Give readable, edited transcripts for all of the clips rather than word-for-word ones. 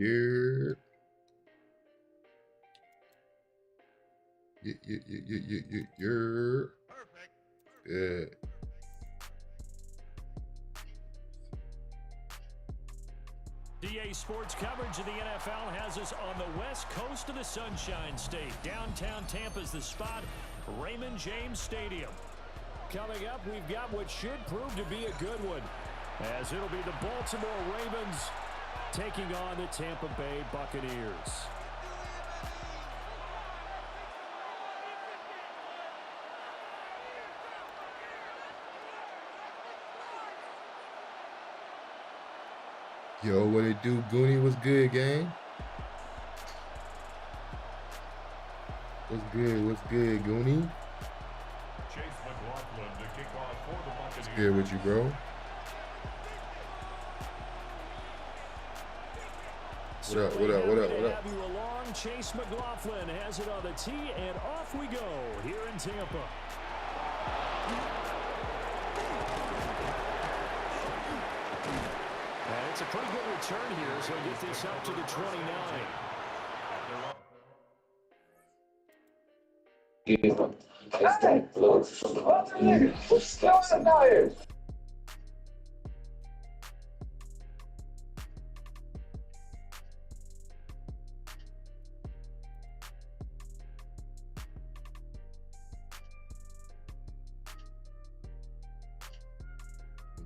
Yeah. Yeah. Yeah. DA Sports coverage of the NFL has us on the west coast of the Sunshine State. Downtown Tampa's the spot, Raymond James Stadium. Coming up, we've got what should prove to be a good one, as it'll be the Baltimore Ravens taking on the Tampa Bay Buccaneers. Yo, what it do, Goonie? What's good, gang? What's good, Goonie? Chase McLaughlin to kick off for the Buccaneers. What's good with you, bro? What up? Have you along. Chase McLaughlin has it on the tee, and off we go here in Tampa. And it's a pretty good return here, so get this up to the 29.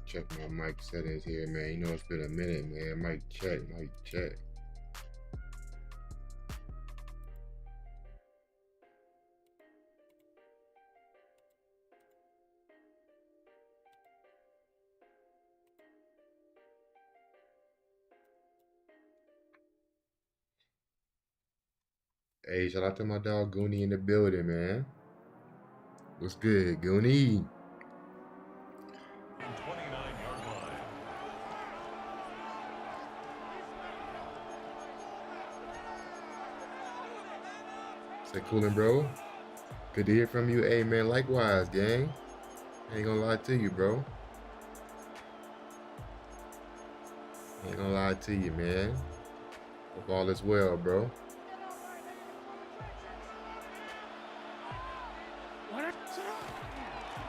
Check my mic settings here, man. You know it's been a minute, man. Mic check. Hey, shout out to my dog Goonie in the building, man. What's good, Goonie? Say coolin', bro. Good to hear from you. Hey, man, likewise, gang. I ain't gonna lie to you, bro. Ain't gonna lie to you, man. Hope all is well, bro.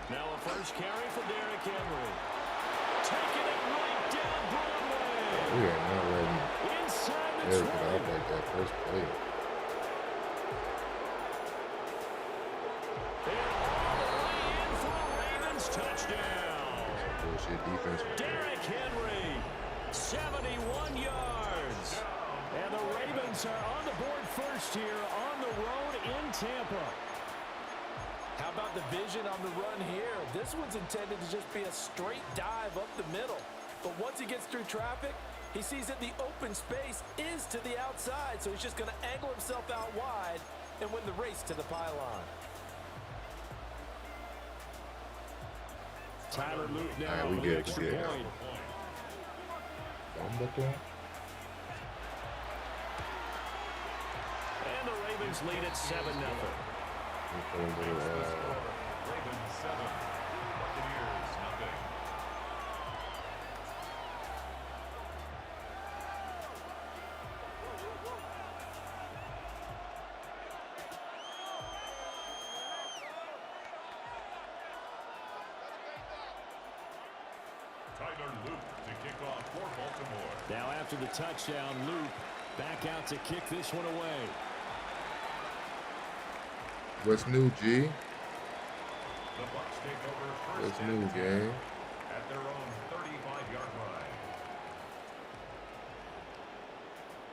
Now a first carry for Derrick Henry. Taking it right down Broadway. We are not ready. Inside the There we go. I like that first play. Touchdown. Bullshit defense. Derrick Henry, 71 yards. And the Ravens are on the board first here on the road in Tampa. How about the vision on the run here? This one's intended to just be a straight dive up the middle. But once he gets through traffic, he sees that the open space is to the outside, so he's just going to angle himself out wide and win the race to the pylon. Tyler Luke now All right, we with good, the extra point. And the Ravens lead at 7-0. Ravens 7, Buccaneers nothing. Tyler Luke to kick off for Baltimore. Now after the touchdown, Luke back out to kick this one away. What's new, G? The Bucs take over first What's and new, 10 gang? at their own 35-yard line.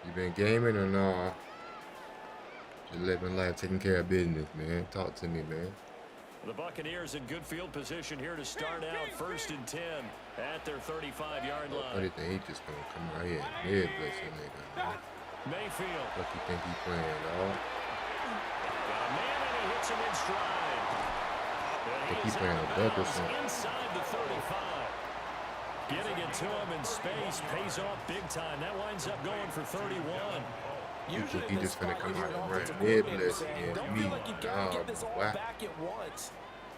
You been gaming or nah? Just living life, taking care of business, man. Talk to me, man. The Buccaneers in good field position here to start out first and 10 at their 35-yard line. What do you think? He just gonna come right here and head blitz him, nigga, man. Mayfield. What you think he playing, dog? Got a man and he hits him in stride. Think he playing a duck or something? Inside the 35. Getting it to him in space pays off big time. That winds up going for 31. You think he just finna come out and run head blitz against me? Wow.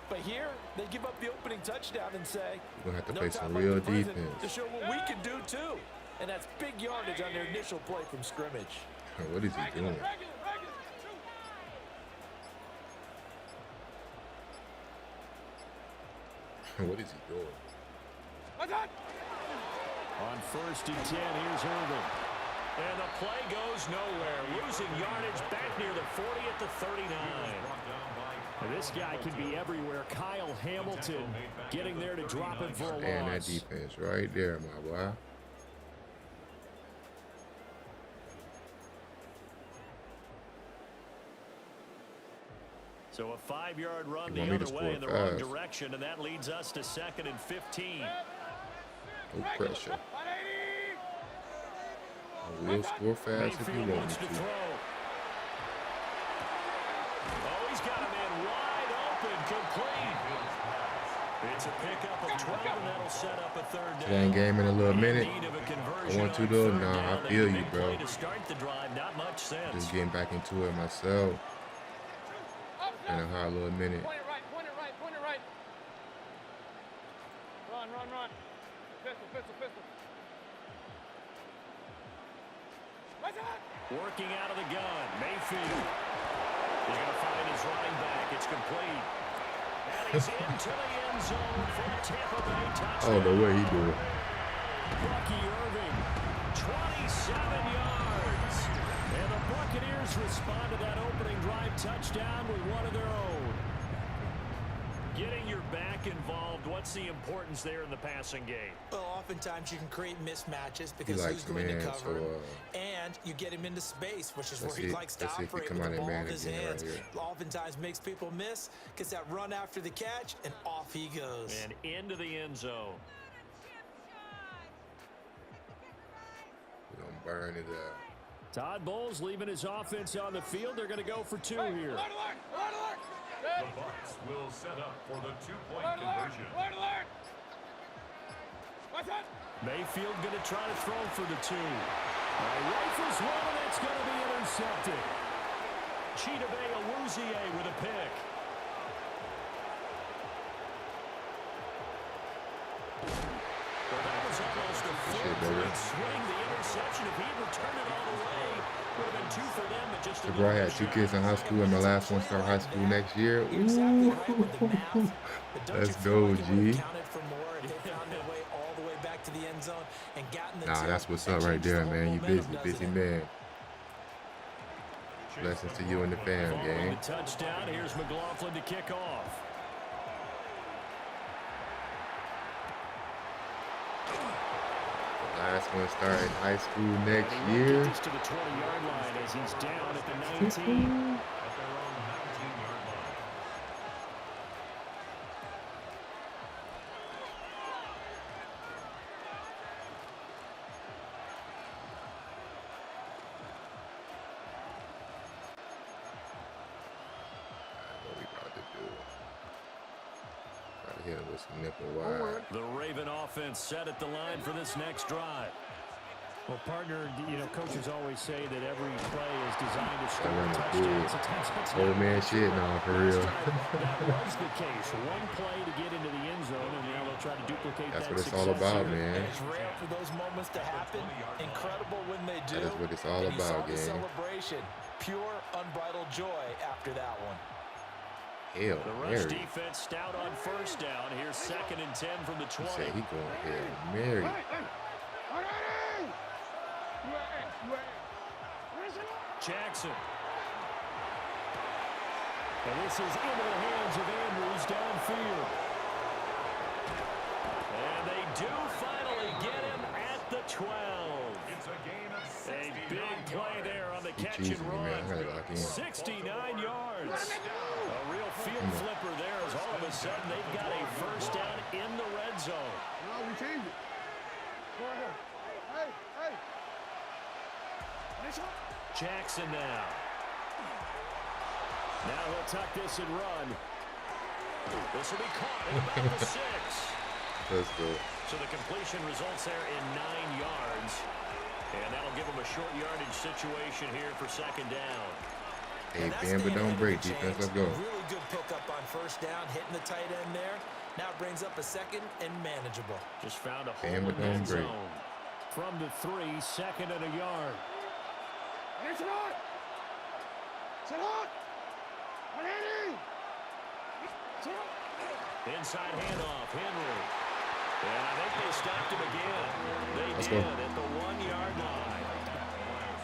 But here, they give up the opening touchdown and say, We're gonna have to play some real defense. To show what we can do too. And that's big yardage on their initial play from scrimmage. What is he doing? What is he doing? On 1st and 10, here's Irvin. And the play goes nowhere. Losing yardage back near the 40 at the 39. And this guy can be everywhere. Kyle Hamilton getting there to drop him for a loss. And that defense right there, my boy. So a 5-yard run the other way in the wrong direction, and that leads us to 2nd and 15. No pressure. I will score fast if you want me to. Oh, he's got a man wide open, complete. It's a pickup of 12, and that'll set up a 3rd down. Same game in a little minute. I want to though. Nah, I feel you, bro. Just getting back into it myself. In a hard little minute. Point it right. Run. Pistol. Working out of the gun, Mayfield. He's going to find his running back. It's complete. And he's into the end zone for the Tampa Bay touchdown. Oh, the way he do it. Bucky Irving, 27 yards. And the Buccaneers respond to that opening drive touchdown with one of their own. Getting your back involved, what's the importance there in the passing game? Well, oftentimes you can create mismatches because who's going to cover him, and you get him into space, which is where he likes to operate with the ball in his hands. Oftentimes makes people miss, gets that run after the catch, and off he goes. And into the end zone. We're going to burn it up. Todd Bowles leaving his offense on the field. They're going to go for 2 here. The Bucs will set up for the 2-point conversion. Mayfield going to try to throw for the 2. Rifles one, and that's going to be intercepted. Chidobe Awuzie with a pick. Well, that was almost a 4-point swing. The interception, if he returned it all the way, would have been 2 for them, but just a bro, I had 2 kids in high school, and my last one start high school next year. Ooh, let's go, G. Nah, that's what's up right there, man. You busy man. Blessings to you and the fam, gang. Touchdown. Here's McLaughlin to kick off. Last one starting high school next year. To the 20-yard line as he's down at the 19. The Raven offense set at the line for this next drive. Well, partner, you know, coaches always say that every play is designed to score touchdowns. Old man shit, nah, for real. That was the case. One play to get into the end zone, and now they'll try to duplicate that. That's what it's all about, man. It's rare for those moments to happen. Incredible when they do. That is what it's all about, gang. Celebration, pure, unbridled joy after that one. Hail Mary. The rush defense stout on 1st down. Here's 2nd and 10 from the 20. He said he going Hail Mary. Jackson. And this is into the hands of Andrews downfield. And they do finally get him at the 12. It's a gain of a big play there on the catch and run. 69 yards. A real field flipper there as all of a sudden they've got a 1st down in the red zone. No, we changed it. Go ahead. Hey. Jackson now. Now he'll tuck this and run. This will be caught at about the 6. Let's go. So the completion results there in 9 yards. And that'll give him a short yardage situation here for 2nd down. Hey, bam, but don't break, defense. Let's go. Really good pickup on 1st down, hitting the tight end there. Now brings up a 2nd and manageable. Just found a hole in that zone. from the 3, 2nd and a yard. It's hot! Sit hot! 180! Sit hot! Inside handoff, Henry. And I think they stopped him again. They Let's did go. at the 1-yard line.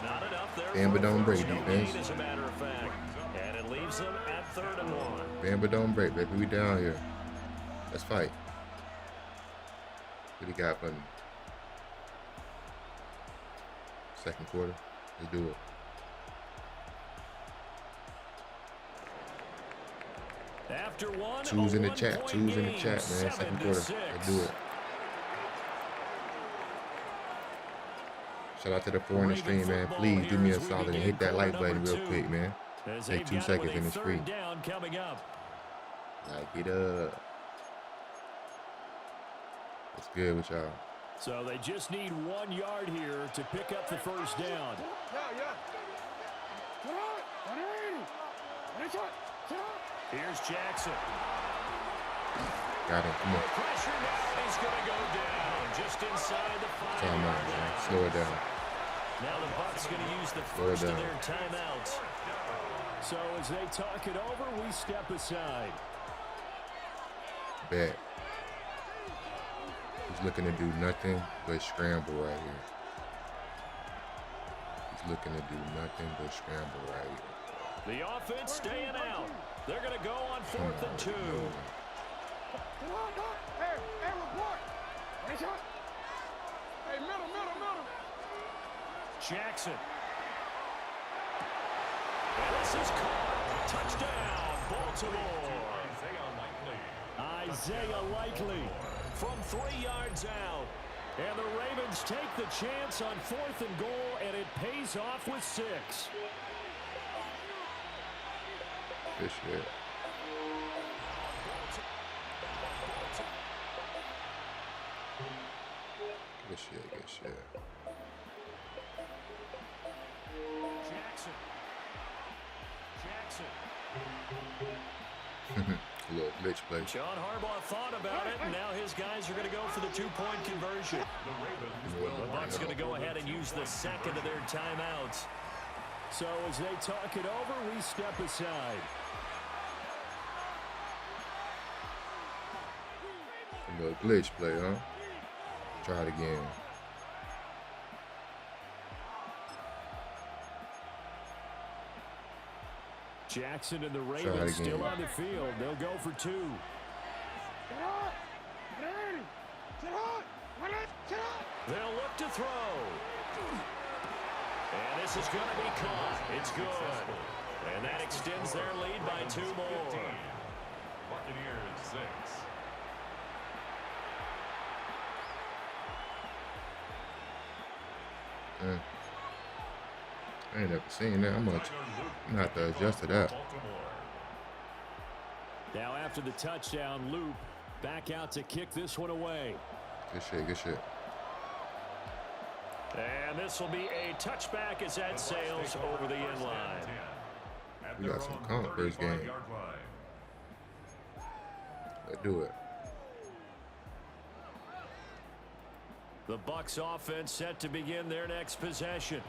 Not enough there. Bam, but don't break, No defense. gain, as a matter of fact. And it leaves them at 3rd and 1. Bam, but don't break, baby. We down here. Let's fight. What do you got, buddy? Second quarter. Let's do it. After one, Two's in the a chat. one-point Two's in the game, chat, man. Second quarter. 7-6. Let's do it. Shout out to the 4 in the stream, man. Please do me a solid and hit that like button real quick, man. As Take they've 2 got seconds with a and it's free. 3rd down coming up. Like it up. What's good with y'all? So they just need 1 yard here to pick up the 1st down. Yeah. Sit hot! 180! It's hot! Sit hot! Here's Jackson. Got him. Come on. Pressure now. He's going to go down just inside the 5-yard Time out, line. man. Slow it down. Now the Bucs going to use the Slow it first of down. their timeouts. So as they talk it over, we step aside. Bet. He's looking to do nothing but scramble right here. He's looking to do nothing but scramble right here. The offense staying out. They're going to go on 4th and 2. Sit hot! Hey, report! It's hot! Hey, middle! Jackson. And this is caught. Touchdown, Baltimore. Isaiah Likely from 3 yards out. And the Ravens take the chance on 4th and goal, and it pays off with 6. Good shit. Good shit. Jackson. A little glitch play. John Harbaugh thought about it, and now his guys are going to go for the 2-point conversion. The Bucs going to go ahead and use the 2nd of their timeouts. So as they talk it over, we step aside. A little glitch play, huh? Try it again. Jackson and the Ravens still on the field. They'll go for 2. Sit hot! 180! Sit hot! 180! Sit hot! They'll look to throw. And this is going to be caught. It's good. And that extends their lead by 2 more. Buccaneers 6. I ain't never seen that much. I'm gonna have to adjust to that. Now after the touchdown, Loop back out to kick this one away. Good shit. And this will be a touchback as that sails over the end line. We got some comp first game. Let's do it. The Bucs offense set to begin their next possession.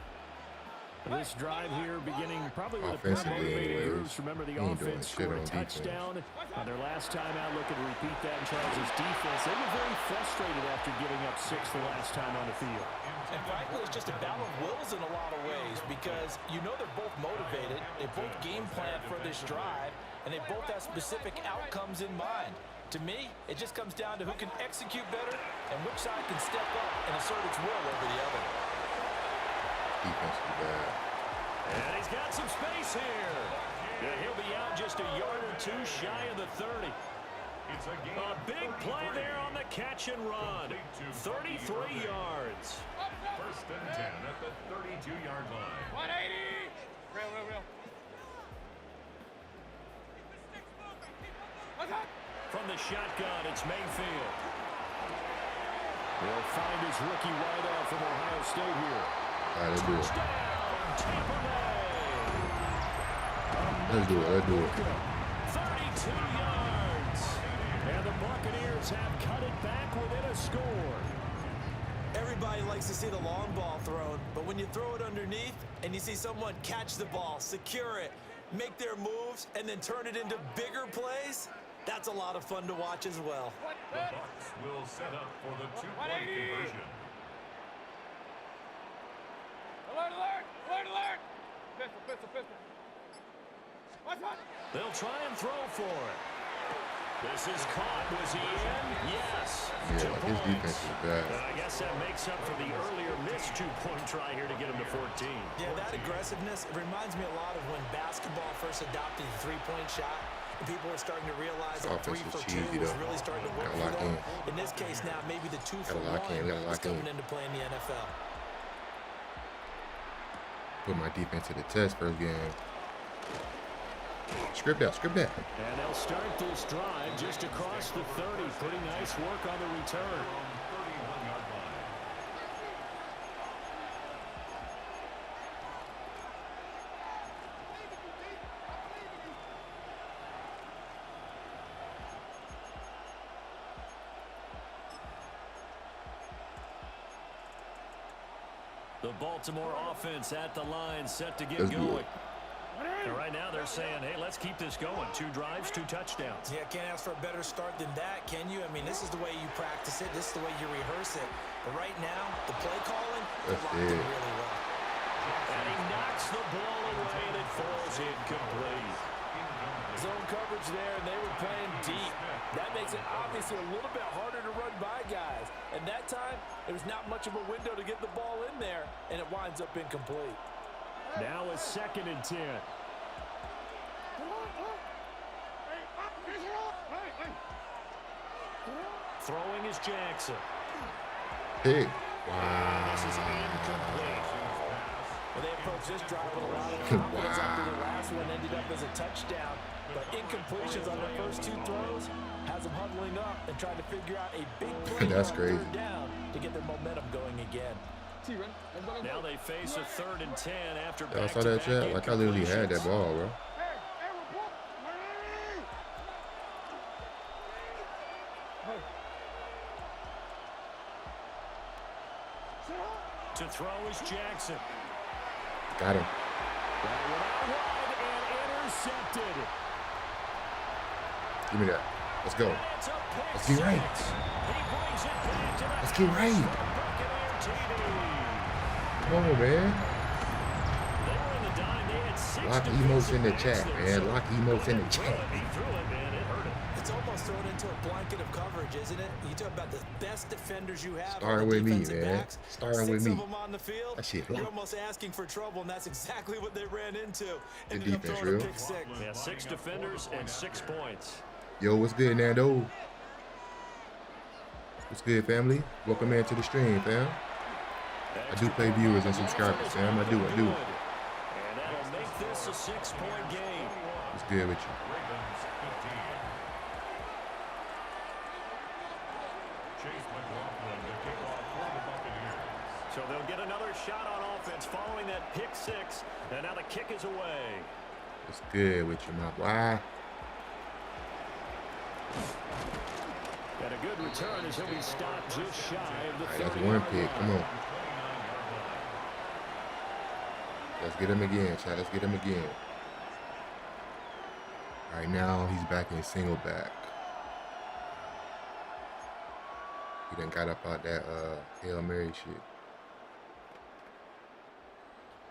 This drive here beginning probably with a pair of Offensively, motivated anyways, moves. Remember, the he ain't doing offense shit scored a on defense. touchdown on their last time out, looking to repeat that in Charles' defense. They were very frustrated after giving up 6 the last time on the field. And frankly, it's just a battle of wills in a lot of ways because you know they're both motivated, they both game plan for this drive, and they both have specific outcomes in mind. To me, it just comes down to who can execute better and which side can step up and assert its will over the other. Defense is bad. And he's got some space here. And he'll be out just a yard or 2 shy of the 30. It's a big play there on the catch and run. 33 yards. 1st and 10 at the 32-yard line. 180! Real. From the shotgun, it's Mayfield. He'll find his rookie wideout from Ohio State here. All right, let's do it. Touchdown, Tampa Bay. Let's do it. 32 yards. And the Buccaneers have cut it back within a score. Everybody likes to see the long ball thrown, but when you throw it underneath and you see someone catch the ball, secure it, make their moves, and then turn it into bigger plays, that's a lot of fun to watch as well. The Bucs will set up for the two-point conversion. Alert, alert! Alert, alert! Pistol, pistol, pistol. Watch out! They'll try and throw for it. This is caught. Was he in? Yes. Yeah, like his defense is bad. And I guess that makes up for the earlier missed two-point try here to get him to 14. Yeah, that aggressiveness, it reminds me a lot of when basketball first adopted the three-point shot. And people were starting to realize that Offense 3 is for 2 cheesy, was though. really starting to work Gotta for lock them. in. In this case now, maybe the 2 for 1 is coming into play in the NFL. Put my defense to the test first game. Script that, script that. And they'll start this drive just across the 30. Pretty nice work on the return. From 31-yard line. The Baltimore offense at the line, set to get Let's do going. it. And right now they're saying, hey, let's keep this going. 2 drives, 2 touchdowns. Yeah, can't ask for a better start than that, can you? I mean, this is the way you practice it. This is the way you rehearse it. But right now, the play calling, they're locked in really well. And he knocks the ball away, and it falls incomplete. Zone coverage there, and they were playing deep. That makes it obviously a little bit harder to run by guys. And that time, there was not much of a window to get the ball in there, and it winds up incomplete. Now a 2nd and 10. Throwing is Jackson. Hey. This is incomplete. Well, they approached this drive with a lot of confidence after the last one ended up as a touchdown. But incompletions on the first 2 throws has them huddling up and trying to figure out a big play That's on crazy. 3rd down to get their momentum going again. Now they face a 3rd and 10 after I saw that chat. Like, I literally had that ball, bro. To throw is Jackson. Got him. That went out wide and intercepted. Give me that. Let's go. It's a pick Let's get right. six. He brings it back to the Let's get right. Buccaneer TD. Come on, man. They were in the dime. They had 6 Lock emotes in the defensive chat, backs there, man. so Lock emotes in the chat. He threw it, man. It hurt him. It's almost thrown into a blanket of coverage, isn't it? You talk about the best defenders you have. Starting on the with me, defensive man. backs. Starting 6 with me. of them on the field. That shit You're locked. almost asking for trouble, and that's exactly what they ran into. The Ended up defense throwing a real. pick 6. Yeah, 6 defenders and 6 points. Yo, what's good, Nando? What's good, family? Welcome in to the stream, fam. I do play viewers and subscribers, fam. I do. And that'll make this a 6-point game. What's good with you? Ravens 15. Chase McLaughlin to kick off for the Buccaneers. So they'll get another shot on offense following that pick 6. And now the kick is away. What's good with you, my boy? And a good return as he'll be stopped just shy of the 30-yard That's one pick. Come on. Let's get him again, chat. Let's get him again. All right, now he's back in single back. He done got up out that Hail Mary shit.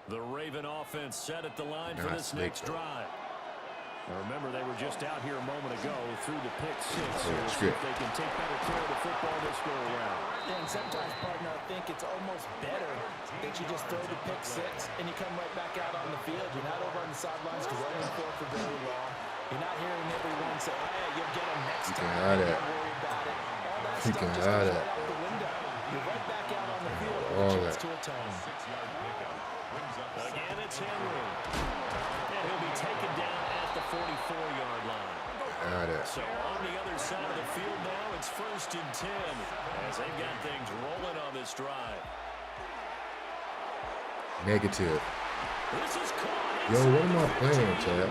The Raven offense set at the line for Not this slick, next though. drive. Now remember, they were just out here a moment ago through the pick 6. So Yeah, we'll see if they can take better care of the football this go around. And sometimes, partner, I think it's almost better that you just throw the pick 6 and you come right back out on the field. You're not over on the sidelines running for very long. You're not hearing everyone say, oh, yeah, you'll get them next You time. can have that. Don't worry about it. All that You stuff can just have goes that. right out the window. You're right back out on the field with All a chance that. to atone. 6-yard pickup. Brings up Again, it's Henry. And he'll be taken down at the 44-yard line. Got it. So on the other side of the field now, it's 1st and 10 as they've got things rolling on this drive. Negative. This is caught. Yo, what am I playing, Chad?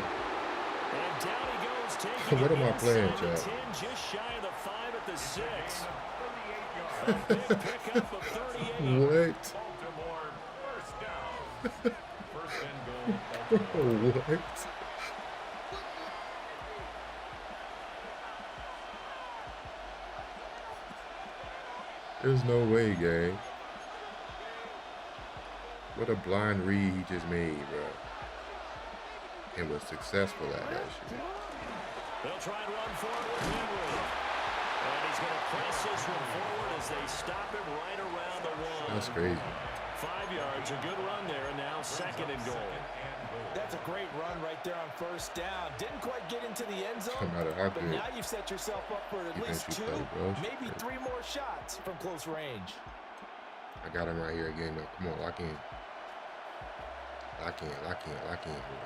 And down he goes, taking What am I playing, inside the Chad? 10, just shy of the 5 at the 6. A big pickup of 38. What? Baltimore, first down. First and goal. What? There's no way, gang. What a blind read he just made, bro. And was successful at that shit. They'll try and run forward with Henry. And he's going to press this one forward as they stop him right around the one. That's crazy. 5 yards, a good run there, and now second and goal. That's a great run right there on first down. Didn't quite get into the end zone, No matter how but good now you've set yourself up for at least defense you 2, play, bro. maybe 3 more shots from close range. I got him right here again, though. Come on, lock in. Lock in, lock in, lock in, bro.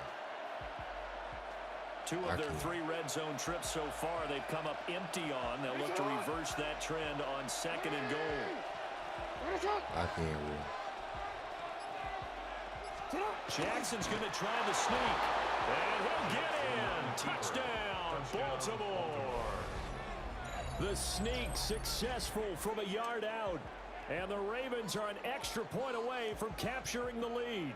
2 of their 3 red zone trips so far, they've come up empty on. They'll look to reverse that trend on second and goal. Lock in, bro. Jackson's going to try the sneak. And he'll get in. Touchdown, Baltimore. The sneak successful from a yard out. And the Ravens are an extra point away from capturing the lead.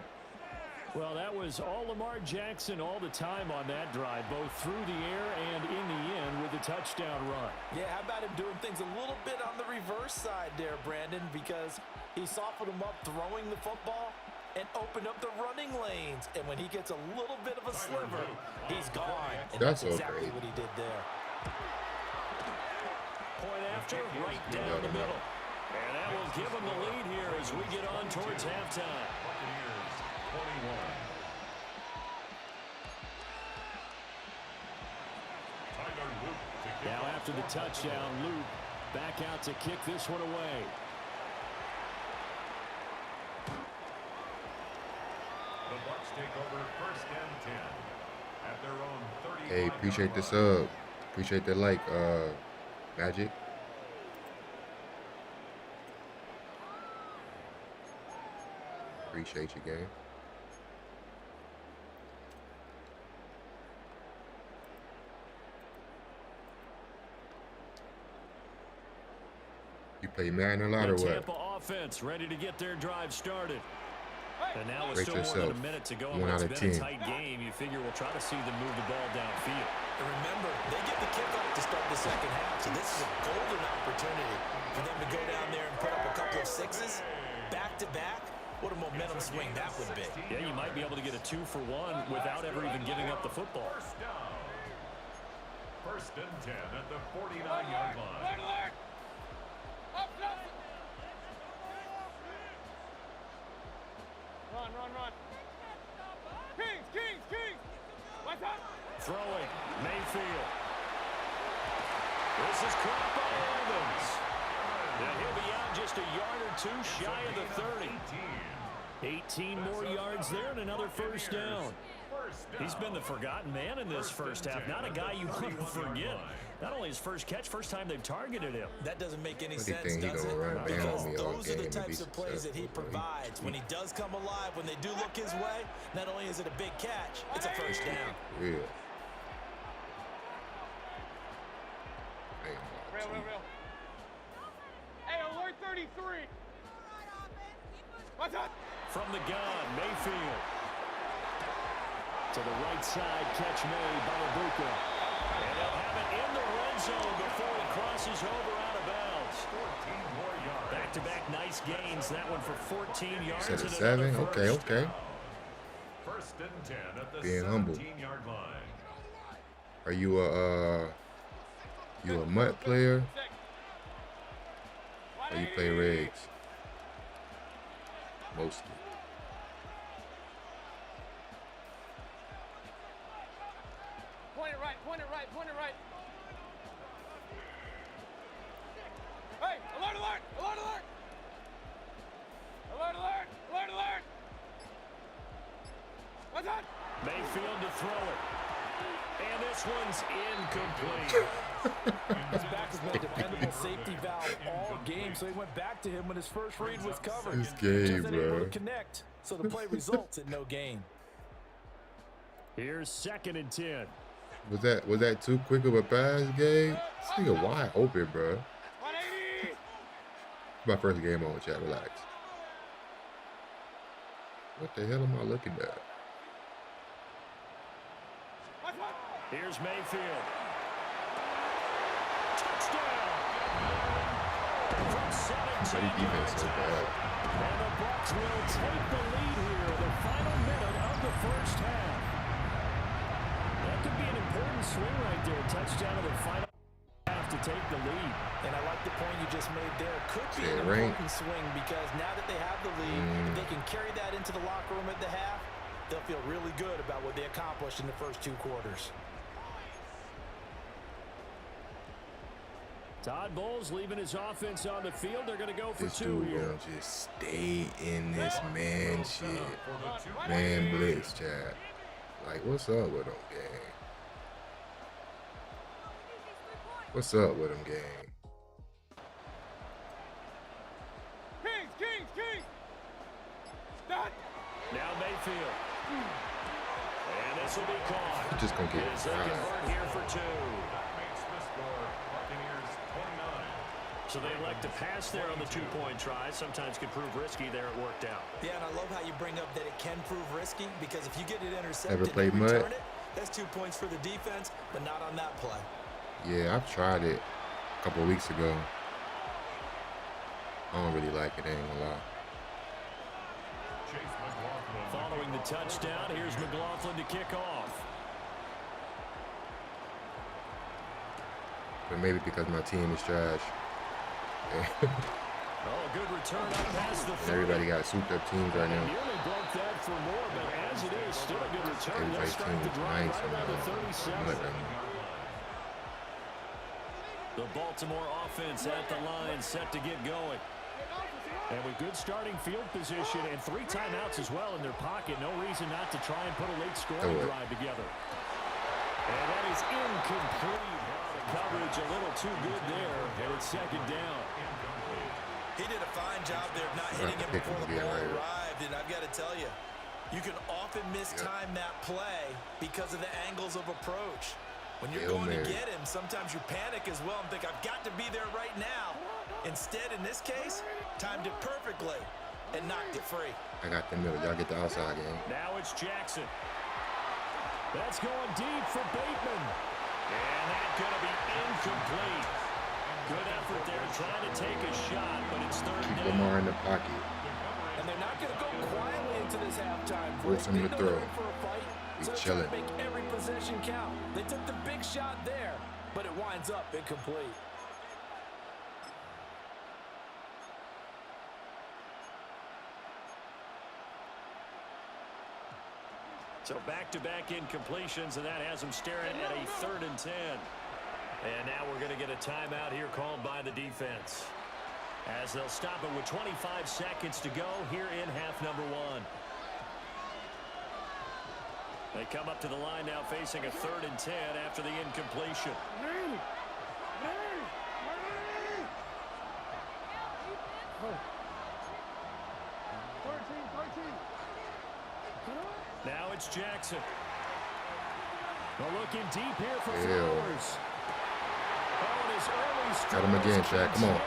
Well, that was all Lamar Jackson all the time on that drive, both through the air and in the end with a touchdown run. Yeah, how about him doing things a little bit on the reverse side there, Brandon, because he softened him up throwing the football and opened up the running lanes. And when he gets a little bit of a sliver, he's gone. And that's exactly what he did there. Point after, right down the middle. And that will give him the lead here as we get on towards halftime. Buccaneers, 21. Tyler Luke to kick Now off. after the touchdown, Luke back out to kick this one away. The Bucs take over first and 10 at their own 35. Hey, appreciate the sub. Appreciate the like, Magic. Appreciate you, gang. You play Madden a lot or The what? Tampa offense ready to get their drive started. And now with Rate still more yourself. than a minute to go, 1 and out it's of been a 10. tight game. You figure we'll try to see them move the ball downfield. And remember, they get the kickoff to start the second half, so this is a golden opportunity for them to go down there and put up a couple of sixes back-to-back. What a momentum swing that would be. Yeah, you might be able to get a 2-for-1 without ever even giving up the football. First down. First and 10 at the 49-yard line. Run. Kings. What's up? Throwing, Mayfield. This is caught by Evans. And he'll be out just a yard or 2 shy of the 30. 18 more yards there and another first down. He's been the forgotten man in this first half. Not a guy you want to forget. Not only his first catch, first time they've targeted him. That doesn't make any What do you sense, think he does gonna it? run down Because on me all those are the game and types be of plays that he successful, bro? provides. When he does come alive, when they do look his way, not only is it a big catch, it's a first down. Real. Real. Hey, alert 33. What's up? From the gun, Mayfield. To the right side, catch made by Ibuka. And they'll have it in the red zone before he crosses over out of bounds. 14 more yards. Back-to-back nice gains. That one for 14 yards. Set a and 7. another first. Okay. First and 10 at the Being humble. 17-yard line. Are you a mutt player? Or you play regs? Mostly. Point it right. Hey, alert! What's up? Mayfield to throw it. And this one's incomplete. His back has been a dependable safety valve all game, so he went back to him when his first read was covered. This game, Just unable bro. to connect, so the play results in no gain. Here's second and 10. Was that too quick of a pass, Gabe? This nigga wide open, bro. 180. My first game on, chat. Relax. What the hell am I looking at? Here's Mayfield. Touchdown. From 17 Defense so bad. And the Bucs will take the lead here in the final minute of the first half. That could be an important swing right there. Touchdown in the final half to take the lead. And I like the point you just made there. Could be an important swing because now that they have the lead, if they can carry that into the locker room at the half, they'll feel really good about what they accomplished in the first 2 quarters. Todd Bowles leaving his offense on the field. They're going to go for This 2 dude here. will just stay in this man shit. Man blitz, chat. Like, what's up with him, gang? What's up with him, gang? Kings! Done! Now Mayfield. And this will be caught. Just gonna get As they convert here for 2. So they elect to pass there on the 2-point try. Sometimes can prove risky. There it worked out. Yeah, and I love how you bring up that it can prove risky because if you get it intercepted Ever played and mud? return it, that's 2 points for the defense, but not on that play. Yeah, I've tried it a couple of weeks ago. I don't really like it, I ain't gonna lie. Following the touchdown, here's McLaughlin to kick off. But maybe because my team is trash. Oh, good return up past the 30. Everybody got souped up teams right now. Nearly broke that for more, but as it is, still a good return. They'll Everybody's start team the is drive nice. right around the 37. Right now. The Baltimore offense at the line, set to get going. And with good starting field position and 3 timeouts as well in their pocket, no reason not to try and put a late scoring drive together. And that is incomplete. Coverage a little too good there, and it's 2nd down. He did a fine job there of not hitting him before the ball arrived, and I've got to tell you, you can often mistime that play because of the angles of approach. When you're going to get him, sometimes you panic as well and think, I've got to be there right now. Instead, in this case, timed it perfectly and knocked it free. I got the middle. Y'all get the outside game. Now it's Jackson. That's going deep for Bateman. And that's going to be incomplete. Good effort there trying to take a shot, but it's 3rd down. Keep Lamar in the pocket. And they're not going to go quietly into this halftime. Force him to throw. So He's chilling. make every possession count. They took the big shot there, but it winds up incomplete. So back-to-back incompletions, and that has them staring at a 3rd and 10. And now we're going to get a timeout here called by the defense, as they'll stop it with 25 seconds to go here in half number 1. They come up to the line now facing a 3rd and 10 after the incompletion. Now it's Jackson. Well, looking deep here for Flowers. Got him again, Shaq. Come on.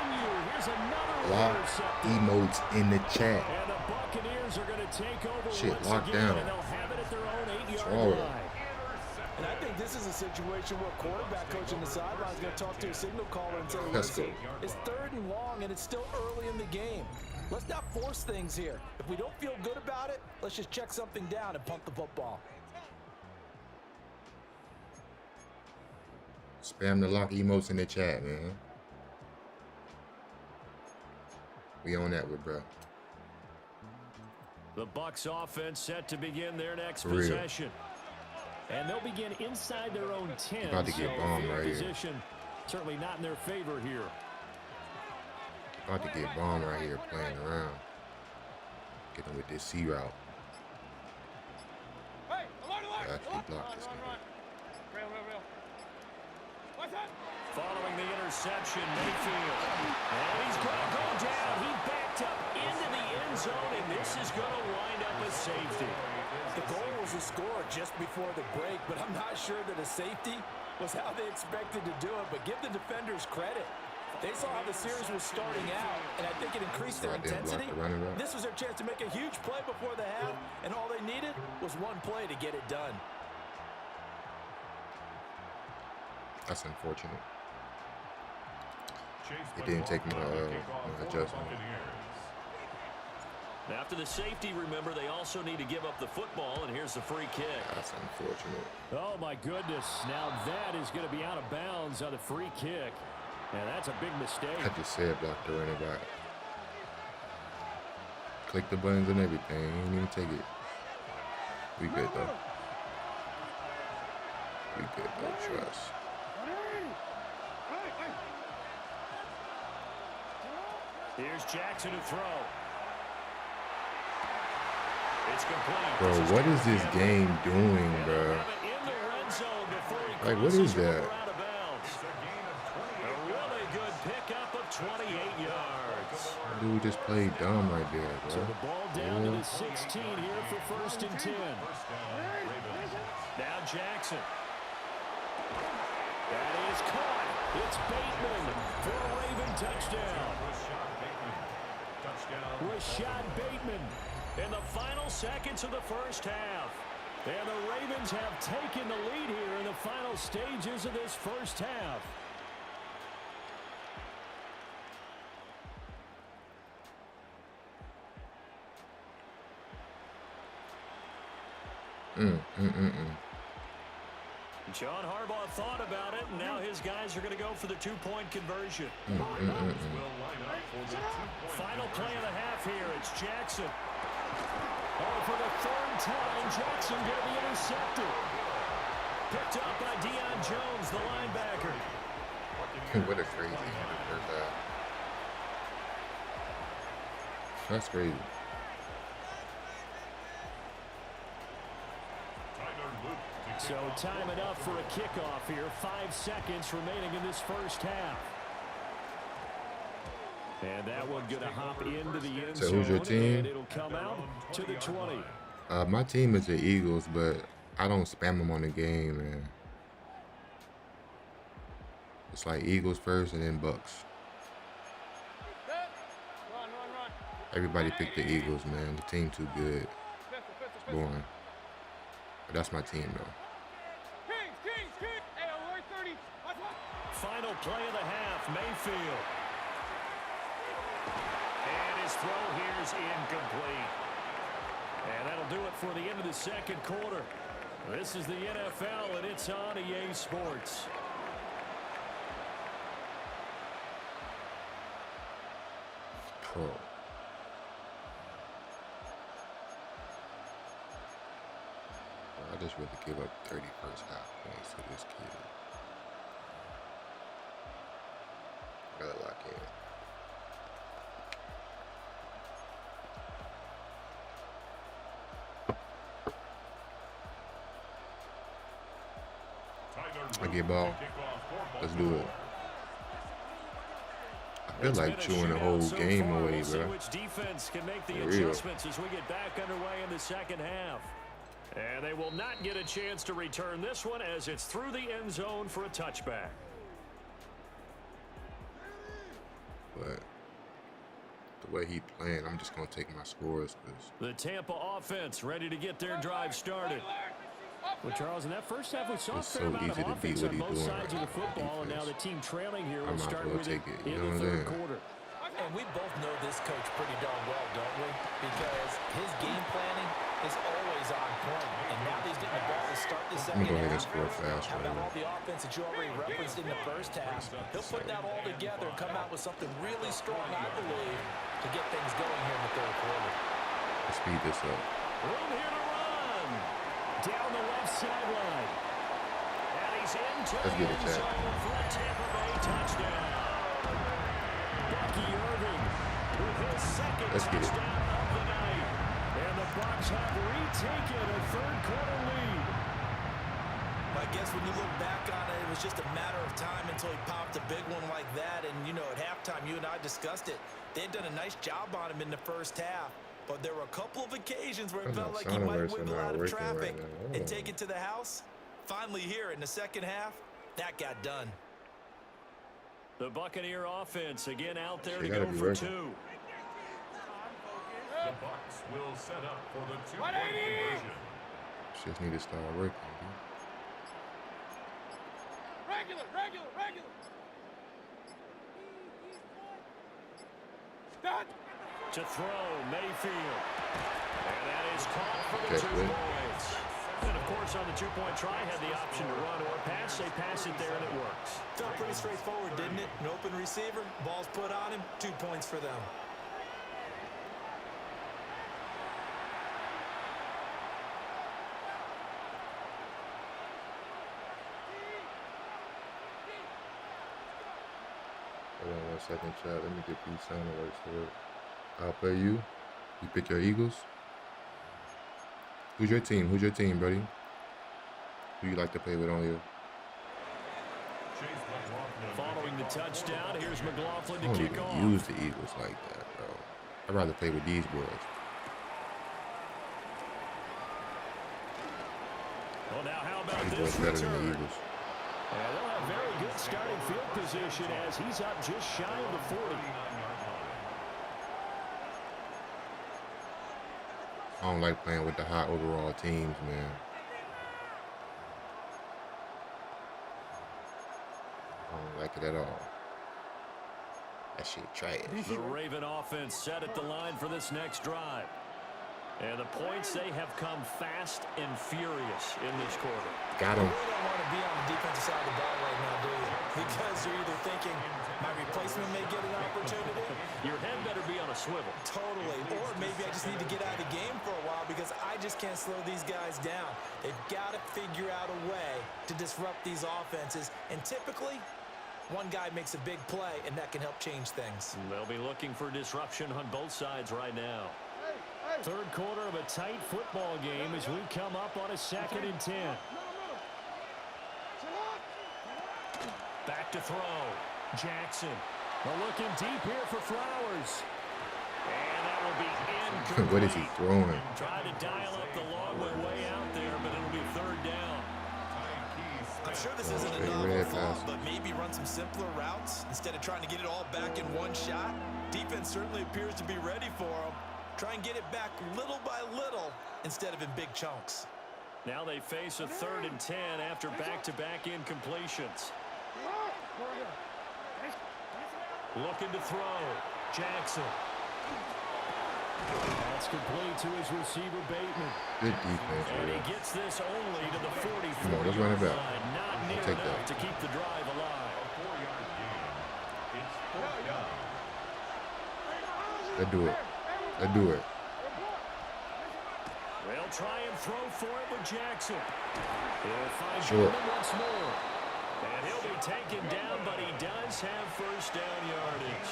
Lock emotes in the chat. And the Buccaneers are going to take over Shit, lock down. and they'll have it at their own 8-yard wrong with line. And I think this is a situation where quarterback coach on the sideline is going to talk to a signal caller and say, Let's listen, go. it's 3rd and long and it's still early in the game. Let's not force things here. If we don't feel good about it, let's just check something down and pump the football. Spam the lock emotes in the chat, man. We on that with bro. The Bucs offense set to begin their next For real. possession. And they'll begin inside their own 10. About to get bombed right here. Position certainly not in their favor here. About to get bombed right here playing around. Getting with this C route. Hey, I actually blocked this nigga. Real. What's that? Following the interception, Mayfield. And he's going to go down. He backed up into the end zone, and this is going to wind up a safety. The goal was a score just before the break, but I'm not sure that a safety was how they expected to do it. But give the defenders credit. They saw how the series was starting out, and I think it increased their intensity. This was their chance to make a huge play before the half, and all they needed was one play to get it done. That's unfortunate. It didn't take my adjustment. After the safety, remember, they also need to give up the football, and here's the free kick. That's unfortunate. Oh, my goodness. Now that is going to be out of bounds on the free kick. And that's a big mistake. I just said block the running back. Click the buttons and everything. He didn't even take it. We good, though. We good, though. Trust. Here's Jackson to throw. It's complete. Bro, what is this game doing, bro? Like, what is that? A really good pickup of 28 yards. Dude just played dumb right there, bro. So the ball down to the 16 here for 1st and 10. Now Jackson. That is caught. It's Bateman for a Raven touchdown. Rashad Bateman in the final seconds of the first half. And the Ravens have taken the lead here in the final stages of this first half. John Harbaugh thought about it, and now his guys are going to go for the two-point conversion. Final play of the half here. It's Jackson. Oh, for the 3rd time, Jackson going to be intercepted. Picked up by Deion Jones, the linebacker. What a crazy first half. That's crazy. So time enough for a kickoff here. 5 seconds remaining in this first half. And that one going to hop into the end zone. So who's your team? And it'll come out to the 20. My team is the Eagles, but I don't spam them on the game, man. It's like Eagles first and then Bucks. Everybody picked the Eagles, man. The team too good. It's boring. But that's my team, though. Final play of the half, Mayfield. And his throw here is incomplete. And that'll do it for the end of the second quarter. This is the NFL, and it's on EA Sports. Pro. I just really give up 30 first half points to this kid. Gotta lock in. I get ball. Let's do it. I feel like chewing the whole game away, bro. Which defense can make the For real. adjustments as we get back underway in the second half. And they will not get a chance to return this one as it's through the end zone for a touchback. But the way he playing, I'm just going to take my scores. The Tampa offense ready to get their drive started. Well, Charles, in that first half, we saw a fair amount of offense on both sides of the football, and now the team trailing here will start with it in the third quarter. And we both know this coach pretty darn well, don't we? Because his game planning is always on point. And now he's getting the ball to start the second half. I'm going to go ahead and score fast. How about all the offense that you already referenced in the first half? He'll put that all together and come out with something really strong, I believe, to get things going here in the third quarter. Let's speed this up. Room here to run. Down the left sideline. And he's into the end zone for a Tampa Bay touchdown. Bucky Irving with his second touchdown of the night. And the Bucs have retaken a third quarter lead. I guess when you look back on it, it was just a matter of time until he popped a big one like that. And, you know, at halftime, you and I discussed it. They had done a nice job on him in the first half. But there were a couple of occasions where it felt like he might wiggle out of traffic and take it to the house. Finally here in the second half, that got done. The Buccaneer offense again out there They to gotta go be for working. 2. The Bucs will set up for the two-point conversion. Just need to start working, dude. Regular. Done. To throw, Mayfield. And that is caught for the Okay, 2 good. points. And, of course, on the 2-point try, had the option to run or pass. They pass it there, and it works. Felt pretty straightforward, didn't it? An open receiver, ball's put on him, 2 points for them. Hold on 1 second, chat. Let me get these sound alerts here. I'll play you. You pick your Eagles. Who's your team? Who's your team, buddy? Who you like to play with on here? Following the touchdown, here's McLaughlin I to don't kick even off. use the Eagles like that, bro. I'd rather play with these boys. Well, now how about These this boys better than the return? Eagles. And they'll have very good starting field position as he's up just shy of the 40. I don't like playing with the high overall teams, man. I don't like it at all. That shit trash. The Raven offense set at the line for this next drive. And the points, they have come fast and furious in this quarter. Got him. You really don't want to be on the defensive side of the ball right now, do you? Because you're either thinking, my replacement may get an opportunity. Your head better be on a swivel. Totally. Or maybe I just need to get out of the game for a while because I just can't slow these guys down. They've got to figure out a way to disrupt these offenses. And typically, one guy makes a big play, and that can help change things. They'll be looking for disruption on both sides right now. Third quarter of a tight football game as we come up on a 2nd and 10. Back to throw. Jackson. Looking deep here for Flowers. And that will be incomplete. What is he throwing? Trying to dial up the long way out there, but it'll be 3rd down. I'm sure this isn't a straight novel red thought, pass. but maybe run some simpler routes instead of trying to get it all back in one shot. Defense certainly appears to be ready for them. Try and get it back little by little instead of in big chunks. Now they face a 3rd and 10 after back-to-back incompletions. Looking to throw. Jackson. That's complete to his receiver, Bateman. Good defense, And man. he gets this only to the 44 Come on, let's run it back. line. Not near take enough that. to keep the drive alive. Let's do it. Let's do it. They'll try and throw for it with Jackson. He'll find Short. Bateman once more. And he'll be taken down, but he does have first down yardage.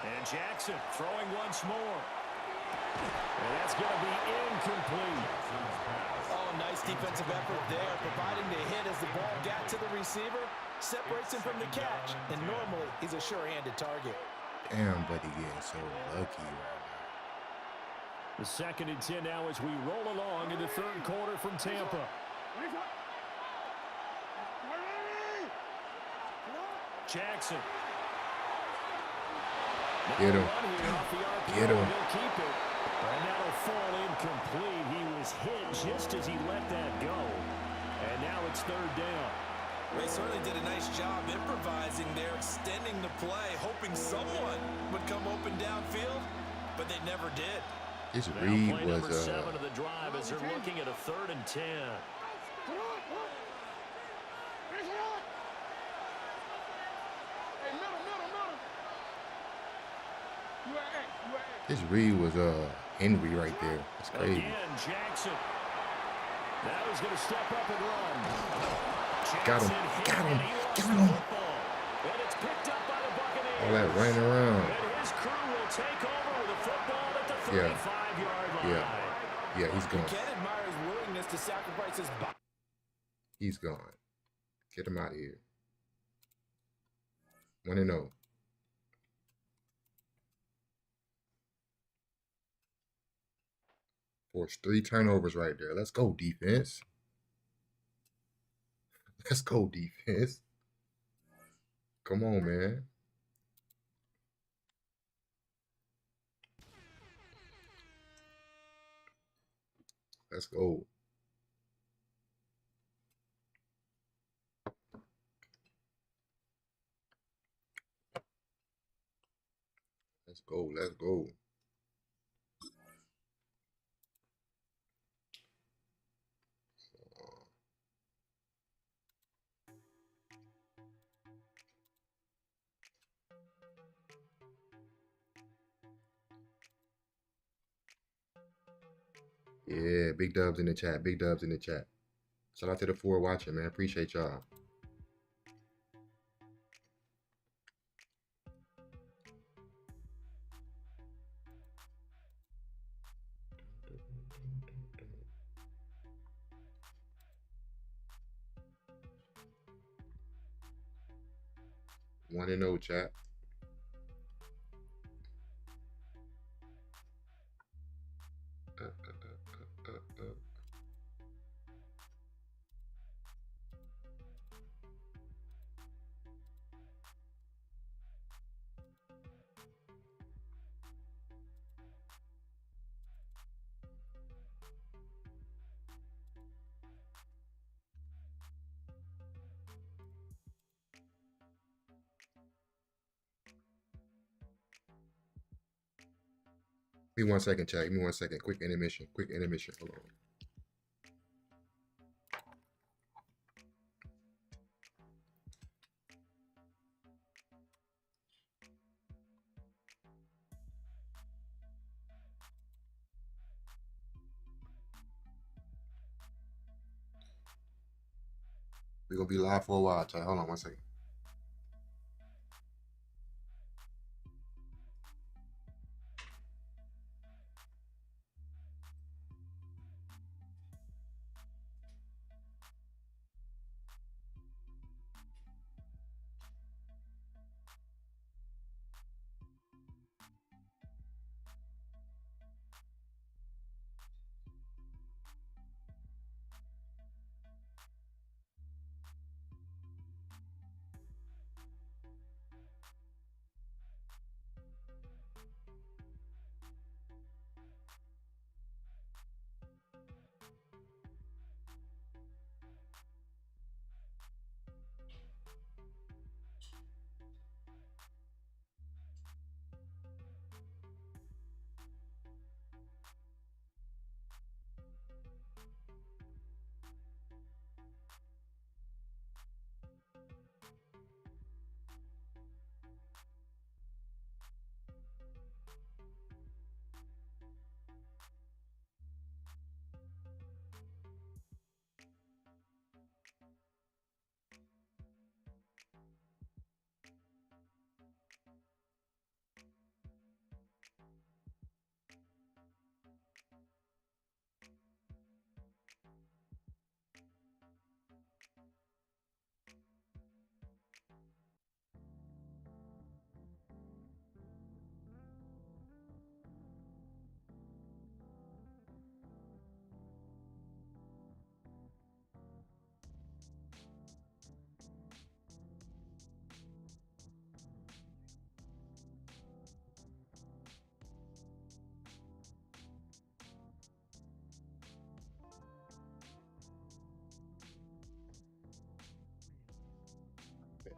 And Jackson throwing once more. And that's going to be incomplete. Oh, nice defensive effort there, providing the hit as the ball got to the receiver, separates him from the catch, and normally he's a sure-handed target. Damn, buddy, getting so lucky right The 2nd and 10 now as we roll along in the 3rd quarter from Tampa. Jackson. Get him. Get him. He'll keep it. And that'll fall incomplete. He was hit just as he let that go. And now it's 3rd down. They certainly did a nice job improvising there, extending the play, hoping someone would come open downfield, but they never did. This Now read play was number 7 of the drive as they're looking at a 3rd and 10. this read was Henry right there. That's crazy. Again, Jackson. Now he's going to step up and run. Got him. Jackson Got him. hit, and he lost Got the him. football. And it's picked up by the Buccaneers. All that running around. And his crew will take over with the football at the Yeah. 35-yard line. Yeah, he's You gone. can't admire his willingness to sacrifice his body. He's gone. Get him out of here. 1-0. Forced 3 turnovers right there. Let's go, defense. Let's go, defense. Come on, man. Let's go. Let's go. Let's go. Yeah, big dubs in the chat. Big dubs in the chat. Shout out to the 4 watching, man. Appreciate y'all. One and no chat. Give me 1 second, chat. Give me 1 second. Quick intermission. Quick intermission. Hold on. We're going to be live for a while, chat. Hold on 1 second.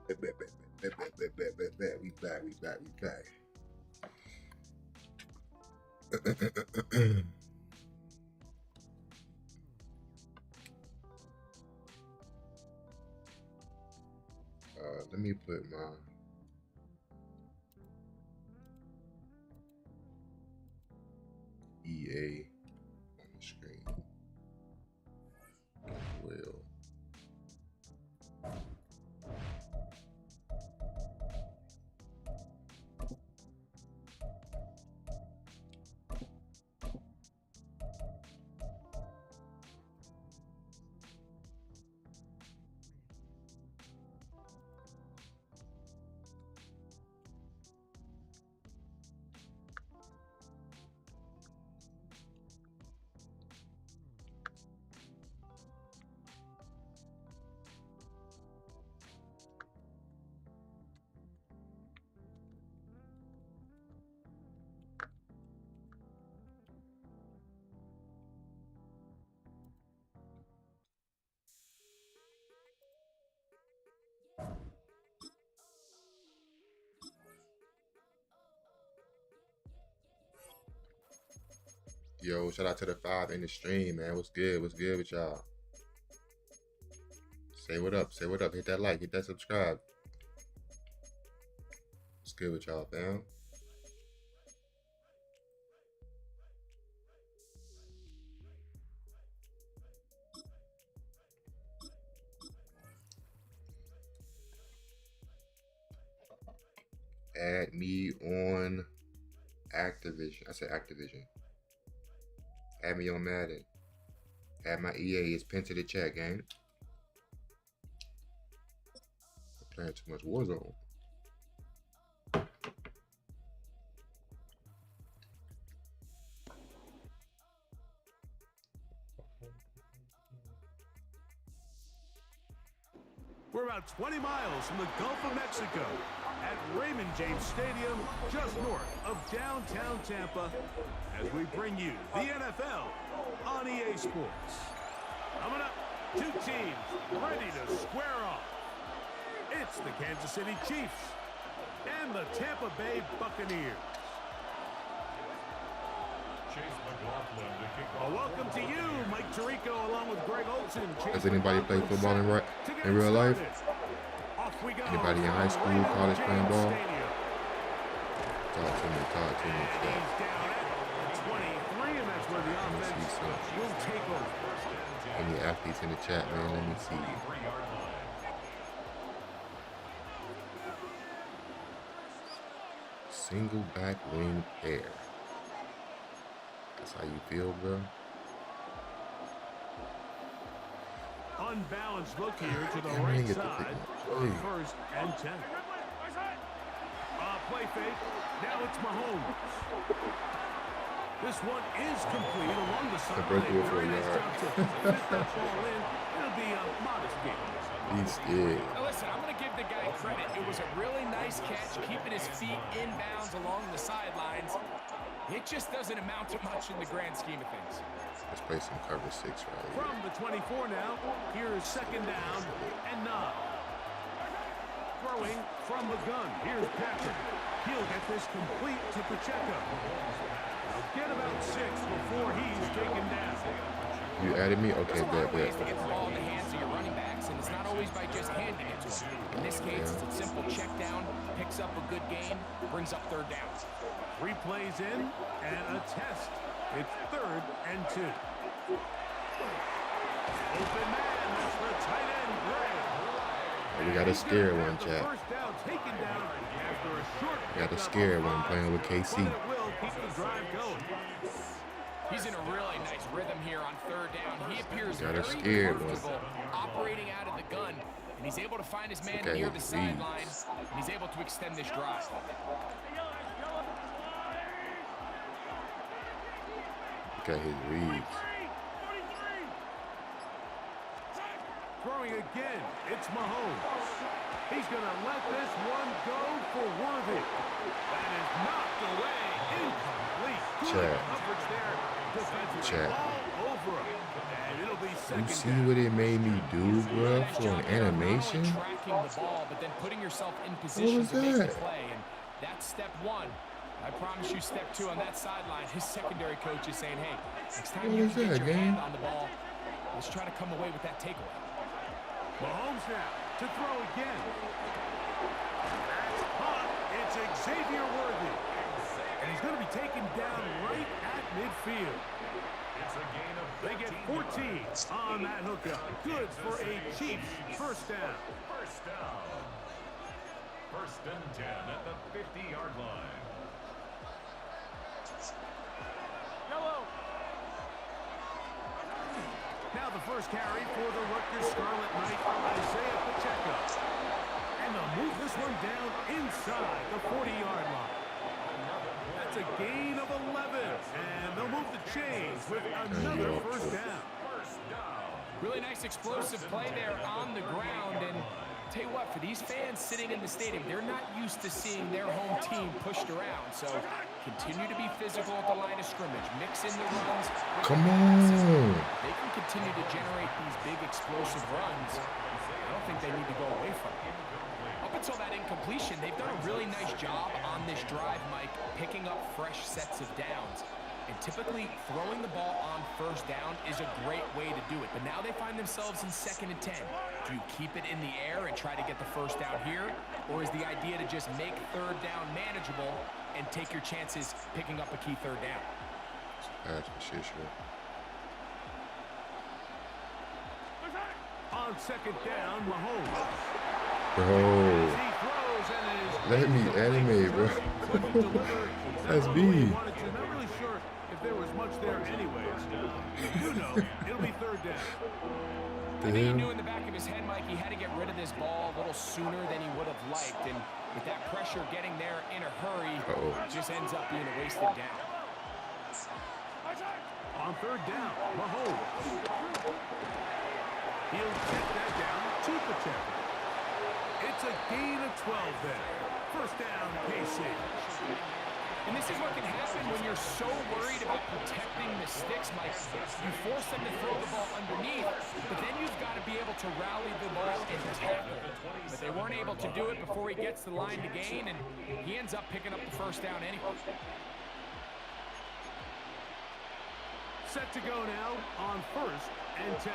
We back. Let me put my EA on the screen as well. Yo, shout out to the 5 in the stream, man. What's good? What's good with y'all? Say what up. Say what up. Hit that like. Hit that subscribe. What's good with y'all, fam? Add me on Activision. I said Activision. Add me on Madden. Add my EA. It's pinned to the chat, gang. I'm playing too much Warzone. We're about 20 miles from the Gulf of Mexico at Raymond James Stadium, just north of downtown Tampa, as we bring you the NFL on EA Sports. Coming up, two teams ready to square off. It's the Kansas City Chiefs and the Tampa Bay Buccaneers. Well, welcome to you, Mike Tirico, along with Greg Olson. Has anybody played football in real life? Anybody in high school, college playing ball? Talk to me, talk to me. Any athletes in the chat, man? Let me see. Single back wing pair. That's how you feel, bro? Unbalanced look here to the right side. First and 10. Play fake. Now it's Mahomes. This one is complete along the sideline. It'll be a modest game. He's scared. Now listen, I'm going to give the guy credit. It was a really nice catch, keeping his feet in bounds along the sidelines. It just doesn't amount to much in the grand scheme of things. Let's play some cover 6 right here. From the 24 now, here is second down and 9. Throwing from the gun, here's Patrick. He'll get this complete to Pacheco. Get about 6 before he's taken down. You added me? Okay, bet. To get the ball in the hands of your running backs, and it's not always by just handing it to them. In this case, it's a simple check down, picks up a good gain, brings up third down. 3 plays in and a test. It's 3rd and 2. Open man, that's the tight end, Gray. We got a scare one, chat. We got a scare one playing with KC. He's in a really nice rhythm here on 3rd down. He appears very comfortable operating out of the gun, and he's able to find his man near the sideline, and he's able to extend this drive. Got his reads. Throwing again, it's Mahomes. He's going to let this one go for Worthy. That is knocked away, incomplete. Good coverage there. Defensive all over him. And it'll be second. You see what it made me do, bro, for an animation? Tracking the ball, but then putting yourself in position to make the play. And that's step 1. I promise you step 2 on that sideline. His secondary coach is saying, hey, next time you get your hand on the ball, let's try to come away with that takeaway. Mahomes now to throw again. That's caught. It's Xavier Worthy. And he's going to be taken down right at midfield. They get 14 on that hookup. Good for a Chiefs first down. First and 10 at the 50-yard line. Now the first carry for the Rutgers Scarlet Knight, Isaiah Pacheco. And they'll move this one down inside the 40-yard line. That's a gain of 11. And they'll move the chains with another first down. Really nice explosive play there on the ground. And tell you what, for these fans sitting in the stadium, they're not used to seeing their home team pushed around. So continue to be physical at the line of scrimmage. Mix in the runs. Come on. They can continue to generate these big explosive runs. I don't think they need to go away from it. Up until that incompletion, they've done a really nice job on this drive, Mike, picking up fresh sets of downs. And typically, throwing the ball on first down is a great way to do it. But now they find themselves in 2nd and 10. Do you keep it in the air and try to get the first down here? Or is the idea to just make 3rd down manageable and take your chances picking up a key 3rd down? That's for sure. On 2nd down, Mahomes. Bro, He throws and is let me animate, bro. That's me. Not really sure if there was much there anyways. You know, it'll be 3rd down. I think he knew in the back of his head, Mike, he had to get rid of this ball a little sooner than he would have liked. And with that pressure getting there in a hurry, it just ends up being a wasted down. On 3rd down, Mahomes. He'll check that down to Pacheco. It's a gain of 12 there. 1st down, KC. And this is what can happen when you're so worried about protecting the sticks, Mike. You force them to throw the ball underneath, but then you've got to be able to rally the ball and tackle. But they weren't able to do it before he gets the line to gain, and he ends up picking up the 1st down anyway. Set to go now on 1st and 10.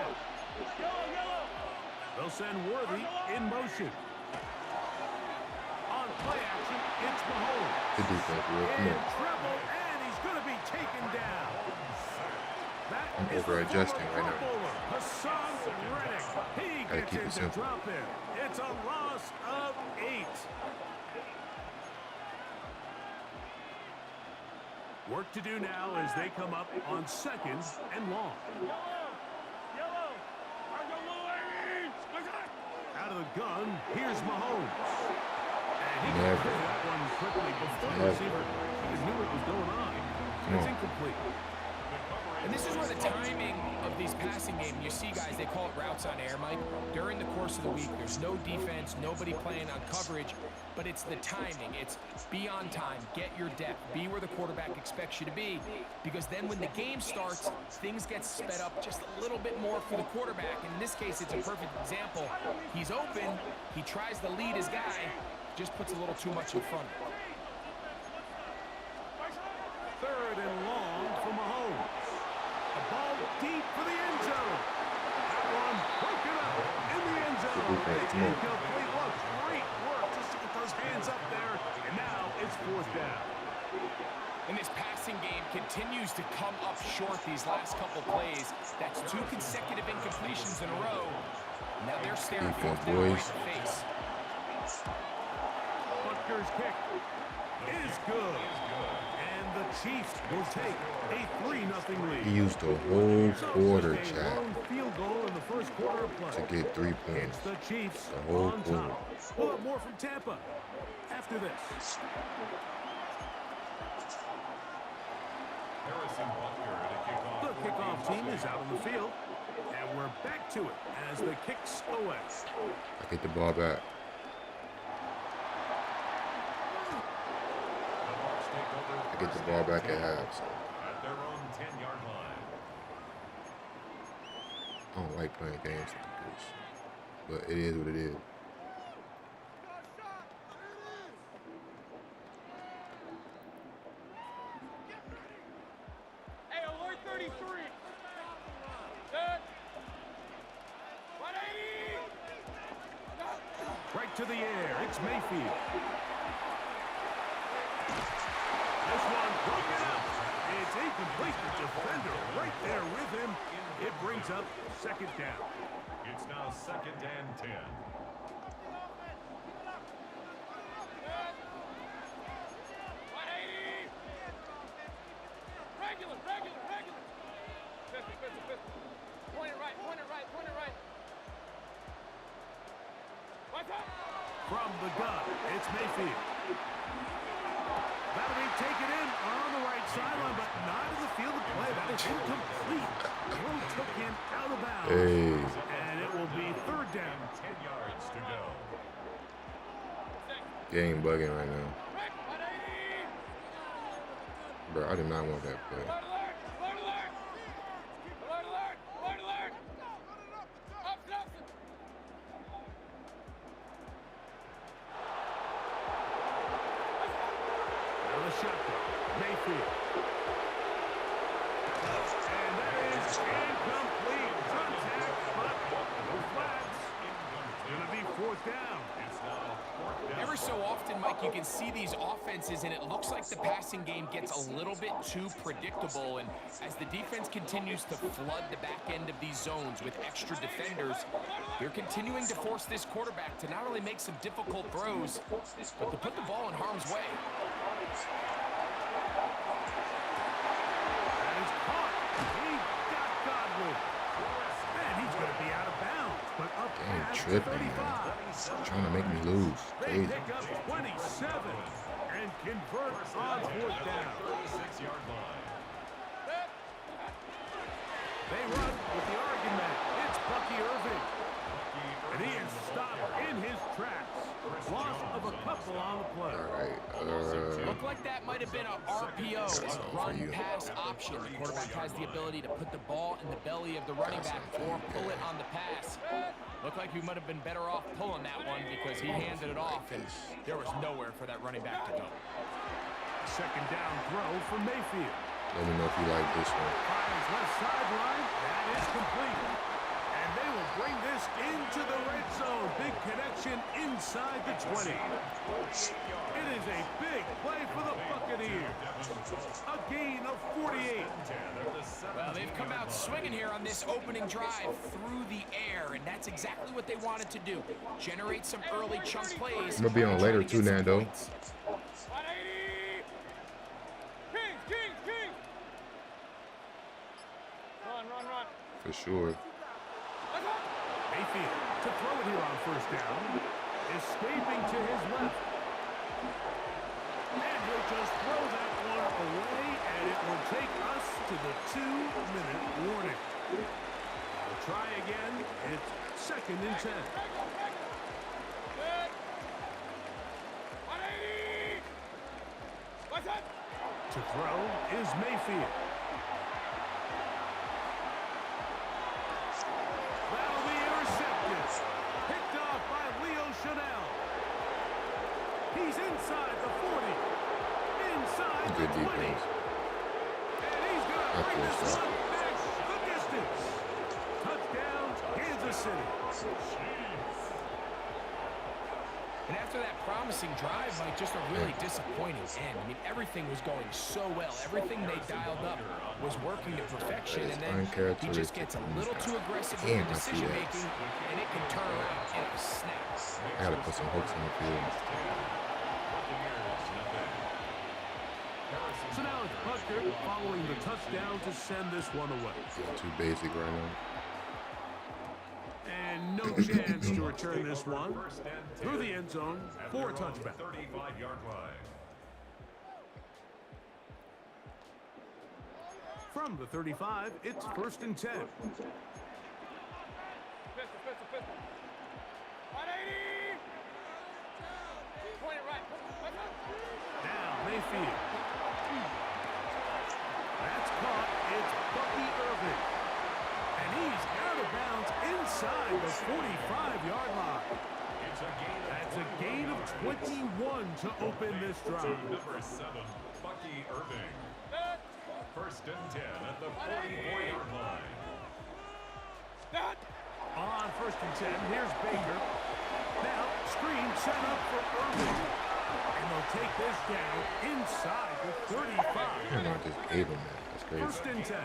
They'll send Worthy in motion. On play action, it's Mahomes. Good defense, bro. Come In on. trouble, and he's going to be taken down. I'm over-adjusting right now. Hassan Reddick. He Gotta keep it gets into simple. drop in. It's a loss of 8. Work to do now as they come up on 2nd and long. Out of the gun, here's Mahomes. And he Never. cleared that one quickly before the receiver even knew what was going on. It's incomplete. And this is where the timing of these passing games, you see guys, they call it routes on air, Mike. During the course of the week, there's no defense, nobody playing on coverage, but it's the timing. It's be on time, get your depth, be where the quarterback expects you to be, because then when the game starts, things get sped up just a little bit more for the quarterback. And in this case, it's a perfect example. He's open, he tries to lead his guy, just puts a little too much in front of him. 3rd and long for Mahomes. A ball deep for the end zone. That one broken up in the end zone. It's incomplete. Look, great work just to get those hands up there. And now it's 4th down. And this passing game continues to come up short these last couple plays. That's 2 consecutive incompletions in a row. Now they're staring 4th down right in the face. Butker's kick is good. And the Chiefs will take a 3-0 lead. He used the whole quarter, Just a chat, lone field goal in the 1st quarter of play. to get 3 It's points. the Chiefs The whole on quarter. top. We'll have more from Tampa after this. The kickoff team is out on the field, and we're back to it as the kicks away. I get the ball back. I get the ball back at half, so At their own 10-yard line. I don't like playing games like this. But it is what it is. Hey, alert 33. Good. 180. Right to the air, it's Mayfield. This one broken up. It's incomplete. The defender right there with him. It brings up 2nd down. It's now 2nd and 10. Regular. Pistol. Point it right. What's up? From the gun, it's Mayfield. That'll be taken in on the right sideline, but not in the field of play. That is incomplete. Throw took him out of bounds. Hey. And it will be 3rd down. 10 yards to go. Game bugging right now. Bro, I did not want that play. Alert. Up. Now the shotgun. Mayfield. Ever so often, Mike, you can see these offenses, and it looks like the passing game gets a little bit too predictable. And as the defense continues to flood the back end of these zones with extra defenders, they're continuing to force this quarterback to not only make some difficult throws, but to put the ball in harm's way. That is caught. He got Godwin. And he's going to be out of bounds, but up past tripping, 35. man. Trying to make me lose. They Crazy. pick up 27 and convert on fourth down. 36-yard line. They run with the argument. It's Bucky Irving. And he is stopped in his tracks. Loss of a couple on the play. All right. Looked like that might have been a RPO, a run-pass option. The quarterback has the ability to put the ball in the belly of the running back or pull it on the pass. Looked like he might have been better off pulling that one because he handed it off, and there was nowhere for that running back to go. Second down throw for Mayfield. Let me know if you like this one. Fires left sideline. That is complete. And they will bring this into the red zone. Big connection inside the 20. It is a big play for the Buccaneers. A gain of 48. Well, they've come out swinging here on this opening drive through the air, and that's exactly what they wanted to do. Generate some early chunk plays. I'm going to be on later too, Nando. 180. Kings. Run. For sure. Mayfield to throw it here on first down. Escaping to his left. And he'll just throw that one away, and it will take us to the 2-minute warning. We'll try again. It's second and 10. 180. What's that? To throw is Mayfield. That'll be intercepted. Picked off by Leo Chanel. He's inside the 40. Inside the Good 20. defense. And he's going to bring this one back the distance. Touchdown, Kansas City. And after that promising drive, Mike, just a really disappointing end. I mean, everything was going so well. Everything they dialed up was working to perfection, and then he just gets a little too aggressive with the decision-making, and it can turn around in a snap. I got to put some hooks in the field. So now it's Butker following the touchdown to send this one away. Too basic right now. And no chance to return this one through the end zone for a touchback. 35-yard line. From the 35, it's first and 10. Pistol. 180. 20 right. What's up? Now Mayfield. That's caught. It's Bucky Irving. And he's out of bounds inside the 45-yard line. That's a gain of 21 to open this drive. Number 7, Bucky Irving. First and 10 at the 44-yard line. On first and 10, here's Baker. Now, screen set up for Irving. And they'll take this down inside the 35. I just gave him that. That's crazy. First and 10.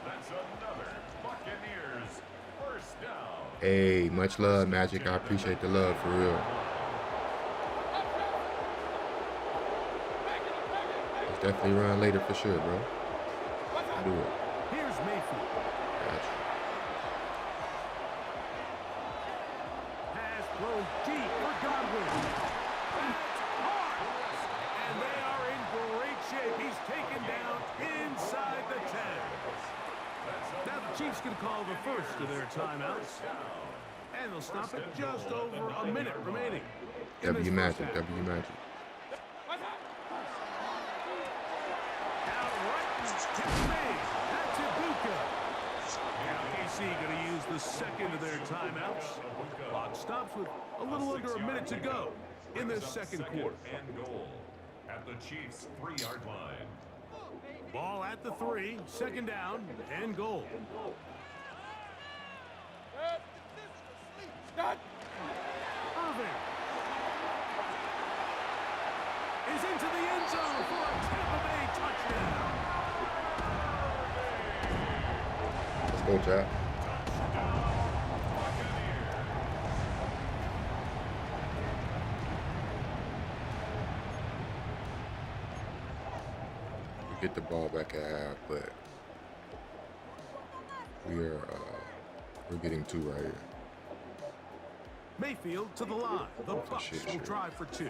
That's another Buccaneers first down. Hey, much love, Magic. I appreciate the love, for real. Let's definitely run later for sure, bro. Do it. Here's Mayfield. Gotcha. Pass thrown deep for Godwin. That's hard. And they are in great shape. He's taken down inside the 10. Now the Chiefs can call the first of their timeouts. And they'll stop at just over a minute remaining. W Magic, W Magic. That's Ibuka. KC going to use the second of their timeouts. Clock stops with a little under a minute to go in this second quarter. And goal at the Chiefs' 3-yard line. Ball at the 3, second down and goal. Irving. is into the end zone for a Tampa Bay touchdown. Let's go, Jack. We get the ball back at half, but we're getting two right here. Mayfield to the line. The Bucs will drive for two.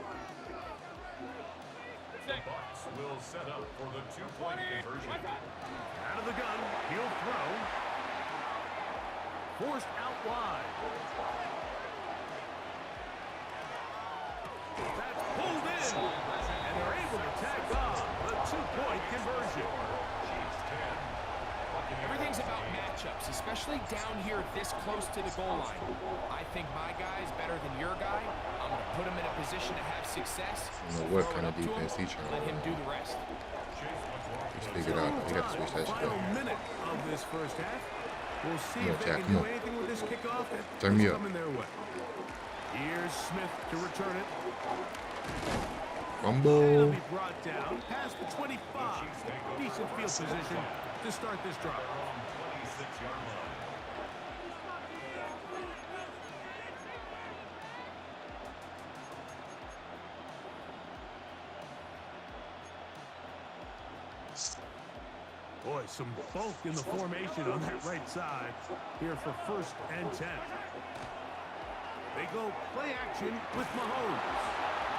The Bucs will set up for the two-point conversion. Out of the gun, he'll throw. Forced out wide. That's pulled in. And they're able to tack on the two-point conversion. Everything's about matchups, especially down here this close to the goal line. I think my guy's better than your guy. I'm going to put him in a position to have success. I don't know what kind of defense he's trying to let him run. do the rest. He's figured out. He got to switch that shit Final up. minute of this first half. We'll see Come on, if they Jack, can come do on. anything with this kickoff that Turn me is up. coming their way. Here's Smith to return it. And Fumble. it'll be brought down past the 25. Decent field position to start this drive. 26-yard line. Boy, some bulk in the formation on that right side here for 1st and 10. They go play action with Mahomes.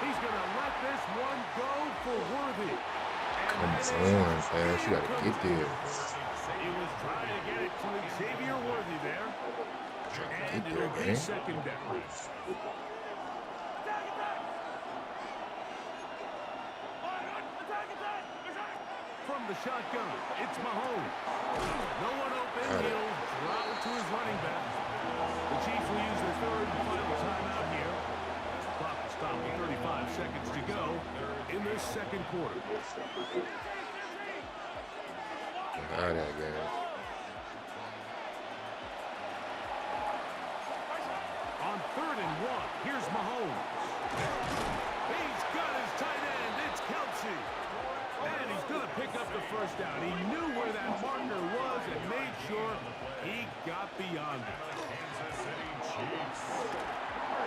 He's going to let this one go for Worthy. Come on, fast. You got to get there. He was trying to get it to Xavier Worthy there. And Get it'll there, be man. second down. From the shotgun, it's Mahomes. No one open. He'll drop it to his running back. The Chiefs will use their third and final timeout here. Clock will stop with 35 seconds to go in this second quarter. Out of that game. On 3rd and 1, here's Mahomes. He's got his tight end. It's Kelsey. And he's going to pick up the first down. He knew where that marker was and made sure he got beyond it. Kansas City Chiefs.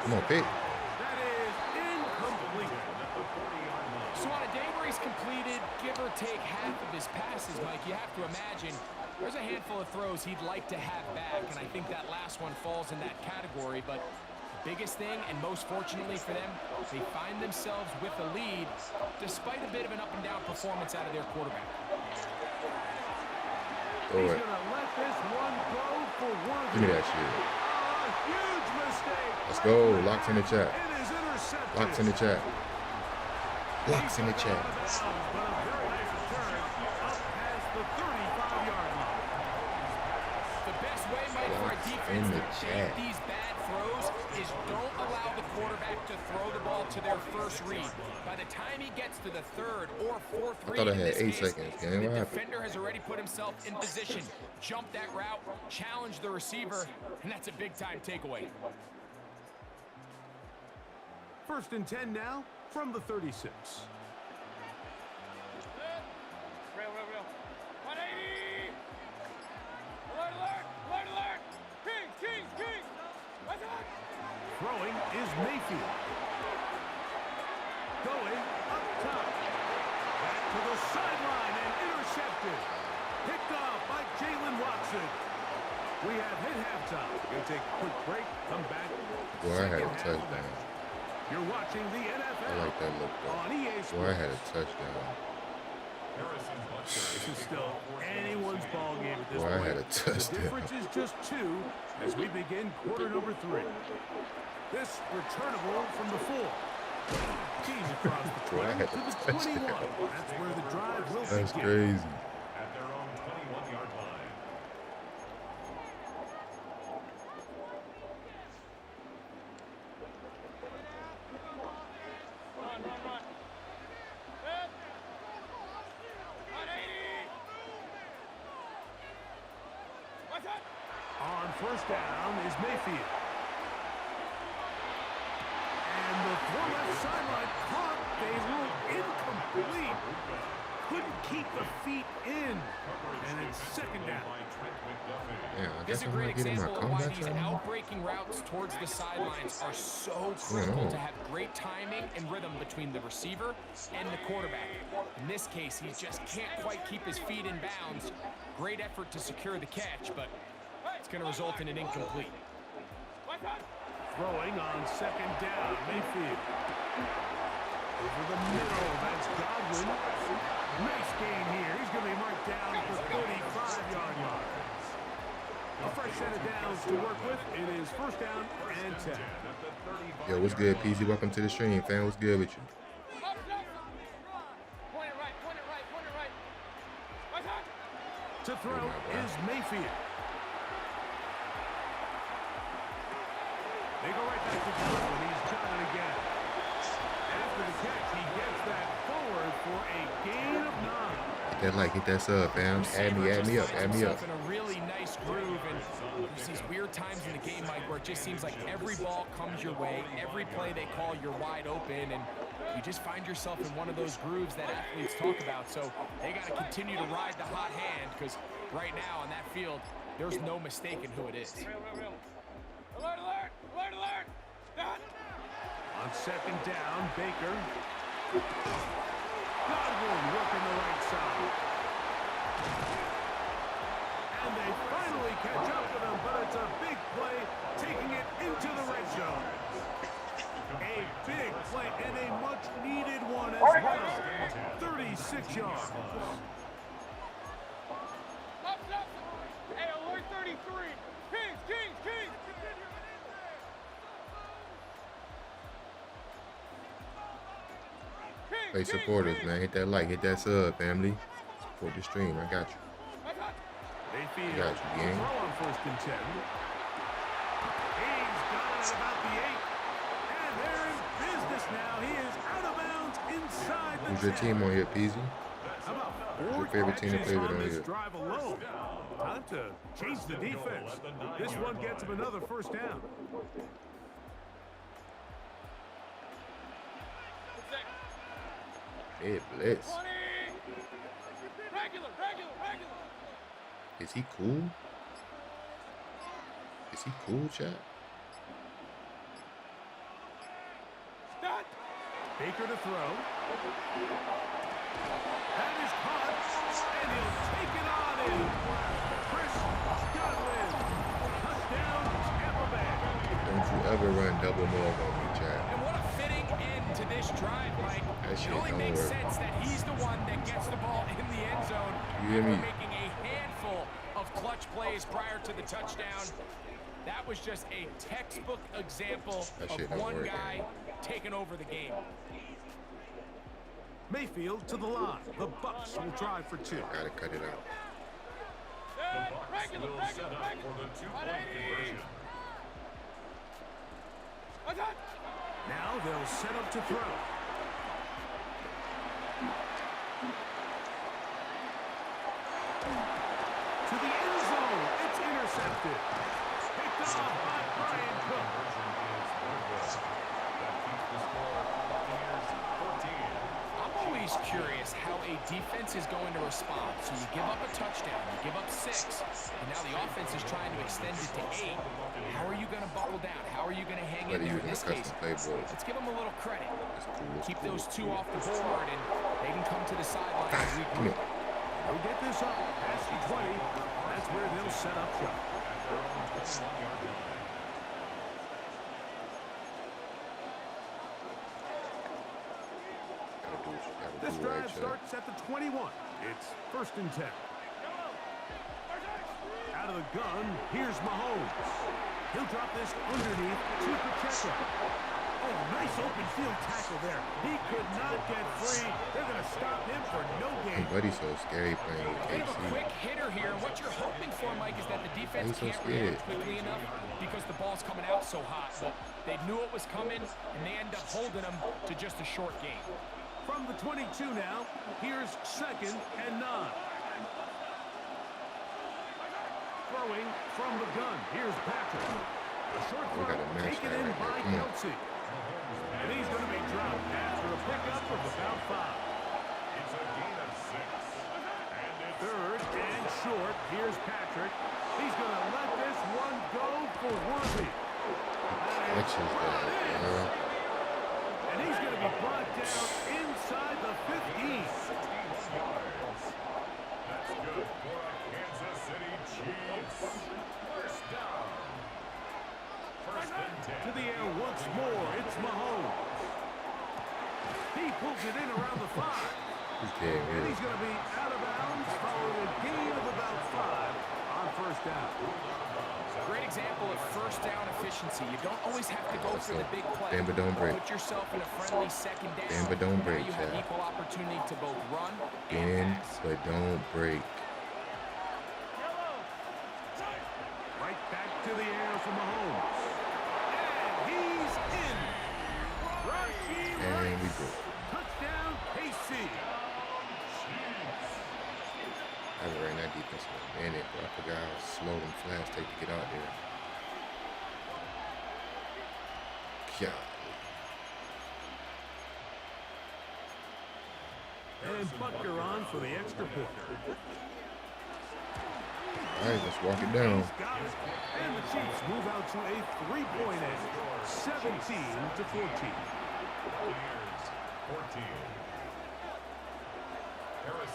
Come on, Pete. That is incomplete. So on a day where he's completed, give or take half of his passes, Mike, you have to imagine there's a handful of throws he'd like to have back, and I think that last one falls in that category. But biggest thing, and most fortunately for them, they find themselves with a lead despite a bit of an up-and-down performance out of their quarterback. Throw He's it. going to let this one go for Worthy. Give me that shit. A huge mistake. Let's go. Locks in the chat. It is intercepted. Locks in the chat. Locks in the chat. But a very nice return up past the 35-yard line. The best way, Mike, for a Locks defense in the to chat. take these bad throws is don't allow the quarterback to throw the ball to their first read. By the time he gets to the 3rd or 4th I read thought I in had this 8 case, seconds, gang. the What happened? defender has already put himself in position, jump that route, challenge the receiver, and that's a big-time takeaway. 1st and 10 now from the 36. Real. 180! Alert! Kings! What's up? Throwing is Mayfield. Going up top. Back to the sideline and intercepted. Picked off by Jalen Watson. We have hit halftime. Going to take a quick break. Come back. Boy, I had a Second half of touchdown. action. You're watching the NFL. I like that look, On EA though. Sports. Boy, I had a touchdown. Harrison Butker. This is still anyone's ball game at this Boy, I point. had a The touchdown. difference is just 2 as we begin quarter number 3. This returnable from the 4. Keys across the Boy, I 20 had to a the 21. touchdown. That's where the drive will That's begin. crazy. At their own 21-yard line. Run. 180! What's up? On 1st down is Mayfield. And the throw left sideline caught. They ruled This is a great example of why these out-breaking routes towards the sidelines are so critical to have great timing and rhythm between the receiver and the quarterback. In this case, he just can't quite keep his feet in bounds. Great effort to secure the catch, but it's going to result in an incomplete. Throwing on second down, Mayfield. Over the middle, that's Godwin. Nice gain here. He's going to be marked down for 35-yard line. A fresh set of downs to work with. It is first down and 10. Yo, what's good, PZ? Welcome to the stream, fam. What's good with you? To throw is Mayfield. They go right back to Godwin. He's got it again. After the catch, he gets that forward for a gain of 9. That like, hit that sub, fam. Add me up, add me up. In a really nice groove, and there's these weird times in the game, Mike, where it just seems like every ball comes your way, every play they call, you're wide open, and you just find yourself in one of those grooves that athletes talk about. So they got to continue to ride the hot hand, because right now on that field, there's no mistaking who it is. Alert, alert! Alert, alert! Done! On second down, Baker. Godwin working the right side. And they finally catch up with him, but it's a big play, taking it into the red zone. A big play and a much-needed one as well. 36 yards. Up. Hey, alert 33! Kings! Hey, supporters, man. Hit that like, hit that sub, family. Support the stream. I got you. Mayfield Got you, gang. throw on first and 10. He's got it about the 8. And they're in business now. He is out of bounds inside the 10. Who's your team on here, PZ? How about Who's 4 your favorite team to play with on this here? drive alone? Time to change the defense. This one gets him another first down. Hey, blitz. 20! Regular! Is he cool? Is he cool, chat? Stop! Baker to throw. That is caught, and he'll take it on in. Chris Godwin. Touchdown, Tampa Bay. Don't you ever run double move on me, chat. And what a fitting end to this drive, Mike. That shit It only don't makes work. sense that he's the one that gets the ball in the end zone. You hear me? Making a handful of clutch plays prior to the touchdown. That was just a textbook example That of shit don't one work, guy taking over the game. Mayfield to the line. The Bucs will drive for 2. Gotta cut it out. Regular! Set up for the 2-point conversion. Now they'll set up to throw. To the end zone. It's intercepted. Picked off by Brian Cook. I'm always curious how a defense is going to respond. So you give up a touchdown, you give up 6, and now the offense is trying to extend it to 8. How are you going to buckle down? How are you going to hang in there in this case? Let's give them a little credit. Keep those 2 off the board, and they can come to the sideline as we group. They'll get this up past the 20. That's where they'll set up shop. This drive starts at the 21. It's first and 10. Out of the gun, here's Mahomes. He'll drop this underneath to Pacheco. Oh, nice open field tackle there. He could not get free. They're going to stop him for no gain. Buddy's so scary playing with They have a KC. quick hitter here. What you're hoping for, Mike, is that the defense can't react quickly enough because the ball's coming out so hot. But they knew it was coming, and they end up holding them to just a short game. From the 22 now, here's second and 9. Throwing from the gun. Here's Patrick. A short throw taken in by Kelsey. And he's going to be dropped after a pickup of about 5. It's a gain of 6. And it's Third and short. Here's Here's Patrick. He's going to let this one go for Worthy. Catches that, yeah. And he's going to be brought down inside the 15. That's good for a Kansas City Chiefs. First down. First and 10. To the air once more. It's Mahomes. He pulls it in around the 5. Okay, And he's going to be out of bounds following a gain of about 5 on first down. Great example of first down efficiency. You don't always have to go for the big play. Bam, but don't break. Put yourself in a friendly second down. Bam, but don't break, Now you have Chad. equal opportunity to both run Bam, and pass. but don't break. Right back to the air for Mahomes. And he's in. Rashid And we go. touchdown, KC. I ran that defense in a minute, but I forgot how slow and fast take to get out there. Yeah. And Butker on for the extra point. All right, let's walk it down. He's got it. And the Chiefs move out to a 3-point edge, 17-14. 14.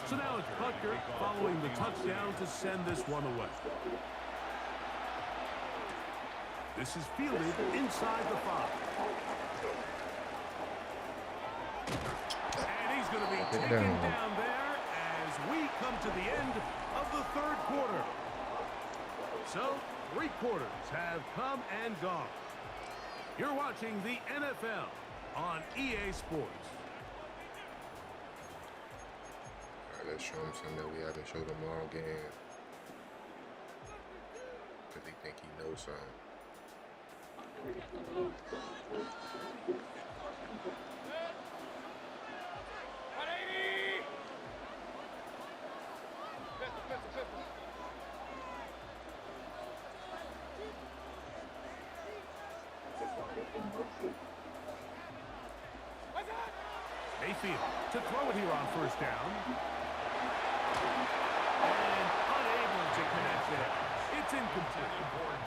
So now it's Butker following the touchdown to send this one away. This is fielded inside the 5. And he's going to be taken down there as we come to the end of the third quarter. So, 3 quarters have come and gone. You're watching the NFL on EA Sports. Let's show him something that we haven't showed him all game. Because they think he knows something. Mayfield to throw it here on first down. And unable to connect there. It's incomplete.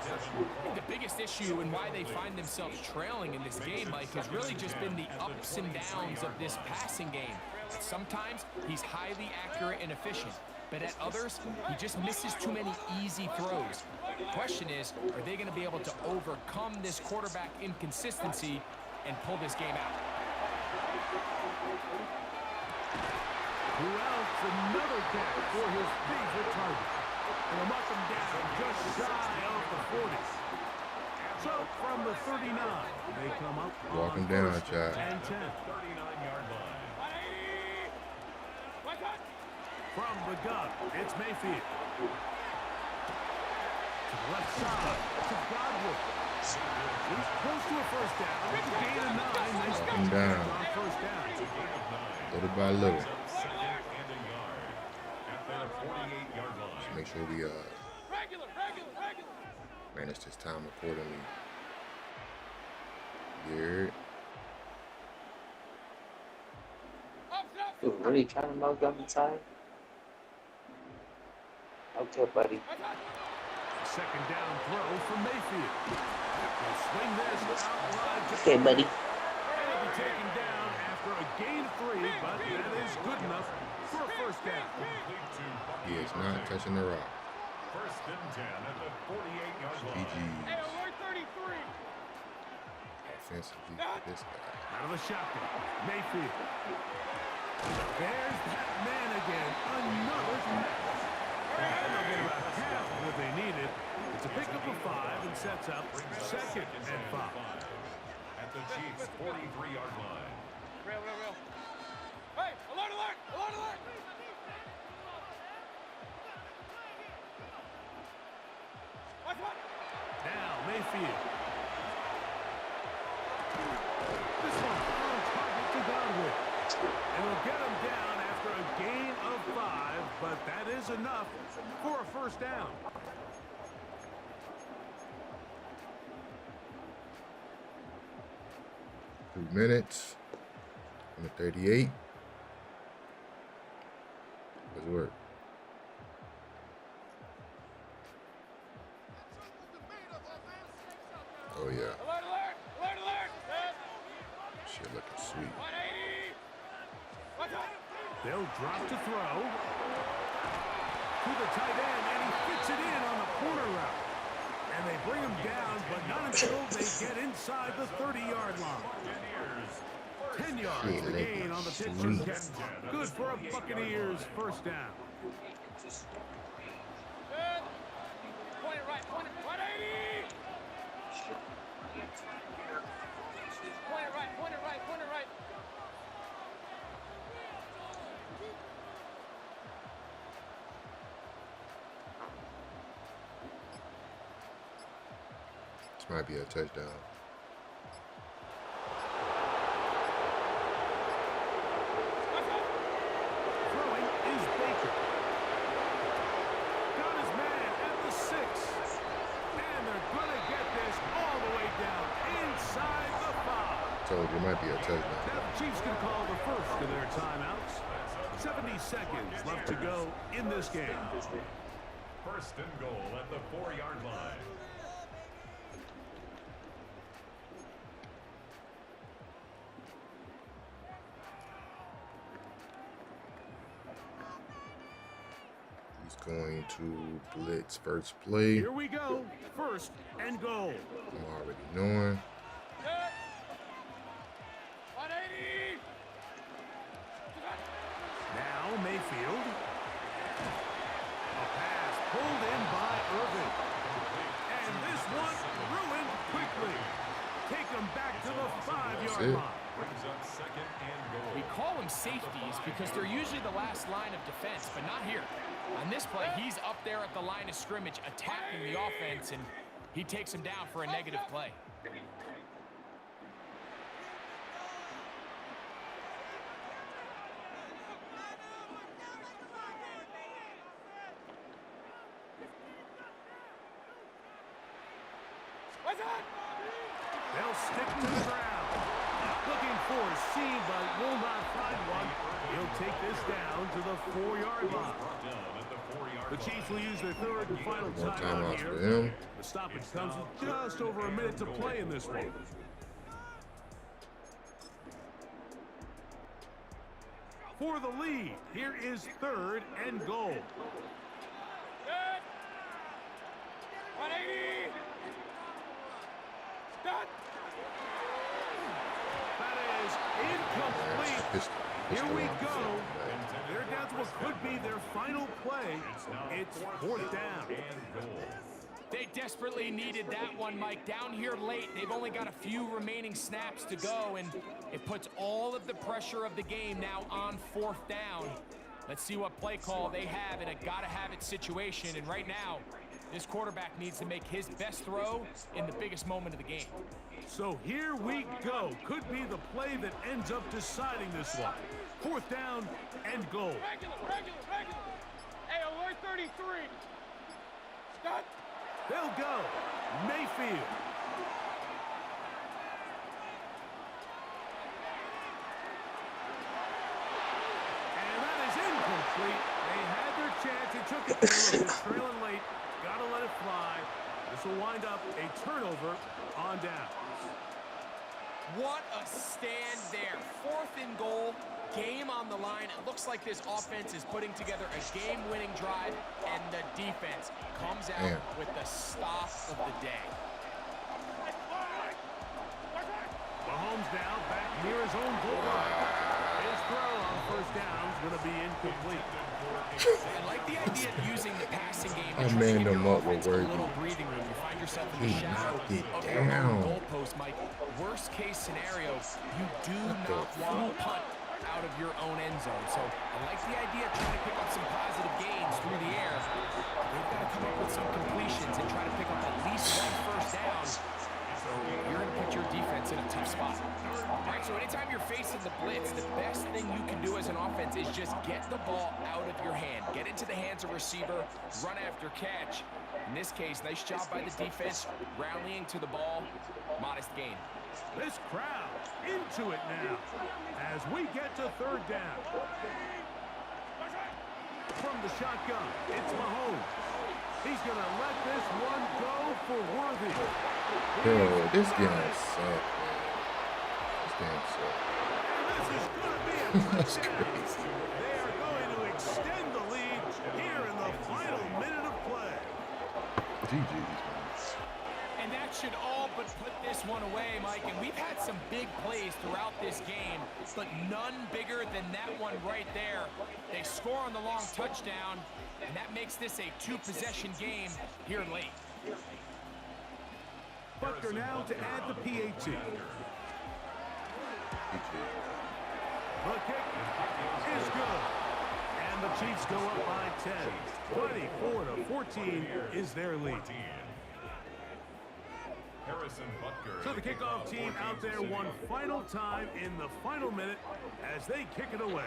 I think the biggest issue and why they find themselves trailing in this game, Mike, has really just been the ups and downs of this passing game. Sometimes he's highly accurate and efficient, but at others, he just misses too many easy throws. The question is, are they going to be able to overcome this quarterback inconsistency and pull this game out? Who else? Another catch for his favorite target. And they'll knock him down just shy of the 40. So from the 39, they come up Walk on him down, first Chad. and 10. 39-yard line. From the gun, it's Mayfield. To the left side, to Godwin. He's close to a first down. It's a gain of 9. Nice Walk him down. on first down. Little by little. Second and a yard at their 48-yard line. Just make sure we manage this time accordingly. Here. Dude, what are you trying to mug up inside? Okay, buddy. Second down throw from Mayfield. He'll swing this out wide. Okay, buddy. And he'll be taken down after a gain of 3, but that is good enough for a first down. He is not touching the rock. First and 10 at the 48-yard line. GG's. Offensively for this guy. Out of the shotgun, Mayfield. There's that man again. Another snap. And they'll get about half of what they needed. It's a pickup of 5 and sets up second and 5. At the Chiefs' 43-yard line. Hey, alert, alert, alert, alert! Now Mayfield. This one on target to Godwin. And we'll get him down after a gain of 5, but that is enough for a first down. Two minutes. On the 38. Let's work. Oh, yeah. Alert, alert! Alert, alert! Shit looking sweet. 180! What's up? They'll drop to throw. To the tight end, and he fits it in on the corner route. And they bring him down, but not until they get inside the 30-yard line. 10 yards to gain on the Pittsburgh catch. Good for a Buccaneers first down. Good. Point it right, point it. 180! Point it right, point it right, point it right. This might be a touchdown. Throwing is Baker. Got his man at the 6. And they're going to get this all the way down inside the 5. Told you it might be a touchdown. Now the Chiefs going to call the first of their timeouts. 70 seconds left to go in this game. First and goal at the 4-yard line. He's going to blitz first play. Here we go. First and goal. I'm already knowing. Good. 180! Now Mayfield. A pass pulled in by Irvin. And this one ruined quickly. Take them back to the 5-yard line. Brings up second and goal. We call them safeties because they're usually the last line of defense, but not here. On this play, he's up there at the line of scrimmage attacking the offense, and he takes him down for a negative play. What's up? They'll stick to the ground. Looking for a seam, but will not find one. He'll take this down to the 4-yard line. The Chiefs will use their third and final More timeout timeouts for here. them. The stoppage comes with just over a minute to play in this one. For the lead, here is third and goal. Good. 180! Done. That is incomplete. Here we go. They're down to what could be their final play. It's fourth down. They desperately needed that one, Mike. Down here late, they've only got a few remaining snaps to go, and it puts all of the pressure of the game now on fourth down. Let's see what play call they have in a gotta-have-it situation, and right now, this quarterback needs to make his best throw in the biggest moment of the game. So here we go. Could be the play that ends up deciding this one. Fourth down and goal. Regular. Hey, alert 33. Stop. They'll go. Mayfield. And that is incomplete. They had their chance. They took it there. Look, they're trailing late. Got to let it fly. This will wind up a turnover on down. What a stand there. Fourth and goal, game on the line. It looks like this offense is putting together a game-winning drive, and the defense comes out with the stop of the day. Mahomes now back near his own goal line. His throw on first down is going to be incomplete. I like the idea of using the passing game Oh, to try to man, give the your mutt offense will a work. little breathing room. You find yourself in the He shadow knocked it of your own down. goalpost, Mike. Worst case scenario, you do not want to punt out of your own end zone. So I like the idea of trying to pick up some positive gains through the air. They've got to come up with some completions and try to pick up at least one first down. So you're going to put your defense in a tough spot. All right, so anytime you're facing the blitz, the best thing you can do as an offense is just get the ball out of your hand. Get into the hands of receiver, run after catch. In this case, nice job by the defense, rallying to the ball. Modest gain. This crowd into it now as we get to third down. From the shotgun, it's Mahomes. He's going to let this one go for Worthy. Bro, this game sucks, man. This game sucks. And this is going to be a That's touchdown. crazy. They are going to extend the lead here in the final minute of play. GG's, man. And that should all but put this one away, Mike. And we've had some big plays throughout this game, but none bigger than that one right there. They score on the long touchdown, and that makes this a two-possession game here late. Butker now to add the PAT. GG. The kick is good. And the Chiefs go up by 10. 24-14 is their lead. So the kickoff team out there one final time in the final minute as they kick it away.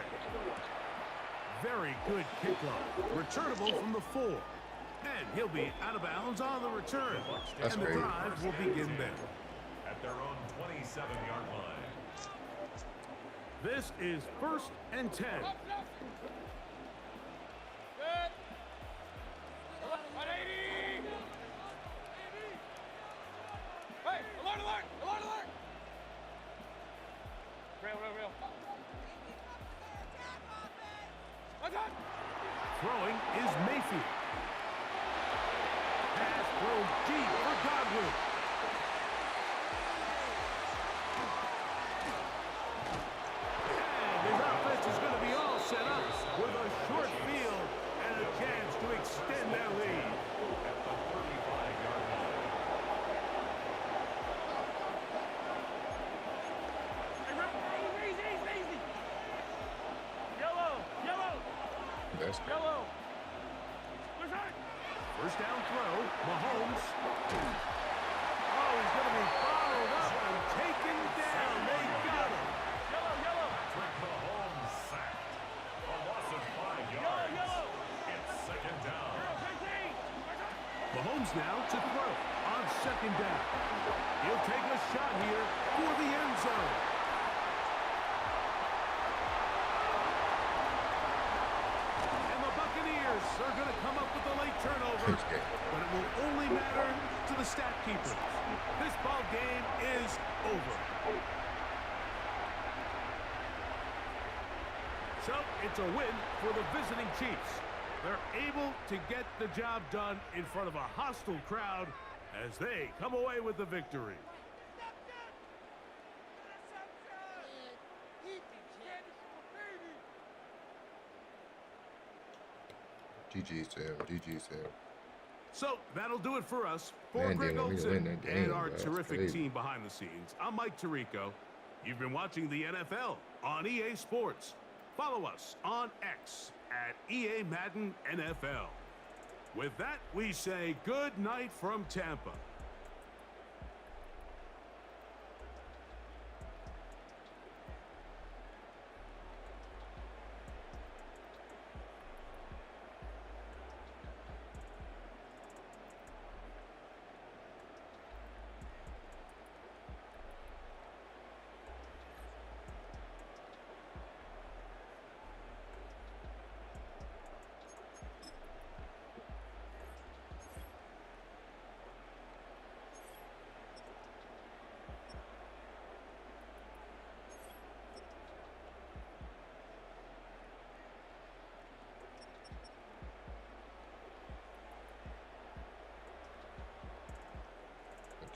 Very good kickoff. Returnable from the 4. And he'll be out of bounds on the return. That's and the crazy. drive will begin there. At their own 27-yard line. This is 1st and 10. Throwing is Mayfield. Pass thrown deep for Godwin. And his offense is going to be all set up with a short field and a chance to extend their lead. At the 35-yard line. That's crazy. First down throw, Mahomes. Oh, he's going to be followed up and taken down. They got him. Patrick Mahomes sacked. A loss of 5 yards. It's second down. Mahomes now to throw on second down. He'll take a shot here for the end zone. And the Buccaneers are going to come up with a late turnover, but it will only matter to the stat keepers. This ball game is over. So it's a win for the visiting Chiefs. They're able to get the job done in front of a hostile crowd as they come away with the victory. GG's to him. GG's to him. So that'll do it for us. For Man, Greg they want me to win Olson that game, and our bro. That's terrific crazy. team behind the scenes, I'm Mike Tirico. You've been watching the NFL on EA Sports. Follow us on X at EA Madden NFL. With that, we say good night from Tampa.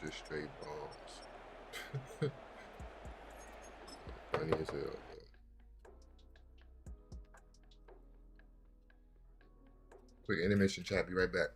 Just straight bombs. Funny as hell, bro. Quick intermission chat. Be right back.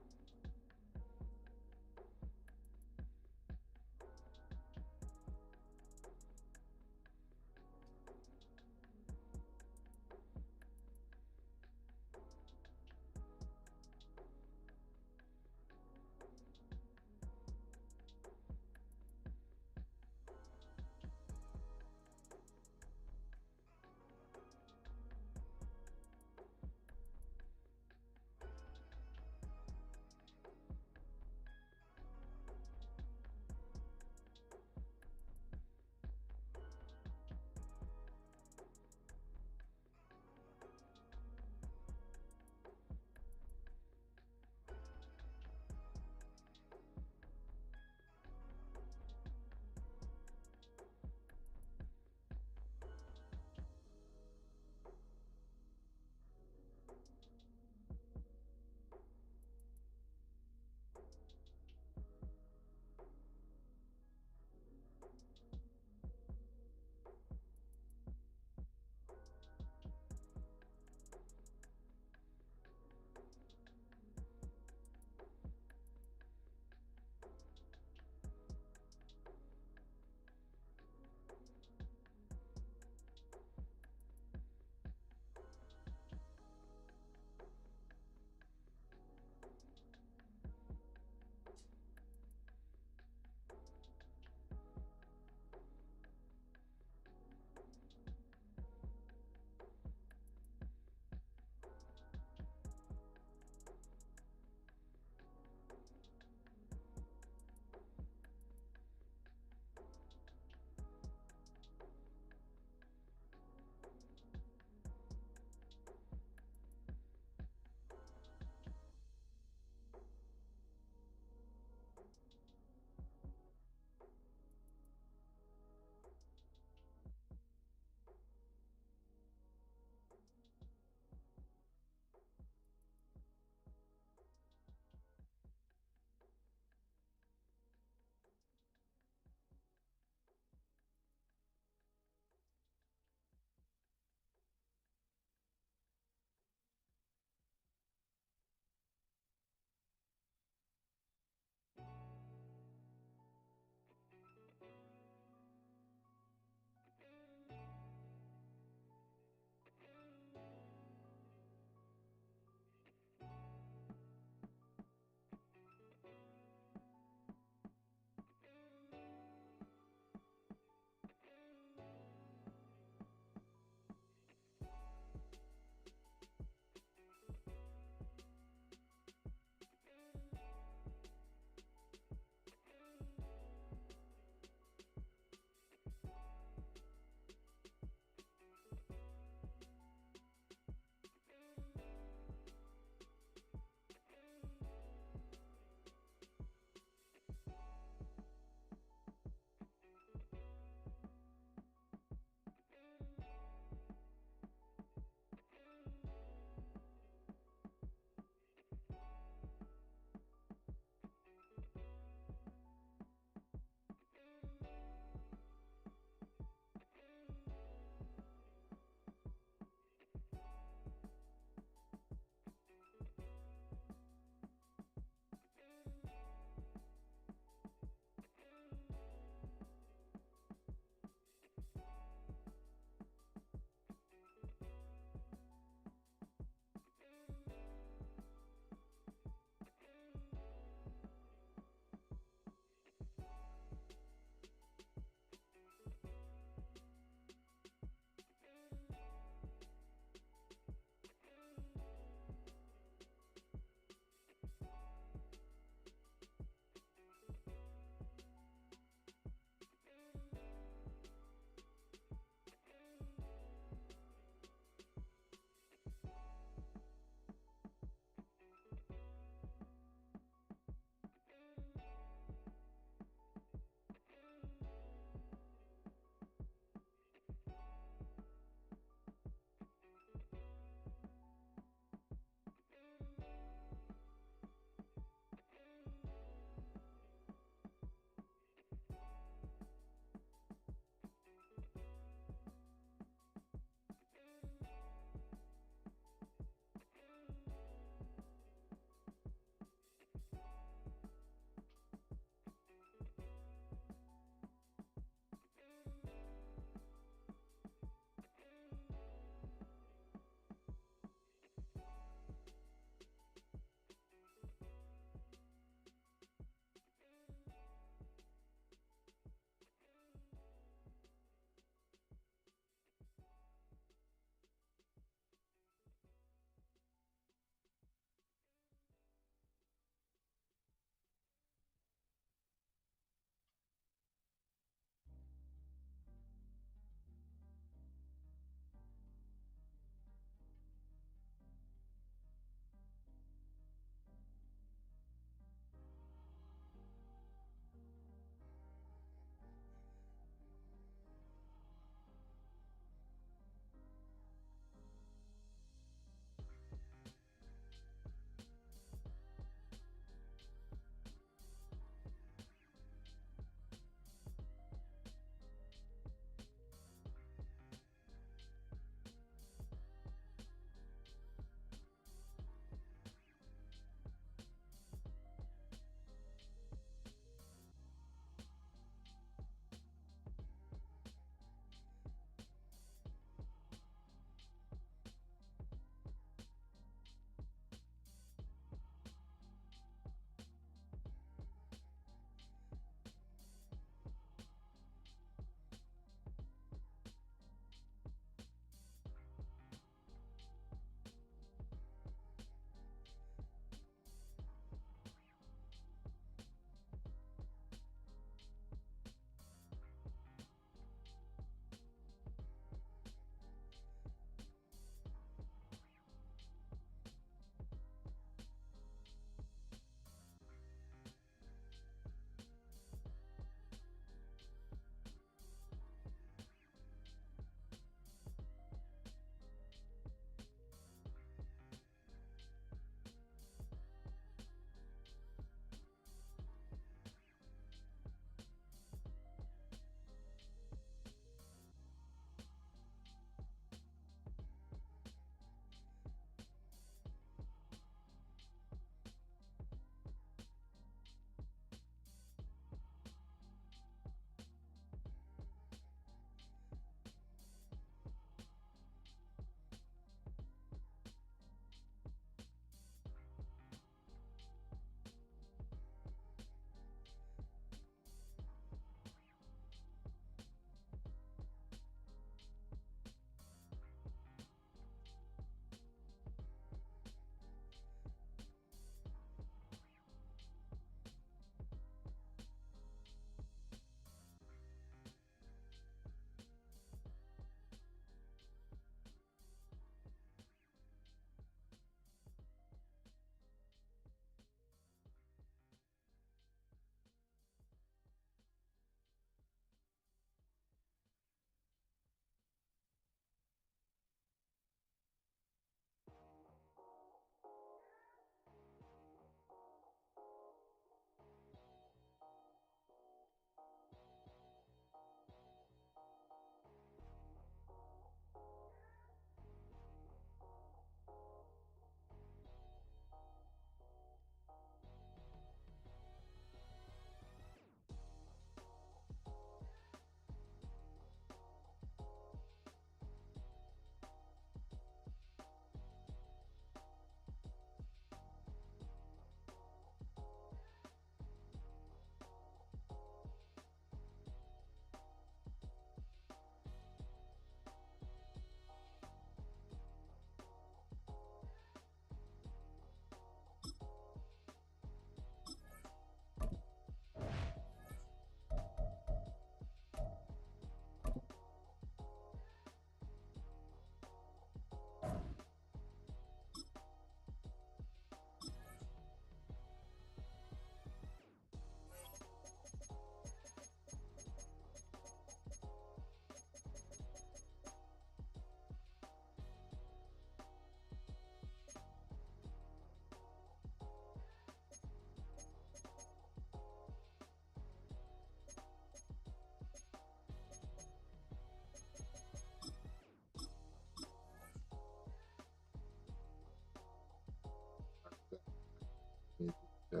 Yeah.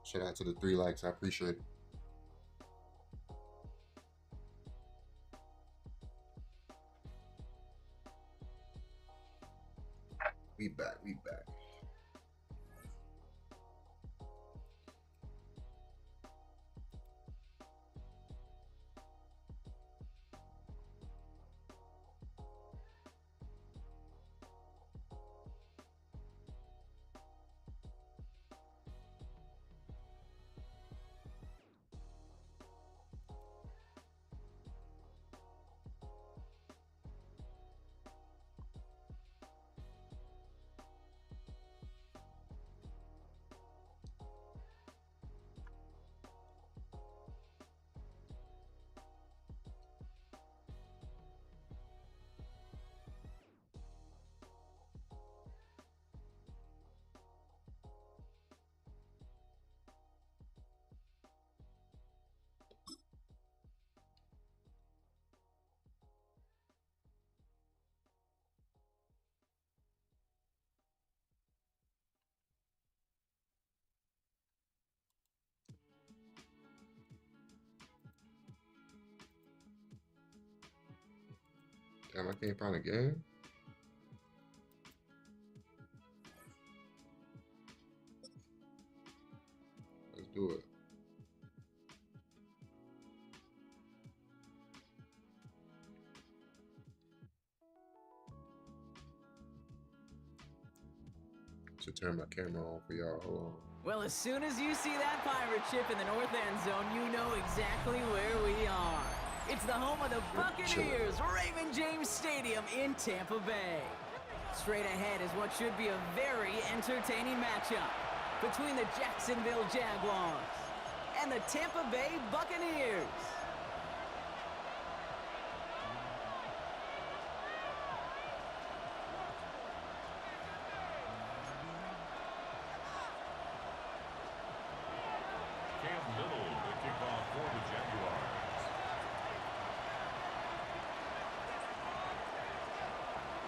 Shout out to the 3 likes. I appreciate it. We back. Damn, I can't find a game. Let's do it. Should turn my camera on for y'all. Hold on. Well, as soon as you see that pirate ship in the north end zone, you know exactly where we are. It's the home of the Buccaneers, Raymond James Stadium in Tampa Bay. Straight ahead is what should be a very entertaining matchup between the Jacksonville Jaguars and the Tampa Bay Buccaneers.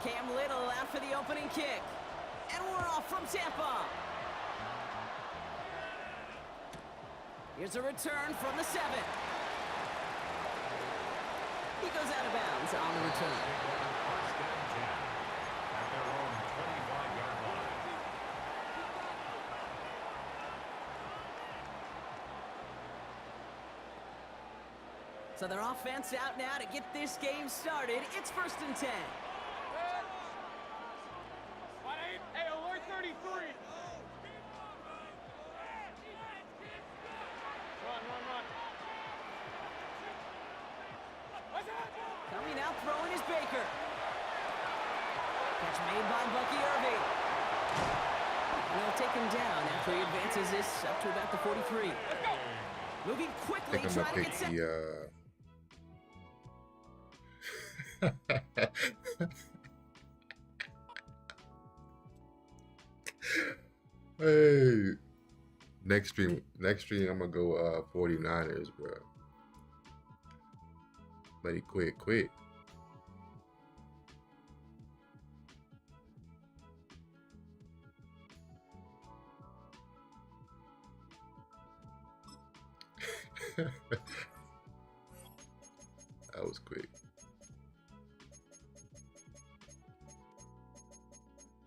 Cam Little out for the opening kick. And we're off from Tampa. Here's a return from the 7. He goes out of bounds on the return. First and 10 at their own 25-yard line. So their offense out now to get this game started. It's 1st and 10. Hey, alert 33. Run. Coming out throwing is Baker. Catch made by Bucky Irving. And they'll take him down after he advances this up to about the 43. Moving quickly, I think I'm trying to gonna get set. Hey, next stream I'm gonna go 49ers, bro. Buddy, quit. That was quick.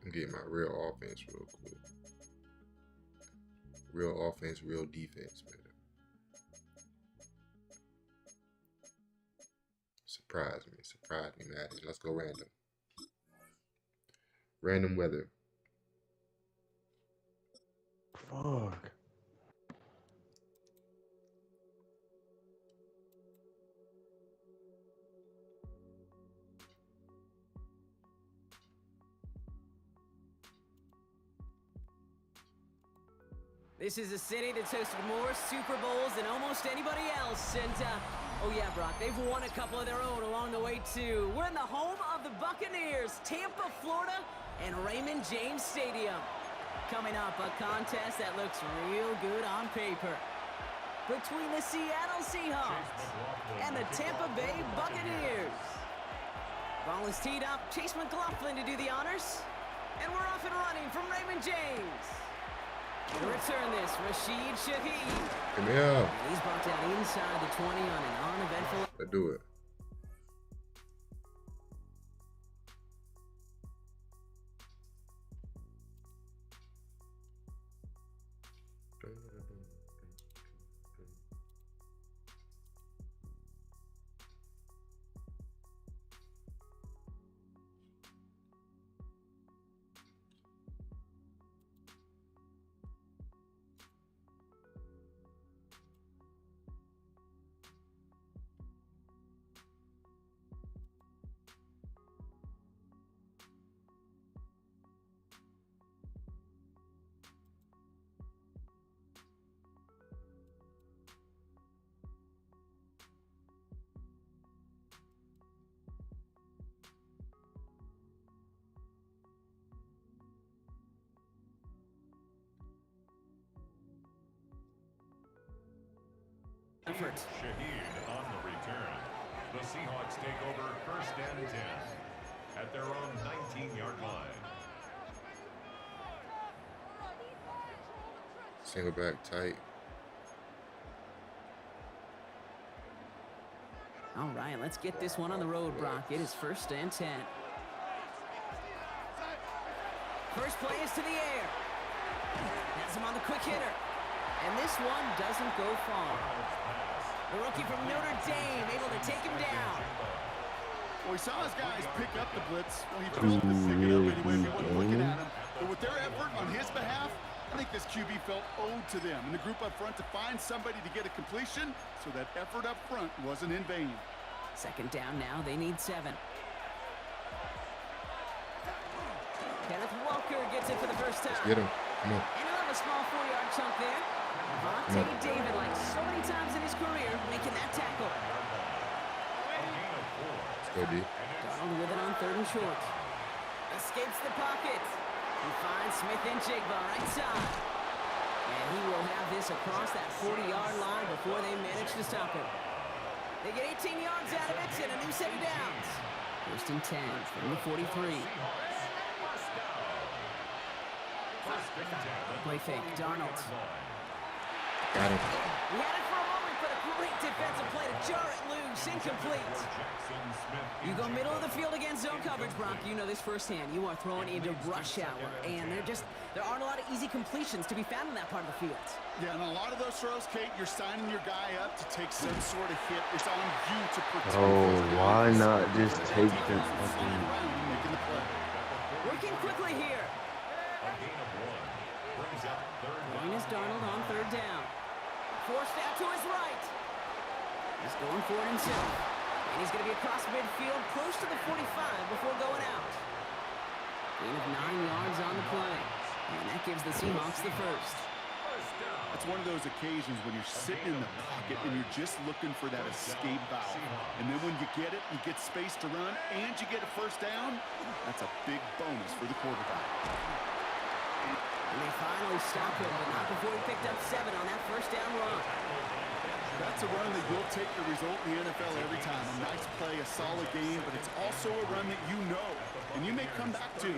I'm getting my real offense real quick. Real offense, real defense, man. Surprise me, Madden. Let's go random. Random weather. Fuck. This is a city that's hosted more Super Bowls than almost anybody else. And, oh yeah, Brock, they've won a couple of their own along the way, too. We're in the home of the Buccaneers, Tampa, Florida, and Raymond James Stadium. Coming up, a contest that looks real good on paper between the Seattle Seahawks and the Tampa Bay Buccaneers. Ball is teed up. Chase McLaughlin to do the honors. And we're off and running from Raymond James. To return this, Rashid Shaheed. Come here. And he's brought down inside the 20 on an uneventful. Let's do it. Effort. Shaheed on the return. The Seahawks take over 1st and 10 at their own 19-yard line. Single back tight. All right, let's get this one on the road, Brock. It is 1st and 10. First play is to the air. Has him on the quick hitter. And this one doesn't go far. The rookie from Notre Dame able to take him down. Well, he saw his guys pick up the blitz. Well, he felt to pick it up anyway if he wasn't looking at him. But with their effort on his behalf, I think this QB felt owed to them and the group up front to find somebody to get a completion, so that effort up front wasn't in vain. 2nd down now. They need 7. Kenneth Walker gets it for the first time. Let's get him. Come on. And he'll have a small 4-yard chunk there. Vontae David, like so many times in his career, making that tackle. Let's go, D. Donald with it on 3rd and short. Escapes the pocket. He finds Smith and Jigba right side. And he will have this across that 40-yard line before they manage to stop him. They get 18 yards out of it and a new set of downs. 1st and 10 from the 43. Play fake, Darnold. Got him. We had it for a moment, but a great defensive play to jar it loose, incomplete. You go middle of the field against zone coverage, Brock. You know this firsthand. You are throwing into rush hour, and there aren't a lot of easy completions to be found in that part of the field. Yeah, and a lot of those throws, Kate, you're signing your guy up to take some sort of hit. It's on you to protect. Oh, why not just take the fucking... Working quickly here. Linus Darnold on 3rd down. Forced out to his right. He's going for it himself. And he's going to be across midfield, close to the 45 before going out. Gain of 9 yards on the play. And that gives the Seahawks the first. It's one of those occasions when you're sitting in the pocket and you're just looking for that escape valve. And then when you get it, you get space to run, and you get a 1st down. That's a big bonus for the quarterback. And they finally stop him, but not before he picked up 7 on that 1st down run. That's a run that you'll take the result in the NFL every time. A nice play, a solid game, but it's also a run that you know, and you may come back to,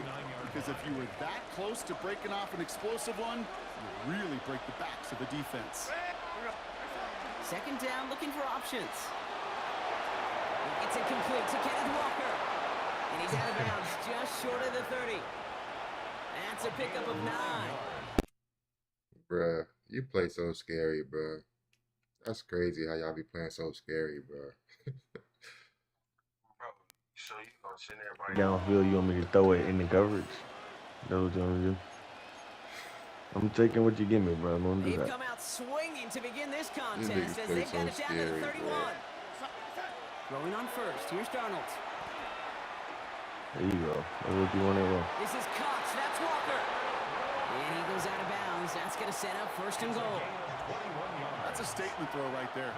because if you were that close to breaking off an explosive one, you really break the backs of the defense. 2nd down, looking for options. It's incomplete to Kenneth Walker. And he's out of bounds, just short of the 30. That's a pickup of 9. Bruh, you play so scary, bruh. That's crazy how y'all be playing so scary, bruh. So you gonna send everybody downfield, you want me to throw it in the coverage? That's what you want me to do? I'm taking what you give me, bro. I'm gonna do They've that. come out swinging to begin this contest as they've got it down to the 31. Throwing on 1st. Here's Darnold. There you go. That's what you want to run. This is Cox. That's Walker. And he goes out of bounds. That's going to set up 1st and goal. That's a statement throw right there.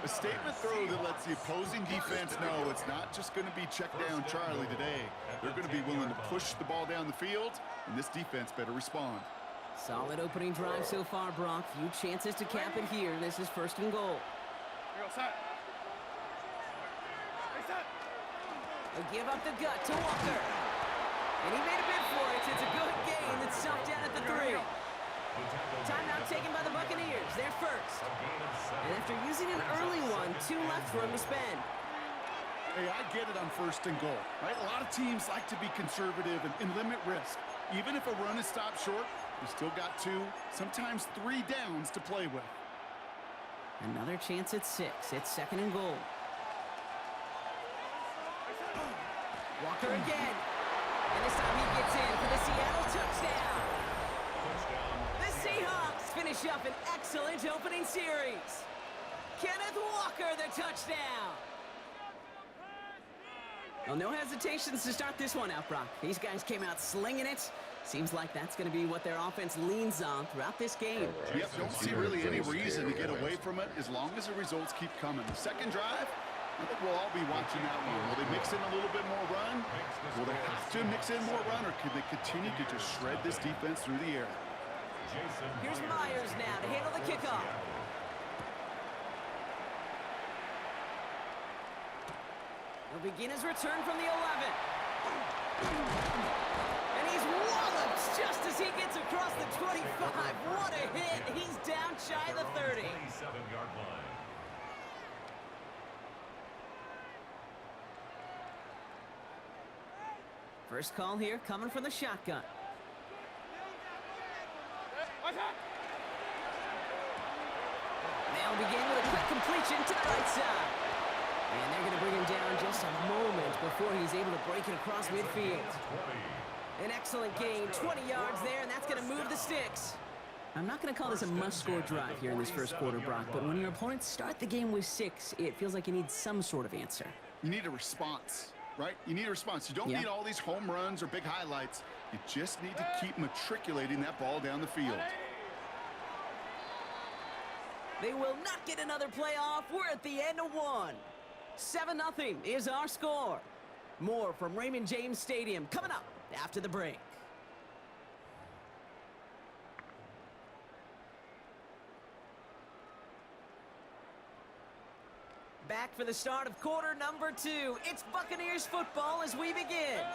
A statement throw that lets the opposing defense know it's not just going to be check down Charlie today. They're going to be willing to push the ball down the field, and this defense better respond. Solid opening drive so far, Brock. Few chances to cap it here. This is 1st and goal. They give up the gut to Walker. And he made a bid for it. It's a good gain that's stuffed down at the 3. Timeout taken by the Buccaneers. They're first. And after using an early one, 2 left for him to spend. Hey, I get it on 1st and goal, right? A lot of teams like to be conservative and limit risk. Even if a run is stopped short, you still got 2, sometimes 3 downs to play with. Another chance at 6. It's 2nd and goal. Walker again. And this time he gets in for the Seattle touchdown. The Seahawks finish up an excellent opening series. Kenneth Walker, the touchdown. Well, no hesitations to start this one out, Brock. These guys came out slinging it. Seems like that's going to be what their offense leans on throughout this game. Yep, don't see really any reason to get away from it as long as the results keep coming. The second drive, I think we'll all be watching that one. Will they mix in a little bit more run? Will they have to mix in more run, or can they continue to just shred this defense through the air? Here's Myers now to handle the kickoff. He'll begin his return from the 11. And he's walloped just as he gets across the 25. What a hit. He's down shy of the 30. 27-yard line. First call here coming from the shotgun. They'll begin with a quick completion to the right side. And they're going to bring him down just a moment before he's able to break it across midfield. An excellent gain, 20 yards there, and that's going to move the sticks. I'm not going to call this a must-score drive here in this first quarter, Brock, but when your opponents start the game with 6, it feels like you need some sort of answer. You need a response, right? You need a response. You don't need all these home runs or big highlights. You just need to keep matriculating that ball down the field. They will not get another play off. We're at the end of 1. 7-0 is our score. More from Raymond James Stadium coming up after the break. Back for the start of quarter number 2. It's Buccaneers football as we begin.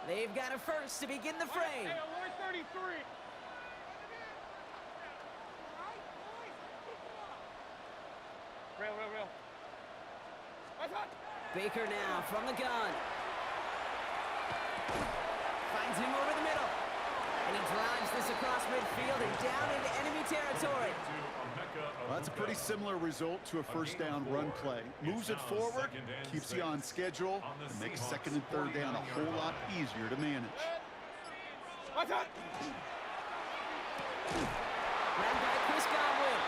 They've got a first to begin the frame. Hey, alert 33. Real. Baker now from the gun. Finds him over the middle. And he drives this across midfield and down into enemy territory. Well, that's a pretty similar result to a first down run play. Moves it forward, keeps you on schedule, and makes 2nd and 3rd down a whole lot easier to manage. What's up? Grabbed by Chris Godwin.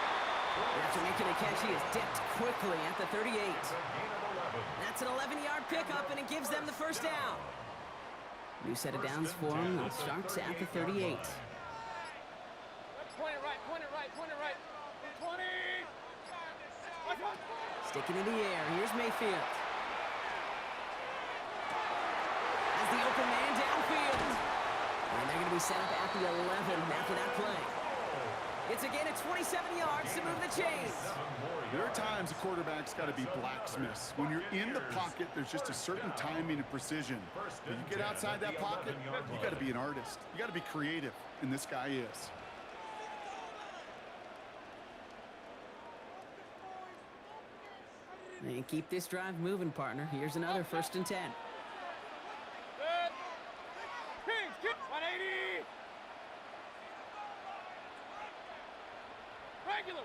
After making a catch, he is decked quickly at the 38. That's an 11-yard pickup, and it gives them the first down. New set of downs for him. It starts at the 38. Point it right. 20. Sticking in the air. Here's Mayfield. As the open man downfield. And they're going to be set up at the 11 after that play. It's again at 27 yards to move the chains. There are times a quarterback's got to be blacksmiths. When you're in the pocket, there's just a certain timing and precision. But you get outside that pocket, you got to be an artist. You got to be creative, and this guy is. And keep this drive moving, partner. Here's another 1st and 10. Kings, get 180. Regular.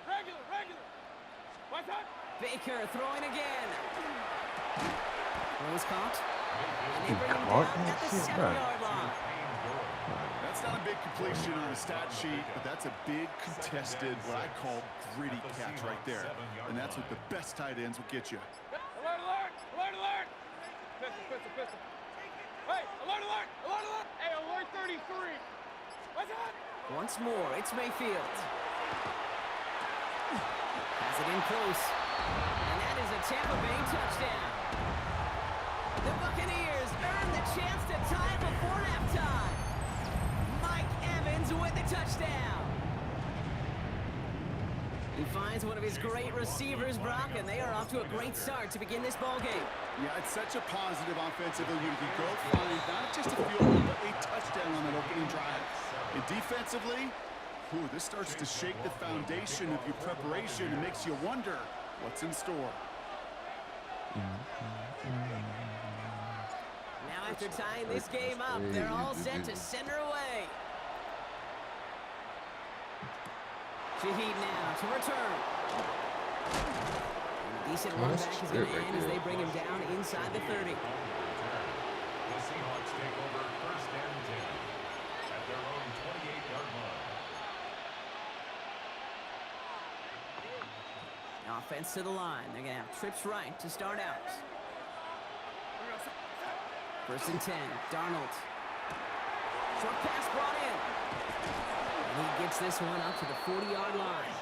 What's up? Baker throwing again. Throw was caught. And they bring him down at the 7-yard line. That's not a big completion on a stat sheet, but that's a big contested, what I call gritty catch right there. And that's what the best tight ends will get you. Alert! Pistol. Hey, alert! Hey, alert 33. What's up? Once more, it's Mayfield. Has it in close. And that is a Tampa Bay touchdown. The Buccaneers earn the chance to tie before halftime. Mike Evans with the touchdown. He finds one of of his great receivers, Brock, and they are off to a great start to begin this ball game. Yeah, it's such a positive offensively when you can go find not just a field goal, but a touchdown on that opening drive. And defensively, this starts to shake the foundation of your preparation and makes you wonder what's in store. Now after tying this game up, they're all set to send her away. Shaheed now to return. And a decent run back is going to end as they bring him down inside the 30. The Seahawks take over first and 10 at their own 28-yard line. Offense to the line. They're going to have trips right to start out. First and 10. Darnold. Short pass brought in. And he gets this one up to the 40-yard line.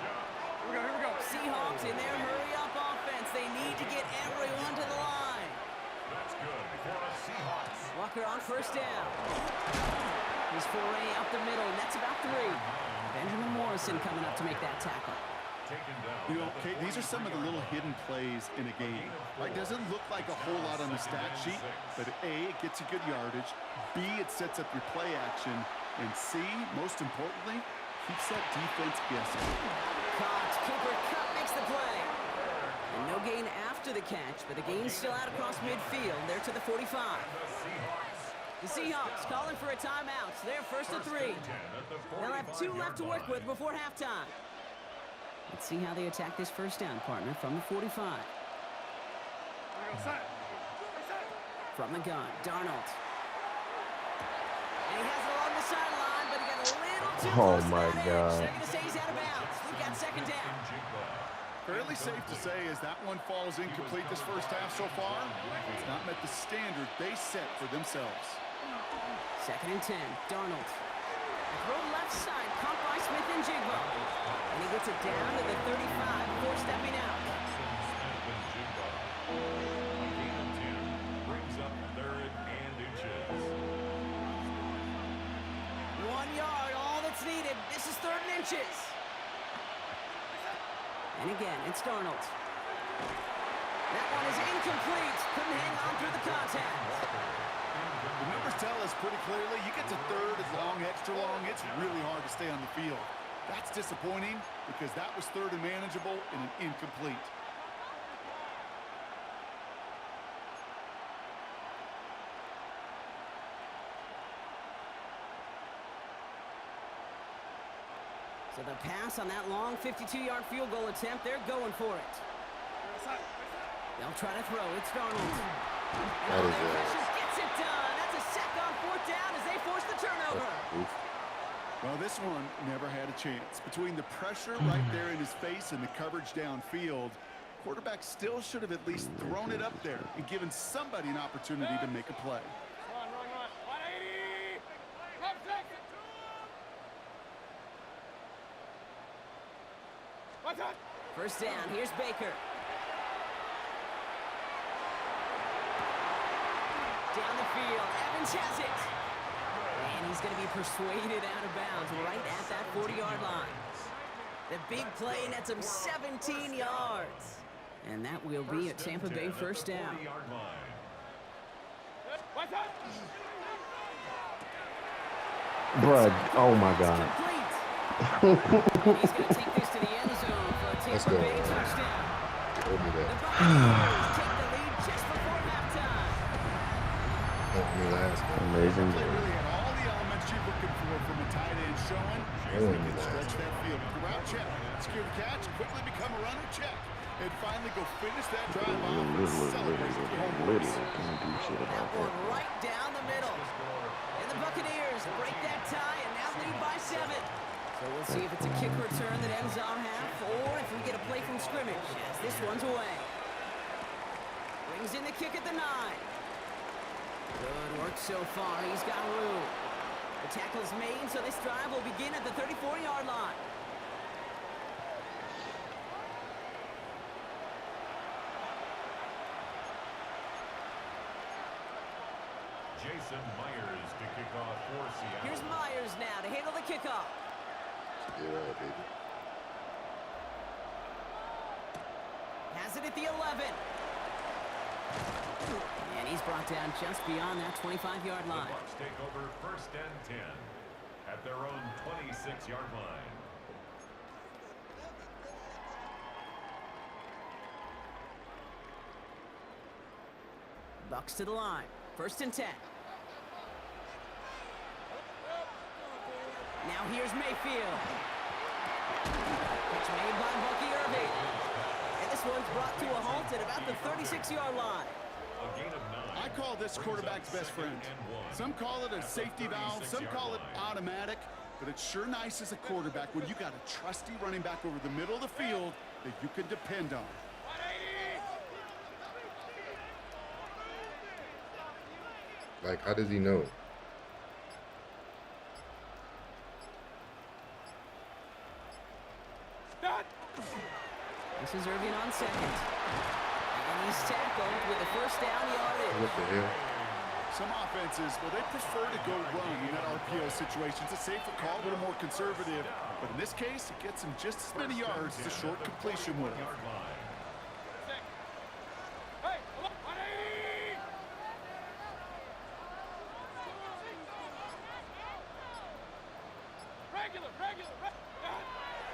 Here we go. Seahawks in their hurry-up offense. They need to get everyone to the line. That's good for the Seahawks. Walker on first down. His foray up the middle. That's about 3. Benjamin Morrison coming up to make that tackle. You know, Kate, these are some of the little hidden plays in a game. Right? Doesn't look like a whole lot on the stat sheet, but A, it gets you good yardage. B, it sets up your play action. And C, most importantly, keeps that defense guessing. Caught. Cooper Kupp makes the play. And no gain after the catch, but the gain's still out across midfield. They're to the 45. The Seahawks calling for a timeout. So they're first and 3. They'll have 2 left to work with before halftime. Let's see how they attack this first down, partner, from the 45. From the gun, Darnold. And he has it along the sideline, but he got a little too close to that edge. They're going to say he's out of bounds. We've got second down. Fairly safe to say as that one falls incomplete this first half so far. It's not met the standard they set for themselves. Second and 10, Darnold. Throw left side, caught by Smith and Jigba. And he gets it down to the 35 before stepping out. Brings up third and inches. 1 yard, all that's needed. This is third and inches. And again, it's Darnold. That one is incomplete. Couldn't hang on through the contact. The numbers tell us pretty clearly, you get to third and long, extra long, it's really hard to stay on the field. That's disappointing because that was third and manageable and an incomplete. So the pass on that long 52-yard field goal attempt, they're going for it. They'll try to throw. It's Darnold. That is gets it done. That's a sack on fourth down as they force the turnover. Well, this one never had a chance. Between the pressure right there in his face and the coverage downfield, quarterback still should have at least thrown it up there and given somebody an opportunity to make a play. Run. 180. What's up? First down. Here's Baker. Down the field. Evans has it. And he's going to be persuaded out of bounds right at that 40-yard line. The big play nets him 17 yards. And that will be a Tampa Bay first down. What's up? Bruh, oh my God. He's going to take this to the end zone for a Tampa Bay touchdown. Give me The that. Buccaneers take the lead just before halftime. Help me last game. Amazing. They really had all the elements you're looking for from a tight end showing. They can stretch that field. The route check, secure the catch, quickly become a runner check, and finally go finish that drive off and celebrate with the home runs. That one right down the middle. And the Buccaneers break that tie and now lead by 7. So we'll see if it's a kick return that ends our half or if we get a play from scrimmage as this one's away. Brings in the kick at the 9. Good work so far. He's got room. The tackle's made, so this drive will begin at the 34-yard line. Jason Myers to kick off for Seattle. Here's Myers now to handle the kickoff. Get right, baby. at the 11. And he's brought down just beyond that 25-yard line. The Bucs take over 1st and 10 at their own 26-yard line. Bucs to the line. 1st and 10. Now here's Mayfield. Pitch made by Bucky Irving. And this one's brought to a halt at about the 36-yard line. I call this quarterback's best friend. Some call it a safety valve, some call it automatic, but it's sure nice as a quarterback when you got a trusty running back over the middle of the field that you can depend on. Like, how does he know? This is Irving on 2nd. And he's tackled with a 1st down yardage. What the hell? Some offenses, well, they prefer to go run in that RPO situation. It's a safer call, a little more conservative. But in this case, it gets him just as many yards as a short completion would.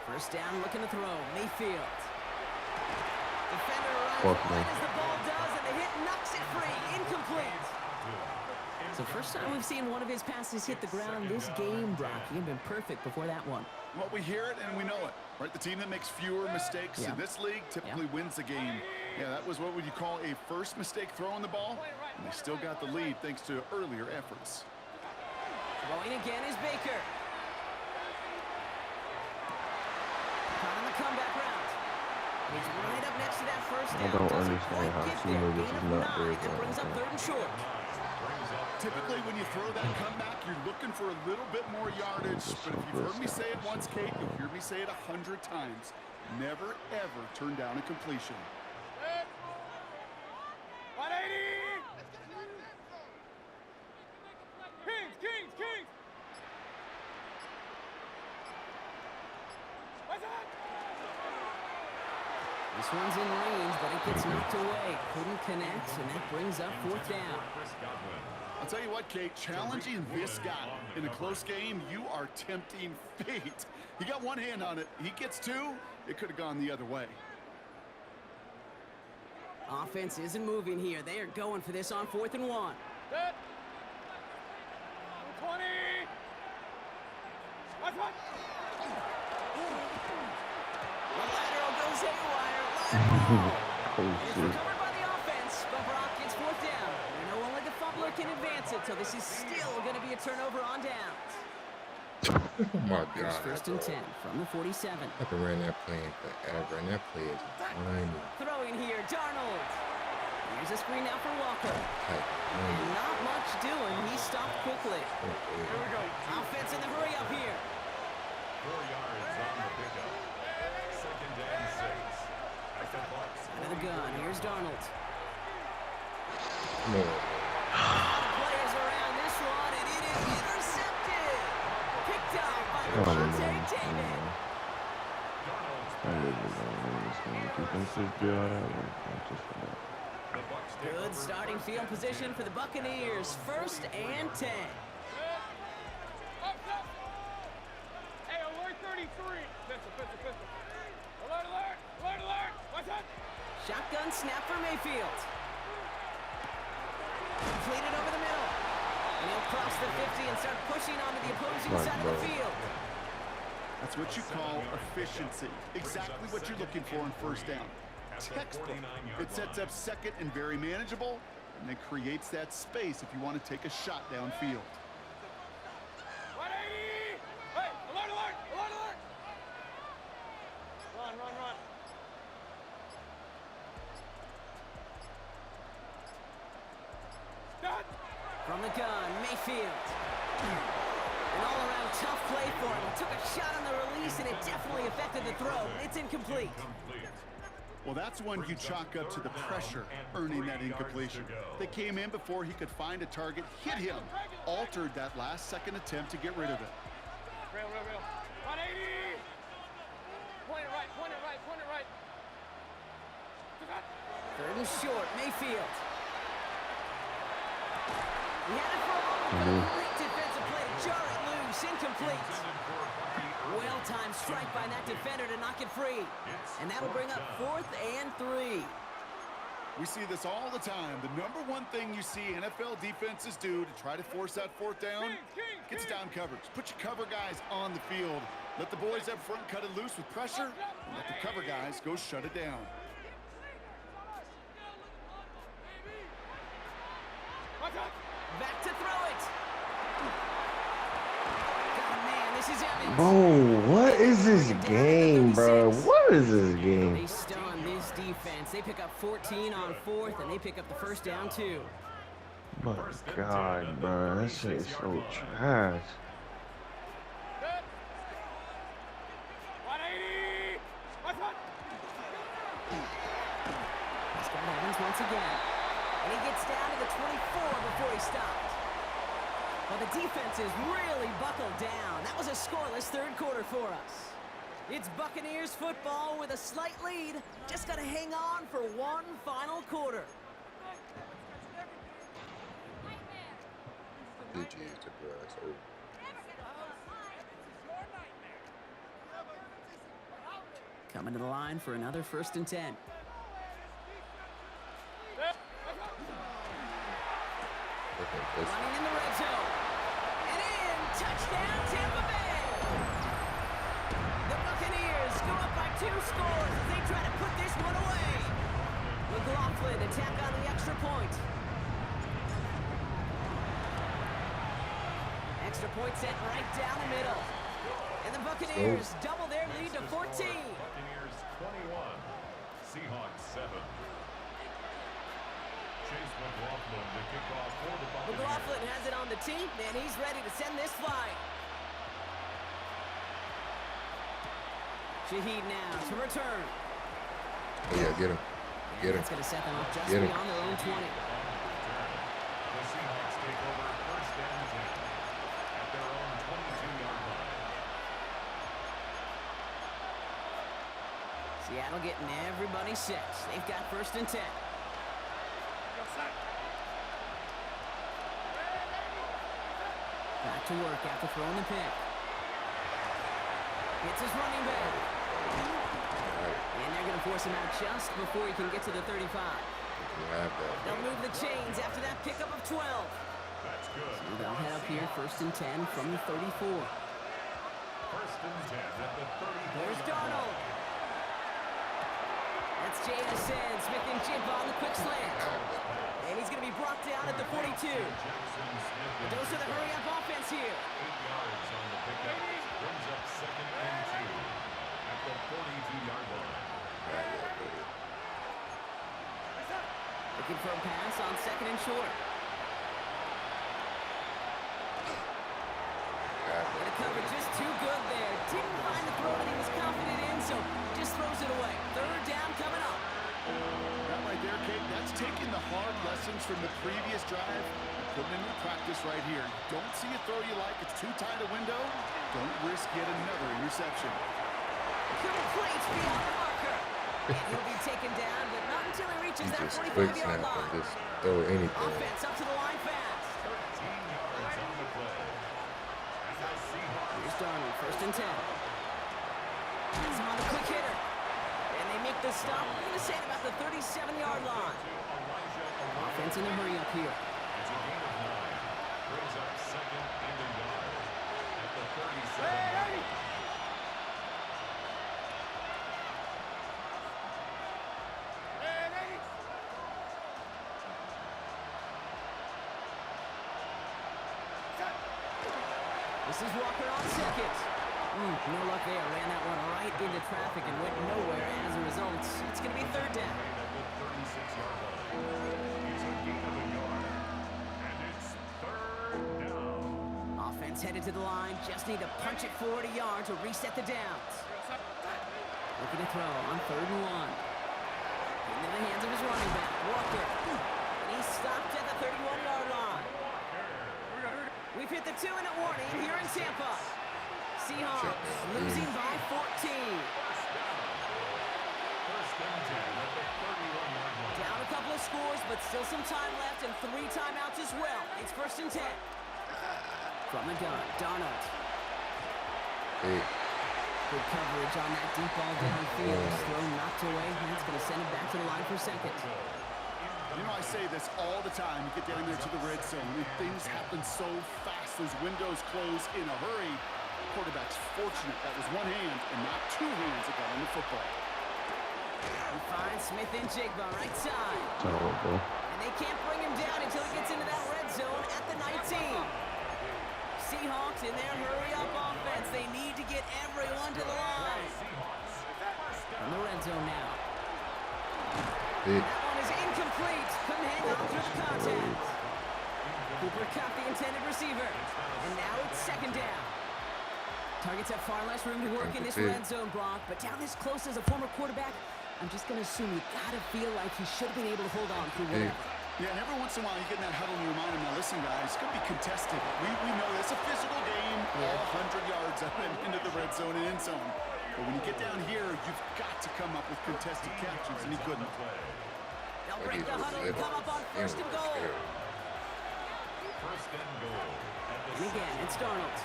First down, looking to throw. Mayfield. Defender arrives right as the ball does, and the hit knocks it free. Incomplete. So first time we've seen one of his passes hit the ground this game, Brock. He had been perfect before that one. Well, we hear it and we know it, right? The team that makes fewer mistakes in this league typically wins the game. Yeah, that was what would you call a first mistake throwing the ball, and they still got the lead thanks to earlier efforts. Throwing again is Baker. Caught on the comeback route. He's right up next to that first down. I don't understand how Seymour this is not very That brings up 3rd and short. Typically, when you throw that comeback, you're looking for a little bit more yardage. But if you've heard me say it once, Kate, you'll hear me say it 100 times. Never, ever turn down a completion. 180! Kings! What's that? This one's in range, but it gets knocked away. Couldn't connect, and that brings up 4th down. I'll tell you what, Kate, challenging this guy in a close game, you are tempting fate. He got one hand on it. He gets 2, it could have gone the other way. Offense isn't moving here. They are going for this on 4th and 1. Set. 20. What's what? The lateral goes haywire. It's recovered by the offense, but Brock gets 4th down. We know only the fumbler can advance it, so this is still going to be a turnover on downs. Oh my God. 1st and 10 from the 47. I can run that play forever, and that play is tiny. Throwing here, Darnold. Here's a screen now for Walker. Tight. Not much doing. He stopped quickly. Here we go. Offense in the hurry up here. 4 yards on the pickup. 2nd and 6. At the Bucs. Out of the gun. Here's Darnold. No. Players around this one, and it is intercepted. Picked up by Devontae David. Good starting field position for the Buccaneers. 1st and 10. Up. Hey, alert 33. Pistol. Alert. What's that? Shotgun snap for Mayfield. Completed over the middle. And he'll cross the 50 and start pushing onto the opposing side of the field. That's what you call efficiency. Exactly what you're looking for on 1st down. Textbook. It sets up 2nd and very manageable, and it creates that space if you want to take a shot downfield. 180! Hey, alert! Run. Stop! From the gun, Mayfield. An all-around tough play for him. He took a shot on the release, and it definitely affected the throw. It's incomplete. Well, that's one you chalk up to the pressure earning that incompletion. They came in before he could find a target, hit him, altered that last-second attempt to get rid of it. Real. 180! Point it right. Third and short, Mayfield. He had it for a moment, but a great defensive play to jar it loose, incomplete. Well-timed strike by that defender to knock it free. And that'll bring up 4th and 3. We see this all the time. The number one thing you see NFL defenses do to try to force that 4th down, gets down coverage. Put your cover guys on the field. Let the boys up front cut it loose with pressure, and let the cover guys go shut it down. Back to throw it. Oh, man, this is Evans. Bro, what is this game, bro? What is this game? They stun this defense. They pick up 14 on 4th, and they pick up the first down, too. My God, bro, that shit is so trash. He's got Evans once again. And he gets down to the 24 before he stopped. Well, the defense is really buckled down. That was a scoreless third quarter for us. It's Buccaneers football with a slight lead. Just got to hang on for one final quarter. Coming to the line for another 1st and 10. Running in the red zone. And in. Touchdown, Tampa Bay. The Buccaneers go up by 2 scores as they try to put this one away. McLaughlin attack on the extra point. Extra point set right down the middle. And the Buccaneers double their lead to 14. Buccaneers 21, Seahawks 7. Chase McLaughlin to kick off for the Buccaneers. McLaughlin has it on the tee, and he's ready to send this flying. Shaheed now to return. Oh, yeah, get him. Get him. That's going to set them up just beyond their own 20. The Seahawks take over 1st and 10 at their own 22-yard line. Seattle getting everybody set. They've got 1st and 10. Back to work after throwing the pick. It's his running back. And they're going to force him out just before he can get to the 35. They'll move the chains after that pickup of 12. That's good. So they'll head up here 1st and 10 from the 34. 1st and 10 at the 34. There's Darnold. That's JSN, Smith and Chip on the quick slant. And he's going to be brought down at the 42. But those are the hurry-up offense here. 8 yards on the pickup. Brings up 2nd and 2 at the 42-yard line. Looking for a pass on 2nd and short. And the coverage just too good there. Didn't find the throw that he was confident in, so just throws it away. 3rd down coming up. That right there, Kate, that's taking the hard lessons from the previous drive and putting it into practice right here. Don't see a throw you like. It's too tight a window. Don't risk yet another interception. Complete beyond the marker. And he'll be taken down, but not until he reaches that 45-yard line. Just throw anything. Offense up to the line fast. 13 yards on the play. Here's Darnold, 1st and 10. He's on the quick hitter. And they make the stop. I'm going to say at about the 37-yard line. Offense in a hurry up here. It's a gain of 9. Brings up 2nd and a yard at the 37. This is Walker on 2nd. No luck there. Ran that one right into traffic and went nowhere as a result. It's going to be 3rd down. At the 36-yard line. It's a gain of a yard. And it's 3rd down. Offense headed to the line. Just need to punch it 40 yards to reset the downs. Looking to throw on 3rd and 1. Into the hands of his running back, Walker. And he's stopped at the 31-yard line. We've hit the 2-minute warning here in Tampa. Seahawks losing by 14. First and 10 at the 31-yard line. Down of scores, but still some time left and 3 timeouts as well. It's 1st and 10. From the gun, Darnold. Hey. Good coverage on that deep ball downfield. Throw knocked away. That's going to send it back to the line for 2nd. You know, I say this all the time. You get down there to the red zone, and things happen so fast. Those windows close in a hurry. Quarterback's fortunate that was one hand and not 2 hands that got on the football. He finds Smith and Jigba right side. Terrible. And they can't bring him down until he gets into that red zone at the 19. Seahawks in their hurry-up offense. They need to get everyone to the line. From the red zone now. Hey. That one is incomplete. Couldn't hang on through the contact. Cooper Kupp, the intended receiver. And now it's 2nd down. Targets have far less room to work in this red zone, Brock. But down this close as a former quarterback, I'm just going to assume you got to feel like he should have been able to hold on through whatever. Yeah, and every once in a while you get in that huddle and you remind him, now listen, guys, it's going to be contested. We know it's a physical game, all 100 yards up and into the red zone and end zone. But when you get down here, you've got to come up with contested catches, and he couldn't. They'll break the huddle and come up on 1st and goal. 1st and goal. And again, it's Darnold.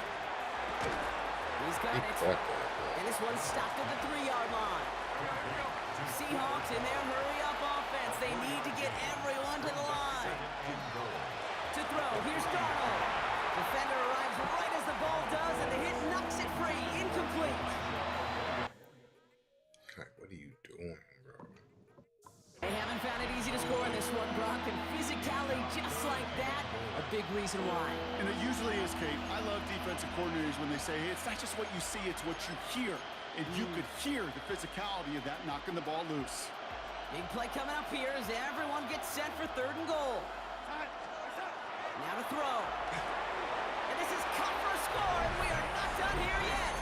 He's got it. And this one's stopped at the 3-yard line. Seahawks in their hurry-up offense. They need to get everyone to the line. To throw, here's Darnold. Defender arrives right as the ball does, and the hit knocks it free. Incomplete. God, what are you doing, bro? They haven't found it easy to score in this one, Brock, and physicality just like that, a big reason why. And it usually is, Kate. I love defensive coordinators when they say, hey, it's not just what you see, it's what you hear. And you could hear the physicality of that knocking the ball loose. Big play coming up here as everyone gets set for 3rd and goal. Now to throw. And this is cut for a score, and we are not done here yet.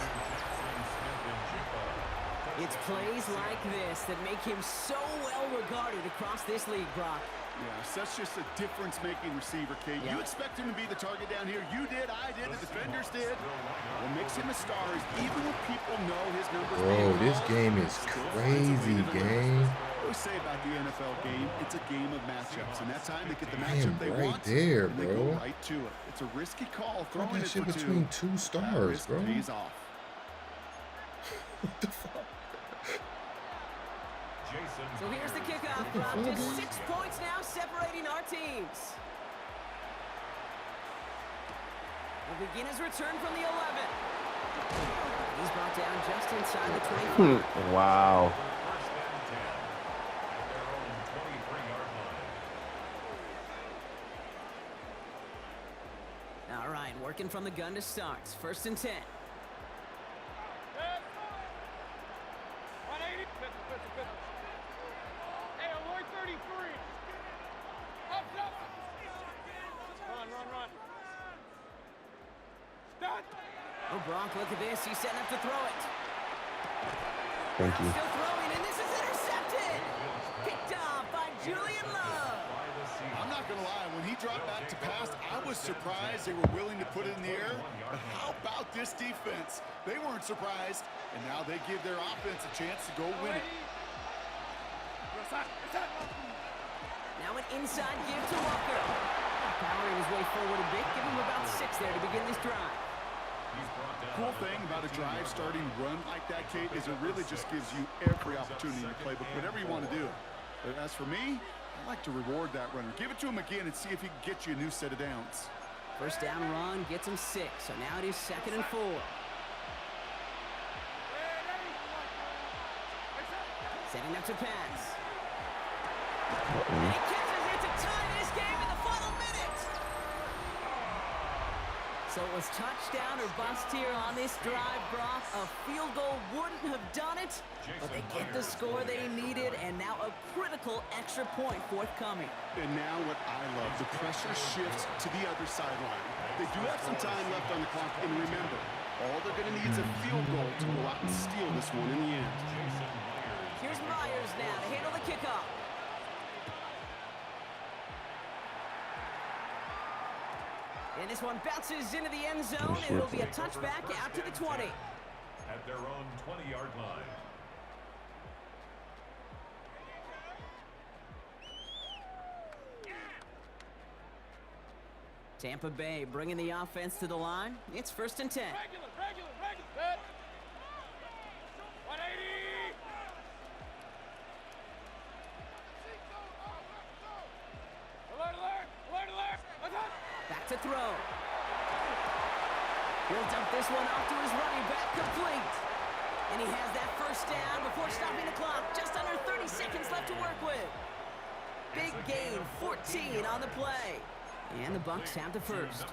It's plays like this that make him so well regarded across this league, Brock. Yeah, that's just a difference-making receiver, Kate. You expect him to be the target down here. You did, I did, the defenders did. What makes him a star is even when people know his numbers. Bro, this game is crazy, gang. I always say about the NFL game, it's a game of matchups, and that time they get the matchup they right want. there, and they bro. go right to it. It's a risky call. Throw Throwing that it shit for between 2 That stars, risk bro. pays off. What the fuck? So here's the kickoff, Brock. Just 6 points now separating our teams. Will begin his return from the 11. He's brought down just inside the 25. Wow. All right, working from the gun to start. 1st and 10. Oh, Brock, look at this. He's setting up to throw it. Thank you. Still throwing, and this is intercepted. Picked off by Julian Love. I'm not going to lie. When he dropped back to pass, I was surprised they were willing to put it in the air. But how about this defense? They weren't surprised, and now they give their offense a chance to go win it. Now an inside give to Walker. Powering his way forward a bit. Give him about 6 there to begin this drive. Cool thing about a drive starting run like that, Kate, is it really just gives you every opportunity in the playbook, whatever you want to do. But as for me, I like to reward that runner. Give it to him again and see if he can get you a new set of downs. 1st down run gets him 6, so now it is 2nd and 4. Setting up to pass. And he catches it to tie this game in the final minute. So it was touchdown or bust here on this drive, Brock. A field goal wouldn't have done it, but they get the score they needed, and now a critical extra point forthcoming. And now what I love, the pressure shifts to the other sideline. They do have some time left on the clock, and remember, all they're going to need is a field goal to go out and steal this one in the end. Here's Myers now to handle the kickoff. And this one bounces into the end zone, and it'll be a touchback out to the 20. At their own 20-yard line. Tampa Bay bringing the offense to the line. It's 1st and 10. Regular. Set. 180. Alert. Back to throw. He'll dump this one off to his running back, complete. And he has that first down before stopping the clock. Just under 30 seconds left to work with. Big gain, 14 on the play. And the Bucs have the first.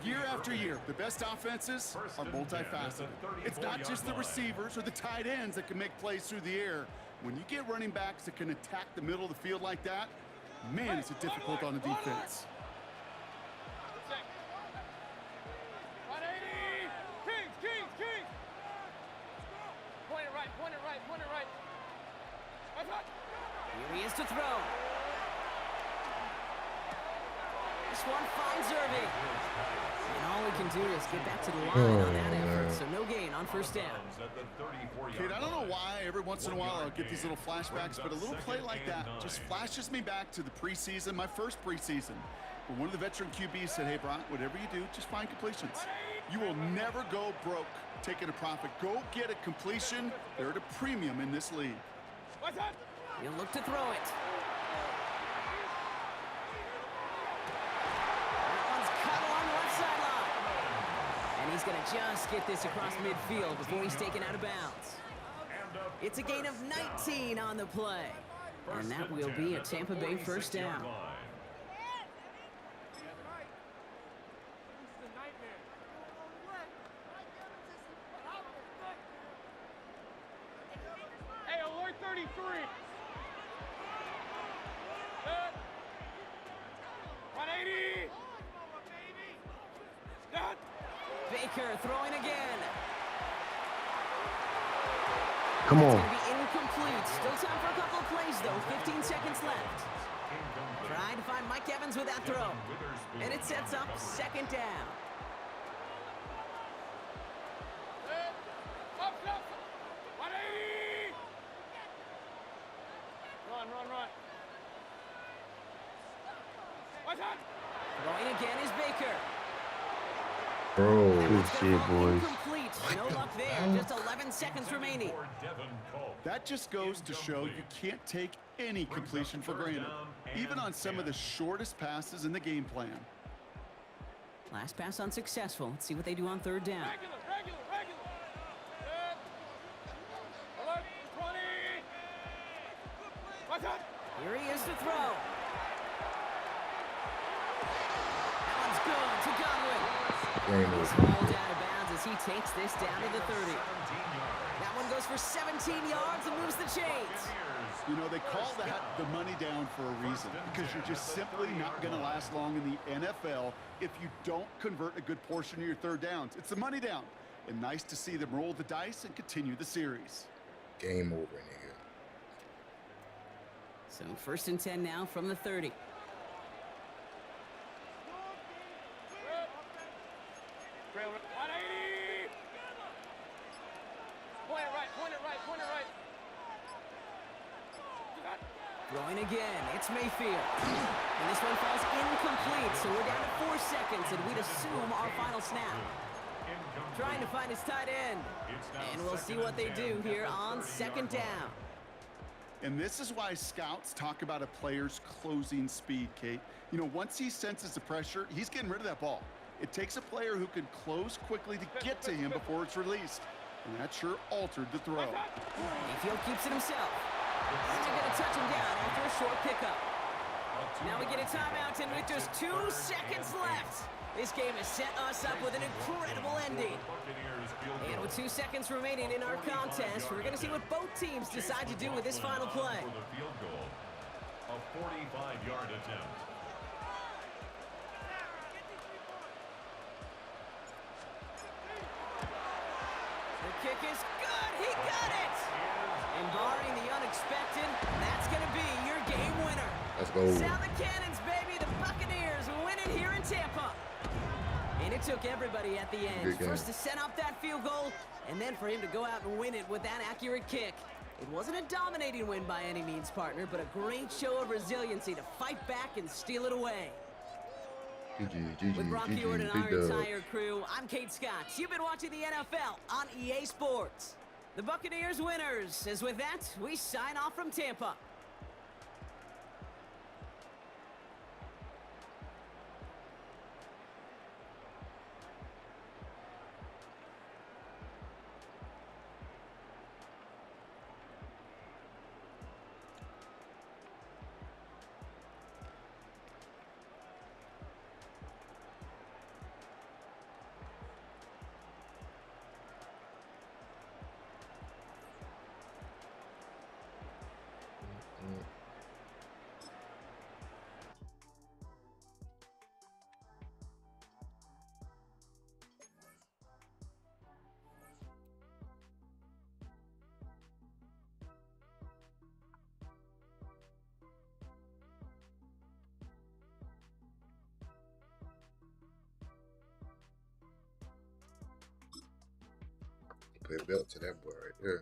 Year after year, the best offenses are multifaceted. It's not just the receivers or the tight ends that can make plays through the air. When you get running backs that can attack the middle of the field like that, man, is it difficult on the defense. 180. Kings. Point it right. Here he is to throw. This one finds Irving. And all we can do is get back to the line on that effort. So no gain on first down. Kid, I don't know why every once in a while I'll get these little flashbacks, but a little play like that just flashes me back to the preseason, my first preseason. When one of the veteran QBs said, hey, Brock, whatever you do, just find completions. You will never go broke taking a profit. Go get a completion. They're at a premium in this league. He'll look to throw it. That one's cut along the left sideline. And he's going to just get this across midfield before he's taken out of bounds. It's a gain of 19 on the play. And that will be a Tampa Bay first down. Hey, alert 33. Set. 180. Set. Baker throwing again. Come on. It's going to be incomplete. Still time for a couple of plays, though. 15 seconds left. Trying to find Mike Evans with that throw. And it sets up second down. Up. 180. Run. What's that? Throwing again is Baker. Bro, good shit, boys. Incomplete. No luck there. Just 11 seconds remaining. That just goes to show you can't take any completion for granted, even on some of the shortest passes in the game plan. Last pass unsuccessful. Let's see what they do on third down. Regular. Set. Alert 20. What's that? Here he is to throw. That one's good to Godwin. He's hauled out of bounds as he takes this down to the 30. That one goes for 17 yards and moves the chains. You know, they call that the money down for a reason, because you're just simply not going to last long in the NFL if you don't convert a good portion of your third downs. It's the money down. And nice to see them roll the dice and continue the series. Game over, nigga. So 1st and 10 now from the 30. Trail 180. Point it right. Throwing again, it's Mayfield. And this one falls incomplete, so we're down to 4 seconds, and we'd assume our final snap. Trying to find his tight end. And we'll see what they do here on second down. And this is why scouts talk about a player's closing speed, Kate. You know, once he senses the pressure, he's getting rid of that ball. It takes a player who can close quickly to get to him before it's released. And that sure altered the throw. Mayfield keeps it himself. And they're going to touch him down after a short pickup. Now we get a timeout, and with just 2 seconds left, this game has set us up with an incredible ending. And with 2 seconds remaining in our contest, we're going to see what both teams decide to do with this final play. A 45-yard attempt. The kick is good. He got it. And barring the unexpected, that's going to be your game winner. Let's go. Sound the cannons, baby. The Buccaneers win it here in Tampa. And it took everybody at the end. First to set up that field goal, and then for him to go out and win it with that accurate kick. It wasn't a dominating win by any means, partner, but a great show of resiliency to fight back and steal it away. With Brock Hewitt and big our dub. entire crew, I'm Kate Scott. You've been watching the NFL on EA Sports. The Buccaneers winners. As with that, we sign off from Tampa. Pay a belt to that boy right there.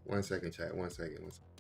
1 second, chat. 1 second. 1 second.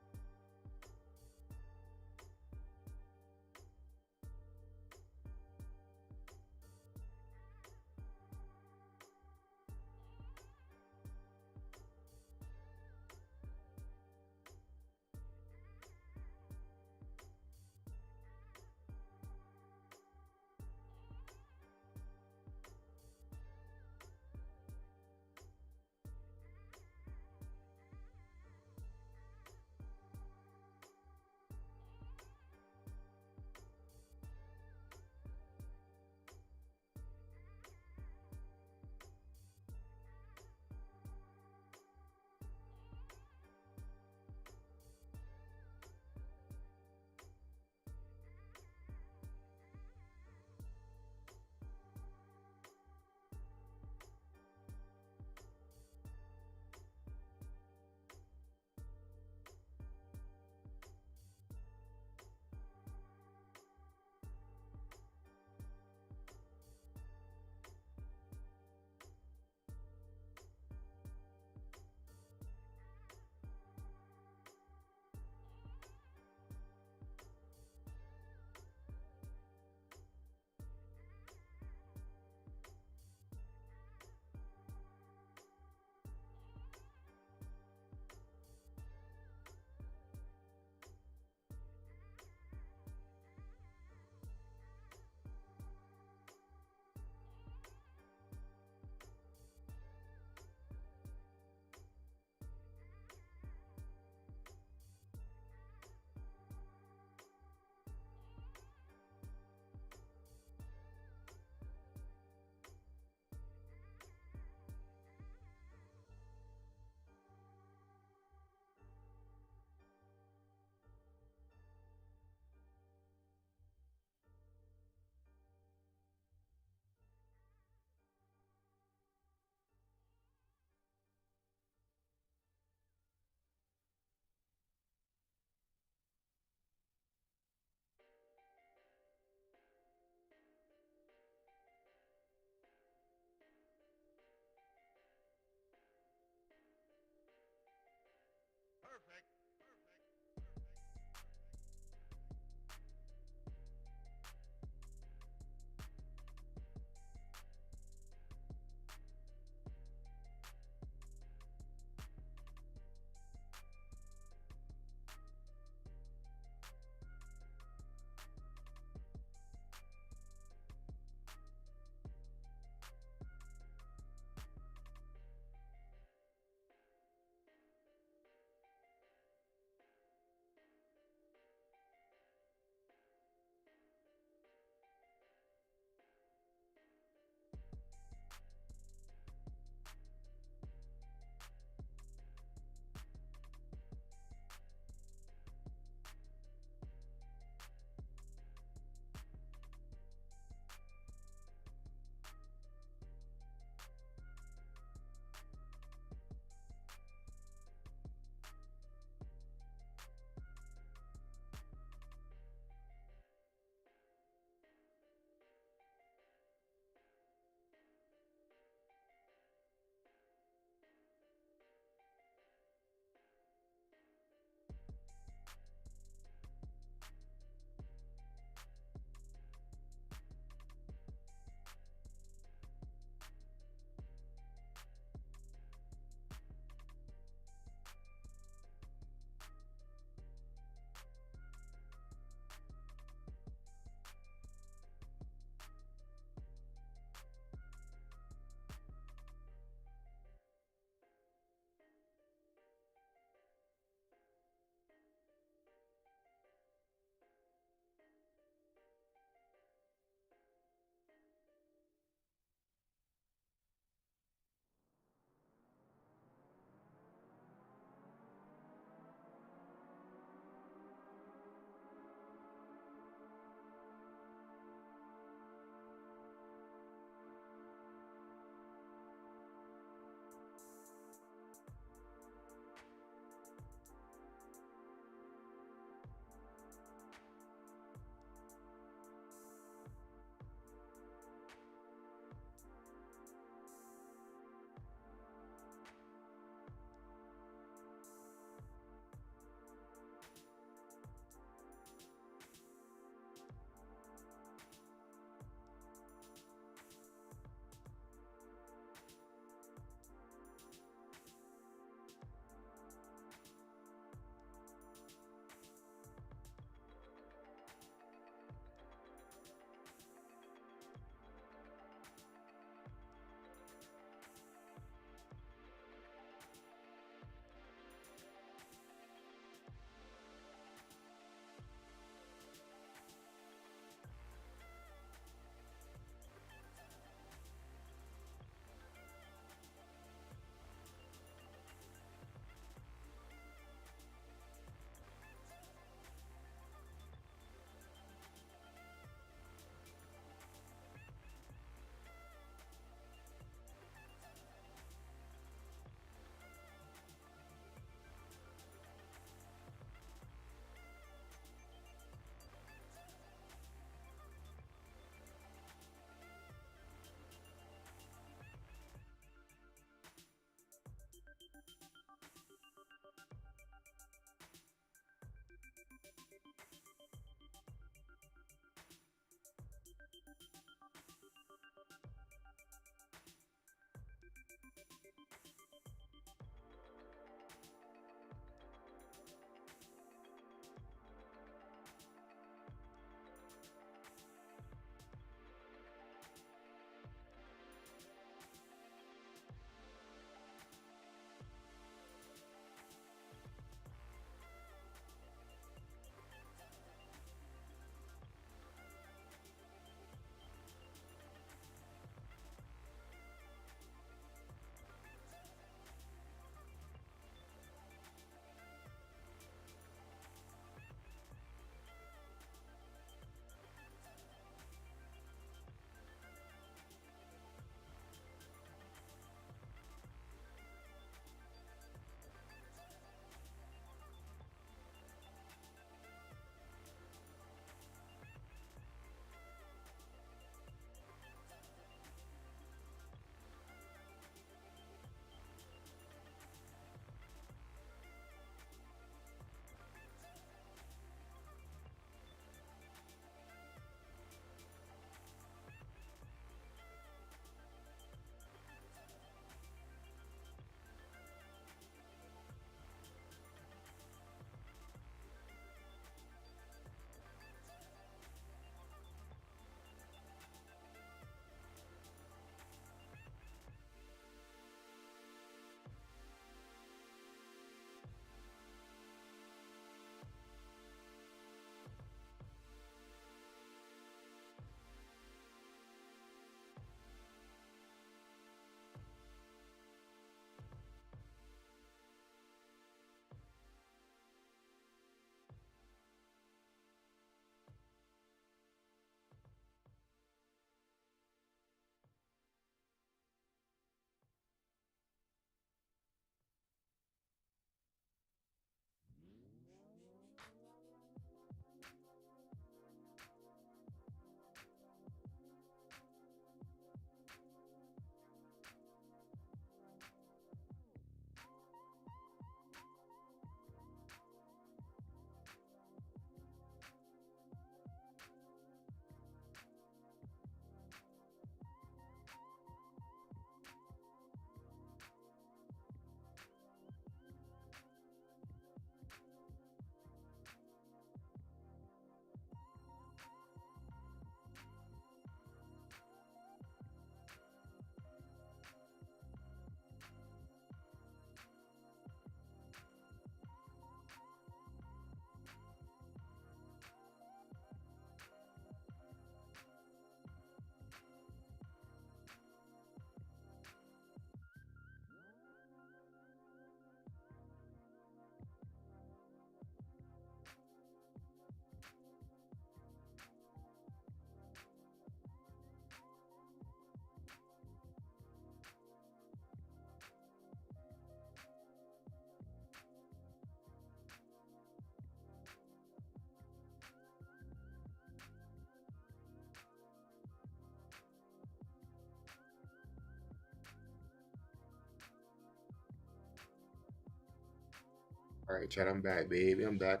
All right, chat. I'm back, baby. I'm back.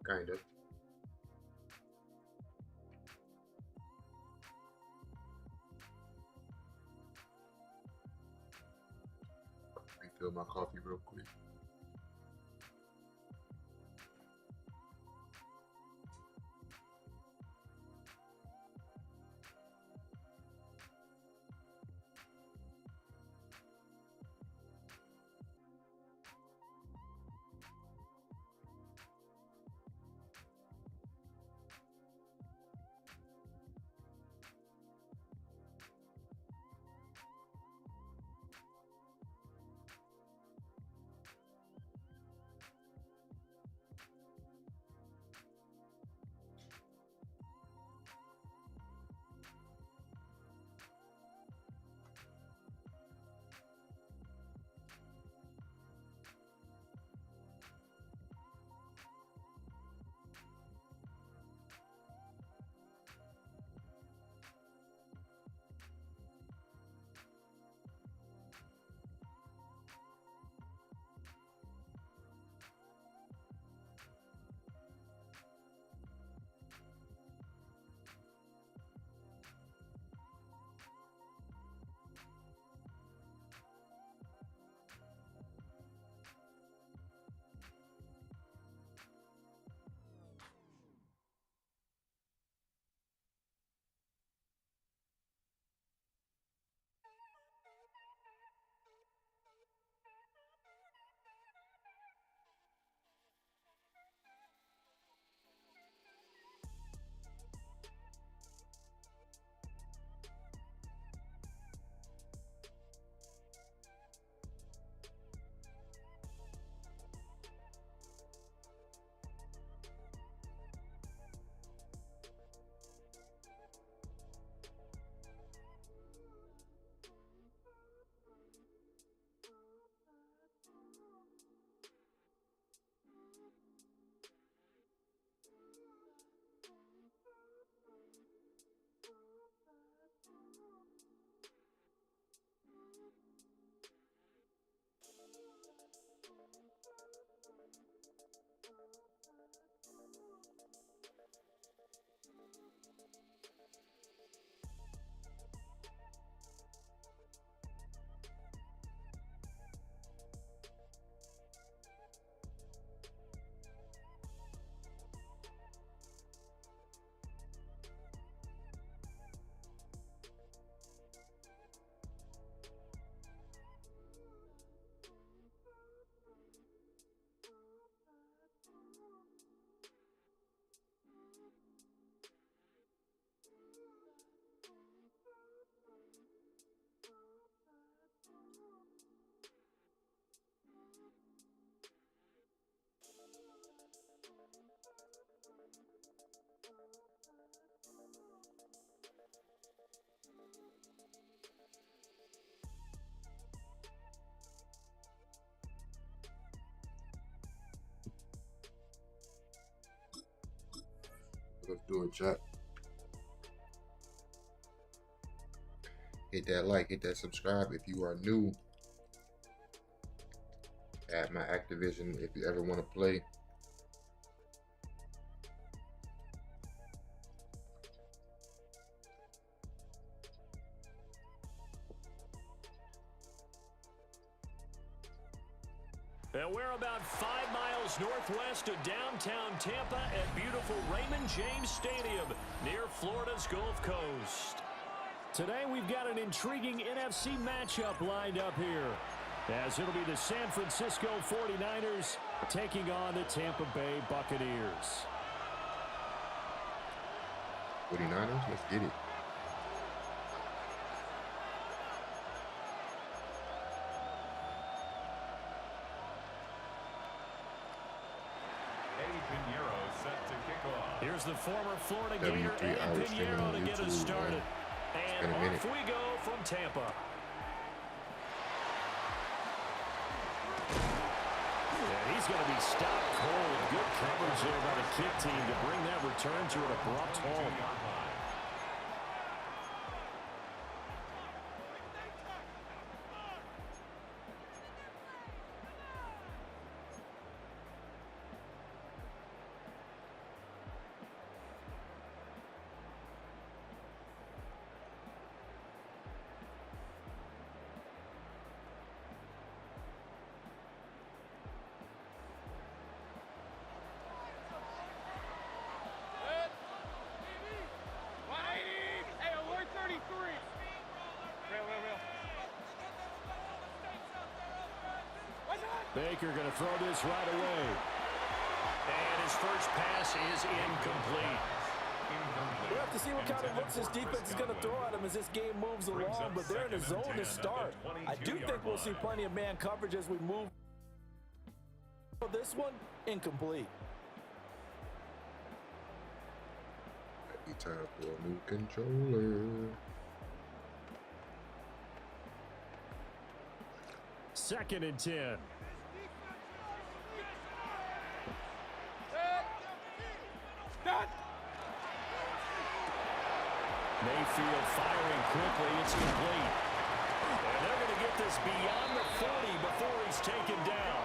Kind of. Refill my coffee real quick. Let's do it, chat. Hit that like, hit that subscribe if you are new. Add my Activision if you ever want to play. And we're about 5 miles northwest of downtown Tampa at beautiful Raymond James Stadium near Florida's Gulf Coast. Today we've got an intriguing NFC matchup lined up here, as it'll be the San Francisco 49ers taking on the Tampa Bay Buccaneers. 49ers, let's get it. Here's the former Florida Gator, Eddie Pinheiro, to get us started. And off we go from Tampa. And he's going to be stopped cold. Good coverage there by the kick team to bring that return to an abrupt halt. Baker going to throw this right away. And his first pass is incomplete. We'll have to see what kind of looks this defense is going to throw at him as this game moves along, but they're in a zone to start. I do think we'll see plenty of man coverage as we move. This one, incomplete. Time for a new controller. 2nd and 10. Mayfield firing quickly. It's complete. And they're going to get this beyond the 40 before he's taken down.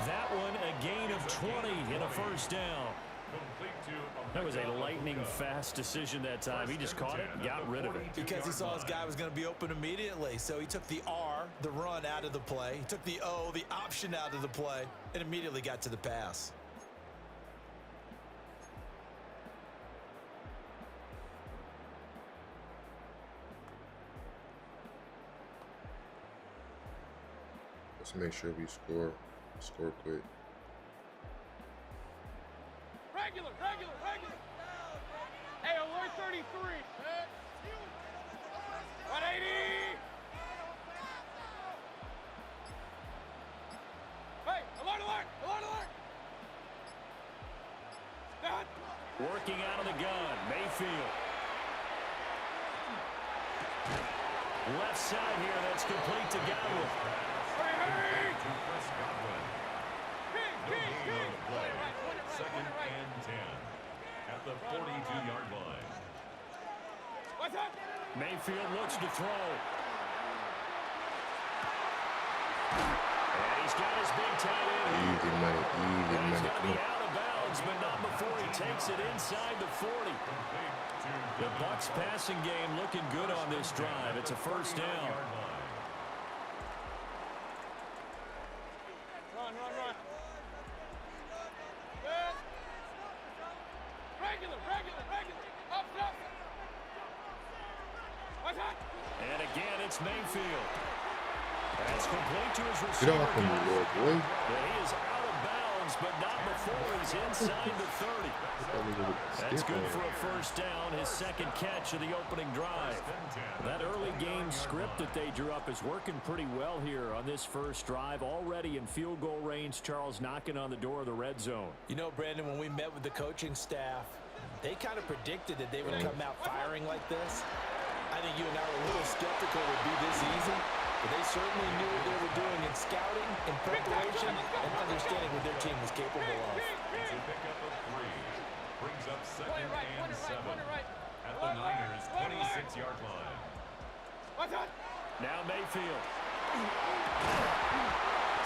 That one a gain of 20 and a first down. That was a lightning-fast decision that time. He just caught it and got rid of it. Because he saw his guy was going to be open immediately. So he took the R, the run, out of the play. He took the O, the option, out of the play, and immediately got to the pass. Let's make sure we score quick. Regular. Hey, alert 33. 180. Hey, alert. Done. Working out of the gun, Mayfield. Left side here, that's complete to Godwin. Hey. Second and 10 at the 42-yard line. What's up? Mayfield looks to throw. And he's got his big tight end. Easy money. He's going to be out of bounds, but not before he takes it inside the 40. The Bucs passing game looking good on this drive. It's a first down. Run. Regular. Up. What's up? And again, it's Mayfield. That's complete to his Get receiver. off from me, little boy. He is out of bounds, but not before he's inside the 30. That's good for a first down, his second catch of the opening drive. That early game script that they drew up is working pretty well here on this first drive. Already in field goal range, Charles knocking on the door of the red zone. You know, Brandon, when we met with the coaching staff, they kind of predicted that they would come out firing like this. I think you and I were a little skeptical it would be this easy, but they certainly knew what they were doing in scouting, in preparation, and understanding what their team was capable of. It's a pickup of 3. Brings up second and 7 at the Niners' 26-yard line. What's up? Now Mayfield.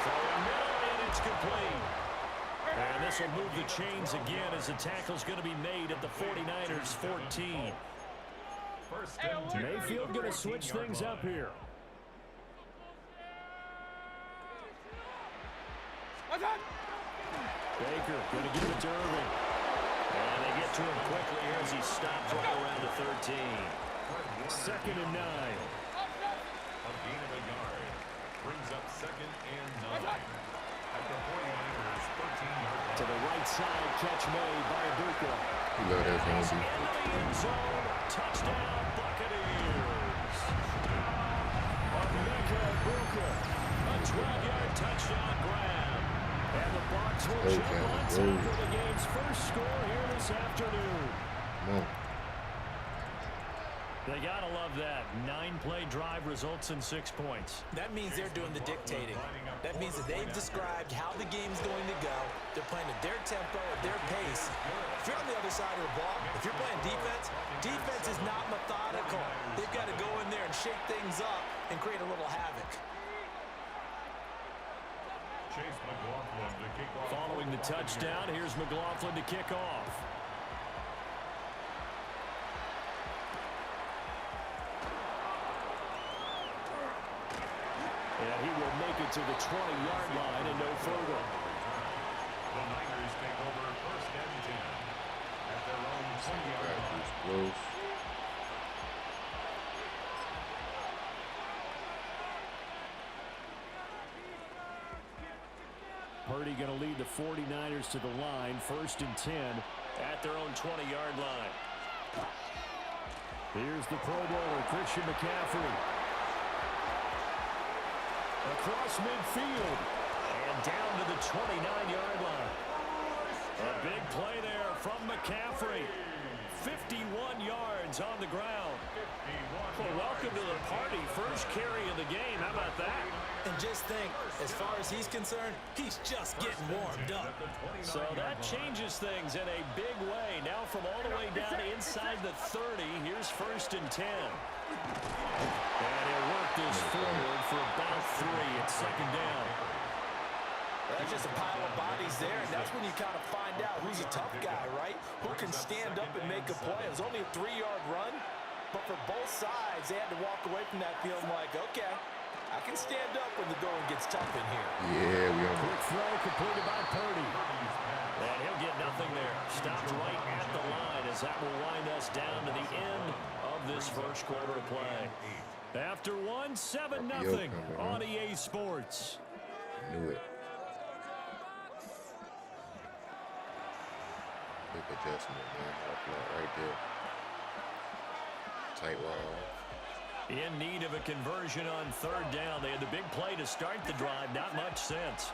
Throwing middle, and it's complete. And this will move the chains again as the tackle's going to be made at the 49ers' 14. Mayfield going to switch things up here. Baker going to give it to Irving. And they get to him quickly here as he stops right around the 13. 2nd and 9. A gain of a yard. Brings up second and 9 at the 49ers' 13-yard line. To the right side, catch made by Abuka. You know that's going to be. Into the end zone. Touchdown, Buccaneers. Abuka. A 12-yard touchdown grab. And the Bucs will jump on top of the game's first score here this afternoon. Come on. They gotta love that. 9-play drive results in 6 points. That means they're doing the dictating. That means that they've described how the game's going to go. They're playing at their tempo, at their pace. If you're on the other side of the ball, if you're playing defense, defense is not methodical. They've got to go in there and shake things up and create a little havoc. Following the touchdown, here's McLaughlin to kick off. And he will make it to the 20-yard line and no further. The Niners take over first and 10 at their own 20-yard line. Close. Purdy going to lead the 49ers to the line, 1st and 10 at their own 20-yard line. Here's the Pro Bowler, Christian McCaffrey. Across midfield and down to the 29-yard line. A big play there from McCaffrey. 51 yards on the ground. Well, welcome to the party. First carry of the game. How about that? And just think, as far as he's concerned, he's just getting warmed up. So that changes things in a big way. Now from all the way down inside the 30, here's 1st and 10. And he'll work this forward for about 3 at 2nd down. There's just a pile of bodies there, and that's when you kind of find out who's a tough guy, right? Who can stand up and make a play. It was only a 3-yard run, but for both sides, they had to walk away from that feeling like, okay, I can stand up when the going gets tough in here. Yeah, we are. Quick throw completed by Purdy. And he'll get nothing there. Stopped right at the line as that will wind us down to the end of this first quarter of play. After 1, 7-0 on EA Sports. Knew it. Quick adjustment, man. Right there. Tight wall. In need of a conversion on 3rd down. They had the big play to start the drive. Not much sense.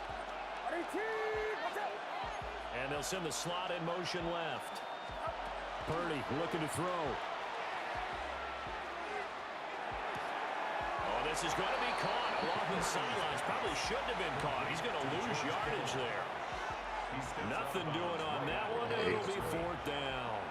And they'll send the slot in motion left. Purdy looking to throw. Oh, this is going to be caught along the sidelines. Probably shouldn't have been caught. He's going to lose yardage there. Nothing doing on that one, and it'll be 4th down.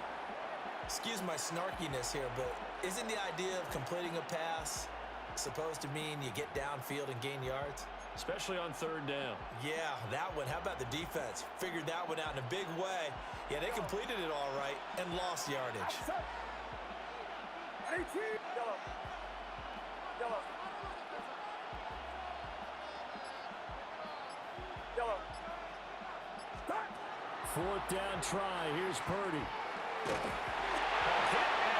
Excuse my snarkiness here, but isn't the idea of completing a pass supposed to mean you get downfield and gain yards? Especially on 3rd down. Yeah, that one. How about the defense? Figured that one out in a big way. Yeah, they completed it all right and lost yardage. Fourth down try. Here's Purdy.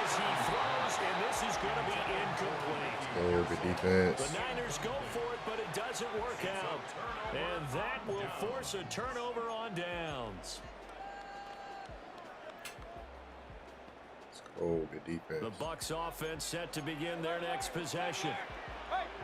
As he throws, and this is going to be incomplete. Oh, good defense. The Niners go for it, but it doesn't work out. And that will force a turnover on downs. Oh, good defense. The Bucs offense set to begin their next possession.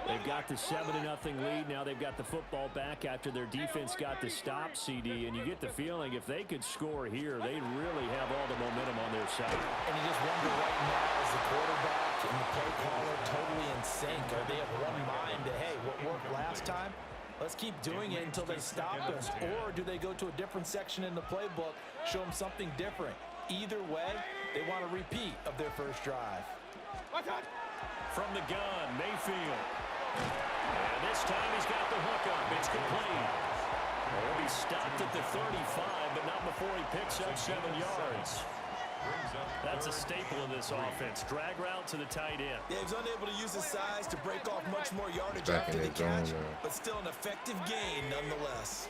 They've got the 7-0 lead. Now they've got the football back after their defense got the stop, CD. And you get the feeling if they could score here, they'd really have all the momentum on their side. And you just wonder right now, is the quarterback and the play caller totally in sync? Are they of one mind to, hey, what worked last time? Let's keep doing it until they stop us. Or do they go to a different section in the playbook, show them something different? Either way, they want a repeat of their first drive. From the gun, Mayfield. And this time he's got the hook up. It's complete. He'll be stopped at the 35, but not before he picks up 7 yards. That's a staple of this offense. Drag route to the tight end. Yeah, he's unable to use his size to break off much more yardage after the catch, but still an effective gain nonetheless.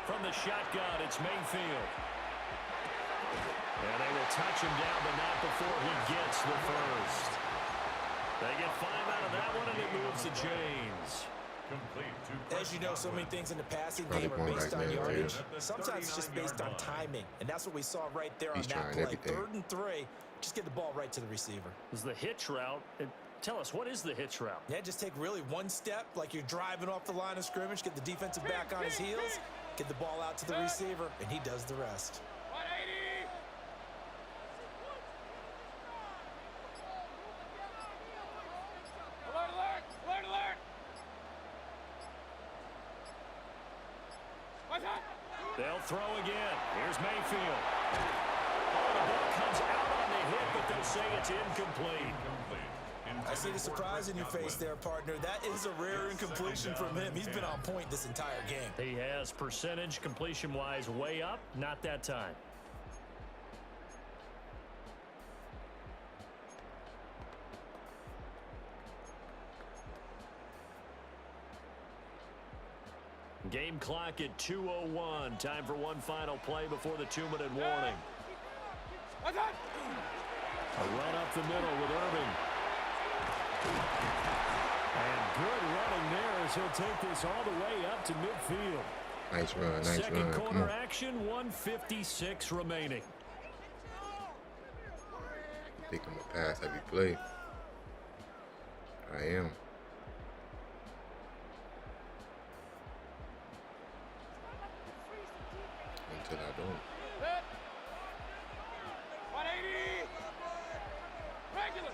From the shotgun, it's Mayfield. And they will touch him down, but not before he gets the first. They get 5 out of that one, and it moves the chains. As you know, so many things in the passing game are based on yardage. Sometimes it's just based on timing, and that's what we saw right there on that play. 3rd and 3, just get the ball right to the receiver. This is the hitch route. Tell us, what is the hitch route? Yeah, just take really one step, like you're driving off the line of scrimmage, get the defensive back on his heels, get the ball out to the receiver, and he does the rest. They'll throw again. Here's Mayfield. Oh, the ball comes out on the hit, but they'll say it's incomplete. I see the surprise in your face there, partner. That is a rare incompletion from him. He's been on point this entire game. He has percentage completion-wise way up. Not that time. Game clock at 2:01. Time for one final play before the 2-minute warning. A run up the middle with Irving. as he'll take this all the way up to midfield. Nice run, nice Second run. Come quarter on. action, 1:56 remaining. I think I'm going to pass every play. I am. Until I don't. 180. Regular.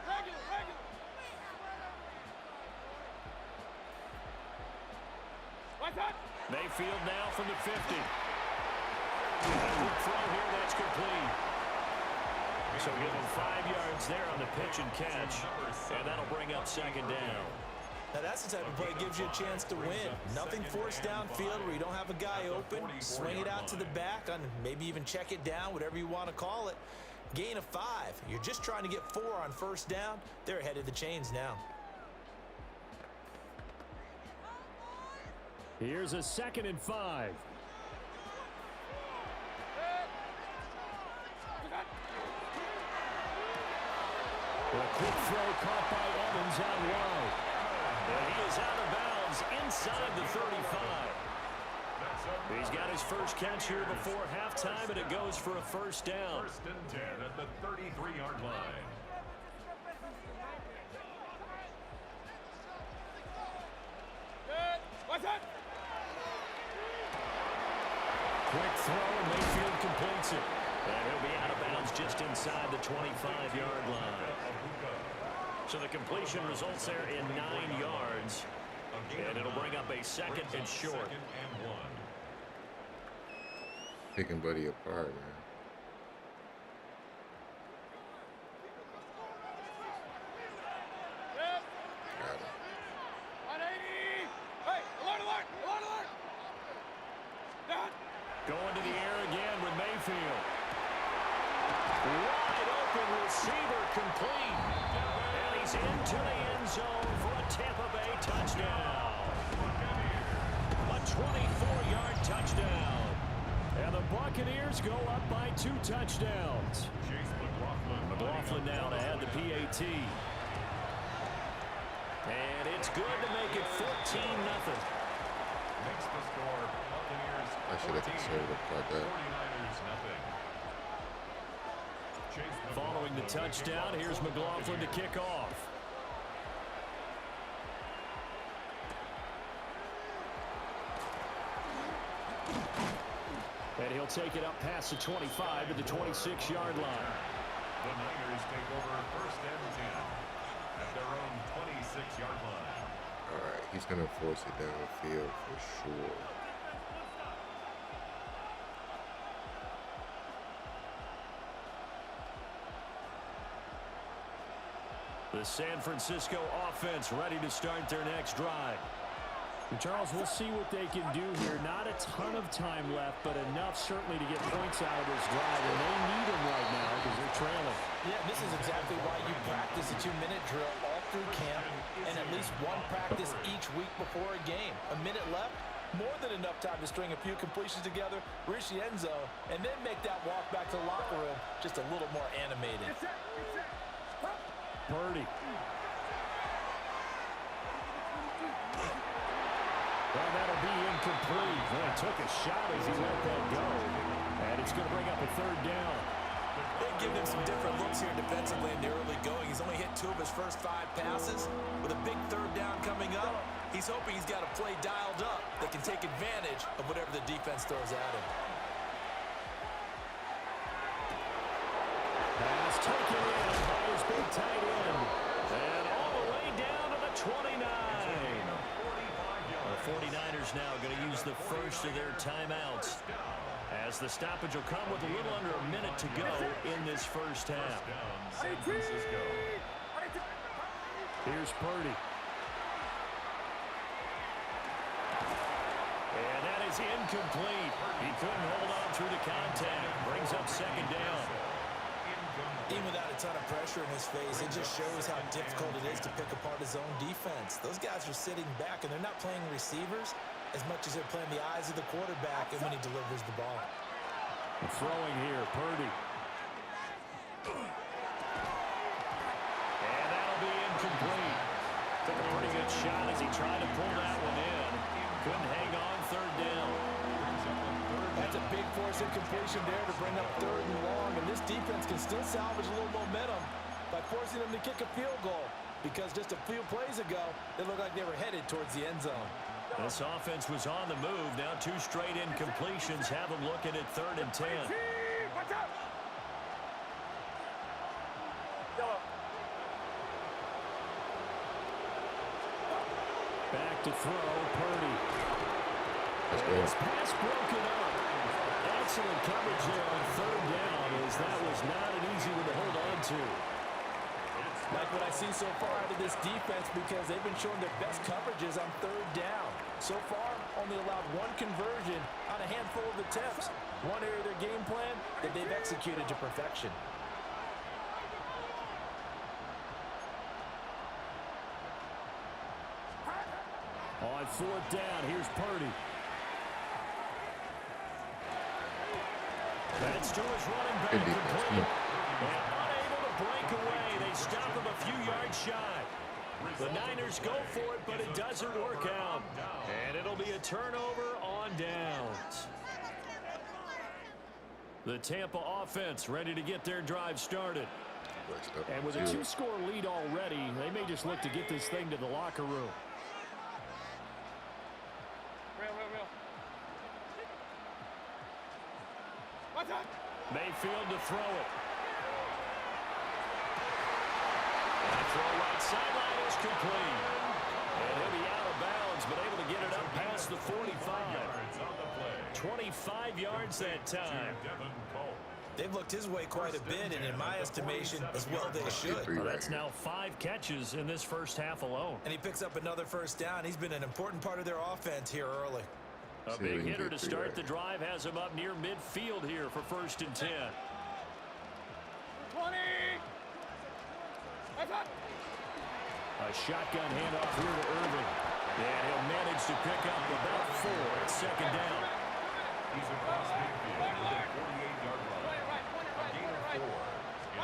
What's that? Mayfield now from the 50. And a quick throw here, that's complete. So give him 5 yards there on the pitch and catch, and that'll bring up second down. Now that's the type of play that gives you a chance to win. Nothing forced downfield where you don't have a guy open. Swing it out to the back, on maybe even check it down, whatever you want to call it. Gain of 5. You're just trying to get 4 on first down. They're ahead of the chains now. Here's a 2nd and 5. A quick throw caught by Evans out wide. And he is out of bounds inside the 35. He's got his first catch here before halftime, and it goes for a first down. 1st and 10 at the 33-yard line. What's that? Quick throw, and Mayfield completes it. And he'll be out of bounds just inside the 25-yard line. So the completion results there in 9 yards. And it'll bring up a 2nd and short. 2nd and 1. Picking Buddy apart, man. Got him. 180. Hey, alert. Down. Going to the air again with Mayfield. Wide open receiver complete. And he's into the end zone for a Tampa Bay touchdown. A 24-yard touchdown. And the Buccaneers go up by 2 touchdowns. McLaughlin now to add the PAT. And it's good to make it 14-0. Makes the score Buccaneers I should have considered about that. 49ers nothing. Following the touchdown, here's McLaughlin to kick off. And he'll take it up past the 25 to the 26-yard line. The Niners take over 1st and 10 at their own 26-yard line. All right, he's going to force it downfield for sure. The San Francisco offense ready to start their next drive. And Charles, we'll see what they can do here. Not a ton of time left, but enough certainly to get points out of this drive. And they need them right now because they're trailing. Yeah, this is exactly why you practice a 2-minute drill all through camp and at least one practice each week before a game. A minute left, more than enough time to string a few completions together, reach the end zone, and then make that walk back to the locker room just a little more animated. Purdy. Well, that'll be incomplete. Well, he took a shot as he let that go. And it's going to bring up a 3rd down. They've given him some different looks here defensively in the early going. He's only hit 2 of his first 5 passes. With a big 3rd down coming up, he's hoping he's got a play dialed up that can take advantage of whatever the defense throws at him. Pass taken in by his big tight end. And all the way down to the 29. The 49ers now going to use the first of their timeouts, as the stoppage will come with a little under a minute to go in this first half. San Francisco. Here's Purdy. And that is incomplete. He couldn't hold on through the contact. Brings up 2nd down. Even without a ton of pressure in his face, it just shows how difficult it is to pick apart his own defense. Those guys are sitting back, and they're not playing receivers as much as they're playing the eyes of the quarterback and when he delivers the ball. Throwing here, Purdy. And that'll be incomplete. Took a pretty good shot as he tried to pull that one in. Couldn't hang on third down. That's a big force incompletion there to bring up third and long, and this defense can still salvage a little momentum by forcing them to kick a field goal, because just a few plays ago, they looked like they were headed towards the end zone. This offense was on the move. Now 2 straight incompletions have them looking at 3rd and 10. Back to throw, Purdy. This pass broken up. Excellent coverage there on 3rd down, as that was not an easy one to hold on to. Like what I see so far out of this defense, because they've been showing their best coverages on 3rd down. So far, only allowed 1 conversion on a handful of attempts. One area of their game plan that they've executed to perfection. On 4th down, here's Purdy. That's to his running back. Complete. And unable to break away. They stop him a few yards shy. The Niners go for it, but it doesn't work out. And it'll be a turnover on downs. The Tampa offense ready to get their drive started. And with a 2-score lead already, they may just look to get this thing to the locker room. Mayfield to throw it. And throw right sideline is complete. And he'll be out of bounds, but able to get it up past the 45. 25 yards that time. They've looked his way quite a bit, and in my estimation, as well they should. Well, that's now 5 catches in this first half alone. And he picks up another first down. He's been an important part of their offense here early. A big hitter to start the drive has him up near midfield here for 1st and 10. 20. A shotgun handoff here to Irving. And he'll manage to pick up about 4 at 2nd down. He's across midfield to the 48-yard line. A gain of 4.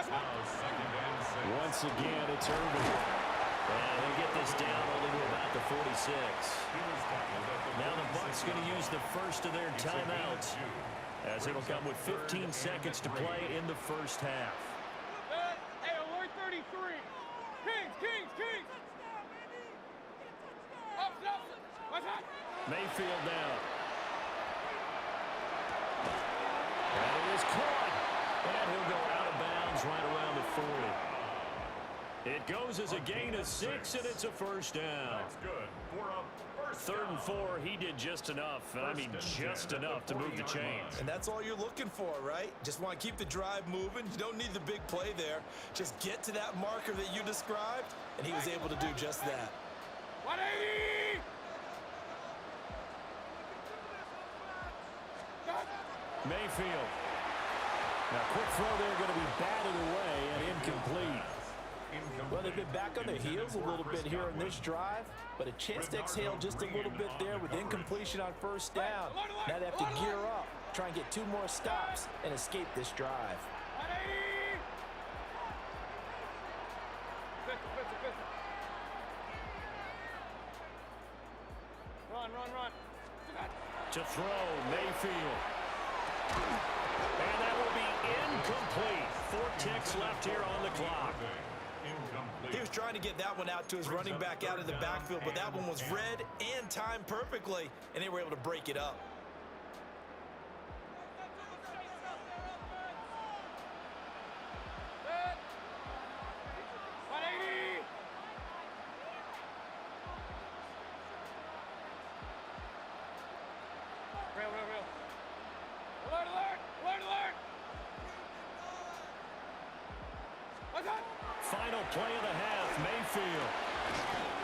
It's now 2nd and 6. Once again, it's Irving. And he'll get this down only to about the 46. Now the Bucs going to use the first of their timeouts, as it'll come with 15 seconds to play in the first half. Hey, alert 33. Kings. Up. What's that? Mayfield down. And it is caught. And he'll go out of bounds right around the 40. It goes as a gain of 6, and it's a first down. That's good. 4 up. 3rd and 4, he did just enough. I mean, just enough to move the chains. And that's all you're looking for, right? Just want to keep the drive moving. You don't need the big play there. Just get to that marker that you described, and he was able to do just that. 180. Mayfield. Now, quick throw there, going to be batted away and incomplete. Well, they've been back on their heels a little bit here on this drive, but a chance to exhale just a little bit there with incompletion on 1st down. Now they have to gear up, try and get 2 more stops, and escape this drive. 180. Run. To throw, Mayfield. And that will be incomplete. 4 ticks left here on the clock. He was trying to get that one out to his running back out of the backfield, but that one was read and timed perfectly, and they were able to break it up. Final play of the half, Mayfield.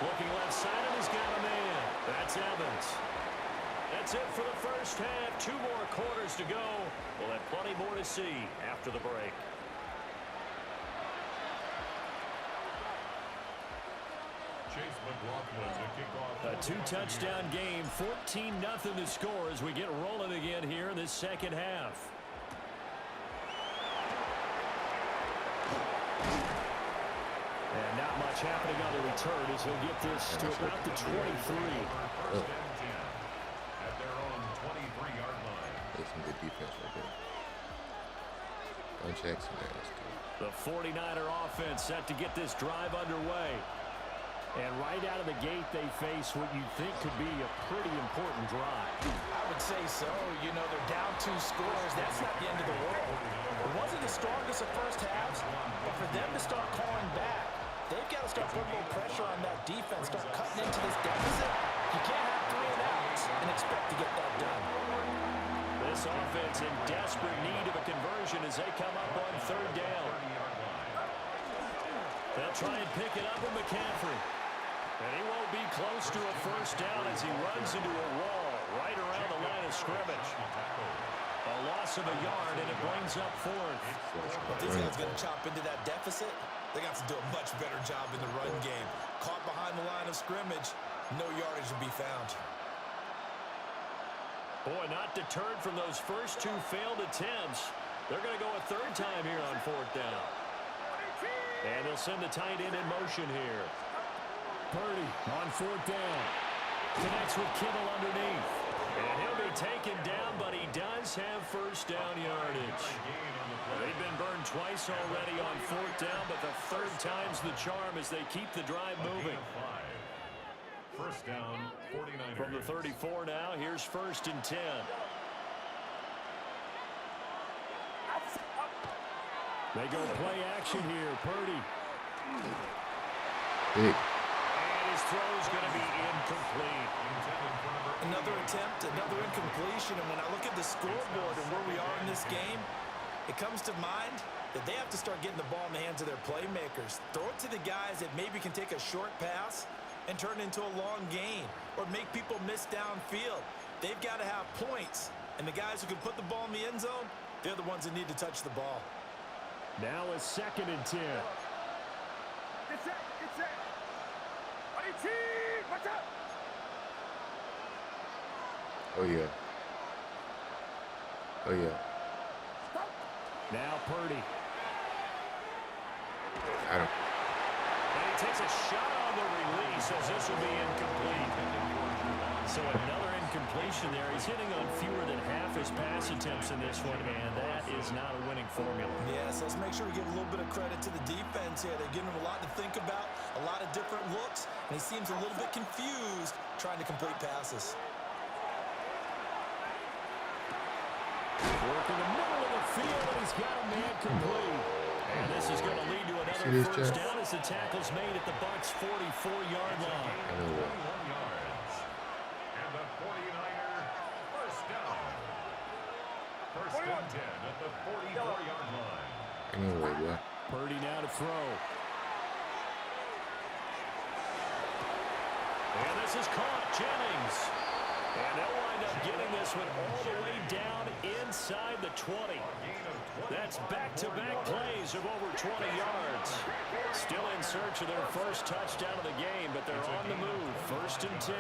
Looking left side, and he's got a man. That's Evans. That's it for the first half. 2 more quarters to go. We'll have plenty more to see after the break. Chase McLaughlin to kick off. A 2-touchdown game, 14-0 to score as we get rolling again here in this second half. And now Not much happening on the return as he'll get this to about the 23. Oh. At their own 23-yard line. That's some good defense right there. Jackson, the 49er offense set to get this drive underway. And right out of the gate, they face what you think could be a pretty important drive. I would say so. You know, they're down 2 scores. That's not the end of the world. It wasn't the strongest of first halves, but for them to start calling back, they've got to start putting a little pressure on that defense, start cutting into this deficit. You can't have 3 and outs and expect to get that done. This offense in desperate need of a conversion as they come up on 3rd down. They'll try and pick it up with McCaffrey. And he won't be close to a first down as he runs into a wall right around the line of scrimmage. A loss of a yard, and it brings up 4th. If these guys going to chop into that deficit, they got to do a much better job in the run game. Caught behind the line of scrimmage, no yardage to be found. Boy, not deterred from those first 2 failed attempts. They're going to go a 3rd time here on 4th down. And they'll send the tight end in motion here. Purdy on 4th down. Connects with Kittle underneath. And he'll be taken down, but he does have first down yardage. They've been burned twice already on 4th down, but the 3rd time's the charm as they keep the drive moving. First down, 49ers. From the 34 now, here's 1st and 10. They go play action here. Purdy. Big. And his throw's going to be incomplete. Another attempt, another incompletion, and when I look at the scoreboard and where we are in this game, it comes to mind that they have to start getting the ball in the hands of their playmakers. Throw it to the guys that maybe can take a short pass and turn it into a long gain or make people miss downfield. They've got to have points, and the guys who can put the ball in the end zone, they're the ones that need to touch the ball. Now a 2nd and 10. Get set, get set. Watch out. Oh, yeah. Oh, yeah. Now Purdy. Got him. And he takes a shot on the release as this will be incomplete. So another incompletion there. He's hitting on fewer than half his pass attempts in this one, and that is not a winning formula. Yes, let's make sure we give a little bit of credit to the defense here. They're giving him a lot to think about, a lot of different looks, and he seems a little bit confused trying to complete passes. Work in the middle of the field, and he's got a man complete. And this is going to lead to another first down as the tackle's made at the Bucs' 44-yard line. And the 49er first down. First and 10 at the 44-yard line. Anyway, yeah. Purdy now to throw. And this is caught. Jennings. And they'll wind up getting this one all the way down inside the 20. That's back-to-back plays of over 20 yards. Still in search of their first touchdown of the game, but they're on the move. 1st and 10.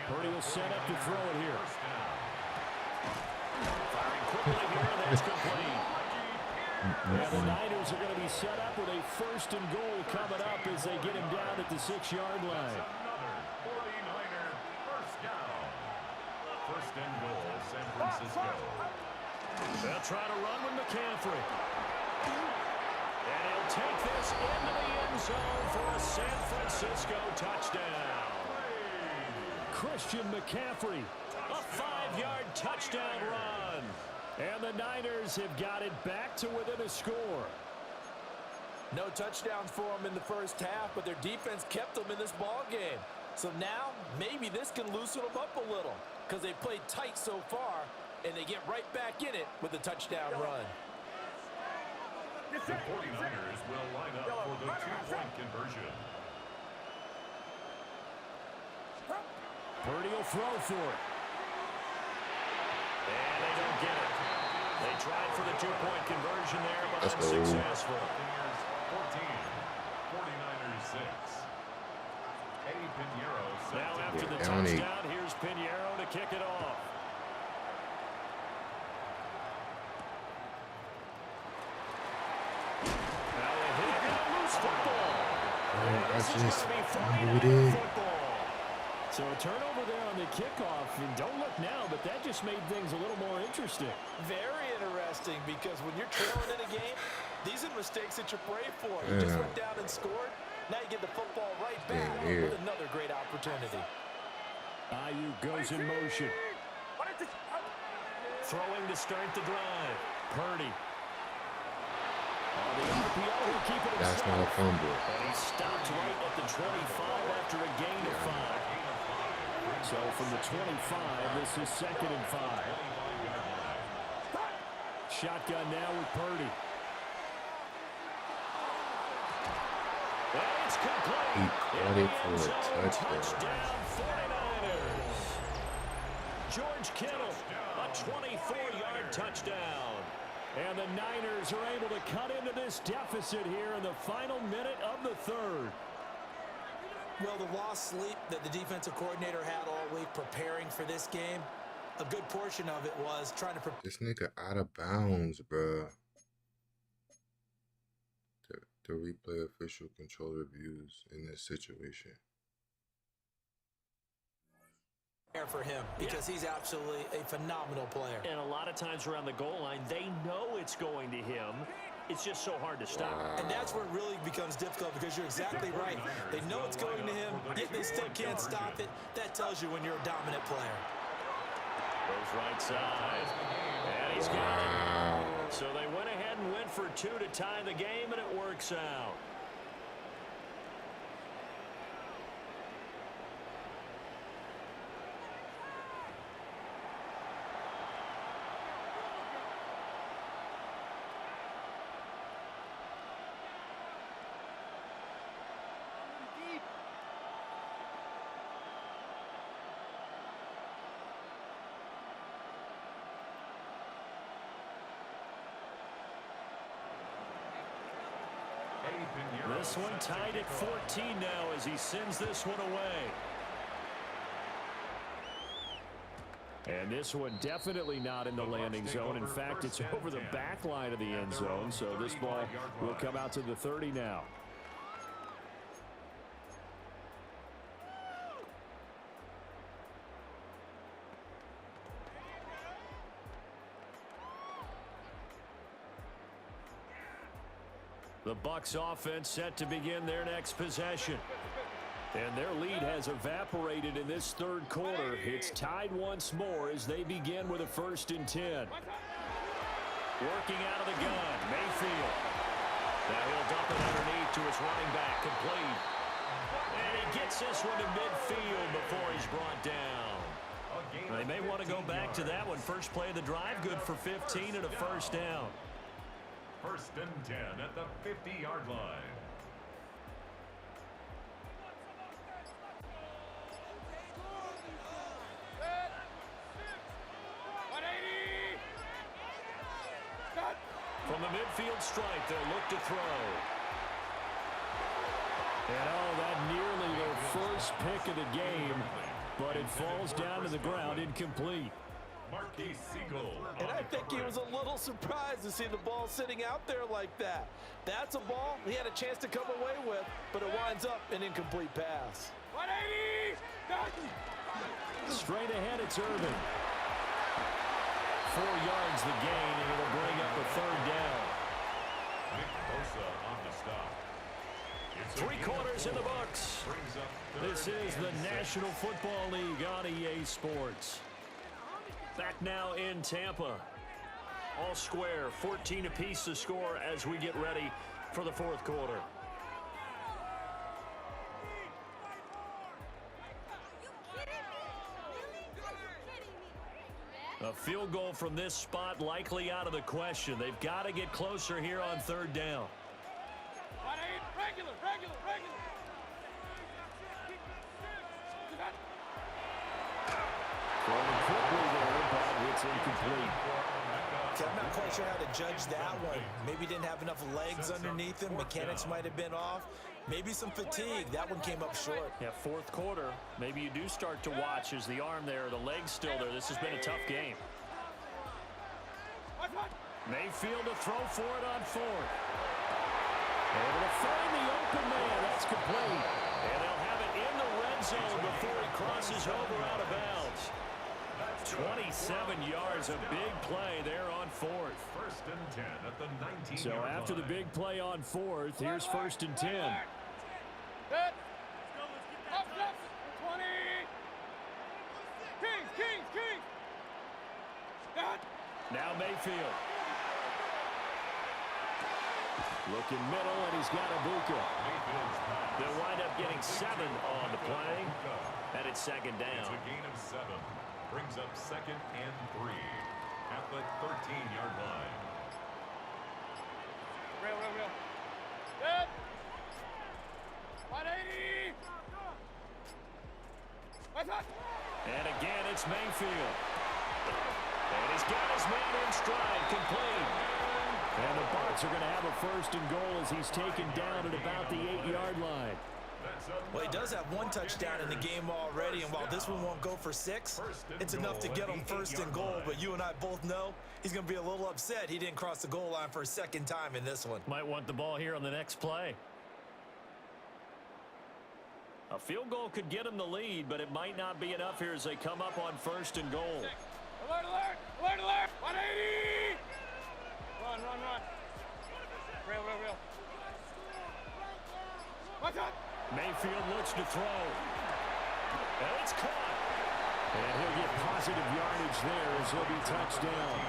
Purdy will set up to throw it here. Firing quickly here, and that's complete. And the Niners are going to be set up with a 1st and goal coming up as they get him down at the 6-yard line. First and goal, San Francisco. They'll try to run with McCaffrey. And he'll take this into the end zone for a San Francisco touchdown. Christian McCaffrey, a 5-yard touchdown run. And the Niners have got it back to within a score. No touchdowns for them in the first half, but their defense kept them in this ball game. So now, maybe this can loosen them up a little because they played tight so far, and they get right back in it with a touchdown run. The 49ers will line up for the 2-point conversion. Purdy will throw for it. And they don't get it. They tried for the 2-point conversion there, but unsuccessful. 14, 49ers 6. Now after the touchdown, here's Pinheiro to kick it off. Now they hit a loose football. just fumbled it. So a turnover there on the kickoff, and don't look now, but that just made things a little more interesting. Very interesting, because when you're trailing in a game, these are mistakes that you pray for. You just went down and scored. Now you get the football right back with another great opportunity. Ayuk goes in motion. Throwing to start the drive. Purdy. On the RPO, he'll keep it. That's not a fumble. And he stopped right at the 25 after a gain of 5. So from the 25, this is 2nd and 5. Shotgun now with Purdy. And it's complete. He caught it for a touchdown. 49ers. George Kittle, a 24-yard touchdown. And the Niners are able to cut into this deficit here in the final minute of the third. Well, the lost sleep that the defensive coordinator had all week preparing for this game, a good portion of it was trying to prepare. This nigga out of bounds, bruh. The replay official control reviews in this situation. For him, because he's absolutely a phenomenal player. And a lot of times around the goal line, they know it's going to him. It's just so hard to stop. And that's where it really becomes difficult, because you're exactly right. They know it's going to him, yet they still can't stop it. That tells you when you're a dominant player. Goes right side. And he's got it. So they went ahead and went for 2 to tie the game, and it works out. This one tied at 14 now as he sends this one away. And this one definitely not in the landing zone. In fact, it's over the back line of the end zone. So this ball will come out to the 30 now. The Bucs offense set to begin their next possession. And their lead has evaporated in this third quarter. It's tied once more as they begin with a 1st and 10. Working out of the gun, Mayfield. Now he'll dump it underneath to his running back, complete. And he gets this one to midfield before he's brought down. They may want to go back to that one. First play of the drive, good for 15 and a 1st down. 1st and 10 at the 50-yard line. From the midfield stripe, they'll look to throw. And that nearly their first pick of the game, but it falls down to the ground incomplete. And I think he was a little surprised to see the ball sitting out there like that. That's a ball he had a chance to come away with, but it winds up an incomplete pass. 180! Straight ahead, it's Irvin. 4 yards the gain, and it'll bring up a 3rd down. On the stop. 3 quarters in the books. This is the National Football League on EA Sports. Back now in Tampa. All square, 14 apiece to score as we get ready for the 4th quarter. A field goal from this spot likely out of the question. They've got to get closer here on 3rd down. Regular. Throwing quickly there, but it's incomplete. I'm not quite sure how to judge that one. Maybe didn't have enough legs underneath him. Mechanics might have been off. Maybe some fatigue. That one came up short. Yeah, 4th quarter. Maybe you do start to watch as the arm there, the leg's still there. This has been a tough game. Mayfield to throw for it on 4th. Able to find the open man. That's complete. And they'll have it in the red zone before he crosses over out of bounds. 27 yards, a big play there on fourth. First and 10 at the 19-yard So after the big play on fourth, here's first and 10. Set. Up, 20. Kings. Got. Now Mayfield. Looking middle, and he's got Ibuka. They'll wind up getting 7 on the play, and it's second down. It's a gain of 7. Brings up second and 3 at the 13-yard line. Real. Set. 180. What's up? And again, it's Mayfield. And he's got his man in stride, complete. And the Bucs are going to have a first and goal as he's taken down at about the 8-yard line. Well, he does have one touchdown in the game already, and while this one won't go for 6, it's enough to get him first and goal. But you and I both know he's going to be a little upset he didn't cross the goal line for a second time in this one. Might want the ball here on the next play. A field goal could get him the lead, but it might not be enough here as they come up on first and goal. Alert. 180. Run. Real. What's up? Mayfield looks to throw. And it's caught. And he'll get positive yardage there as he'll be touchdown.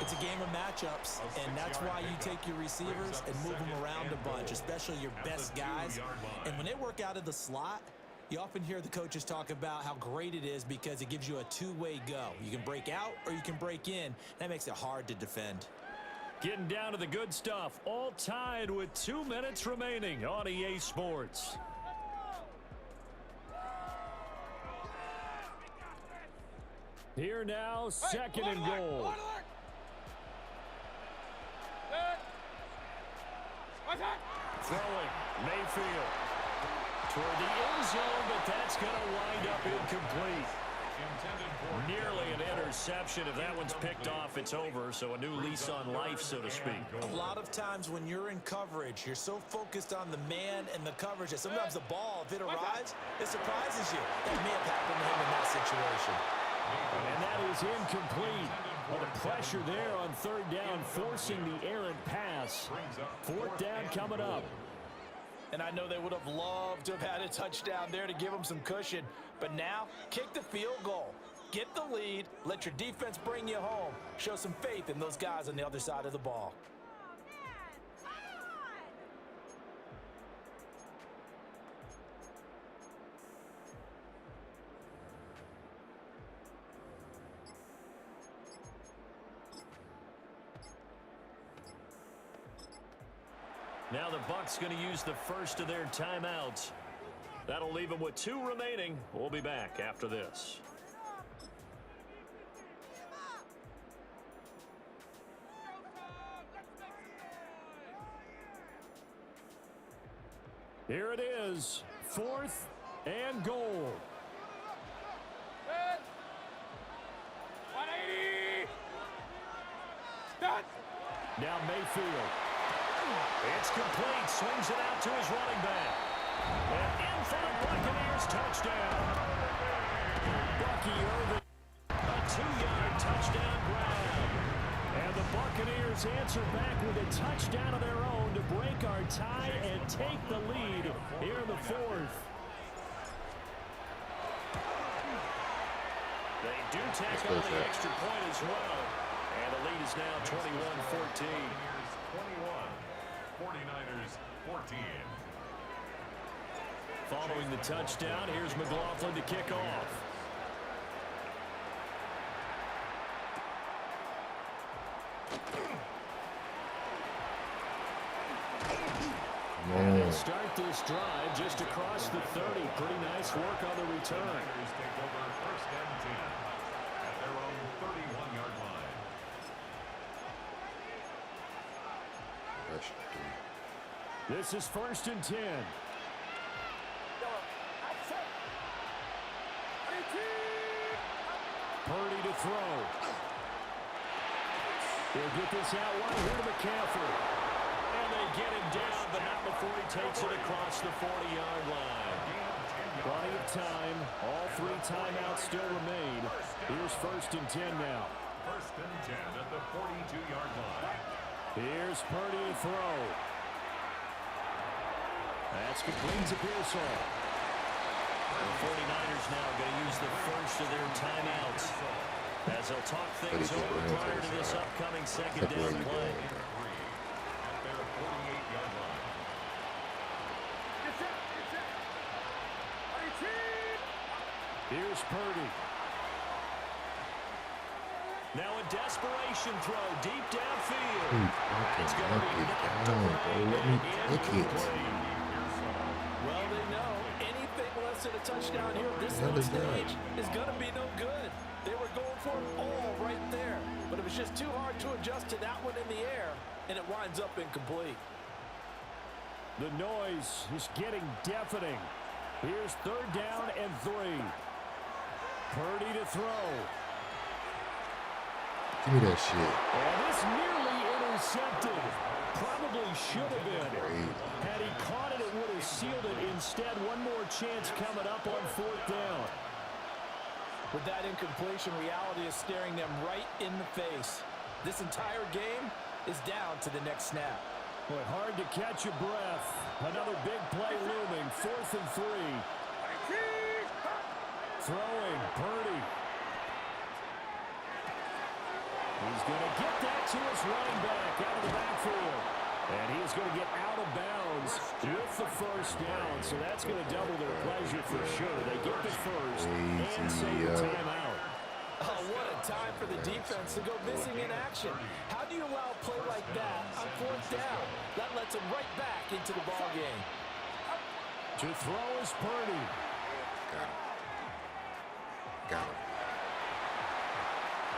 It's a game of matchups, and that's why you take your receivers and move them around a bunch, especially your best guys. And when they work out of the slot, you often hear the coaches talk about how great it is because it gives you a two-way go. You can break out or you can break in. That makes it hard to defend. Getting down to the good stuff. All tied with 2 minutes remaining on EA Sports. Here now, second and goal. Throwing, Mayfield. Toward the end zone, but that's going to wind up incomplete. Nearly an interception. If that one's picked off, it's over. So a new lease on life, so to speak. A lot of times when you're in coverage, you're so focused on the man and the coverage that sometimes the ball, if it arrives, it surprises you. That may have happened to him in that situation. And that is incomplete. Well, the pressure there on third down, forcing the errant pass. Fourth down coming up. And I know they would have loved to have had a touchdown there to give them some cushion. But now, kick the field goal. Get the lead. Let your defense bring you home. Show some faith in those guys on the other side of the ball. Now the Bucs going to use the first of their timeouts. That'll leave them with 2 remaining. We'll be back after this. Here it is, 4th and goal. 180. Start. Now Mayfield. It's complete. Swings it out to his running back. And in for the Buccaneers touchdown. Bucky Irvin, a 2-yard touchdown grab. And the Buccaneers answer back with a touchdown of their own to break our tie and take the lead here in the 4th. They do tack on the extra point as well. And the lead is now 21-14. 49ers 14. Following the touchdown, here's McLaughlin to kick off. And they'll start this drive just across the 30. Pretty nice work on the return. Niners take over first and 10 at their own 31-yard line. This is first and 10. Purdy to throw. They'll get this out wide here to McCaffrey. And they get him down, but not before he takes it across the 40-yard line. Plenty of time. All 3 timeouts still remain. Here's 1st and 10 now. 1st and 10 at the 42-yard line. Here's Purdy to throw. That's complete to Pearsall. The 49ers now going to use the first of their timeouts as they'll talk things over prior to this upcoming 2nd down play. At their 48-yard line. Here's Purdy. Now a desperation throw deep downfield. It's going to be knocked away and incomplete. Well, they know anything less than a touchdown here at this late stage is going to be no good. They were going for it all right there, but it was just too hard to adjust to that one in the air, and it winds up incomplete. The noise is getting deafening. Here's 3rd down and 3. Purdy to throw. Give me that shit. And this nearly intercepted. Probably should have been. Had he caught it, it would have sealed it. Instead, one more chance coming up on 4th down. With that incompletion, reality is staring them right in the face. This entire game is down to the next snap. Boy, hard to catch your breath. Another big play looming. 4th and 3. Throwing, Purdy. He's going to get that to his running back out of the backfield. And he is going to get out of bounds with the 1st down. So that's going to double their pleasure for sure. They get the first and save a timeout. Oh, what a time for the defense to go missing in action. How do you allow a play like that on 4th down? That lets them right back into the ballgame. To throw is Purdy. Got him.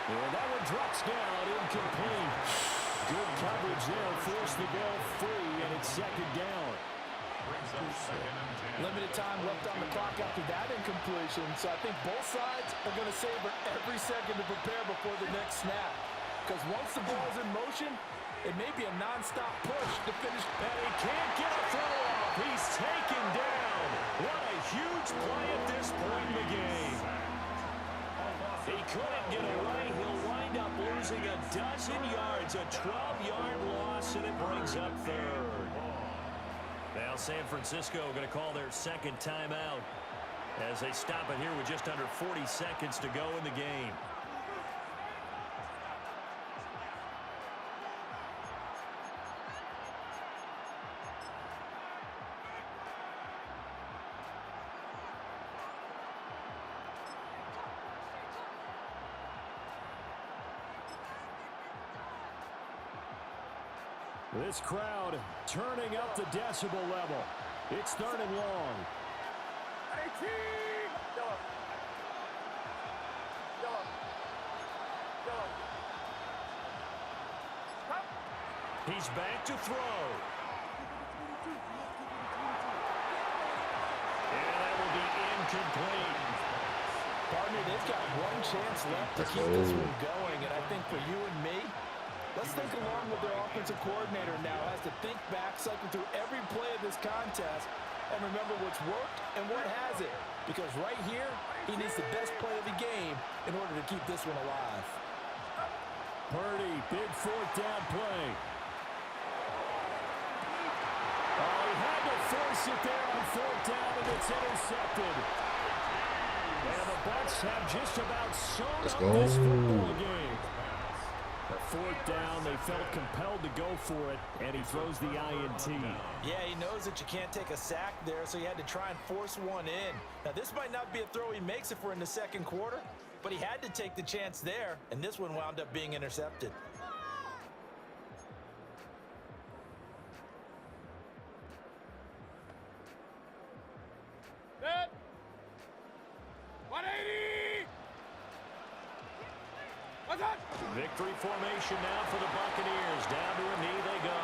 And that one drops down, incomplete. Good coverage there, forced the ball free, and it's 2nd down. Limited time left on the clock after that incompletion, so I think both sides are going to savor every second to prepare before the next snap. Because once the ball's in motion, it may be a non-stop push to finish. And he can't get a throw off. He's taken down. What a huge play at this point in the game. He couldn't get away. He'll wind up losing a dozen yards, a 12-yard loss, and it brings up 3rd. Now San Francisco going to call their 2nd timeout as they stop it here with just under 40 seconds to go in the game. This crowd turning up the decibel level. It's 3rd and long. He's back to throw. And that will be incomplete. Partner, they've got one chance left to keep this one going, and I think for you and me, let's think along with their offensive coordinator now as to think back, cycle through every play of this contest, and remember what's worked and what hasn't. Because right here, he needs the best play of the game in order to keep this one alive. Purdy, big 4th down play. Oh, he had to force it there on 4th down, and it's intercepted. And the Bucs have just about sewn up this football game. At 4th down, they felt compelled to go for it, and he throws the INT. Yeah, he knows that you can't take a sack there, so he had to try and force one in. Now, this might not be a throw he makes if we're in the 2nd quarter, but he had to take the chance there, and this one wound up being intercepted. Set. 180. What's that? Victory formation now for the Buccaneers. Down to a knee they go.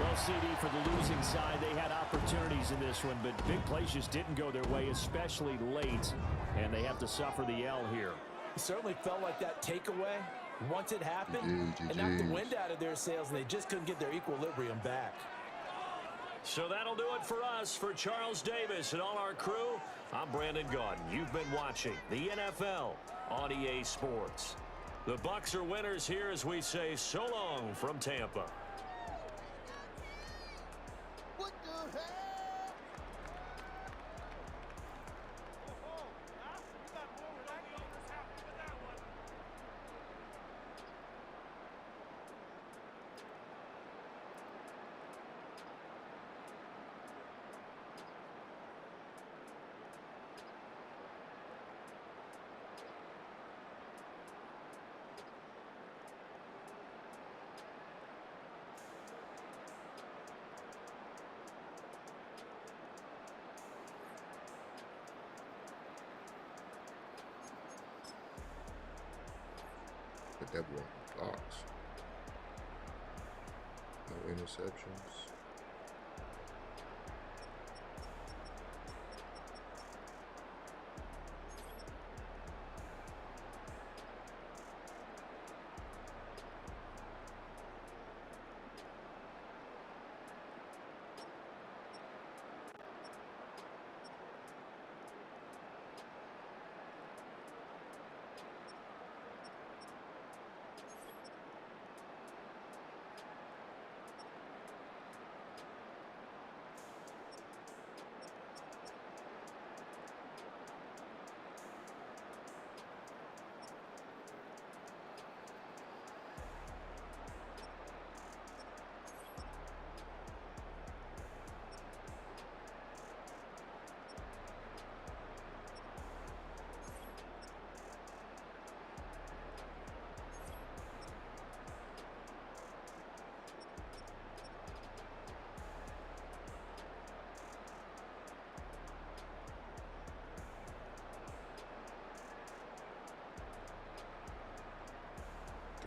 Well, CD, for the losing side, they had opportunities in this one, but big plays just didn't go their way, especially late, and they have to suffer the L here. It certainly felt like that takeaway Once it happened, it knocked the wind out of their sails, and they just couldn't get their equilibrium back. So that'll do it for us. For Charles Davis and all our crew, I'm Brandon Gaudin. You've been watching the NFL on EA Sports. The Bucs are winners here as we say so long from Tampa. What the heck? But that one blocks. No interceptions.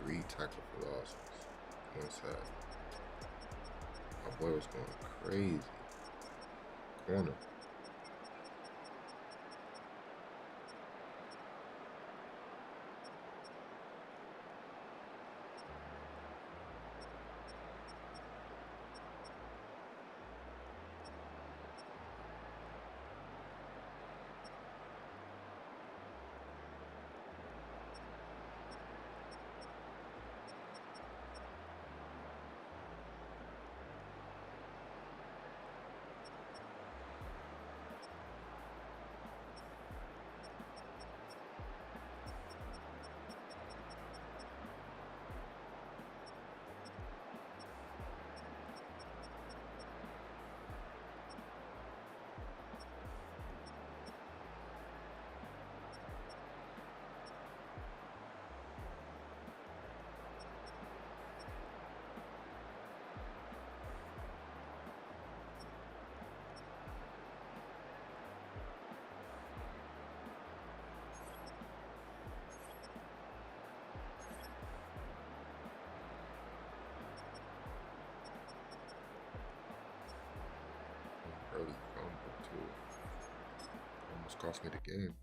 Three tackle for losses. One side. My boy was going crazy. Corner. Early fumble too. Almost cost me the game.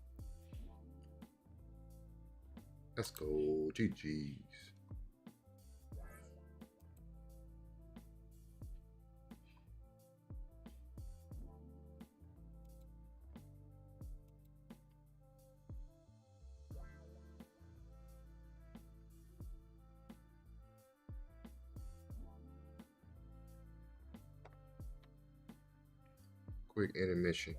Let's go, GG's. Quick intermission.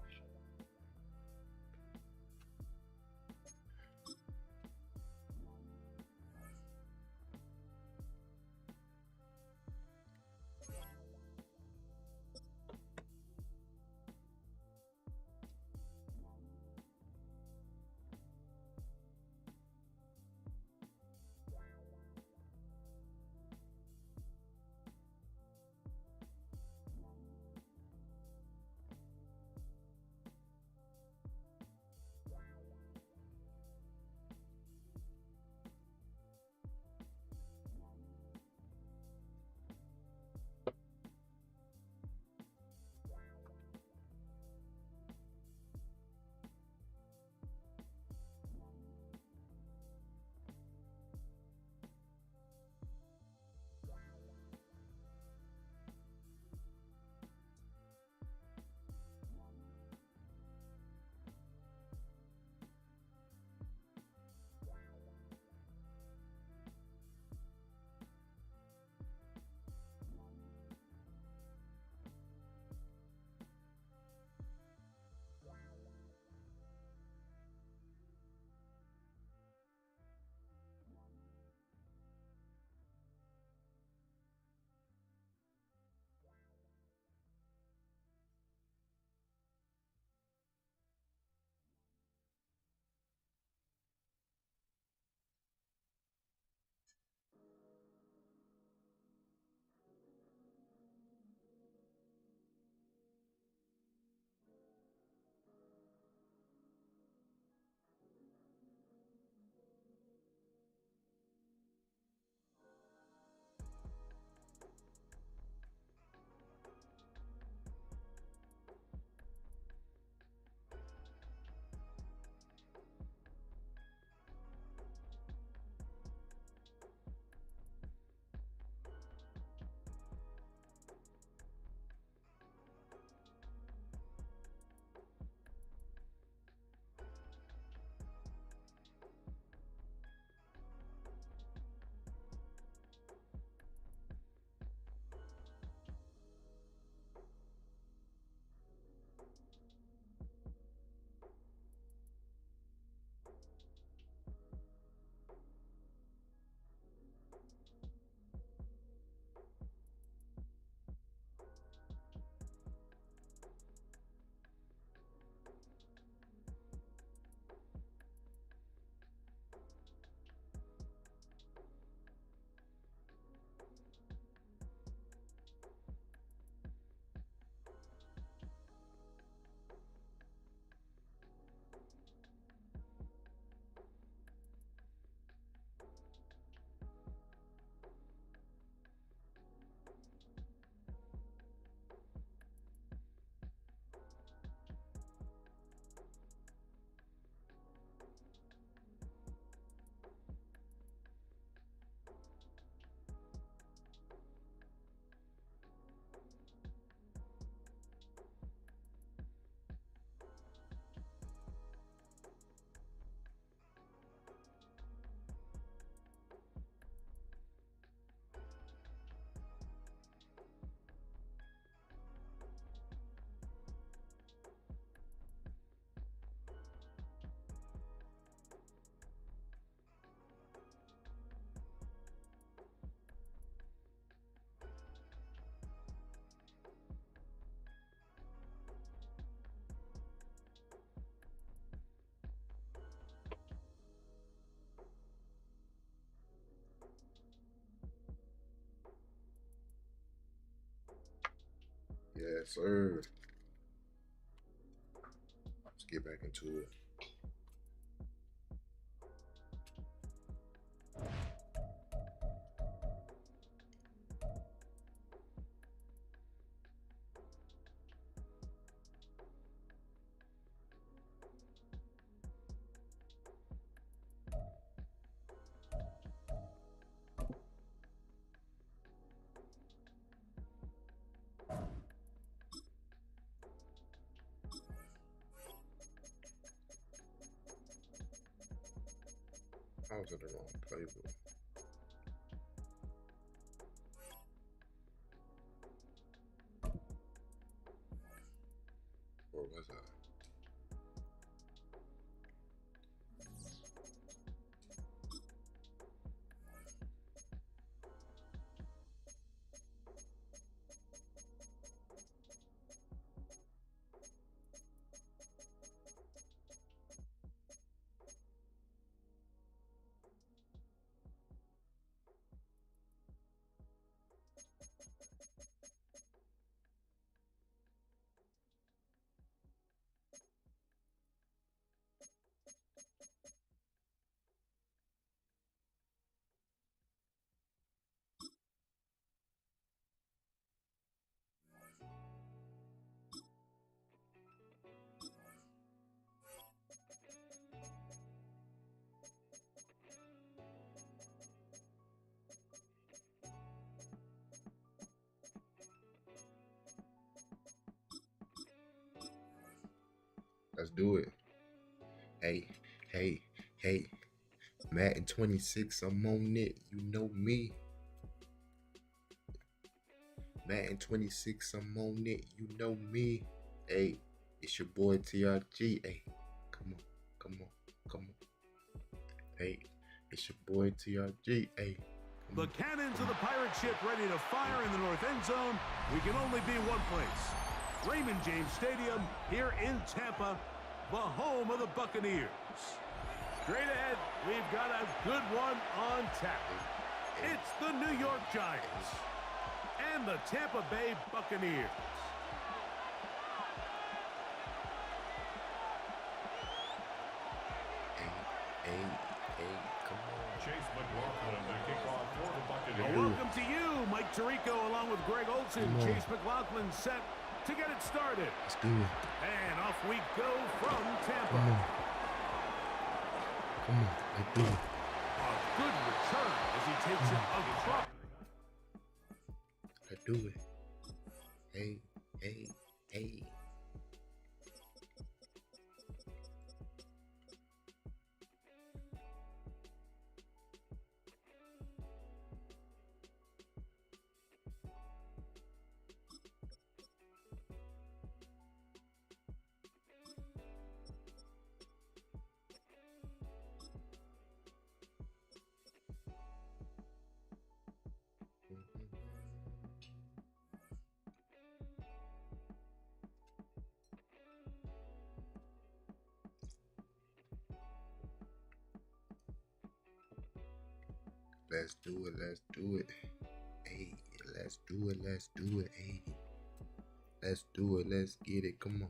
Yes, sir. Let's get back into it. I was in the wrong playbook. Or was I? Let's do it. Hey, hey, hey. Madden 26, I'm on it. You know me. Madden 26, I'm on it. You know me. Hey, it's your boy TRG. Hey, come on, come on, come on. Hey, it's your boy TRG. Hey. The cannons of the pirate ship ready to fire in the north end zone. We can only be one place. Raymond James Stadium here in Tampa, the home of the Buccaneers. Straight ahead, we've got a good one on tap. It's the New York Giants and the Tampa Bay Buccaneers. Hey, come on. Chase McLaughlin to kick off for the Buccaneers. Welcome to you, Mike Tirico, along with Greg Olson. Chase McLaughlin set to get it started. Let's do it. And off we go from Tampa. Come on. Come on, let's do it. A good return as he takes it across. Let's do it. Hey, hey, hey. Let's do it, let's do it. Hey, let's do it, let's do it. Hey, let's do it, let's get it. Come on.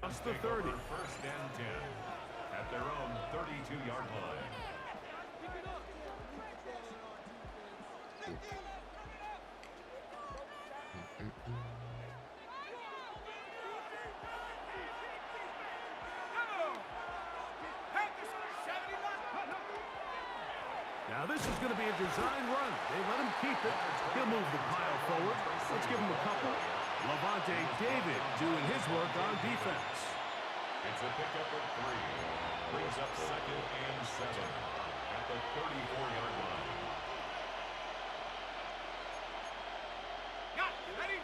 That's the 30. First and 10 at their own 32-yard line. Now this is going to be a design run. They let him keep it. He'll move the pile forward. Let's give him a couple. Levante David doing his work on defense. It's a pickup of 3. Brings up 2nd and 7 at the 34-yard line.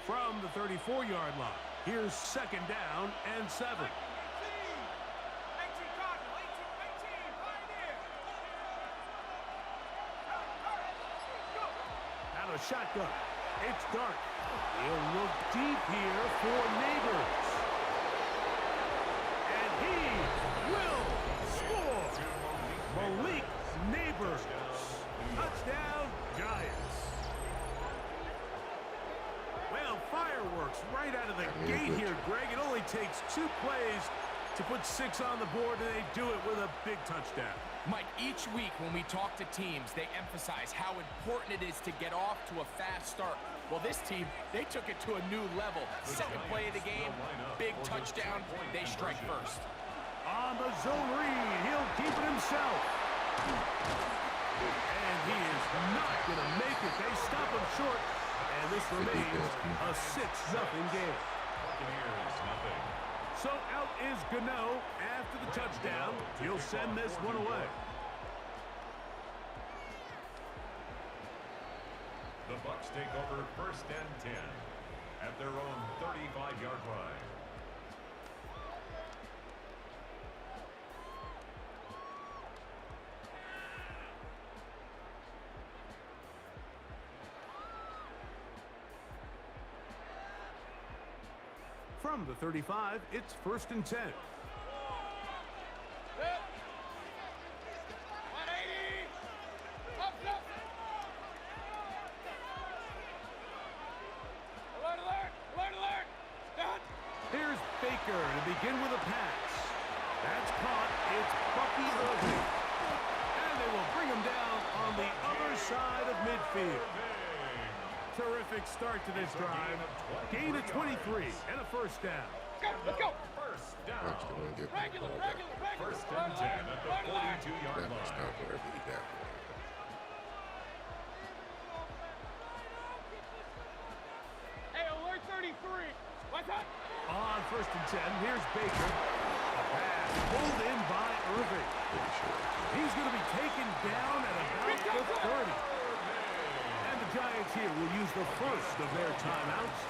From the 34-yard line, here's 2nd down and 7. Out of shotgun. It's dark. He'll look deep here for Neighbors. to put 6 on the board, and they do it with a big touchdown. Mike, each week when we talk to teams, they emphasize how important it is to get off to a fast start. Well, this team, they took it to a new level. Second play of the game, big touchdown, they strike first. On the zone read, he'll keep it himself. And he is not going to make it. They stop him short, and this remains a 6-0 game. So out is Gano after the touchdown. He'll send this one away. The Bucs take over 1st and 10 at their own 35-yard line. From the 35, it's 1st and 10. Here's Baker to begin with a pass. That's caught. It's Bucky Irving. And they will bring him down on the other side of midfield. Terrific start to this drive. Gain of 23 and a 1st down. Let's go. 1st down. Regular. 1st and 10 at the 42-yard line. Stop wherever he got. Hey, alert 33. What's up? On 1st and 10, here's Baker. A pass pulled in by Irving. He's going to be taken down at about the 30. And the Giants here will use the first of their timeouts.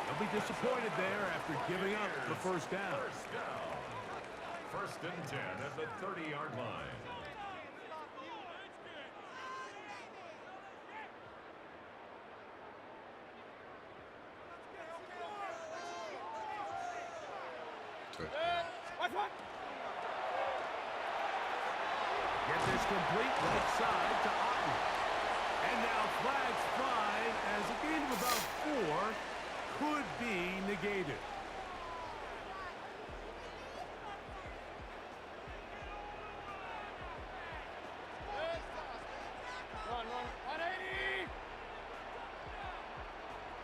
They'll be disappointed there after giving up the 1st down. 1st and 10 at the 30-yard line. Get this complete right side to Otten. And now flags fly as a gain of about 4 could be negated. Run. 180.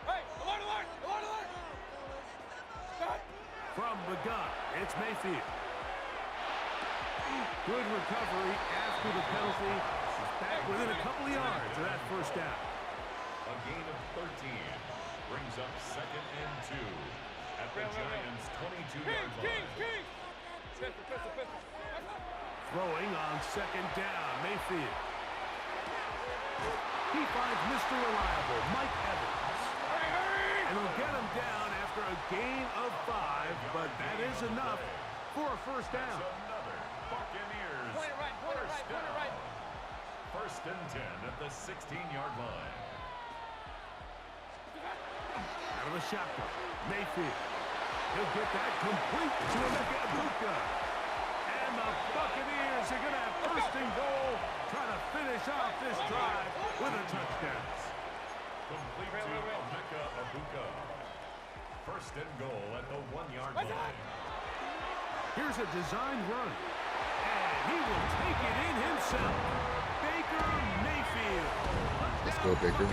Hey, alert. From the gun, it's Mayfield. Good recovery after the penalty. He's back within a couple of yards of that 1st down. A gain of 13 brings up 2nd and 2 at the Giants' 22-yard line. Pistol. Throwing on 2nd down, Mayfield. He finds Mr. Reliable, Mike Evans. And he'll get him down after a gain of 5, but that is enough for a 1st down. Another Buccaneers. Point it right. 1st and 10 at the 16-yard line. Out of the shotgun, Mayfield. He'll get that complete to Emeka Egbuka. And the Buccaneers are going to have 1st and goal, trying to finish off this drive with a touchdown. Complete to Emeka Egbuka. 1st and goal at the 1-yard line. Here's a designed run. And he will take it in himself. Baker Mayfield. Let's go, Baker.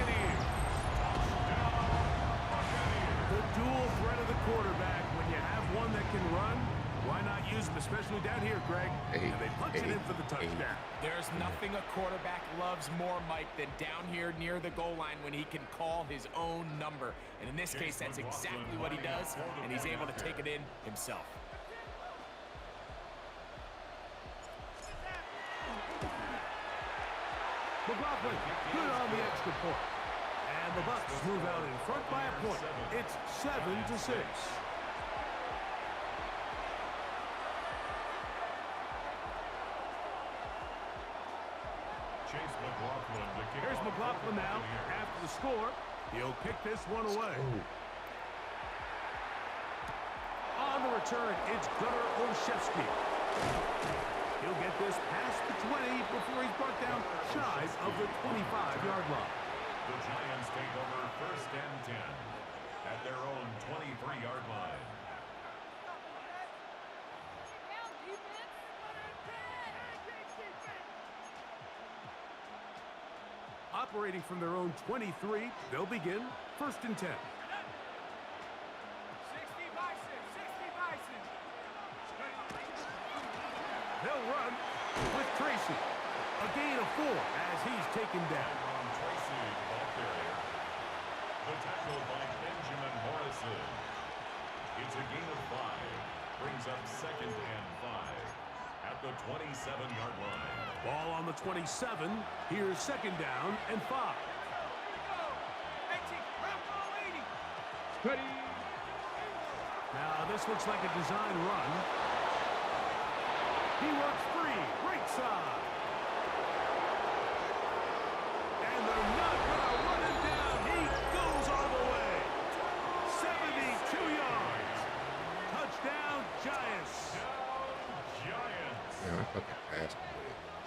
The dual threat of the quarterback. When you have one that can run, why not use him, especially down here, Greg? And they punch it in for the touchdown. There's nothing a quarterback loves more, Mike, than down here near the goal line when he can call his own number. And in this case, that's exactly what he does, and he's able to take it in himself. McLaughlin, good on the extra point. And the Bucs move out in front by a point. It's 7-6. Here's McLaughlin now. After the score, he'll kick this one away. On the return, it's Gunnar Olszewski. He'll get this past the 20 before he's brought down shy of the 25-yard line. The Giants take over 1st and 10 at their own 23-yard line. Operating from their own 23, they'll begin 1st and 10. 60 Bison, 60 Bison. They'll run with Tracy. A gain of 4 as he's taken down. Tracy, ball carrier. The tackle by Benjamin Morrison. It's a gain of 5. Brings up 2nd and 5 at the 27-yard line. Ball on the 27. Here's 2nd down and 5. Now this looks like a design run. He works free, right side. And they're not going to run him down. He goes all the way. 72 yards. Touchdown, Giants. Yeah, I fucking passed him.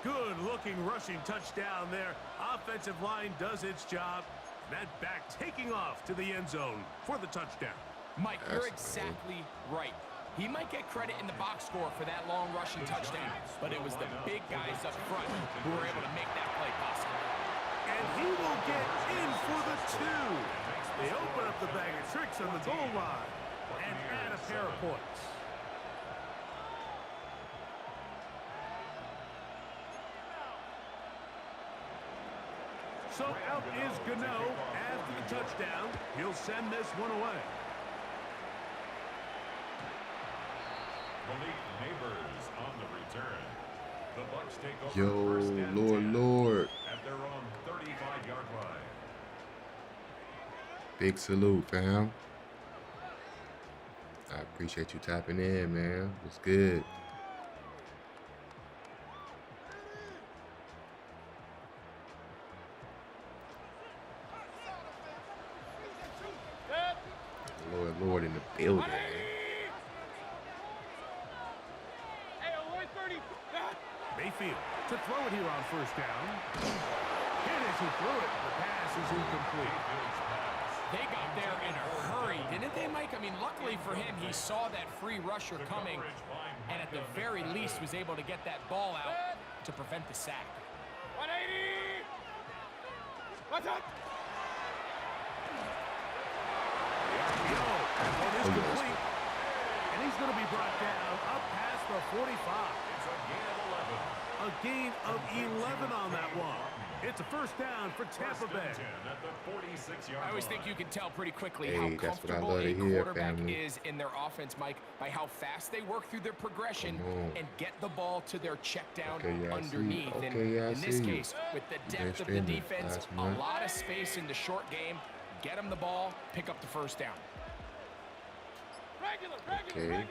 Good-looking rushing touchdown there. Offensive line does its job. That back taking off to the end zone for the touchdown. Mike, you're exactly right. He might get credit in the box score for that long rushing touchdown, but it was the big guys up front who were able to make that play possible. And he will get in for the 2. They open up the bag of tricks on the goal line and add a pair of points. So out is Gano after the touchdown. He'll send this one away. Malik Neighbors on the return. The Bucs take over Yo, 1st and Lord. 10 at their own 35-yard line. Big salute, fam. I appreciate you tapping in, man. It's good. Lord in the building, man. Mayfield to throw it here on 1st down. And as he threw it, the pass is incomplete. They got there in a hurry, didn't they, Mike? I mean, luckily for him, he saw that free rusher coming and at the very least was able to get that ball out to prevent the sack. 180! What's up? One is complete. And he's going to be brought down up past the 45. It's a gain of 11. A gain of 11 on that one. It's a 1st down for Tampa Bay. At the 46-yard I always line. think you can tell pretty quickly Hey, how that's what I comfortable love to a hear, quarterback family. is in their offense, Mike, by how fast they work through their progression Come on. and get the ball to their check down Okay, yeah, I see you. underneath. Okay, And yeah, I in this see you. case, with the You've been depth of the streaming defense, last a month. lot of space in the short game, get them the ball, pick up the 1st down. Okay.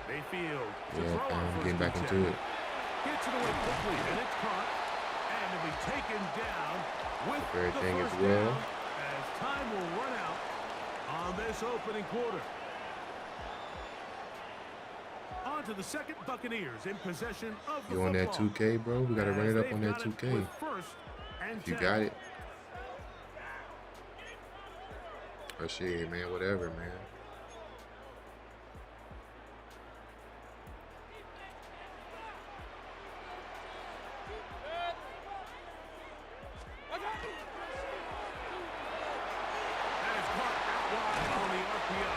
Mayfield to Yeah, throw on I'm 1st getting back and into 10. it. Gets it away quickly, and it's caught. And it'll be taken down with Very the thing as 1st well. down as time will run out on this opening quarter. On to the 2nd, Buccaneers in possession of the You on that football. 2K, bro? We gotta run As it up they've on that got it 2K. with 1st and If you 10. got it. Oh shit, man. Whatever, man. That is caught out wide on the RPO.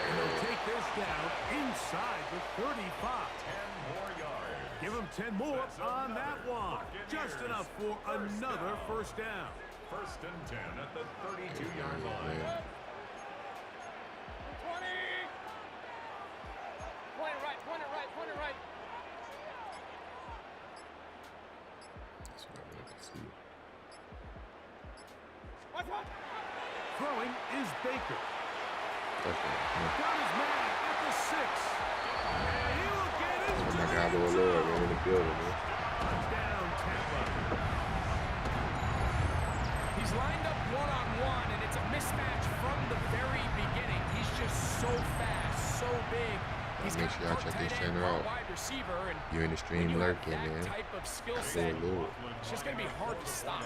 And they'll take this down inside the 35. 10 more yards. Give him 10 more That's on that another one. Buccaneers Just enough for another first 1st down. 1st and 10 at the 32-yard Yeah, line. man. 20! Point it right, point it right, point it right. That's what I wanted to see. What's up? Throwing is Baker. Okay. Got his man at the 6. And he will get Oh into my the God, end Lord, zone. Lord, man, in the building, man. Touchdown, Tampa. He's lined up one-on-one, and it's a mismatch from the very beginning. He's just so fast, so big. He's Make got sure y'all part check tight this end, center part out. wide receiver, and You're in the when stream you have lurking, that man. type of skill Lord, set, Lord. it's just going to be hard to stop.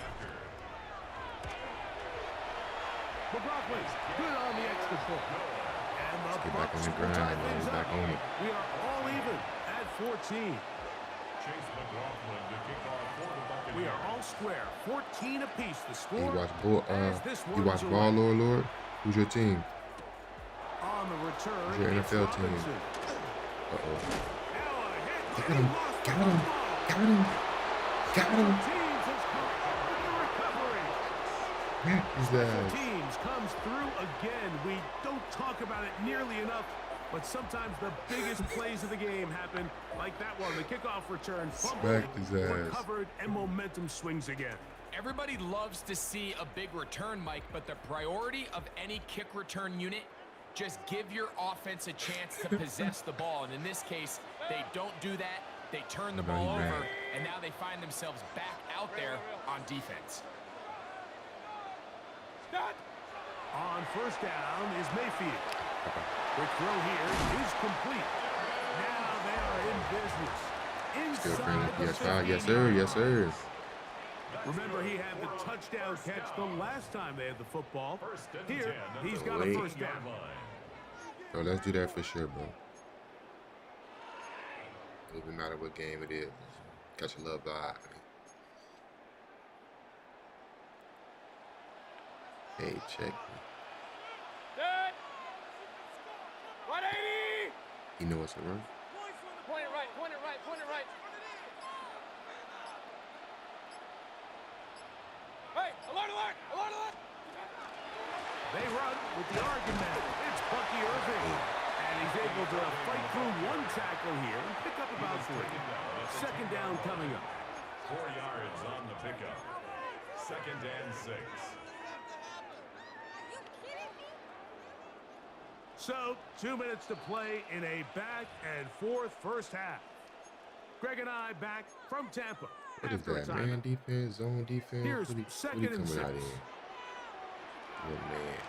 McLaughlin, good on the extra point. And the Get back on Bucs the will grind, tie man. things We're back up. on it. We are all even at 14. We are all square, 14 apiece. The score. You watch ball, Lord. Who's your team? On the return, Who's your NFL team? Uh-oh. Got him. Teams comes through again. We don't talk about it nearly enough, but sometimes the biggest plays of the game happen like that one. The kickoff return, fumble, recovered, and momentum swings again. Everybody loves to see a big return, Mike, but the priority of any kick return unit, just give your offense a chance to possess the ball. And in this case, they don't do that. They turn the ball over, and now they find themselves back out there on defense. On first down is Mayfield. Quick throw here is complete. Now they are in business. Inside yes, sir. Yes, sir. Remember, he had the touchdown catch the last time they had the football. Here, he's got a first down. So let's do that for sure, bro. It doesn't matter what game it is. Catch a love vibe. Hey, check me. You know what's a run? Point it right. Hey, alert! They run with the argument. It's Bucky Irving. And he's able to fight through one tackle here and pick up about 3. Second down coming up. 4 yards on the pickup. 2nd and 6. So, 2 minutes to play in a back-and-forth first half. Greg and I back from Tampa. What is that, man defense, zone defense? Here's what second and 6. Out in? Oh, man.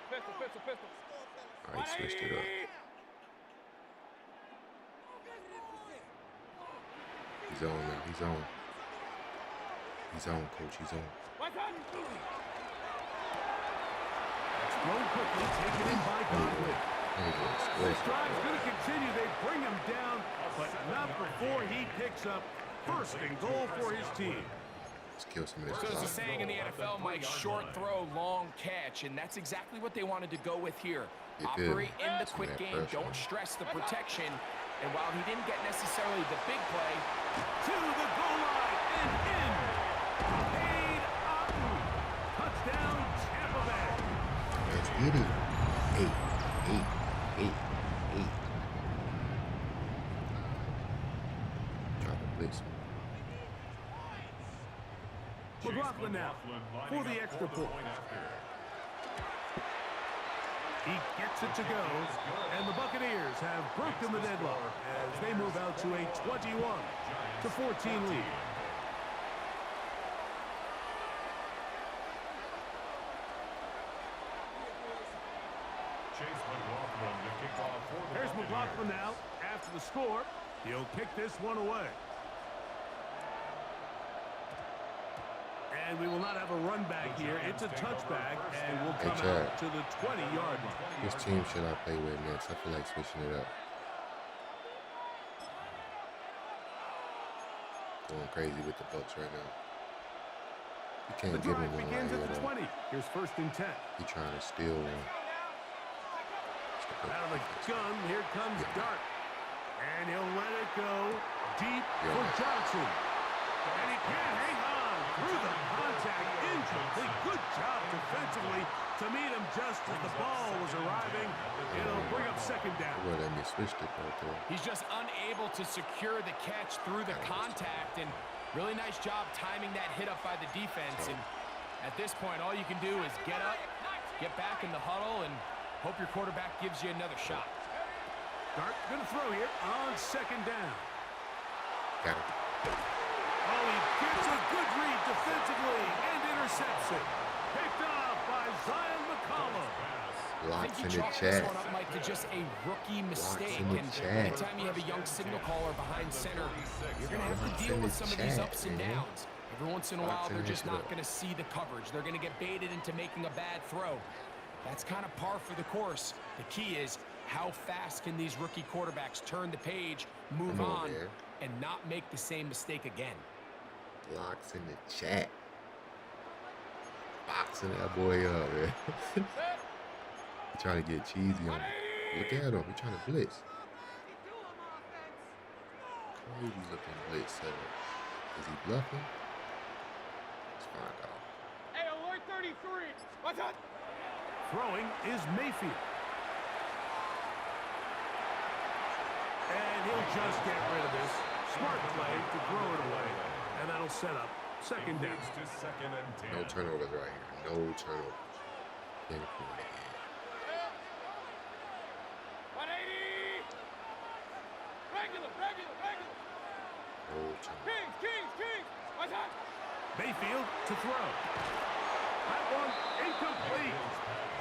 Pistol. All right, switched it up. He's on, man. He's on. He's on, coach. He's on. Thrown quickly, taken in by Godwin. This drive's going to continue. They bring him down, but not before he picks up first and goal for his team. Let's kill some of this. So there's a saying in the NFL, Mike, short throw, long catch, and that's exactly what they wanted to go with here. Operate in the quick game, don't stress the protection, and while he didn't get necessarily the big play, to the goal line and in. Paid Otten. Touchdown, Tampa Bay. Let's get it. 8. Try to blitz. McLaughlin now for the extra point. He gets it to go, and the Buccaneers have broken the deadlock as they move out to a 21-14 lead. Here's McLaughlin now after the score. He'll kick this one away. And we will not have a run back here. It's a touchback, and we'll come out to the 20-yard line. Which team should I play with next? I feel like switching it up. Going crazy with the Bucs right now. You can't give him one begins right at the here, 20. Here's 1st and 10. He's trying to steal one. Out of the gun, here comes Dart. And he'll let it go deep for Johnson. And he can't hang on through the contact. Incomplete. Good job defensively to meet him just as the ball was arriving. It'll bring up 2nd down. Well, let me switch it right there. he's just unable to secure the catch through the contact, and really nice job timing that hit up by the defense. And at this point, all you can do is get up, get back in the huddle, and hope your quarterback gives you another shot. Dart going to throw here on 2nd down. Got it. Oh, he gets a good read defensively and intercepts it. Picked off by Zion McCollum. Locks in the This chat. one up, Mike, to just a rookie mistake. in the And chat. anytime you have a young signal caller behind center, you're going to have to deal with some of these ups and downs. Every once in a while, they're just not going to see the coverage. They're going to get baited into making a bad throw. That's kind of par for the course. The key is How fast can these rookie quarterbacks turn the page, move on, and not make the same mistake again? Locks in the chat. Boxing that boy up, man. He's trying to get cheesy on him. Look at him. He's trying to blitz. Crazy looking blitz setup. Is he bluffing? Let's find out. Hey, alert 33. What's up? Throwing is Mayfield. And he'll just get rid of this. Smart play to throw it away. And that'll set up second down. No turnovers right here. No turnovers. Get it from the hand. 180. Regular. No turnovers. Kings. What's up? Mayfield to throw. That one incomplete.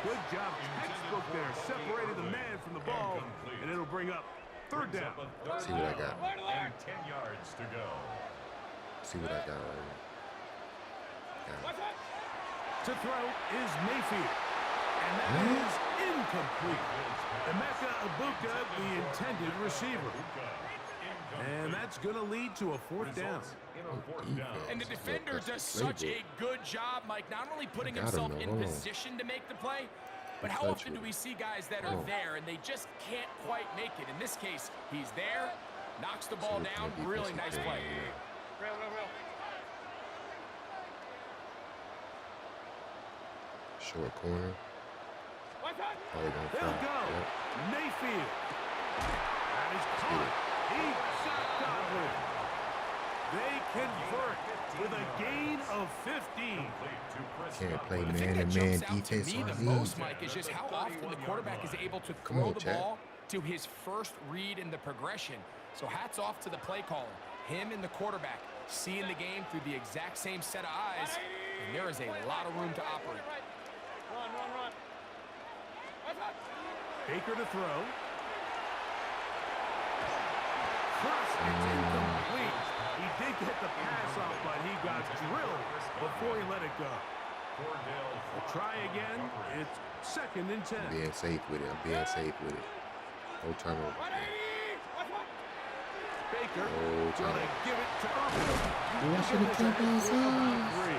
Good job. Textbook there. Separated the man from the ball. And it'll bring up third down. See what I got. And 10 yards to go. See what I got right here. To throw is Mayfield. And that is incomplete. Emeka Ibuka, the intended receiver. And that's going to lead to a fourth down. And the defender does such a good job, Mike, not only putting himself in position to make the play, but how often do we see guys that are there and they just can't quite make it? In this case, he's there, knocks the ball down. Really nice play. Real. Short corner. Probably gonna They'll fly. go. Yep. Mayfield. That is caught. He got Godwin. They convert with a gain of 15. Can't play The thing that man-to-man jumps out to defense me on the these. most, Mike, is just how often the quarterback is able to Come throw on, the Chad. ball to his first read in the progression. So hats off to the play caller. Him and the quarterback seeing the game through the exact same set of eyes, and there is a lot of room to operate. Run. Baker to throw. Cross, it's incomplete. He did get the pass off, but he got drilled before he let it go. We'll try again. It's second and 10. I'm being safe with it. No turnover. Baker No gonna turnover. give it to Upton. I should have kept inside.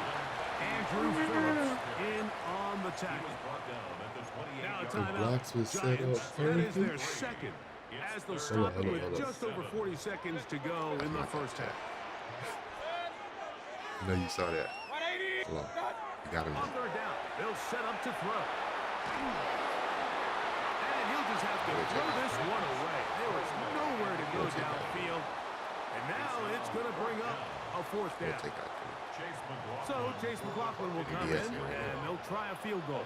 Andrew Phillips in on the tackle. Now a The timeout. blocks was set up Giants, that is their perfect. second. As they'll stop it with just over 40 seconds to go in the first half. I know you saw that. Come on. You got him. On third down, they'll set up to throw. And he'll just have to throw this one away. There was nowhere to go downfield. And now it's going to bring up a fourth We'll down. take out there. So Chase McLaughlin will come Yes, in, right and here. they'll try a field goal.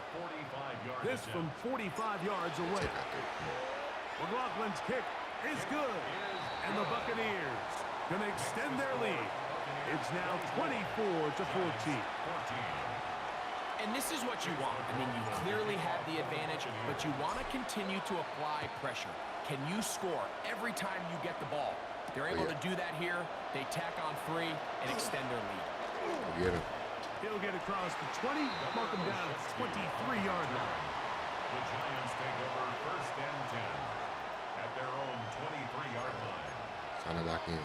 This from 45 yards away. Take out there. McLaughlin's kick is good. And the Buccaneers going to extend their lead. It's now 24-14. And this is what you want. I mean, you clearly have the advantage, but you want to continue to apply pressure. Can you score every time you get the ball? They're able to do that here. They tack on 3 and extend their lead. Get him. He'll get across the 20, mark him down at the 23-yard line. The Giants take over first and 10 at their own 23-yard line. Trying to lock in.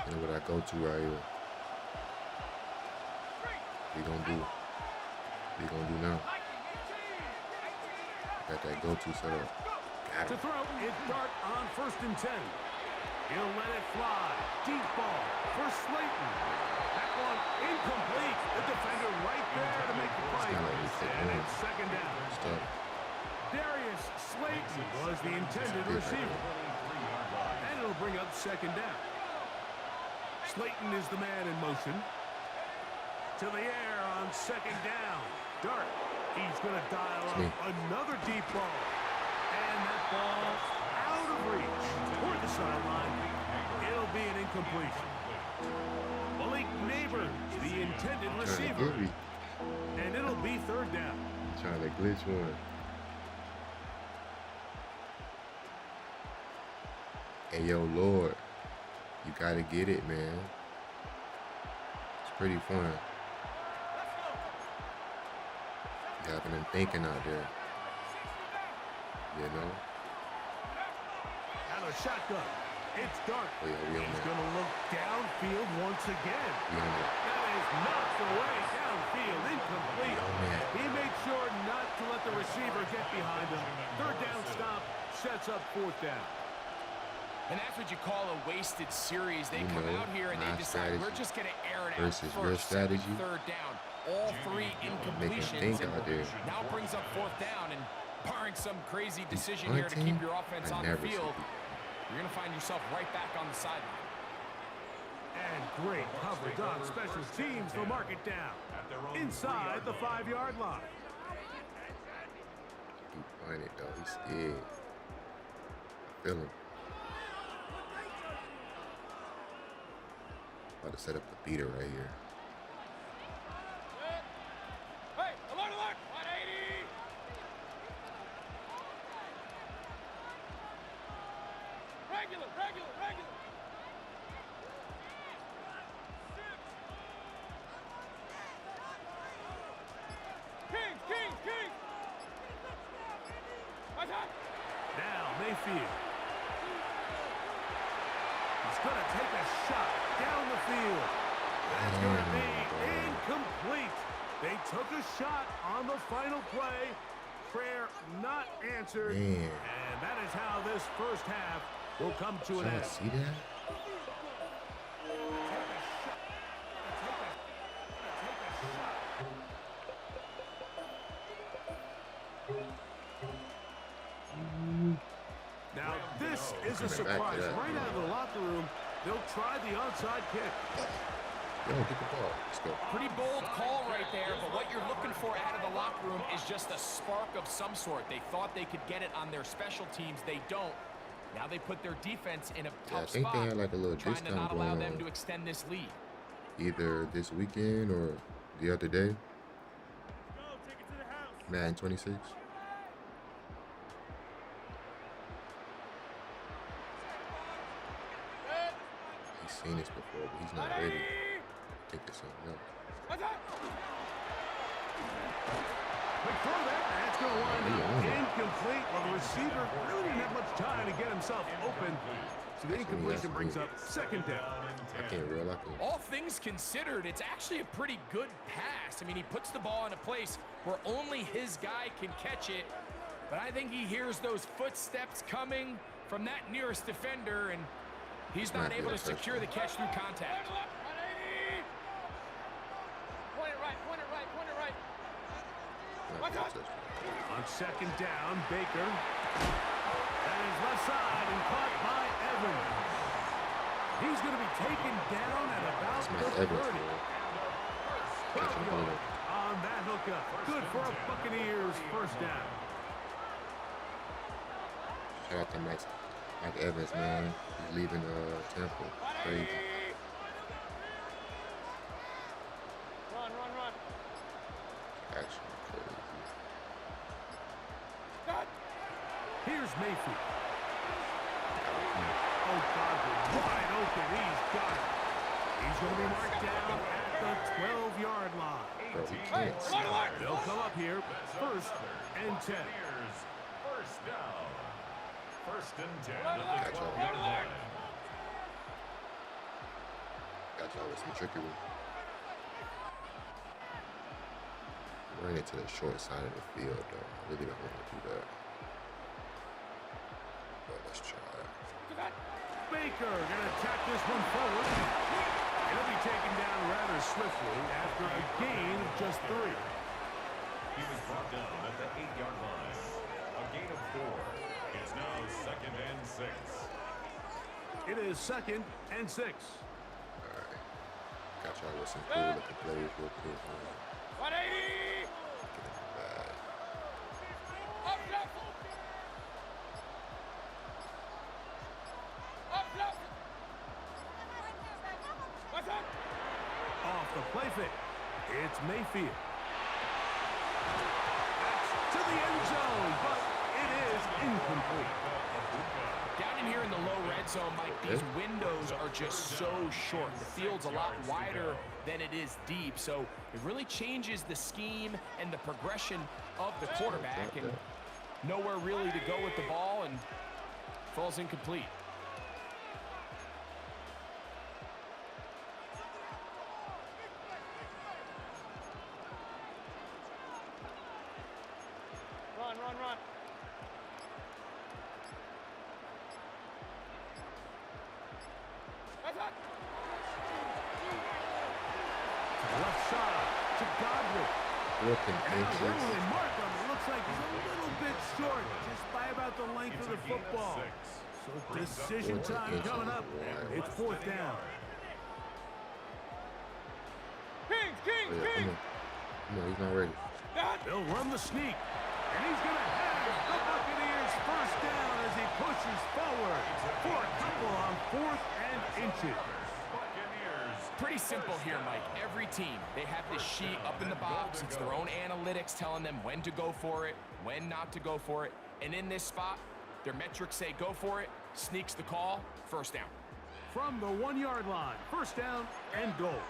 You know what I go to right here. We gonna do now. Got that go-to set up. Got To him. throw, it's Dart on first and 10. He'll let it fly. Deep ball for Slayton. That one incomplete. The defender right there to make the play. kinda like this And thing. it's second down. Stuff. Darius Slayton was the intended receiver. And it'll bring up second down. Slayton is the man in motion. To the air on second down. Dart. He's going to dial up another deep ball. And that ball out of reach. Toward the sideline. It'll be an incompletion. Malik Neighbors, the intended Trying to receiver. get me. And it'll be third down. Trying to glitch one. Hey, yo, Lord. You gotta get it, man. It's pretty fun. You having them thinking out there. You know? And a shotgun. It's dark. Oh, yeah, He's going to look downfield once again. that. That is knocked away downfield. Incomplete. He made sure not to let the receiver get behind him. Third down stop sets up fourth down. And that's what you call a wasted series. They come out here and they decide we're just going to air it out versus your first, strategy. third down. All three incompletions. Now brings up fourth down, and barring some crazy decision here to keep your offense on the field, you're going to find yourself right back on the sideline. And great coverage on special teams. They'll mark it down inside the 5-yard line. He find it though. He's scared. I feel him. About to set up the beater right here. Hey, alert, alert! 180! Regular, regular, regular! Kings, Kings, Kings! Now Mayfield. He's going to take a shot down the field. That's going to be incomplete. They took a shot on the final play. Prayer not answered. Man. And that is how this first half will come to an end. See that? Now this is a surprise. Right out of the locker room, they'll try the onside kick. Yo, get the ball. Let's go. Pretty bold call right there, but what you're looking for out of the locker room is just a spark of some sort. They thought they could get it on their special teams. They don't. Now they put their defense in a tough spot. I think they had like a little trying discount to not allow going them on. to extend this lead. Either this weekend or the other day. Madden 26. He's seen this before, but he's not ready. I think it's something else. Quick throw there. That's going to wind up incomplete. Well, the receiver really didn't have much time to get himself open. So the incompletion brings up second down. I can't realize. All things considered, it's actually a pretty good pass. I mean, he puts the ball in a place where only his guy can catch it. But I think he hears those footsteps coming from that nearest defender, and he's not able to secure the catch through contact. Point it right, point it right, point it right. On second down, Baker. And his left side and caught by Evans. He's going to be taken down at about the 30. 12 yards on that hookup. Good for a Buccaneers first down. Shout out to Mike Evans, man. He's leaving Tampa. Crazy. Run, run, run. Actually crazy. Here's Mayfield. Oh, God, wide open. He's got it. He's going to be marked down at the 12-yard line. Bro, we can't see. They'll come up here. First and 10. First down. First and 10 Got at the 12-yard line. Got y'all with some trickery. Bring it to the short side of the field, though. I really don't want to do that. But let's try it. Baker going to attack this one forward. He'll be taken down rather swiftly after a gain of just 3. He was brought down at the 8-yard line. A gain of 4. It's now second and 6. It is second and 6. All right. Got y'all with some cool looking plays real quick. 180! Get in the bag. Up, left! Up, left! What's up? Off the play fake. It's Mayfield. That's to the end zone, but it is incomplete. Down in here in the low red red zone, Mike, these windows are just so short. The field's a lot wider than it is deep, so it really changes the scheme and the progression of the quarterback, and nowhere really to go with the ball, and falls incomplete. Run. Left side to Godwin. Flipping And inches. Ronald Mark on it. Looks like he's a little bit short, just by about the length of the football. So decision time coming up. It's 4th down. Kings. Come on, he's not ready. They'll run the sneak. And he's going to have the Buccaneers first down as he pushes forward for a couple on 4th and inches. Pretty simple here, Mike. Every team, they have this sheet up in the box. It's their own analytics telling them when to go for it, when not to go for it. And in this spot, their metrics say go for it, sneaks the call, first down. From the 1-yard line, first down and goal. 180.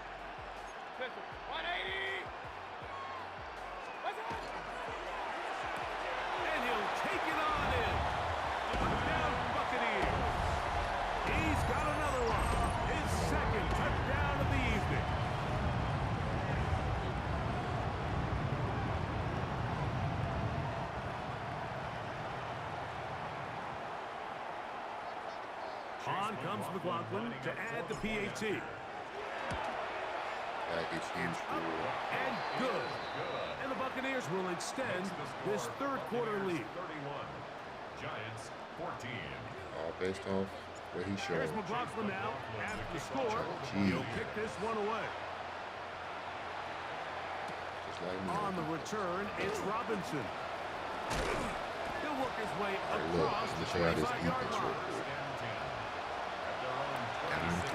And he'll take it on in. Touchdown, Buccaneers. He's got another one. His second touchdown of the evening. On comes McLaughlin to add the PAT. Package huge for And good. And the Buccaneers will extend this third quarter lead. 31. Giants 14. all based off what he showed. Here's McLaughlin now. After the score, Gee. he'll pick this one away. Just like me. On the return, it's Robinson. He'll work his way Hey, look, across let me the show you how this 25-yard defense line. works. Down 3-2.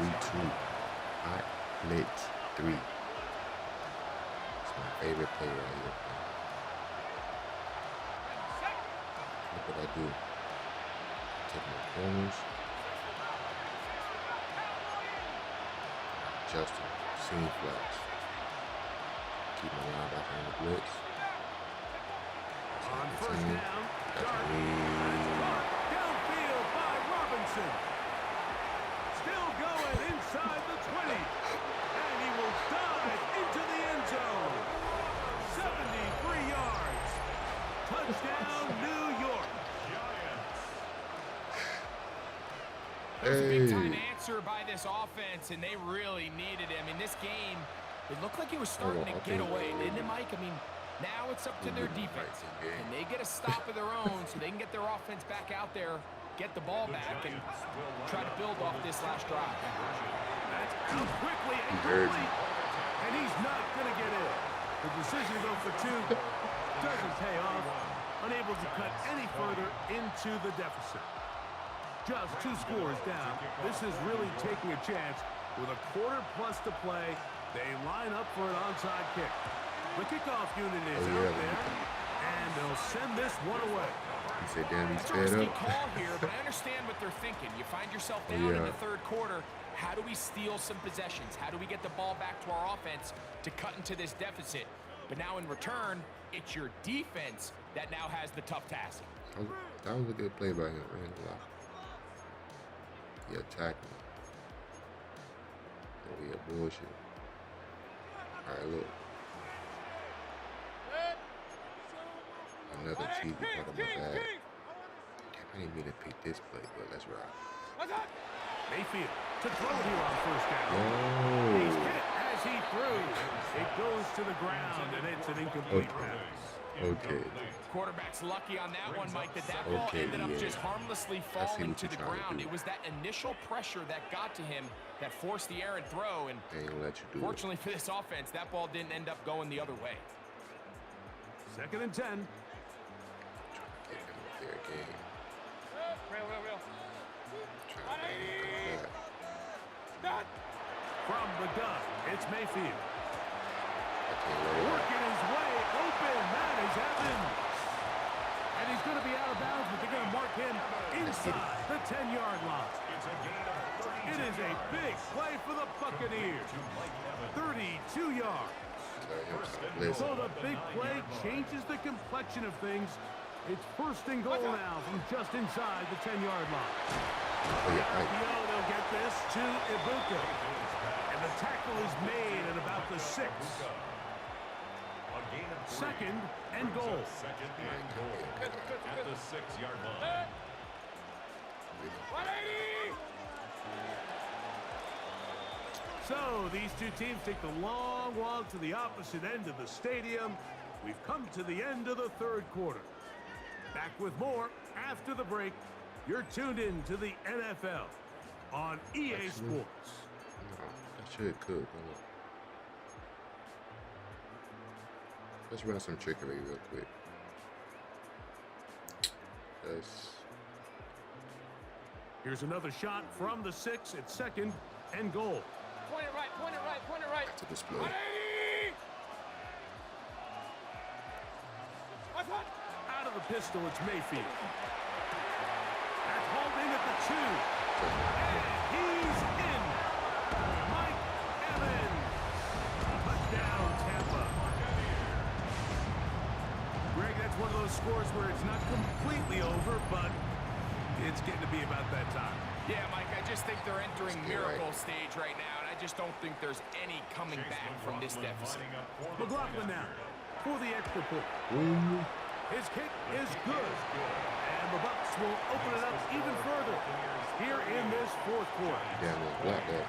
Hot blitz 3. It's my favorite play right here. Look what I do. Take my corners. Justin, seam flats. Keep my linebacker in the blitz. On first Team. down, That's Darby. me. Downfield by Robinson. Still going inside the 20. And he will dive into the end zone. 73 yards. Touchdown, New York. That was a big-time Hey. answer by this offense, and they really needed him. In this game, it looked like he was starting to get away, didn't it, Mike? I mean, now it's up to their defense. Can they get a stop of their own so they can get their offense back out there, get the ball back, and try to build off this last drive? That's out quickly and heard quickly. you. And he's not going to get in. The decision to go for two doesn't pay off. Unable to cut any further into the deficit. Just 2 scores down. This is really taking a chance. With a quarter plus to play, they line up for an onside kick. The kickoff unit is out there, and they'll send this one away. He said, damn, he's It's a fed risky up. call here, but I understand what they're thinking. You find yourself down in the third quarter. How do we steal some possessions? How do we get the ball back to our offense to cut into this deficit? But now in return, it's your defense that now has the tough task. That was a good play by him, man. He attacked me. Oh, yeah, bullshit. Alright, look. Another cheesy part of my bag. I didn't mean to pick this play, but let's ride. Mayfield to throw here on first down. Oh. He's hit as he throws. It goes to the ground, and it's an incomplete pass. Okay. Quarterback's lucky on that one, Mike, that ball ended up just harmlessly falling to the ground. It was that initial pressure that got to him that forced the errant throw, and They ain't gonna let you do fortunately for this offense, that ball didn't end up going the other way. 2nd and 10. Get him up there again. Real. Trying to make him come back. From the gun, it's Mayfield. I can't let it Working his way open. That is Evans. And he's going to be out of bounds, but they're going to mark him inside the 10-yard line. It is a big play for the Buccaneers. 32 yards. So the big play changes the complexion of things. It's first and goal now from just inside the 10-yard line. They'll get this to Ibuka. And the tackle is made at about the 6. Second and goal. At the 6-yard line. 180! So these two teams take the long walk to the opposite end of the stadium. We've come to the end of the third quarter. Back with more after the break. You're tuned in to the NFL on EA Sports. No, I should cook. Let's run some trickery real quick. Here's another shot from the 6 at second and goal. Point it right, point it right, point it right. To display. 180! Out of the pistol, it's Mayfield. That's holding at the 2. And he's in. Mike Evans. Touchdown, Tampa. Greg, that's one of those scores where it's not completely over, but it's getting to be about that time. Yeah, Mike, I just think they're entering miracle stage right now, and I just don't think there's any coming back from this deficit. McLaughlin now for the extra point. His kick is good. And the Bucs will open it up even further here in this fourth quarter. Damn, we'll block that.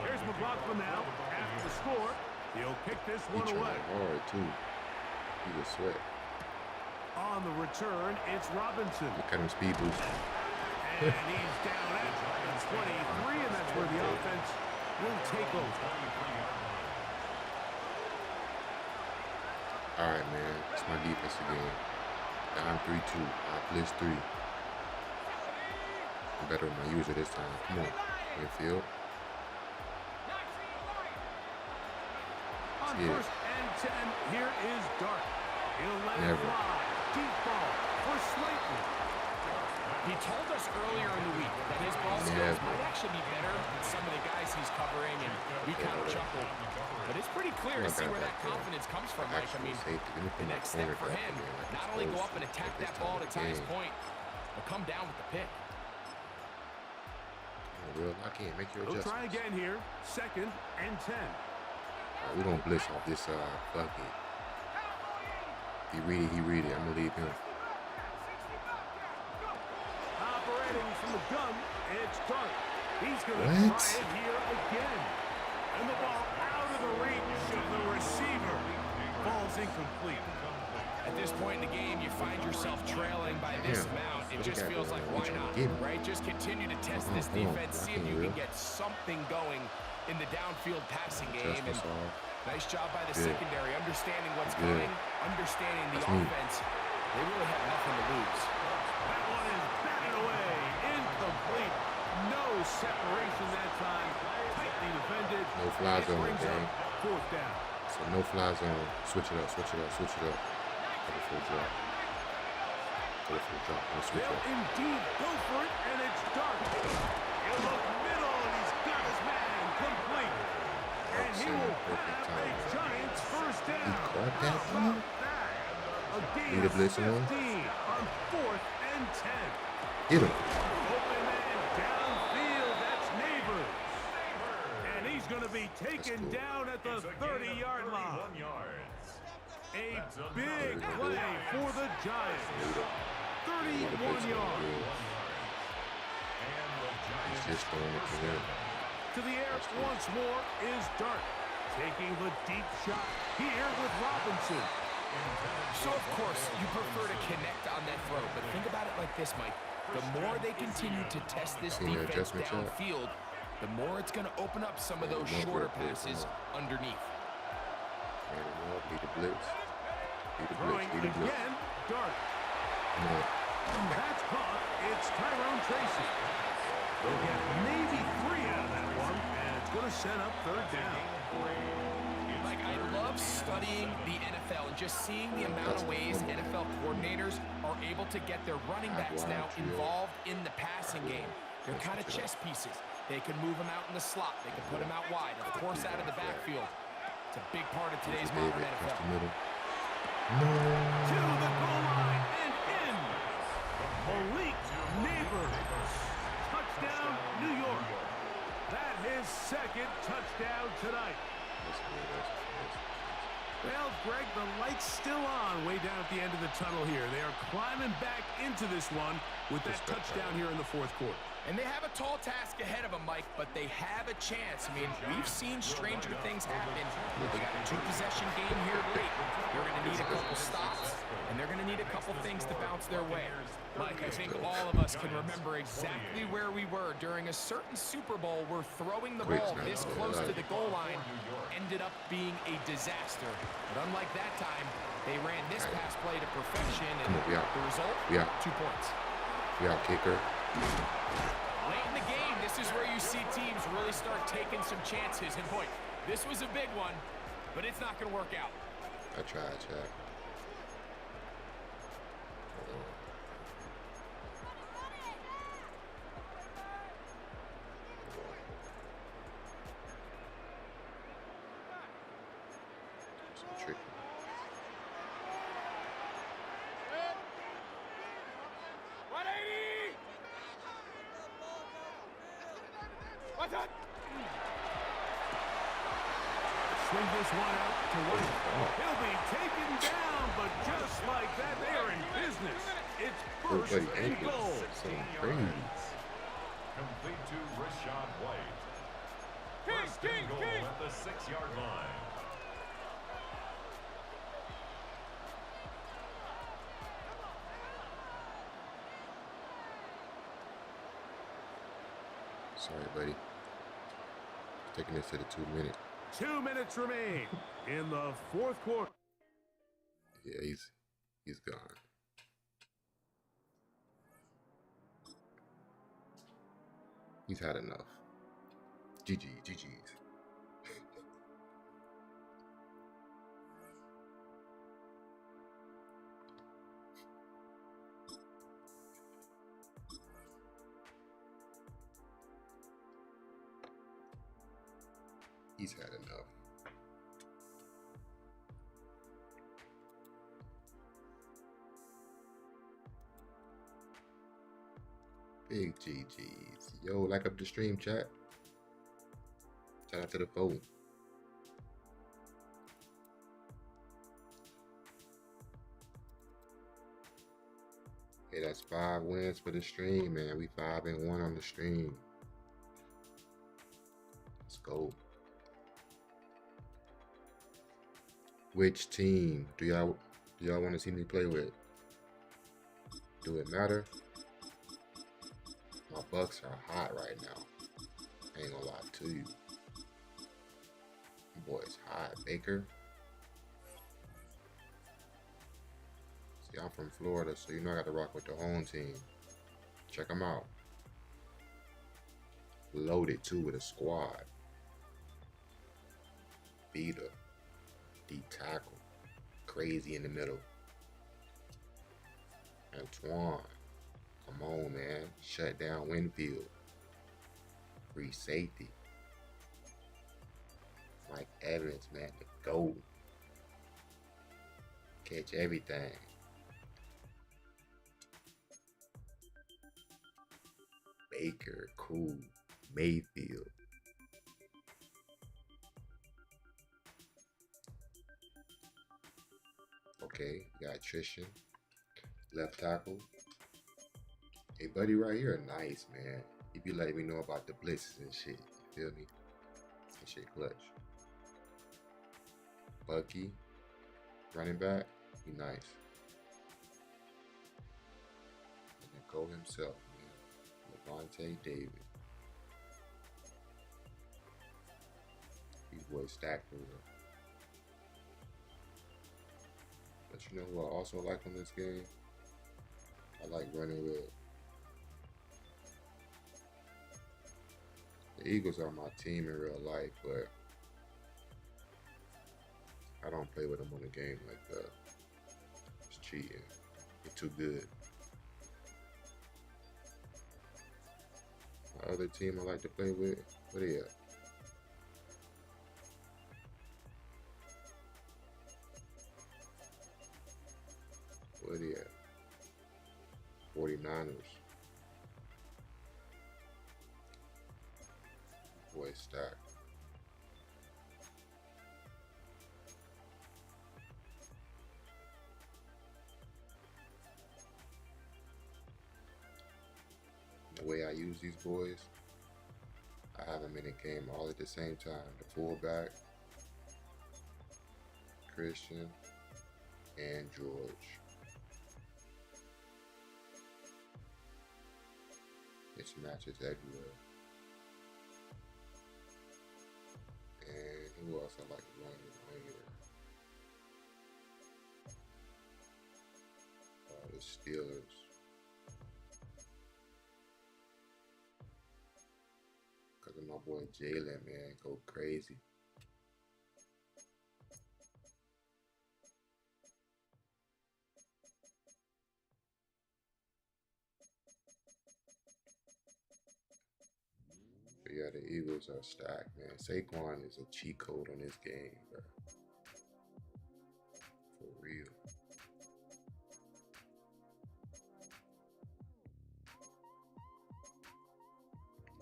Here's McLaughlin now after the score. He'll kick this one away. Hard, too. He was sweat. On the return, it's Robinson. Look at him speed boost. And he's down at 23, and that's where the offense will take over. All right, man. It's my defense again. Down 3-2. I blitz 3. I'm better with my user this time. Come on. Infield. On first and 10, here is Dart. He'll let it fly. Deep ball for Slayton. He told us earlier in the week that his ball skills might actually be better than some of the guys he's covering, and we kind of chuckled. But it's pretty clear to see where that confidence comes from, Mike. I mean, the next step for him, not only go up and attack that ball at its highest point, but come down with the pick. Real, I can't make your We'll adjustments. try again here. Second and 10. We're going to blitz off this side. Fuck it. He read it. I'm going to leave him. Operating from the gun, it's Dart. He's going to try it here again. And the ball out of the reach of the receiver. Ball's incomplete. At this point in the game, you find yourself trailing by this amount. It just feels like, why not, right? Just continue to test this defense, see if you can get something going in the downfield passing game. And nice job by the secondary, understanding what's coming, understanding the offense. They really have nothing to lose. That one is batted away, incomplete. No separation that time. Tightly defended. No fly zone, gang. Fourth down. So no fly zone. Switch it up, switch it up, switch it up. Go for a drop. Go for a drop. Let's switch They'll up. indeed go for it, and it's Dart. He'll look middle, and he's got his man complete. And he will have a Giants first down. He caught that How one? about that? A gain Need a of blitz 15 on? on fourth and 10. Hit him. Open man downfield, that's Neighbors. And he's going to be taken down at the 30-yard line. A big play for the Giants. 31 yards. He's just throwing it to him. To the air once more is Dart. Taking the deep shot here with Robinson. So, of course, you prefer to connect on that throw, but think about it like this, Mike. The more they continue to test this defense downfield, the more it's going to open up some of those shorter passes underneath. Lead the blitz. Lead the blitz. Lead the blitz. Again, Dart. Come on. That's caught. It's Tyrone Tracy. They'll get maybe 3 out of that one, and it's going to set up third down. Like, I love studying the NFL and just seeing the amount of ways NFL coordinators are able to get their running backs now involved in the passing game. They're kind of chess pieces. They can move them out in the slot. They can put them out wide, of course, out of the backfield. It's a big part of today's modern NFL. To the goal line and in. Malik Neighbors. Touchdown, New York. That his second touchdown tonight. Well, Greg, the light's still on way down at the end of the tunnel here. They are climbing back into this one with that touchdown here in the fourth quarter. And they have a tall task ahead of them, Mike, but they have a chance. I mean, we've seen stranger things happen. They got a two-possession game here late. They're going to need a couple stops, and they're going to need a couple things to bounce their way. Mike, I think all of us can remember exactly where we were during a certain Super Bowl where throwing the ball this close to the goal line ended up being a disaster. But unlike that time, they ran this pass play to perfection, and the result, 2 points. Kicker. Late in the game, this is where you see teams really start taking some chances. And boy, this was a big one, but it's not going to work out. I tried, Chad. Some tricky. Swing this one out to White. He'll be taken down, but just like that, they are in business. It's first and goal. Complete to Rashad White. First and goal at the 6-yard line. Sorry, buddy. Taking this to the 2 minute. 2 minutes remain in the fourth quarter. Yeah, he's gone. He's had enough. GG's. He's had enough. Big GG's. Yo, like up the stream, chat. Shout out to the phone. Hey, that's 5 wins for the stream, man. We 5-1 on the stream. Let's go. Which team do y'all want to see me play with? Do it matter? My Bucks are hot right now. I ain't gonna lie to you. Boy's hot. Baker. See, I'm from Florida, so you know I got to rock with the home team. Check them out. Loaded too with a squad. Vita. Deep tackle. Crazy in the middle. Antoine. Come on, man. Shut down Winfield. Free safety. Mike Evans, man. The GOAT. Catch everything. Baker. Cool. Mayfield. Okay, we got Trishan, left tackle. Hey, buddy right here, nice, man. He be letting me know about the blitzes and shit. You feel me? That shit clutch. Bucky, running back, he nice. And then Cole himself, man. Levante David. These boys stacked for real. But you know who I also like on this game? I like running with. The Eagles are my team in real life, but I don't play with them on the game like that. It's cheating. You're too good. My other team I like to play with, what are they at? What are they at? 49ers. Boy, stacked. The way I use these boys, I have them in the game all at the same time. The fullback, Christian, and George. It's matches everywhere. And who else I like running on here? The Steelers. Cause of my boy Jalen, man, go crazy. But yeah, the Eagles are stacked, man. Saquon is a cheat code on this game, bro. For real.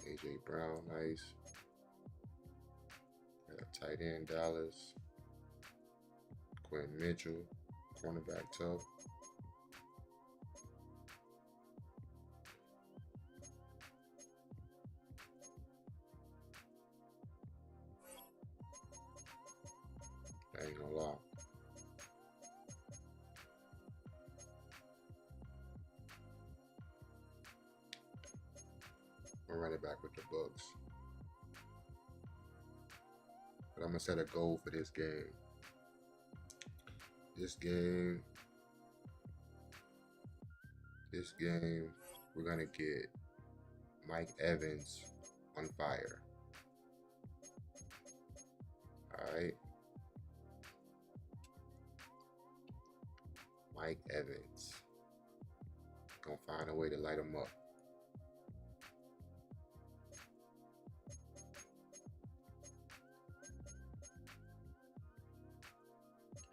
AJ Brown, nice. Got a tight end, Dallas. Quinn Mitchell, cornerback tough. I ain't gonna lie. I'm running back with the Bucks. But I'm gonna set a goal for this game. This game, we're gonna get Mike Evans on fire. Alright. Mike Evans. Gonna find a way to light him up.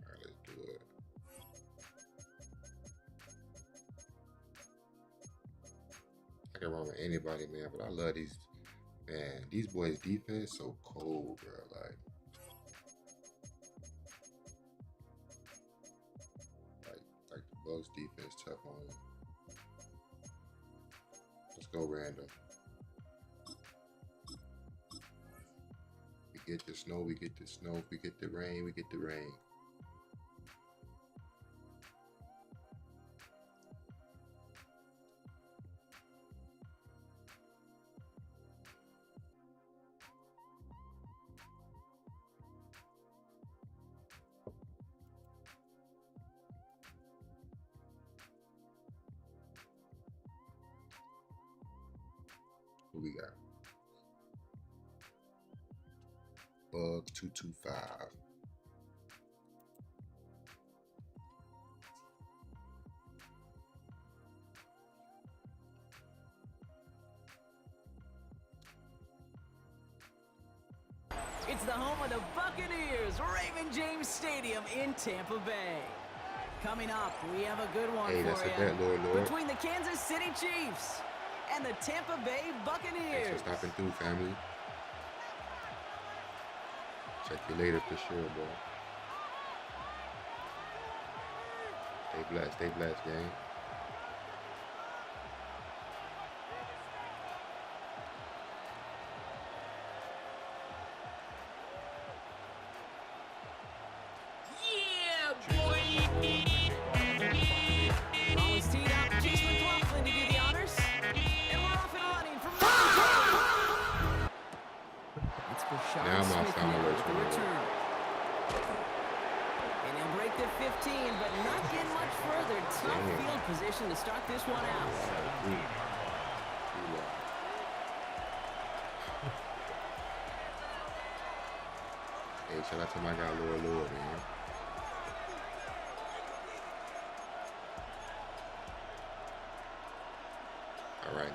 Alright, let's do it. I can run with anybody, man, but I love these, man, these boys' defense so cold, bro. Like the Bucks defense tough on them. Let's go random. We get the snow, we get the snow. If we get the rain, we get the rain. Who we got? Bug 225. It's the home of the Buccaneers, Raymond James Stadium in Tampa Bay. Coming up, we have a good one Hey, that's for a you. bet, Lord. Between the Kansas City Chiefs and the Tampa Bay Buccaneers. Thanks for stopping through, family. Check you later for sure, bro. Stay blessed, gang. Yeah, boy! Always teed up, Chase McLaughlin to do the honors. And we're off and running from It's for Sean Now my Smith sound here alerts with the will return. And he'll break the 15, but not get much further. Tough field position to start this one out. Hey, shout out to my guy, Lord, man.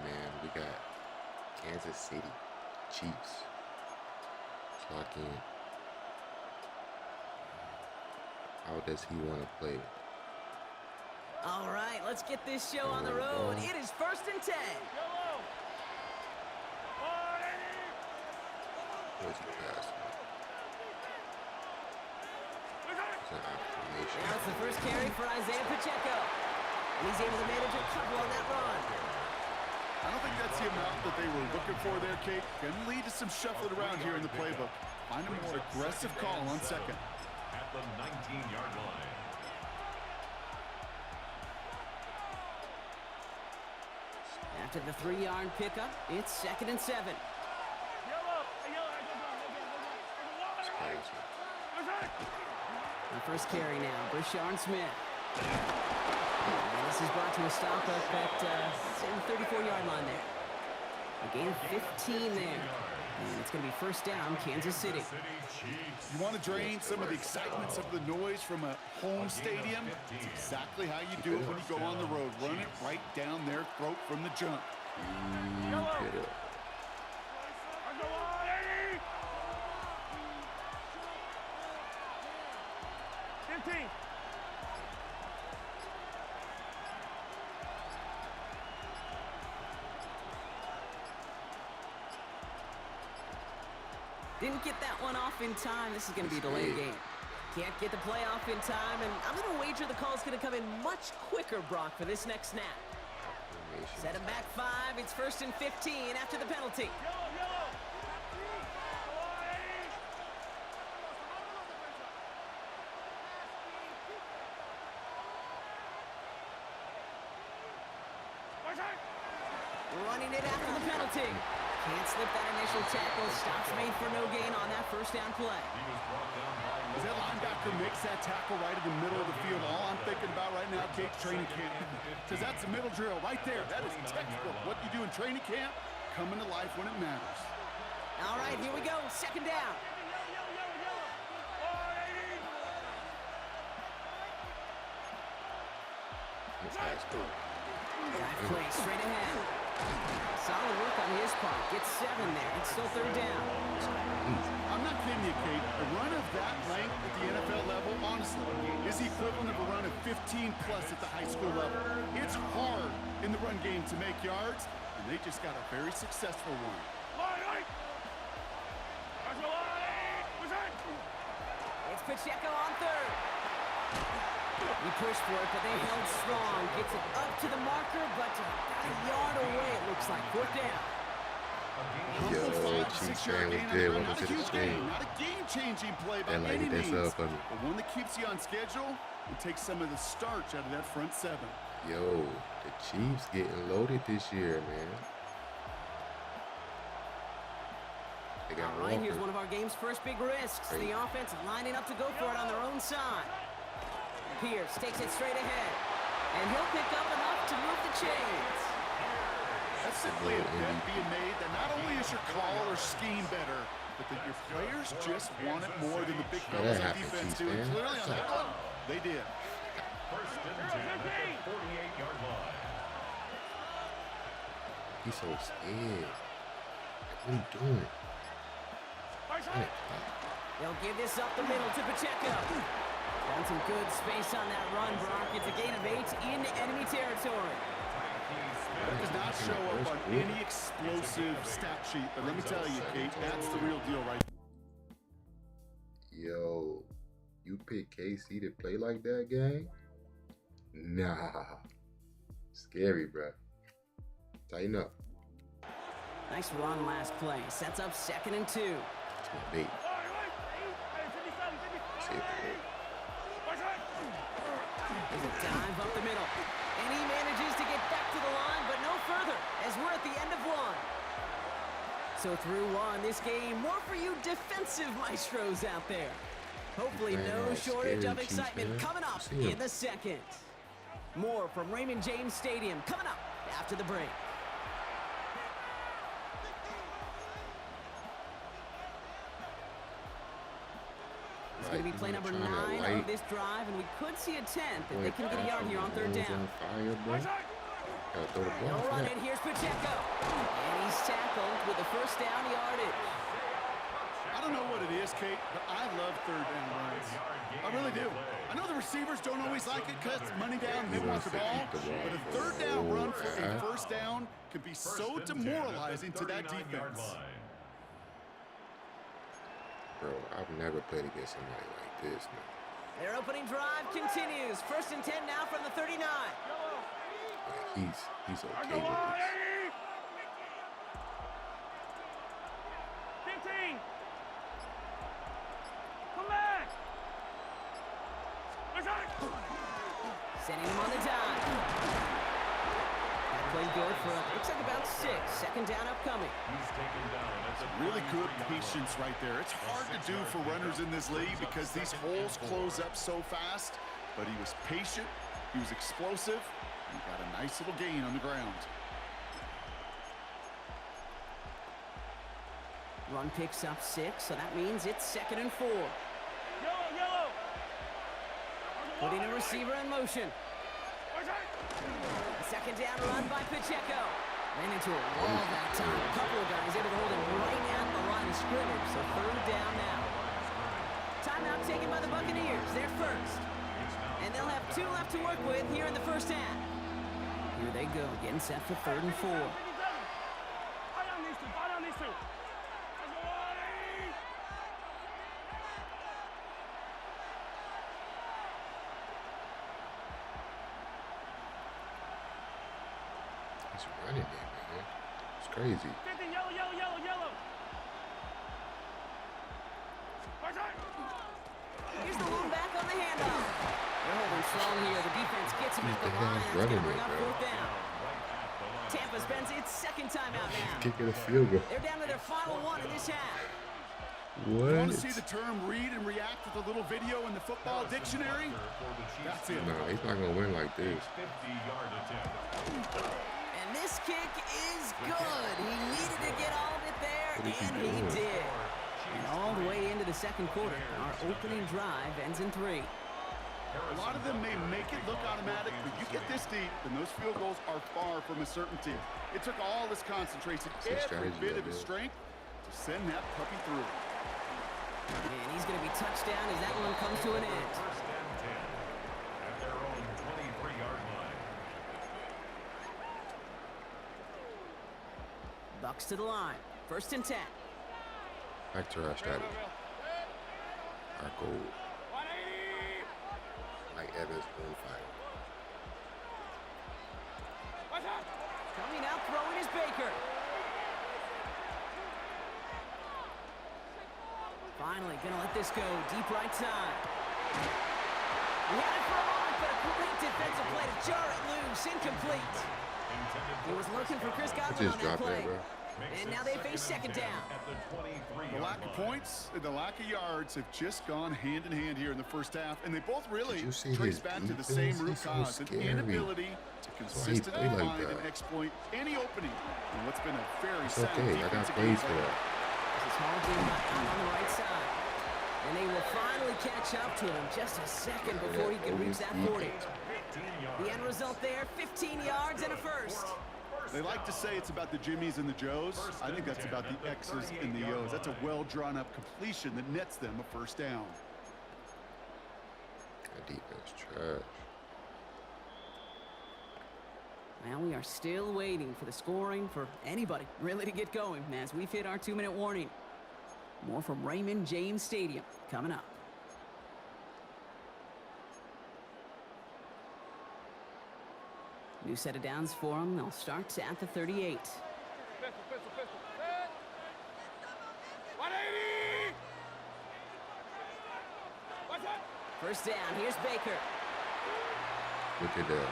man. We got Kansas City Chiefs. Clock in. How does he want to play? All right, let's get this show on the road. It is 1st and 10. Where's the pass? Now it's the first carry for Isaiah Pacheco. And he's able to manage a couple on that run. I don't think that's the amount that they were looking for there, Kate. Going to lead to some shuffling around here in the playbook. Find a more aggressive call on second. At the 19-yard line. After the 3-yard pickup, it's 2nd and 7. The first carry now, Brashard Smith. And this is brought to a stop up at the 34-yard line there. A gain of 15 there. And it's going to be first down, Kansas City. You want to drain some of the excitements of the noise from a home stadium? It's exactly how you do it when you go on the road. Run it right down their throat from the jump. Get it. Didn't get that one off in time. This is going to be a delayed game. Can't get the play off in time, and I'm going to wager the call is going to come in much quicker, Brock, for this next snap. Set him back 5. It's 1st and 15 after the penalty. Running it after the penalty. Can't slip that initial tackle. Stops made for no gain on that first down play. As that linebacker makes that tackle right in the middle of the field, all I'm thinking about right now, Kate, training camp. Because that's a middle drill right there. That is textbook. What you do in training camp, coming to life when it matters. All right, here we go. 2nd down. Drive play straight ahead. Solid work on his part. Gets 7 there. It's still 3rd down. I'm not kidding you, Kate. A run of that length at the NFL level, honestly, is the equivalent of a run of 15-plus at the high school level. It's hard in the run game to make yards, and they just got a very successful one. It's Pacheco on 3rd. He pushed for it, but they held strong. Gets it up to the marker, but about a yard away, it looks like. 4th down. Yo, Chiefs fan was good. Welcome to the stream. Not a game-changing play by any means, but one that keeps you on schedule and takes some of the starch out of that front 7. Yo, the Chiefs getting loaded this year, man. They got All right, here's one of our game's first big risks. The offense lining up to go for it on their own side. Pierce takes it straight ahead, and he'll pick up enough to move the chains. That's simply a bet being made that not only is your call or scheme better, but that your players just want it more than the big fellas on defense do. Clearly on that one, they did. 1st and 10 at the 48-yard line. He's so scared. What are you doing? They'll give this up the middle to Pacheco. Found some good space on that run, Brock. It's a gain of 8 in enemy territory. That does not show up on any explosive stat sheet, but let me tell you, Kate, that's the real deal right there. Yo, you pick KC to play like that, gang? Nah. Scary, bro. Tighten up. Nice run last play. Sets up 2nd and 2. It's my bait. There's a dive up the middle. And he manages to get back to the line, but no further, as we're at the end of 1. So through 1, this game, more for you defensive maestros out there. Hopefully no shortage of excitement coming up in the 2nd. More from Raymond James Stadium coming up after the break. It's going to be play number 9 of this drive, and we could see a 10th if they can get a yard here on 3rd down. Gotta throw the ball No for run that. in. Here's Pacheco. And he's tackled with the first down yardage. I don't know what it is, Kate, but I love third down runs. I really do. I know the receivers don't always like it because it's money down, they want the ball. But a third down run for a first down can be so demoralizing to that defense. Bro, I've never played against somebody like this, man. Their opening drive continues. First and 10 now from the 39. Like, he's okay with this. 15. Come back. Sending him on the dime. That played good for, looks like about 6. Second down upcoming. He's taken down. That's a Really good patience right there. It's hard to do for runners in this league because these holes close up so fast. But he was patient, he was explosive, and he got a nice little gain on the ground. Run picks up 6, so that means it's 2nd and 4. Yellow. Putting a receiver in motion. A second down run by Pacheco. Ran into a wall that time. A couple of guys able to hold him right at the line of scrimmage, so third down now. Timeout taken by the Buccaneers. They're first. And they'll have 2 left to work with here in the first half. Here they go, getting set for 3rd and 4. Fight on these two. He's running it, man. It's crazy. 50, yellow. Here's the one back on the handoff. They're holding strong here. The defense gets him at the line. That's going to bring up 4th down. Tampa spends its 2nd timeout now. Kicking a field goal. They're down to their final 1 in this half. What? You want to see the term read and react with a little video in the football dictionary? That's it. Nah, he's not gonna win like this. 50-yard attempt. And this kick is good. He needed to get all of it there, What is he and he doing? did. And all the way into the 2nd quarter, our opening drive ends in 3. A lot of them may make it look automatic, but you get this deep, and those field goals are far from a certainty. It took all his concentration, That's a every strategy bit right of his there. strength to send that puppy through. And he's going to be touched down as that one comes to an end. First and 10 at their own 23-yard line. Bucks to the line. 1st and 10. Back to our strategy. Our goal. Mike Evans on fire. Coming out throwing is Baker. Finally, gonna let this go. Deep right side. He had it for a moment, but a great defensive play to jar it loose. Incomplete. He was looking for Chris Godwin Just on that drop play. that, bro. And now they face 2nd down. At the 23-yard The lack of points and the lack of yards have just gone hand in hand here in the first half, and they both really Did you see trace his back to the same defense? root He's so cause, an scary. inability to consistently play like find that. and exploit any opening in what's been a very It's sound okay. I got defensive plays game for plan. that. This is Hall being knocked out on the right side. And they will finally catch up to him just a second before he can reach that 40. The end result there, 15 yards and a first. They like to say it's about the Jimmies and the Joes. I think that's about the X's and the O's. That's a well-drawn-up completion that nets them a first down. That defense trash. Well, we are still waiting for the scoring for anybody really to get going as we've hit our 2-minute warning. More from Raymond James Stadium coming up. New set of downs for them. They'll start at the 38. Pistol. 180. What's that? First down. Here's Baker. Look at that.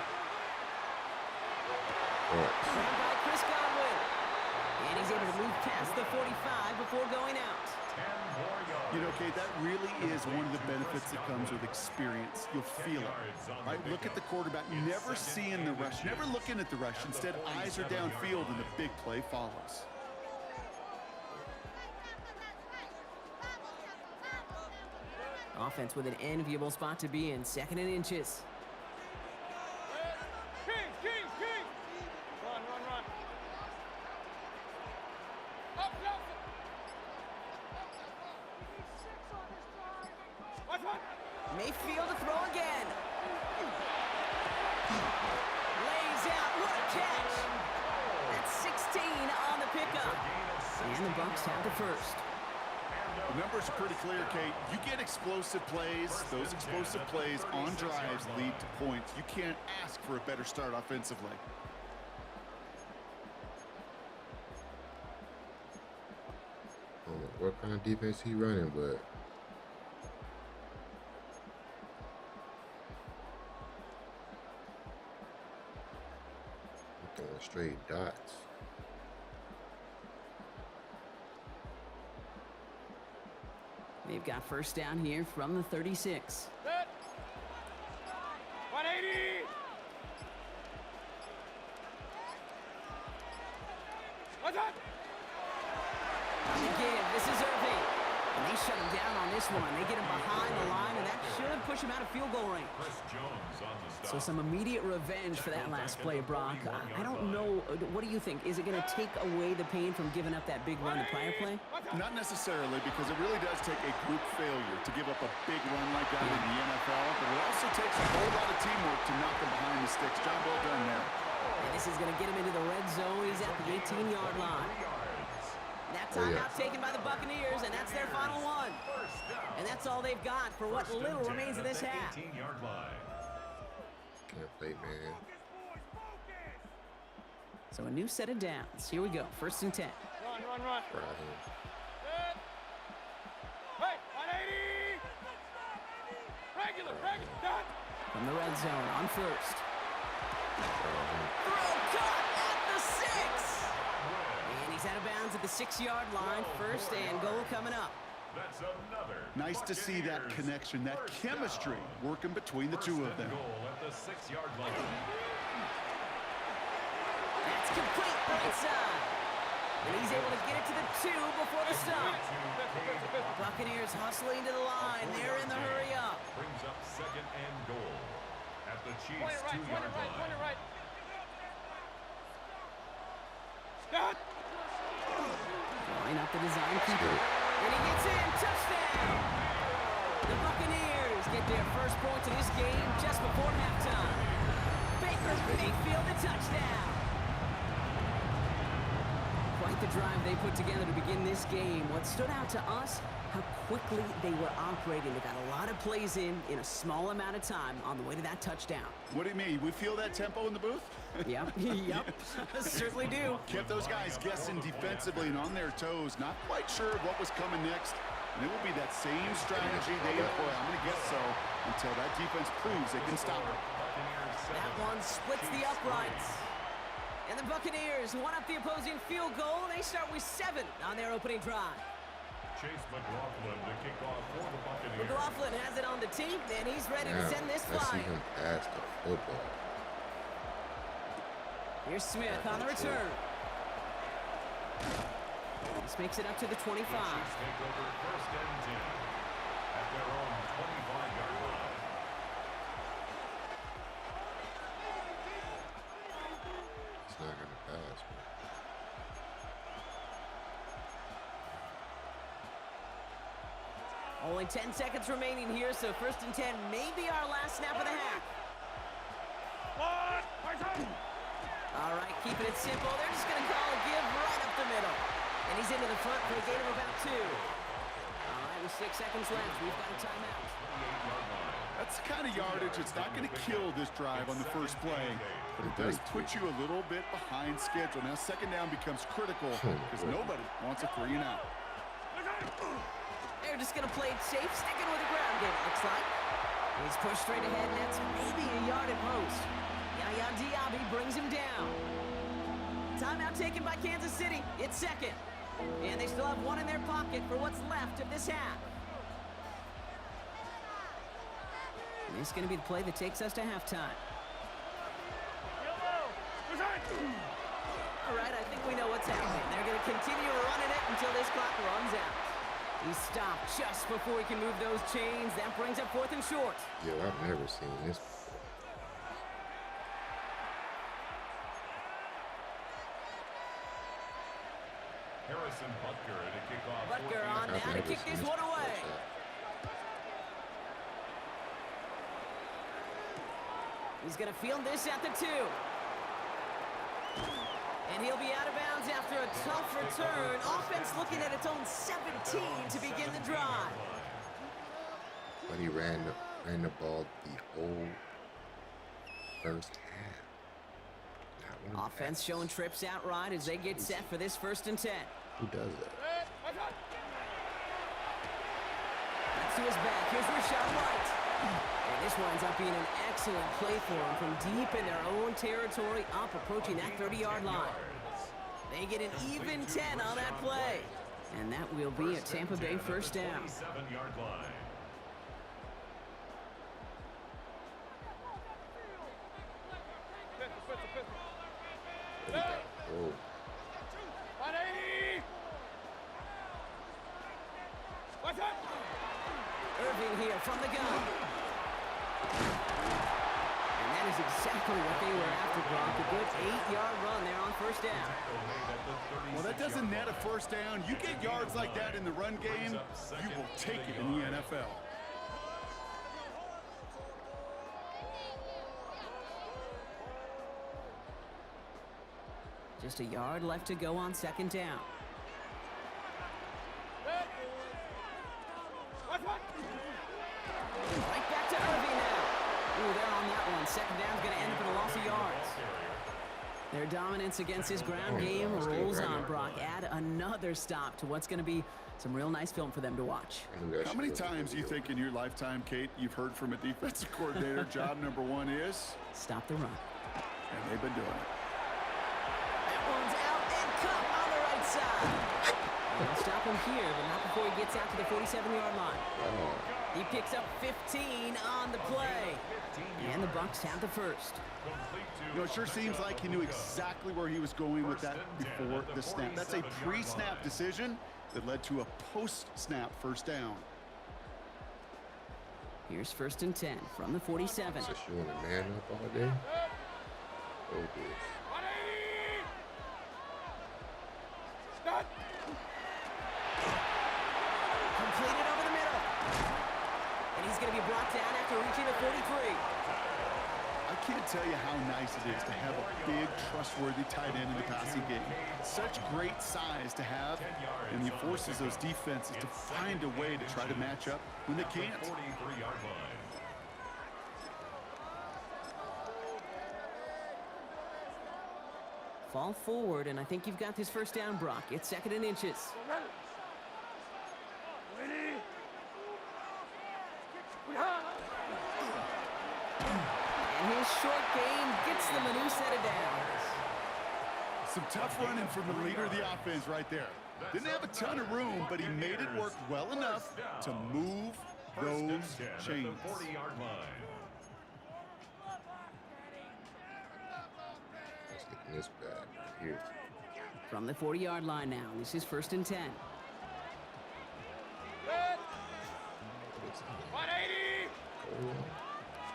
Run by Chris Godwin. And he's able to move past the 45 before going out. 10 more yards. You know, Kate, that really is one of the benefits that comes with experience. You'll feel it, right? Look at the quarterback, never seeing the rush, never looking at the rush. Instead, eyes are downfield, and the big play follows. Offense with an enviable spot to be in. 2nd and inches. Kings. Mayfield to throw again. Lays out. What a catch. That's 16 on the pickup. And the Bucs have the first. The numbers are pretty clear, Kate. You get explosive plays. Those explosive plays on drives lead to points. You can't ask for a better start offensively. I don't know what kind of defense he running, but he's throwing straight dots. They've got first down here from the 36. 180. What's up? Again, this is Irving. And they shut him down on this one. They get him behind the line, and that should push him out of field goal range. So some immediate revenge for that last play, Brock. I don't know. What do you think? Is it going to take away the pain from giving up that big run the prior play? Not necessarily, because it really does take a group failure to give up a big run like that in the NFL, but it also takes a whole lot of teamwork to knock them behind the sticks. Job well done there. And this is going to get him into the red zone. He's at the 18-yard line. That timeout taken by the Buccaneers, and that's their final one. And that's all they've got for what little remains of this half. Can't play, man. So a new set of downs. Here we go. First and 10. Run. Right. Hey, 180. Regular. Done. From the red zone on first. Throw caught at the 6. And he's out of bounds at the 6-yard line. First and goal coming up. That's another. Nice to see that connection, that chemistry working between the two of them. Goal at the 6-yard line. That's complete right side. And he's able to get it to the 2 before the stop. Buccaneers hustling to the line. They're in the hurry up. Brings up second and goal at the Chiefs' Point it 2-yard line. right. Stop. Line up the design keeper. And he gets in. Touchdown. The Buccaneers get their first points of this game just before halftime. Baker Mayfield the touchdown. Quite the drive they put together to begin this game. What stood out to us, how quickly they were operating. They got a lot of plays in a small amount of time on the way to that touchdown. What do you mean? We feel that tempo in the booth? Yep. Certainly do. Kept those guys guessing defensively and on their toes, not quite sure of what was coming next. And it will be that same strategy they employ, I'm going to guess so, until that defense proves they can stop it. That one splits the uprights. And the Buccaneers one up the opposing field goal. They start with 7 on their opening drive. Chase McLaughlin to kick off for the Buccaneers. McLaughlin has it on the tee, and he's ready to send this Let's see flying. him pass the football. Here's Smith on the return. This makes it up to the 25. Chiefs take over first and 10 at their own 25-yard line. It's not gonna pass, man. Only 10 seconds remaining here, so first and 10 may be our last snap of the half. All right, keeping it simple. They're just going to call a give right up the middle. And he's into the front for a gain of about 2. All right, with 6 seconds left, we've got a timeout. That's the kind of yardage that's not going to kill this drive on the first play, but it does put you a little bit behind schedule. Now second down becomes critical because nobody wants a 3 and out. They're just going to play it safe, sticking with the ground game, it looks like. He's pushed straight ahead, and that's maybe a yard at most. Yaya Diaby brings him down. Timeout taken by Kansas City. It's second. And they still have 1 in their pocket for what's left of this half. And this is going to be the play that takes us to halftime. All right, I think we know what's happening. They're going to continue running it until this clock runs out. He stopped just before he can move those chains. That brings up 4th and short. Yo, I've never seen this before. Harrison Butker to kick off. Butker on now to kick this one away. He's going to field this at the 2. And he'll be out of bounds after a tough return. Offense looking at its own 17 to begin the drive. But he ran the ball the whole first half. Offense showing trips outright as they get set for this 1st and 10. Who does that? That's to his back. Here's Rashad White. And this winds up being an excellent play for him from deep in their own territory, up approaching that 30-yard line. They get an even 10 on that play. And that will be a Tampa Bay first down. 7-yard line. Oh. 180! What's up? Irving here from the gun. And that is exactly what they were after, Brock. A good 8-yard run there on first down. Well, that doesn't net a first down. You get yards like that in the run game, you will take it in the NFL. Just a yard left to go on 2nd down. Right back to Irving now. Ooh, they're on that one. 2nd down's going to end up in a loss of yards. Their dominance against his ground game rolls on, Brock. Add another stop to what's going to be some real nice film for them to watch. How many times do you think in your lifetime, Kate, you've heard from a defensive coordinator, job number 1 is? Stop the run. And they've been doing it. That one's out and cut on the right side. They'll stop him here, but not before he gets out to the 47-yard line. He picks up 15 on the play. And the Bucs have the first. You know, it sure seems like he knew exactly where he was going with that before the snap. That's a pre-snap decision that led to a post-snap first down. Here's 1st and 10 from the 47. So she want to man up all day? Oh, this. 180! Stop! Completed over the middle. And he's going to be brought down after reaching the 43. I can't tell you how nice it is to have a big, trustworthy tight end in the passing game. Such great size to have, and he forces those defenses to find a way to try to match up when they can't. 43-yard line. Fall forward, and I think you've got this first down, Brock. It's 2nd and inches. And his short game gets them a new set of downs. Some tough running from the leader of the offense right there. Didn't have a ton of room, but he made it work well enough to move those chains. 40-yard line. Let's get this bad right here. From the 40-yard line now. This is 1st and 10. 180!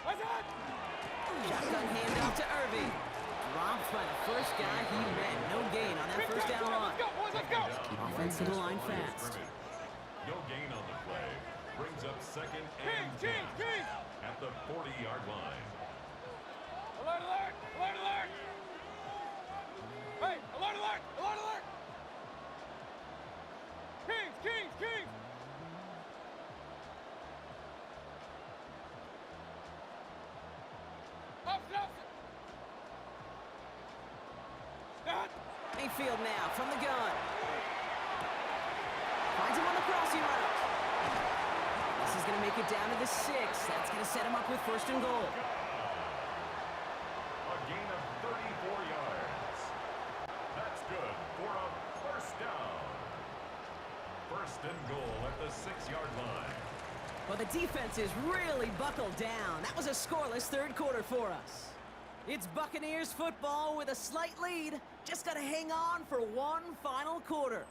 What's that? Shotgun handoff to Irving. Dropped by the first guy he met. No gain on that first down run. Let's go, boys, let's go! Offense to the line fast. No gain on the play. Brings up 2nd and 10 at the 40-yard line. Alert, alert! Alert, alert! Hey, alert, alert! Alert, alert! Kings, Kings, Kings! Officer, officer! Stop! Mayfield now from the gun. Finds him on the crossing route. This is going to make it down to the 6. That's going to set him up with 1st and goal. A gain of 34 yards. That's good for a first down. 1st and goal at the 6-yard line. Well, the defense is really buckled down. That was a scoreless 3rd quarter for us. It's Buccaneers football with a slight lead. Just got to hang on for one final quarter.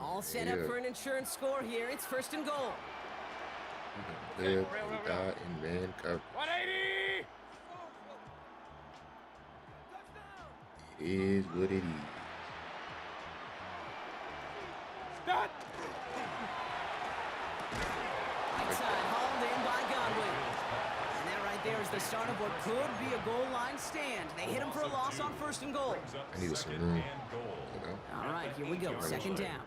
All set up for an insurance score here. It's 1st and goal. Live and die in man coverage. 180! is what it is. Right side, hauled in by Godwin. And that right there is the start of what could be a goal line stand. They hit him for a loss on 1st and goal. I needed some room. You know? All right, here we go. 2nd down.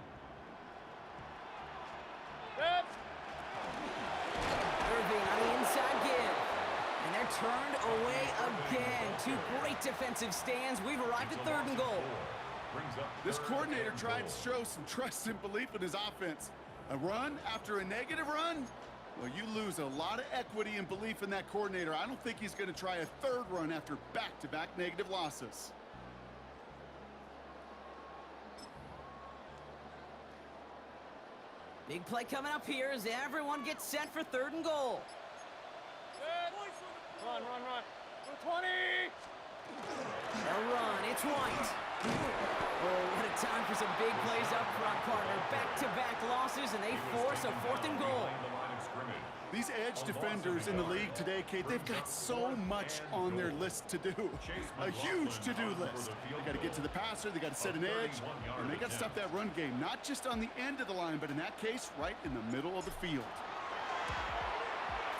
Irving on the inside give. And they're turned away again. 2 great defensive stands. We've arrived at 3rd and goal. This coordinator tried to show some trust and belief in his offense. A run after a negative run? Well, you lose a lot of equity and belief in that coordinator. I don't think he's going to try a 3rd run after back-to-back negative losses. Big play coming up here as everyone gets set for 3rd and goal. Run. 20. They'll run. It's White. Oh, what a time for some big plays up front, partner. Back-to-back losses, and they force a 4th and goal. These edge defenders in the league today, Kate, they've got so much on their list to do. A huge to-do list. They got to get to the passer, they got to set an edge, and they got to stop that run game, not just on the end of the line, but in that case, right in the middle of the field.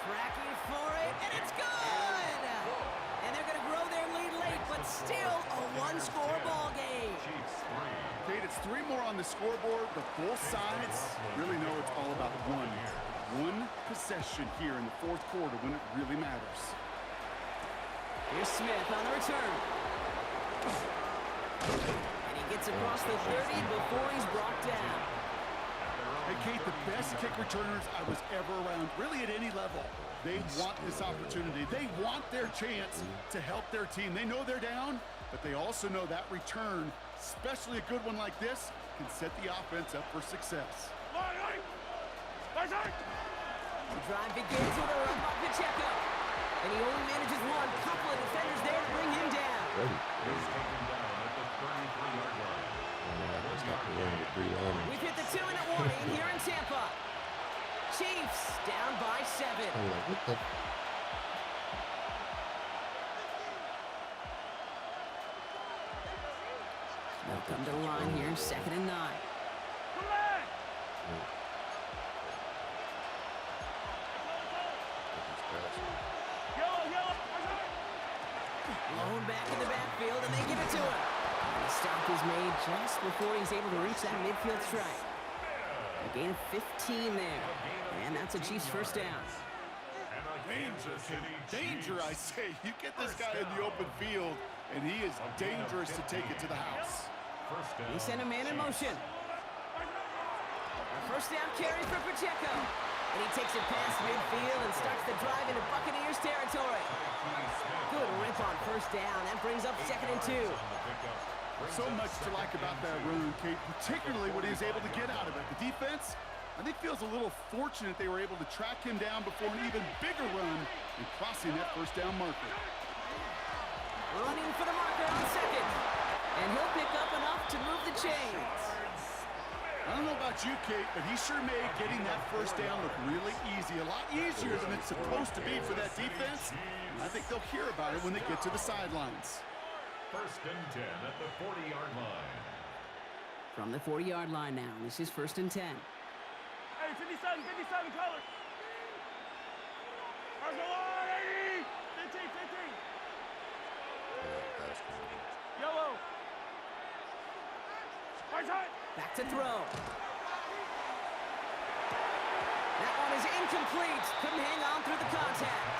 Tracking for it, and it's good! And they're going to grow their lead late, but still a 1-score ball game. Kate, it's 3 more on the scoreboard, but both sides really know it's all about one possession here in the 4th quarter when it really matters. Here's Smith on the return. And he gets across the 30 before he's brought down. Hey, Kate, the best kick returners I was ever around, really at any level. They want this opportunity. They want their chance to help their team. They know they're down, but they also know that return, especially a good one like this, can set the offense up for success. The drive begins with a run by Pacheco. And he only manages one. Couple of defenders there to bring him down. He's taken down at the 33-yard line. We've hit the 2-minute warning here in Tampa. Chiefs down by 7. What the? They'll come to the line here, 2nd and 9. Blown back in the backfield, and they give it to him. The stop is made just before he's able to reach that midfield strike. A gain of 15 there, and that's a Chiefs 1st down. Danger, I say. You get this guy in the open field, and he is dangerous to take it to the house. He sent a man in motion. A 1st down carry for Pacheco. And he takes it past midfield and starts the drive into Buccaneers territory. Good rip on 1st down. That brings up 2nd and 2. So much to like about that run, Kate, particularly what he was able to get out of it. The defense, I think, feels a little fortunate they were able to track him down before an even bigger run and crossing that 1st down marker. Running for the marker on 2nd. And he'll pick up enough to move the chains. I don't know about you, Kate, but he sure made getting that 1st down look really easy. A lot easier than it's supposed to be for that defense. I think they'll hear about it when they get to the sidelines. 1st and 10 at the 40-yard line. From the 40-yard line now, this is 1st and 10. Hey, 57 colors. Arsenal 80. 15. Yellow. Right side. Back to throw. That one is incomplete. Couldn't hang on through the contact.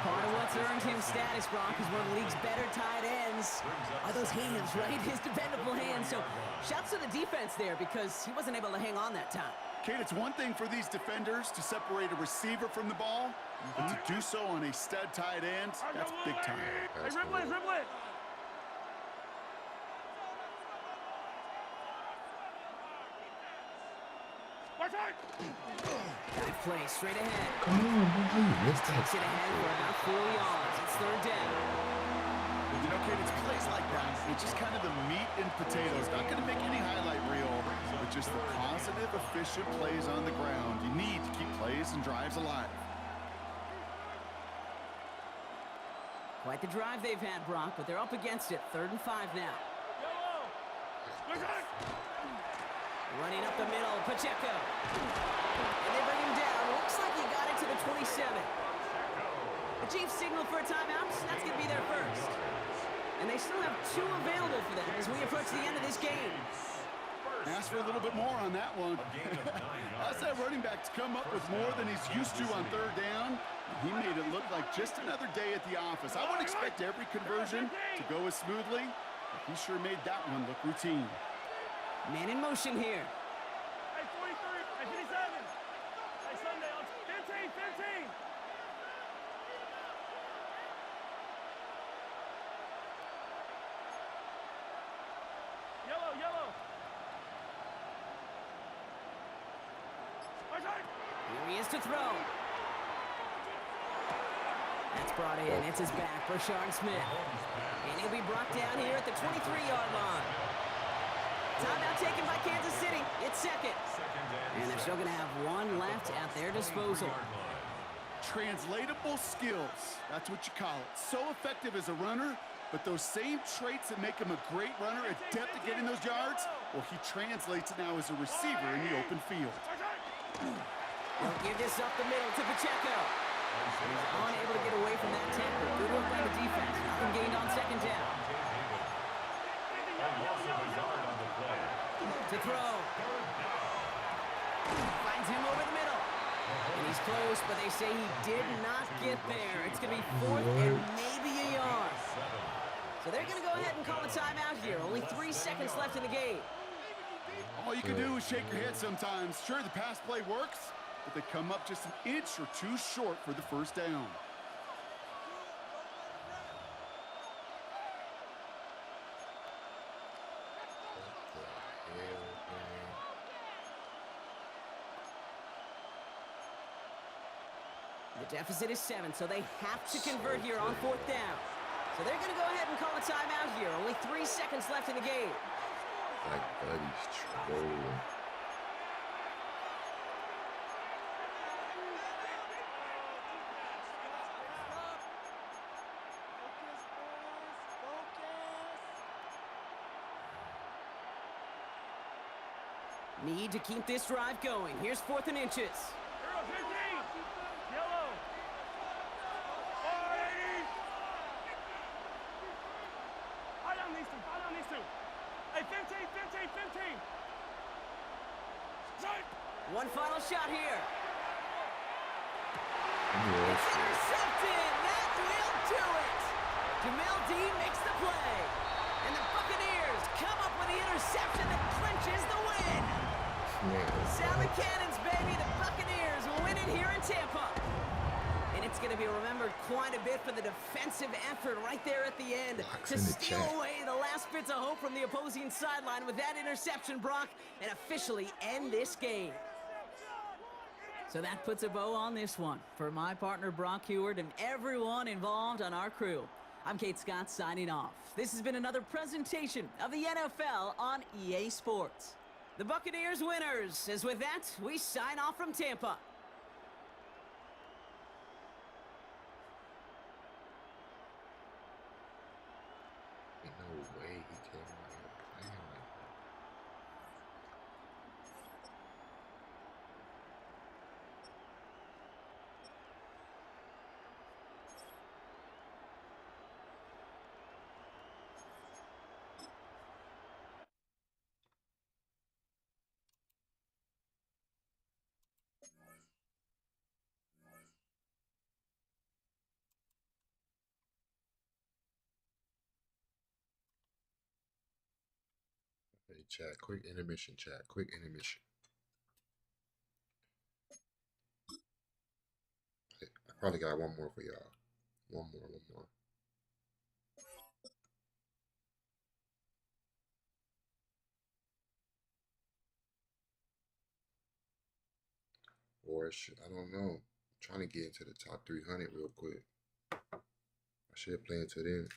Part of what's earned him status, Brock, is one of the league's better tight ends are those hands, right? His dependable hands. So shouts to the defense there because he wasn't able to hang on that time. Kate, it's one thing for these defenders to separate a receiver from the ball, but to do so on a stud tight end, that's big time. Hey, dribble it. Right side. Good play, straight ahead. Come on, man. Takes it ahead for about 4 yards. It's 3rd down. You know, Kate, it's plays like that. It's just kind of the meat and potatoes. Not going to make any highlight reel, but just the positive, efficient plays on the ground. You need to keep plays and drives alive. Quite the drive they've had, Brock, but they're up against it. 3rd and 5 now. Running up the middle, Pacheco. And they bring him down. Looks like he got it to the 27. The Chiefs signal for a timeout. That's going to be their first. And they still have 2 available for them as we approach the end of this game. Ask for a little bit more on that one. Ask that running back to come up with more than he's used to on 3rd down. He made it look like just another day at the office. I wouldn't expect every conversion to go as smoothly, but he sure made that one look routine. Man in motion here. Hey, 43, hey, 57. Hey, Sunday, 15, 15. Yellow, yellow. Here he is to throw. That's brought in. It's his back, Brashard Smith. And he'll be brought down here at the 23-yard line. Timeout taken by Kansas City. It's 2nd. And they're still going to have 1 left at their disposal. Translatable skills. That's what you call it. So effective as a runner, but those same traits that make him a great runner, adept at getting those yards, well, he translates it now as a receiver in the open field. They'll give this up the middle to Pacheco. He's unable to get away from that tackle. Good work by the defense. Nothing gained on 2nd down. To throw. Finds him over the middle. And he's close, but they say he did not get there. It's going to be 4th and maybe a yard. So they're going to go ahead and call a timeout here. Only 3 seconds left in the game. All you can do is shake your head sometimes. Sure, the pass play works, but they come up just an inch or 2 short for the 1st down. The deficit is 7, so they have to convert here on 4th down. So they're going to go ahead and call a timeout here. Only 3 seconds left in the game. Like Buddy's trolling. Need to keep this drive going. Here's 4th and inches. Yellow. 40. High on these 2. Hey, 15. Shot. One final shot here. Yeah. It's intercepted. That will do it. Jamel Dean makes the play. And the Buccaneers come up with the interception that clinches the win. Sally Cannons, baby. The Buccaneers win it here in Tampa. And it's going to be remembered quite a bit for the defensive effort right there at the end to steal away the last bits of hope from the opposing sideline with that interception, Brock, and officially end this game. So that puts a bow on this one. For my partner, Brock Heward, and everyone involved on our crew, I'm Kate Scott signing off. This has been another presentation of the NFL on EA Sports. The Buccaneers winners, as with that, we sign off from Tampa. No way he came out here playing like that. Hey, chat, quick intermission, chat, quick intermission. Hey, I probably got one more for y'all. One more. Or I don't know. I'm trying to get into the top 300 real quick. I should play into them.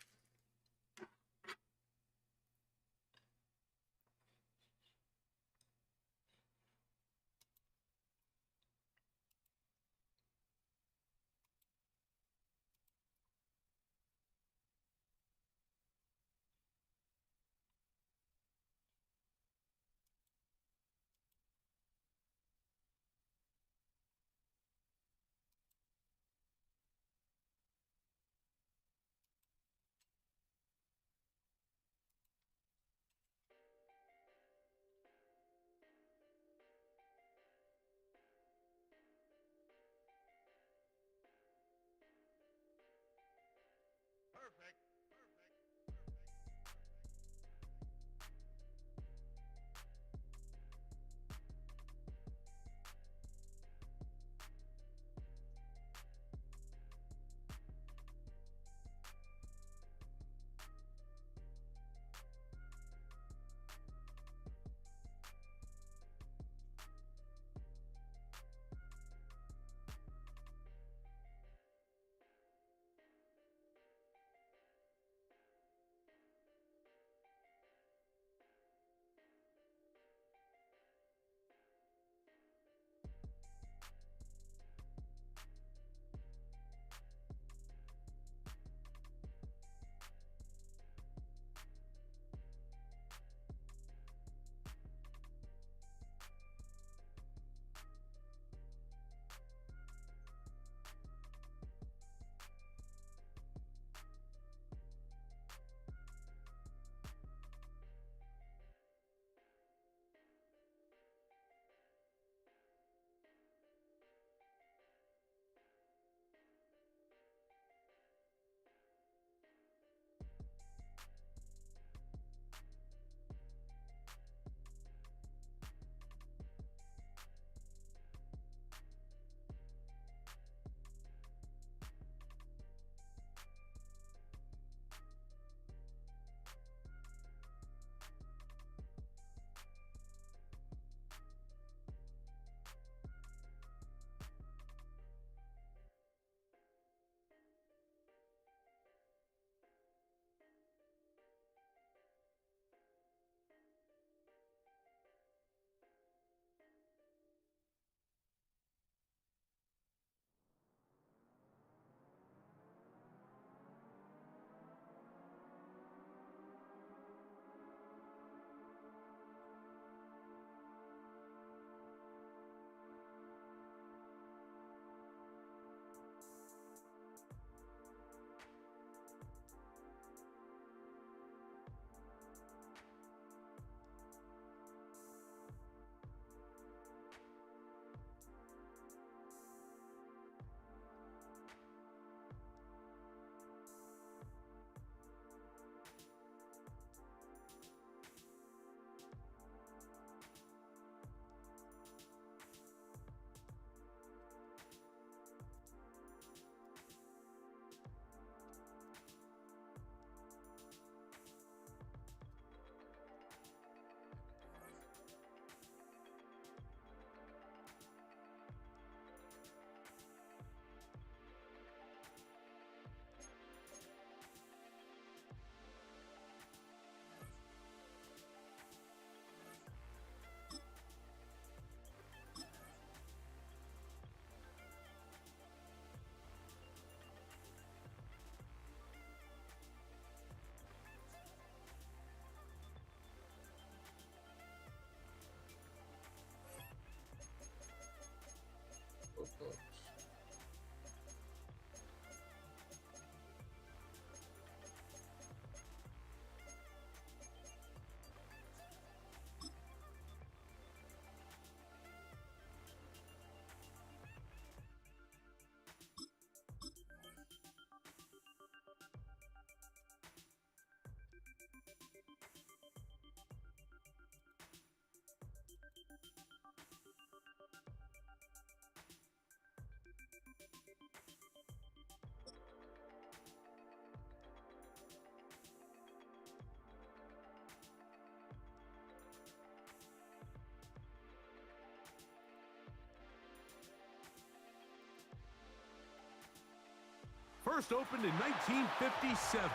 First opened in 1957.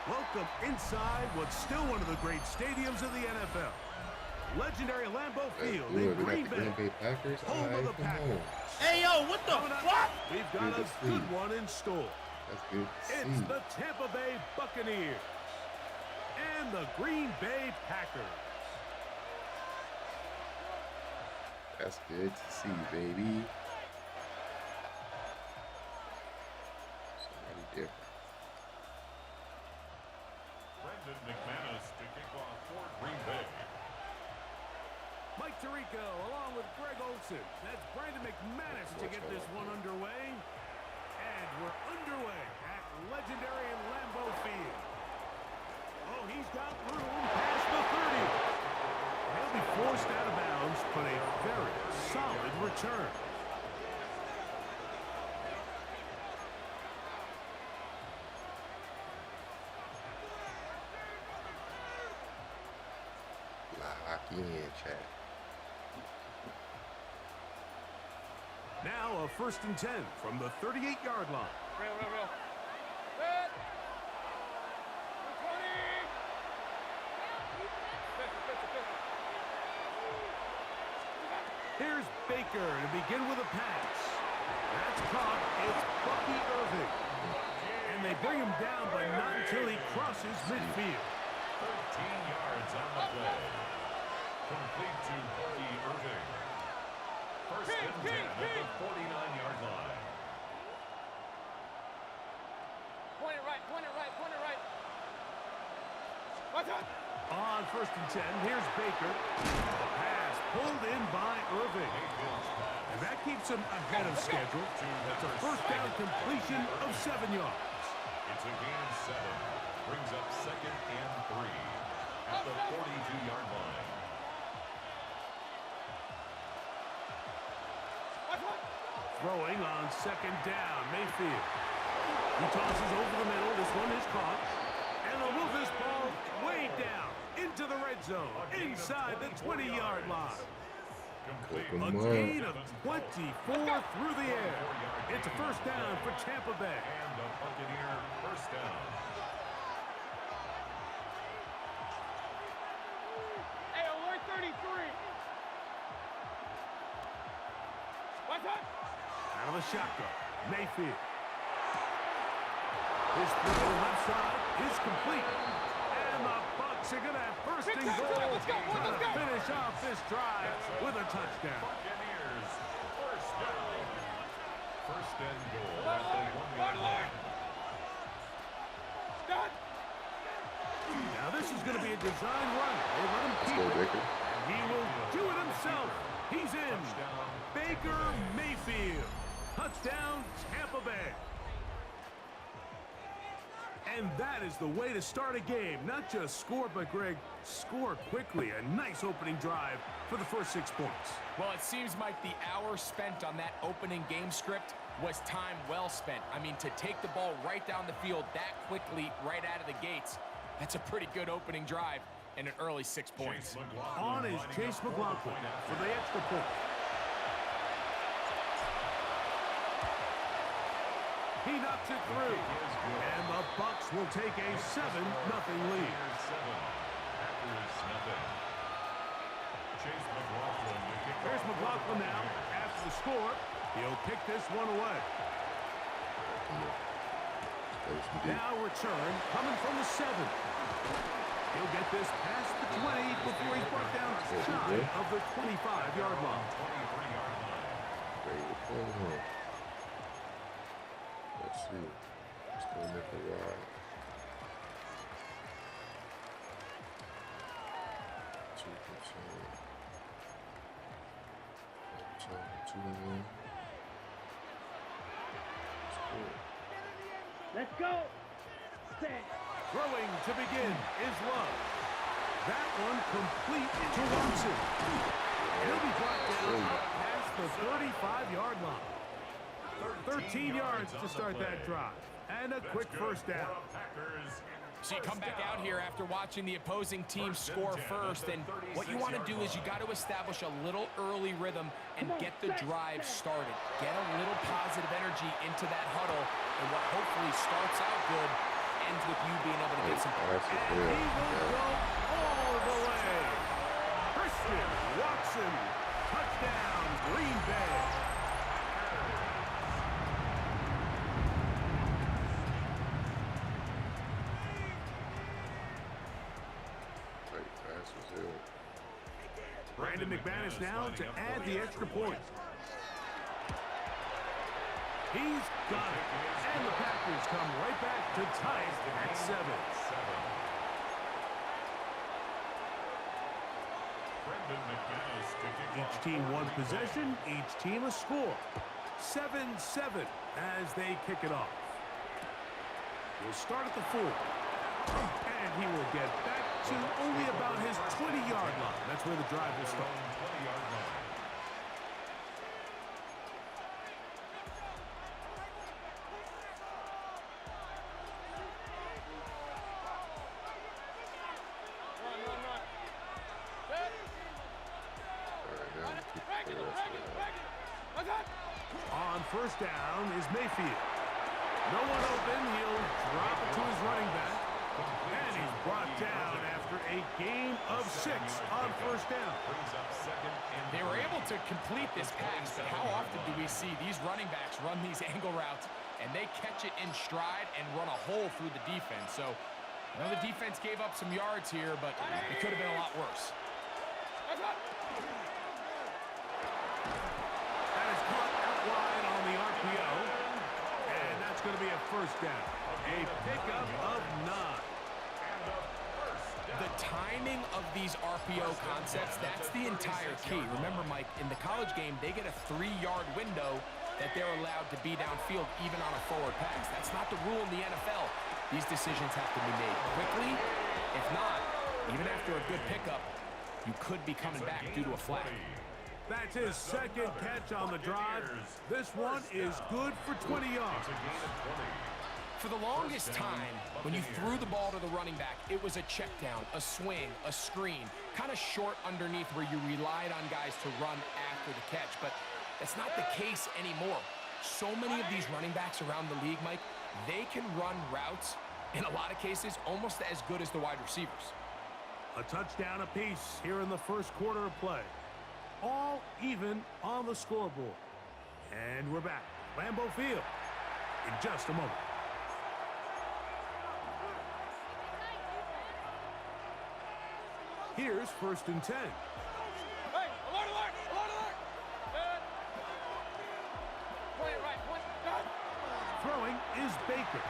Welcome inside what's still one of the great stadiums of the NFL. Legendary Lambeau Field in Green Bay. Packers. Home of the Packers. Hey, yo, what the fuck? We've got a good one in store. That's good. It's the Tampa Bay Buccaneers and the Green Bay Packers. That's good to see, baby. Somebody different. Brendan McManus to kick off for Green Bay. Mike Tirico along with Greg Olson. That's Brandon McManus to get this one underway. And we're underway at legendary Lambeau Field. Oh, he's got room past the 30. He'll be forced out of bounds, but a very solid return. Lock in, chat. Now a 1st and 10 from the 38-yard line. Real. Here's Baker to begin with a pass. That's caught. It's Bucky Irving. And they bring him down, but not until he crosses midfield. 13 yards on the play. Complete to Bucky Irving. First and 10 at the 49-yard line. Point it right. What's up? On 1st and 10, here's Baker. The pass pulled in by Irving. And that keeps him ahead of schedule. That's a first down completion of 7 yards. It's a gain of 7. Brings up 2nd and 3 at the 42-yard line. Throwing on 2nd down, Mayfield. He tosses over the middle. This one is caught. And they'll move this ball way down into the red zone, inside the 20-yard line. A gain of 24 through the air. It's a first down for Tampa Bay. And the Buccaneer first down. Hey, alert 33. What's up? Out of the shotgun, Mayfield. His throw left side is complete. And the Bucs are going to have first and goal. Let's go. To finish off this drive with a touchdown. Buccaneers first down. First and goal at the 1-yard line. Now this is going to be a design run. They let him keep it. Baker. And he will do it himself. He's in. Baker Mayfield. Touchdown, Tampa Bay. And that is the way to start a game. Not just score, but, Greg, score quickly. A nice opening drive for the first 6 points. Well, it seems like the hour spent on that opening game script was time well spent. I mean, to take the ball right down the field that quickly right out of the gates, that's a pretty good opening drive and an early 6 points. On is Chase McLaughlin for the extra point. He knocks it through. And the Bucs will take a 7-0 lead. There's McLaughlin now. After the score, he'll kick this one away. Now return coming from the 7. He'll get this past the 20 before he's brought down shy of the 25-yard line. Let's see. It's going to make a ride. 2%. 2-1. Let's go. Throwing to begin is Love. That one complete to Watson. He'll be brought down past the 35-yard line. 13 yards to start that drive. And a quick first down. Packers So you come back out here after watching the opposing team score first, and what you want to do is you got to establish a little early rhythm and get the drive started. Get a little positive energy into that huddle, and what hopefully starts out good ends with you being able to get some points. And he will go all the way. Christian Watson, touchdown, Green Bay. Brandon McManus now to add the extra point. He's got it. And the Packers come right back to tie it at 7. Each team one possession, each team a score. 7-7 as they kick it off. We'll start at the 4. And he will get back to only about his 20-yard line. That's where the drive will start. On first down is Mayfield. No one open. He'll drop it to his running back. And he's brought down after a gain of 6 on first down. They were able to complete this pass, but how often do we see these running backs run these angle routes and they catch it in stride and run a hole through the defense? So I know the defense gave up some yards here, but it could have been a lot worse. That is caught out wide on the RPO. And that's going to be a first down. A pickup of 9. The timing of these RPO concepts, that's the entire key. Remember, Mike, in the college game, they get a 3-yard window that they're allowed to be downfield even on a forward pass. That's not the rule in the NFL. These decisions have to be made quickly. If not, even after a good pickup, you could be coming back due to a flag. That's his second catch on the drive. This one is good for 20 yards. For the longest time, when you threw the ball to the running back, it was a check down, a swing, a screen, kind of short underneath where you relied on guys to run after the catch. But that's not the case anymore. So many of these running backs around the league, Mike, they can run routes, in a lot of cases, almost as good as the wide receivers. A touchdown apiece here in the first quarter of play. All even on the scoreboard. And we're back. Lambeau Field in just a moment. Here's first and 10. Hey, alert, alert, alert, alert! Point it right, point it right. Throwing is Baker.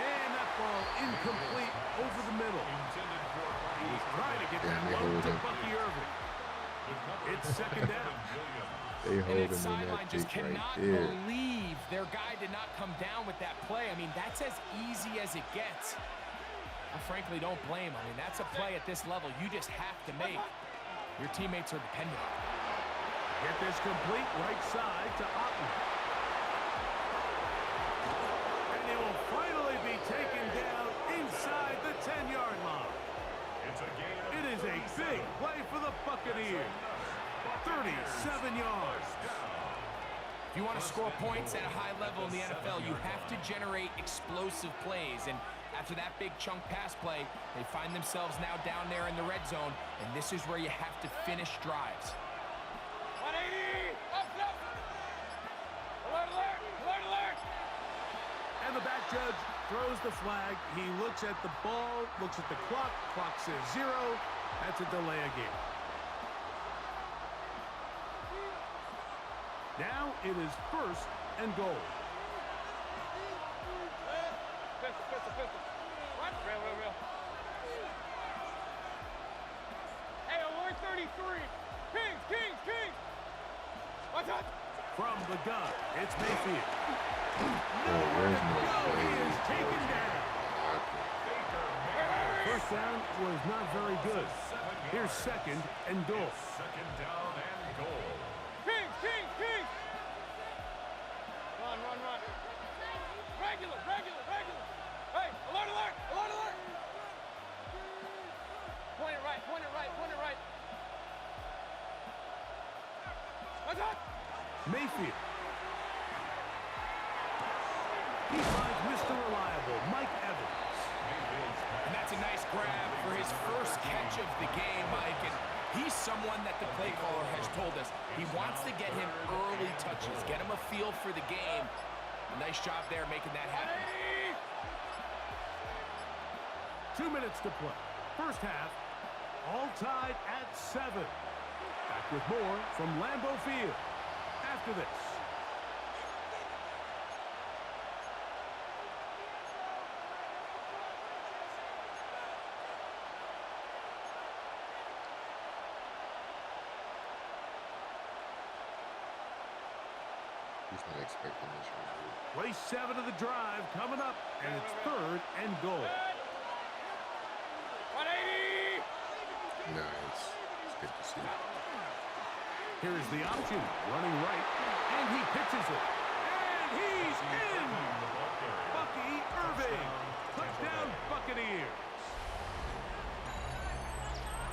And that ball incomplete over the middle. He's trying to get that low to Bucky Irving. It's second down. They hold him And its in sideline that just pick right cannot there. believe their guy did not come down with that play. I mean, that's as easy as it gets. I frankly don't blame him. I mean, that's a play at this level you just have to make. Your teammates are dependent on it. Get this complete right side to Otten. And he will finally be taken down inside the 10-yard line. It is a big play for the Buccaneers. 37 yards. If you want to score points at a high level in the NFL, you have to generate explosive plays. And after that big chunk pass play, they find themselves now down there in the red zone, and this is where you have to finish drives. 180! Up, up! Alert, alert! Alert, alert! And the back judge throws the flag. He looks at the ball, looks at the clock. Clock says 0. That's a delay of game. Now it is first and goal. Pistol, pistol, pistol. What? Real, real, real. Hey, alert 33! Kings, Kings, Kings! Watch out! From the gun, it's Mayfield. Where's my He is taken down. First down was not very good. Here's second and goal. Second down and goal. Kings, Kings, Kings! Run, run, run. Regular, regular, regular. Hey, alert, Mayfield. He finds Mr. Reliable, Mike Evans. And that's a nice grab for his first catch of the game, Mike. And he's someone that the play caller has told us he wants to get him early touches, get him a feel for the game. Nice job there making that happen. 2 minutes to play. First half, all tied at 7. Back with more from Lambeau Field after this. He's not expecting this result. Play 7 of the drive coming up, and it's 3rd and goal. 180! Nice. It's good to see. Here's the option, running right, and he pitches it. And he's in! Bucky Irving. Touchdown, Buccaneers.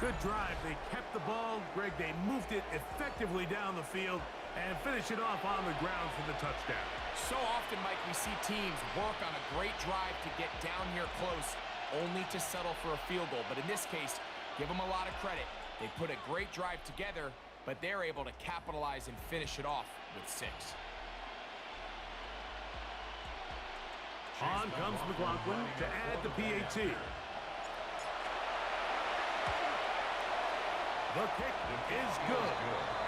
Good drive. They kept the ball. Greg, they moved it effectively down the field and finish it off on the ground for the touchdown. So often, Mike, we see teams work on a great drive to get down here close, only to settle for a field goal. But in this case, give them a lot of credit. They put a great drive together, but they're able to capitalize and finish it off with 6. On comes McLaughlin to add the PAT. The kick is good,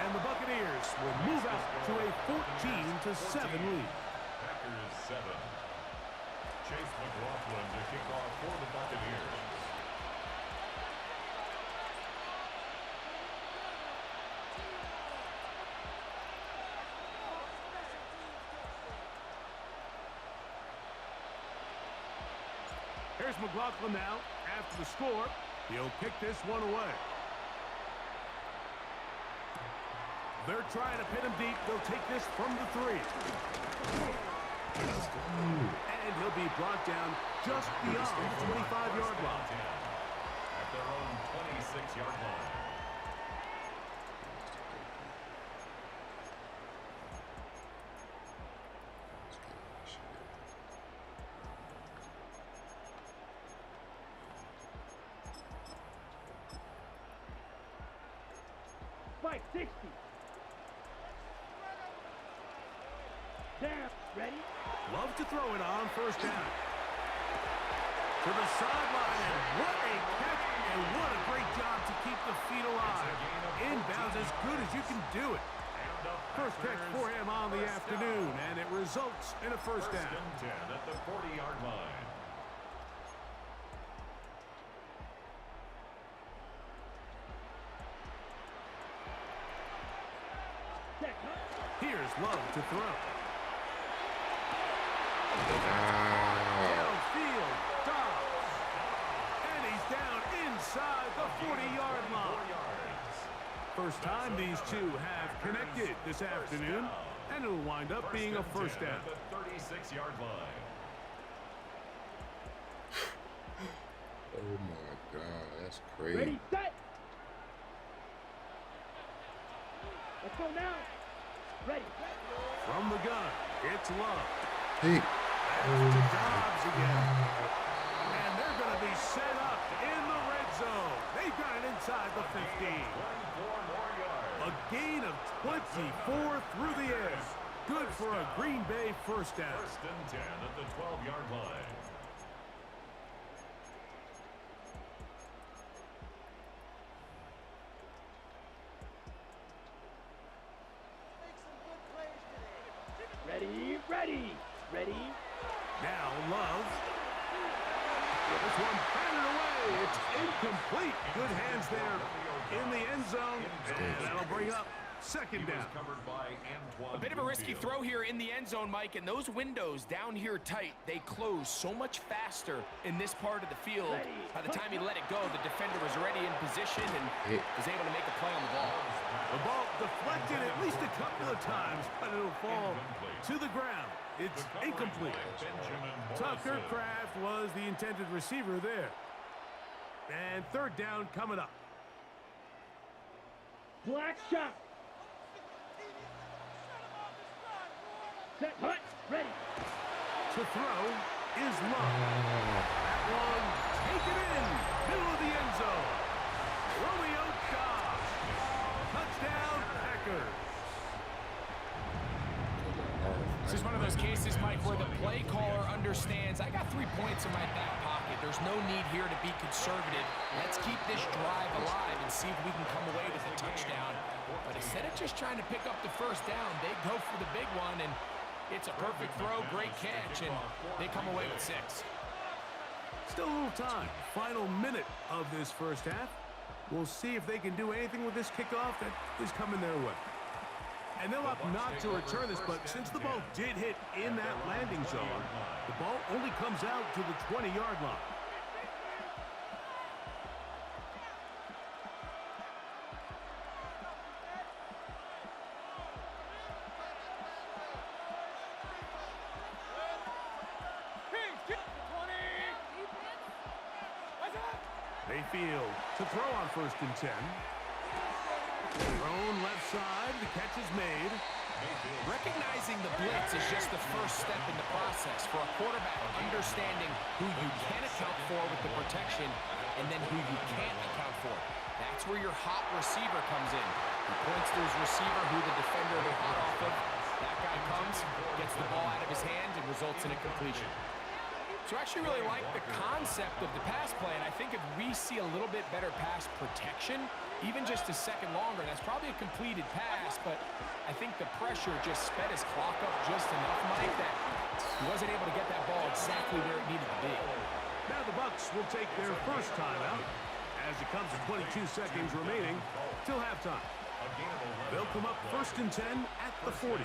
and the Buccaneers will move out to a 14-7 lead. Packers 7. Chase McLaughlin to kick off for the Buccaneers. Here's McLaughlin now. After the score, he'll kick this one away. They're trying to pin him deep. They'll take this from the 3. And he'll be brought down just beyond the 25-yard line. At their own 26-yard line. Fight 60. Down. Ready? Love to throw it on first down. To the sideline, and what a catch, and what a great job to keep the feet alive. Inbounds as good as you can do it. First catch for him on the afternoon, and it results in a first down. First and 10 at the 40-yard line. Here's Love to throw. Wow. Downfield, Dobbs. And he's down inside the 40-yard line. First time these two have connected this afternoon, and it'll wind up being a first down. At the 36-yard line. Oh my God, that's crazy. Ready, set. Let's go now. Ready. From the gun, it's Love. Hey. That's to Dobbs again. And they're going to be set up in the red zone. They've got it inside the 15. A gain of 24 through the air. Good for a Green Bay first down. First and 10 at the 12-yard line. Ready, ready, ready. Now Love. This one batted away. It's incomplete. Good hands there in the end zone. And that'll bring up second down. Covered by A bit of a risky throw here in the end zone, Mike, and those windows down here tight, they close so much faster in this part of the field. By the time he let it go, the defender was already in position and was able to make a play on the ball. The ball deflected at least a couple of times, but it'll fall to the ground. It's incomplete. Tucker Kraft was the intended receiver there. And third down coming up. Black shot. Set, hut, ready. To throw is Love. That one, take it in, middle of the end zone. Romeo Dobbs. Touchdown, Packers. This is one of those cases, Mike, where the play caller understands, I got 3 points in my back pocket. There's no need here to be conservative. Let's keep this drive alive and see if we can come away with a touchdown. But instead of just trying to pick up the first down, they go for the big one, and it's a perfect throw, great catch, and they come away with 6. Still a little time. Final minute of this first half. We'll see if they can do anything with this kickoff that is coming their way. And they'll opt not to return this, but since the ball did hit in that landing zone, the ball only comes out to the 20-yard line. Mayfield to throw on 1st and 10. Thrown left side, the catch is made. Recognizing the blitz is just the first step in the process for a quarterback, understanding who you can account for with the protection and then who you can't account for. That's where your hot receiver comes in. He points to his receiver who the defender will hot off of. That guy comes, gets the ball out of his hand, and results in a completion. So I actually really like the concept of the pass play, and I think if we see a little bit better pass protection, even just a second longer, that's probably a completed pass, but I think the pressure just sped his clock up just enough, Mike, that he wasn't able to get that ball exactly where it needed to be. Now the Bucs will take their first timeout as it comes to 22 seconds remaining till halftime. They'll come up 1st and 10 at the 40.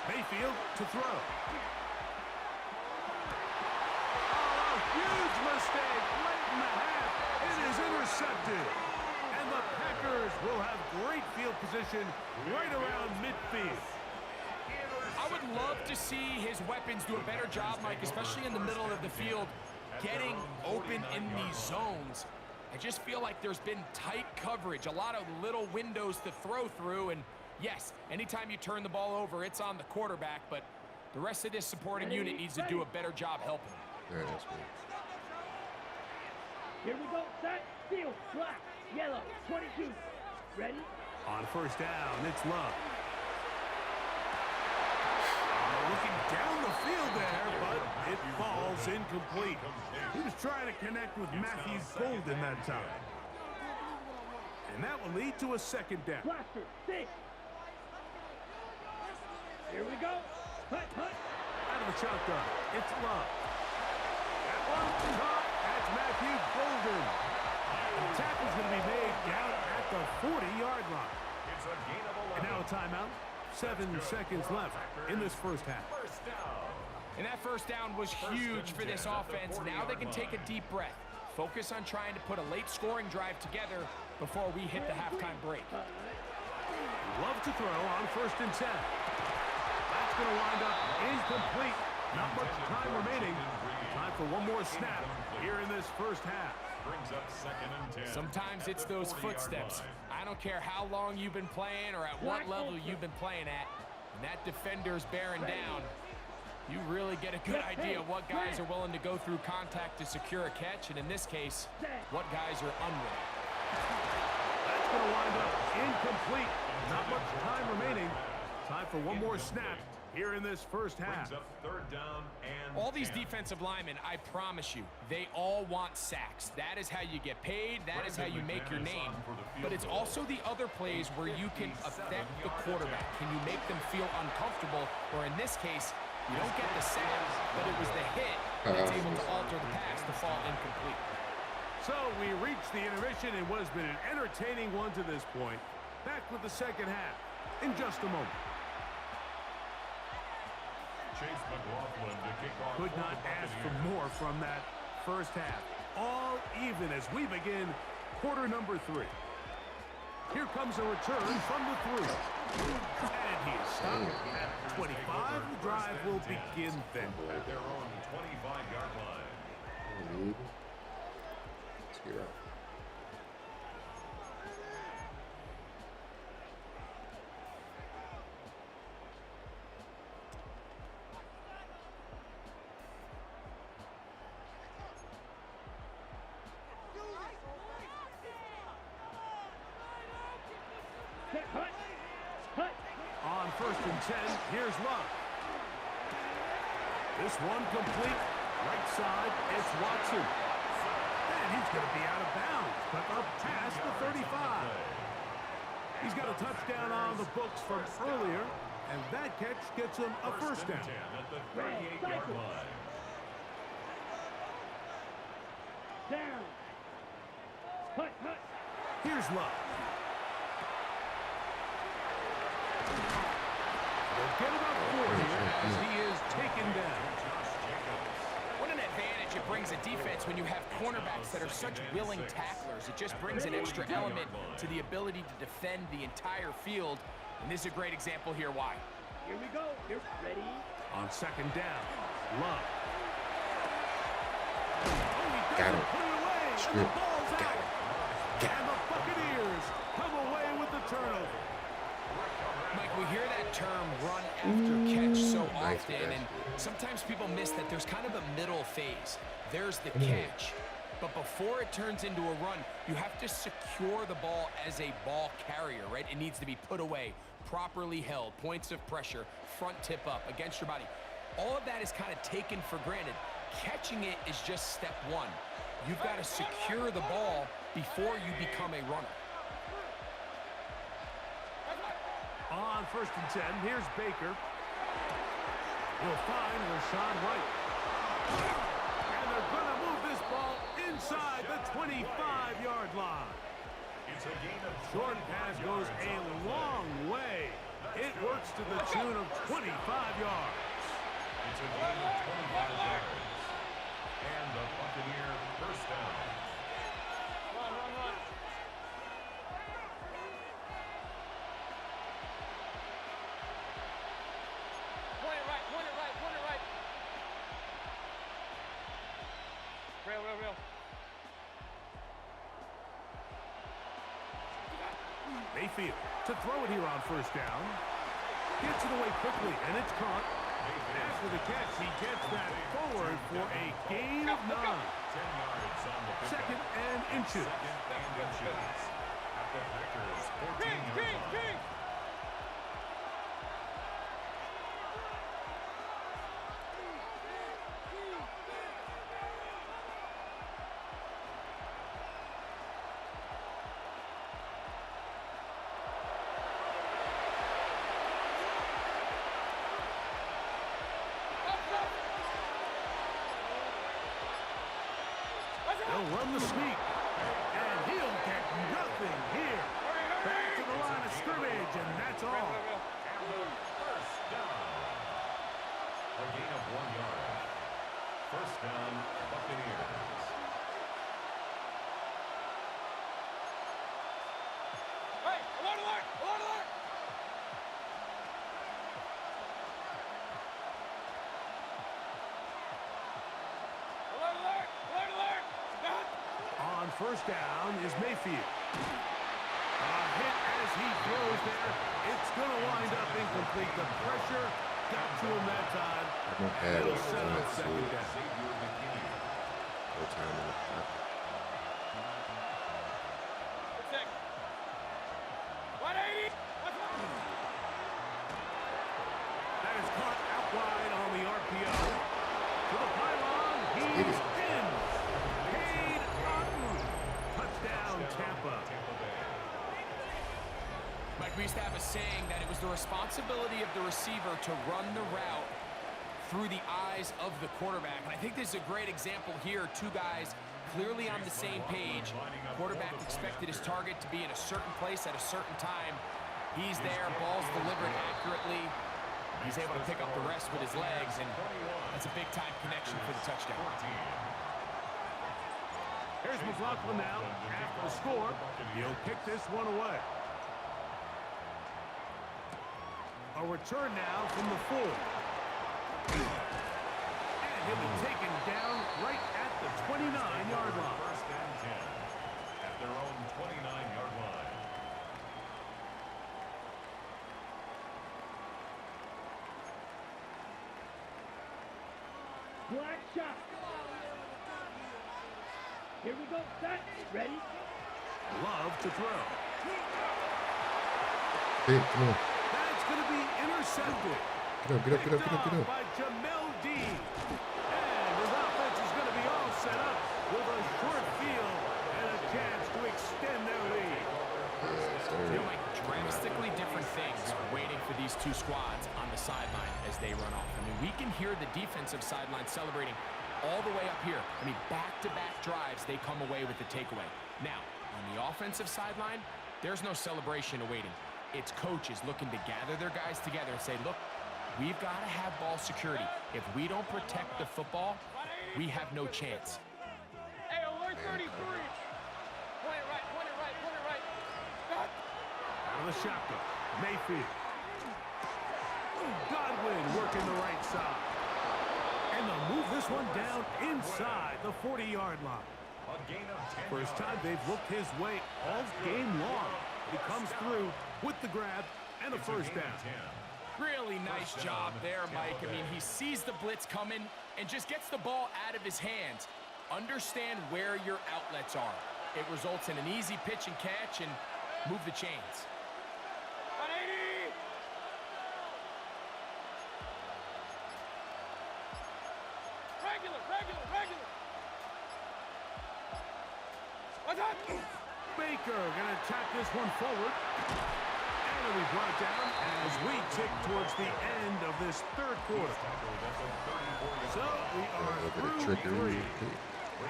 Mayfield to throw. Oh, a huge mistake late in the half. It is intercepted. And the Packers will have great field position right around midfield. I would love to see his weapons do a better job, Mike, especially in the middle of the field, getting open in these zones. I just feel like there's been tight coverage, a lot of little windows to throw through, and yes, anytime you turn the ball over, it's on the quarterback, but the rest of this supporting unit needs to do a better job helping. Yeah, that's good. Here we go, set, field, black, yellow, 22. Ready? On 1st down, it's Love. Looking down the field there, but it falls incomplete. He was trying to connect with Matthew Golden that time. And that will lead to a 2nd down. Blaster, 6. Here we go. Hut, hut. Out of the shotgun, it's Love. That one caught. That's Matthew Golden. The tackle's going to be made down at the 40-yard line. And now a timeout. 7 seconds left in this first half. And that first down was huge for this offense. Now they can take a deep breath. Focus on trying to put a late scoring drive together before we hit the halftime break. Love to throw on 1st and 10. That's going to wind up incomplete. Not much time remaining. Time for one more snap here in this first half. Brings up 2nd and 10. Sometimes it's those footsteps. I don't care how long you've been playing or at what level you've been playing at. When that defender's bearing down, you really get a good idea of what guys are willing to go through contact to secure a catch, and in this case, what guys are unwilling. That's going to wind up incomplete. Not much time remaining. Time for one more snap here in this first half. Brings up 3rd down and All these 10. defensive linemen, I promise you, they all want sacks. That is how you get paid. That is how you make your name. But it's also the other plays where you can affect the quarterback. Can you make them feel uncomfortable? Or in this case, you don't get the sack, but it was the hit that's able to alter the pass to fall incomplete. So we reach the intermission in what has been an entertaining one to this point. Back with the second half in just a moment. Chase McLaughlin to kick off. Could not ask for more from that first half. All even as we begin quarter number 3. Here comes a return from the 3. And he is stopped at 25. The drive will begin then. At their own 25-yard line. Let's get up. On 1st and 10, here's Love. This one complete. Right side, it's Watson. And he's going to be out of bounds, but up past the 35. He's got a touchdown on the books from earlier, and that catch gets him a first down. At the 38-yard line. Down. Hut. Here's Love. They'll get about 4 here as he is taken down. What an advantage it brings a defense when you have cornerbacks that are such willing tacklers. It just brings an extra element to the ability to defend the entire field. And this is a great example here why. Here we go. You're ready. On 2nd down, Love. Got him. Put it away. And the Script. ball's Got out. him. And the Buccaneers come away with the turnover. Mike, we hear that term run after catch so Nice often, catch. and sometimes people miss that there's kind of a middle phase. There's the catch. But before it turns into a run, you have to secure the ball as a ball carrier, right? It needs to be put away, properly held, points of pressure, front tip up against your body. All of that is kind of taken for granted. Catching it is just step one. You've got to secure the ball before you become a runner. On 1st and 10, here's Baker. We'll find Rashawn White. And they're going to move this ball inside the 25-yard line. It's a gain of Short pass goes a long way. It works to the tune of 25 yards. It's a gain of 25 yards. And the Buccaneer first down. Run. Point it right. Real. Mayfield to throw it here on 1st down. Gets it away quickly, and it's caught. After the catch, he gets that forward for a gain of 9. 10 yards on the pickup. 2nd and inches. At the Packers 14-yard line. They'll run the sneak, and he'll get nothing here. Back to the line of scrimmage, and that's all. First down. A gain of 1 yard. First down, Buccaneers. Hey, alert! On 1st down is Mayfield. A hit as he throws there. It's going to wind up incomplete. The pressure got to him that time. I don't have He'll it. set up 2nd down. No time in the pocket. 180. That is caught out wide on the RPO. To the pylon, he's in. Cade Otton. Touchdown, Tampa. Mike, we used to have a saying that it was the responsibility of the receiver to run the route through the eyes of the quarterback. And I think this is a great example here. 2 guys clearly on the same page. Quarterback expected his target to be in a certain place at a certain time. He's there, ball's delivered accurately. He's able to pick up the rest with his legs, and that's a big-time connection for the touchdown. Here's McLaughlin now. After the score, he'll kick this one away. A return now from the 4. And he'll be taken down right at the 29-yard line. First and 10 at their own 29-yard line. Black shot. Here we go. Set. Ready. Love to throw. Hey, come on. That's going to be intercepted. Get up. By Jamel Dean. And his offense is going to be all set up with a short field and a chance to extend their lead. Feel like drastically different things waiting for these two squads on the sideline as they run off. I mean, we can hear the defensive sideline celebrating all the way up here. I mean, back-to-back drives, they come away with the takeaway. Now, on the offensive sideline, there's no celebration awaiting. It's coaches looking to gather their guys together and say, look, we've got to have ball security. If we don't protect the football, we have no chance. Hey, alert 33. Point it right. Out of the shotgun, Mayfield. Godwin working the right side. And they'll move this one down inside the 40-yard line. A gain of 10 First time they've looked his way all game long. He comes through with the grab and a first down. Really nice job there, Mike. I mean, he sees the blitz coming and just gets the ball out of his hands. Understand where your outlets are. It results in an easy pitch and catch and move the chains. 180. Regular. What's up? Baker going to tap this one forward. And it'll be brought down as we tick towards the end of this third quarter. So we are through 3.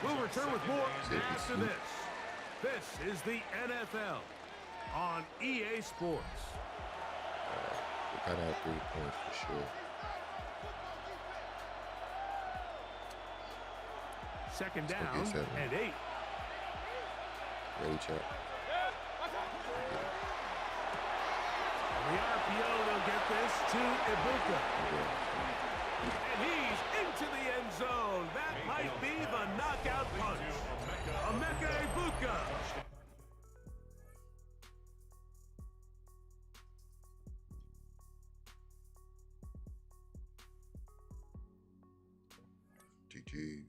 We'll return with more after this. This is the NFL on EA Sports. We gotta have 3 points for sure. Second down and 8. Ready, Chuck? The RPO will get this to Ibuka. And he's into the end zone. That might be the knockout punch. Emeka Ibuka. GG's.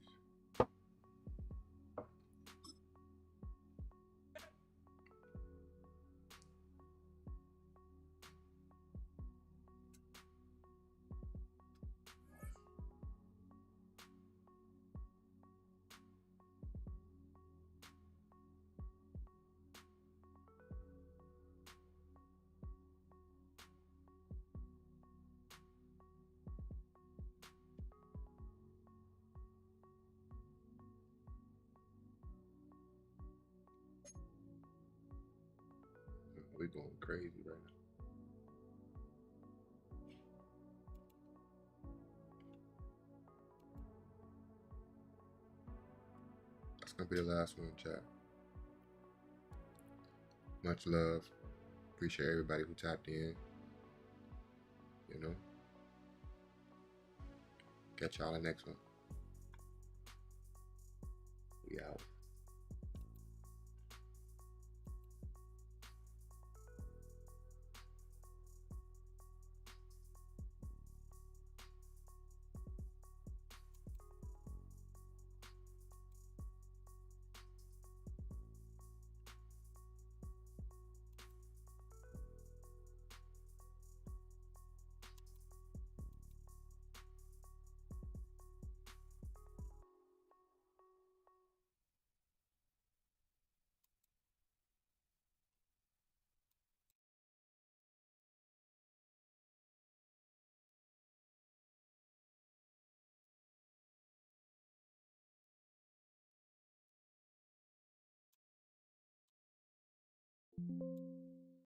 We're going crazy right now. That's gonna be the last one, chat. Much love. Appreciate everybody who tapped in. You know. Catch y'all in the next one. We out. Thank you.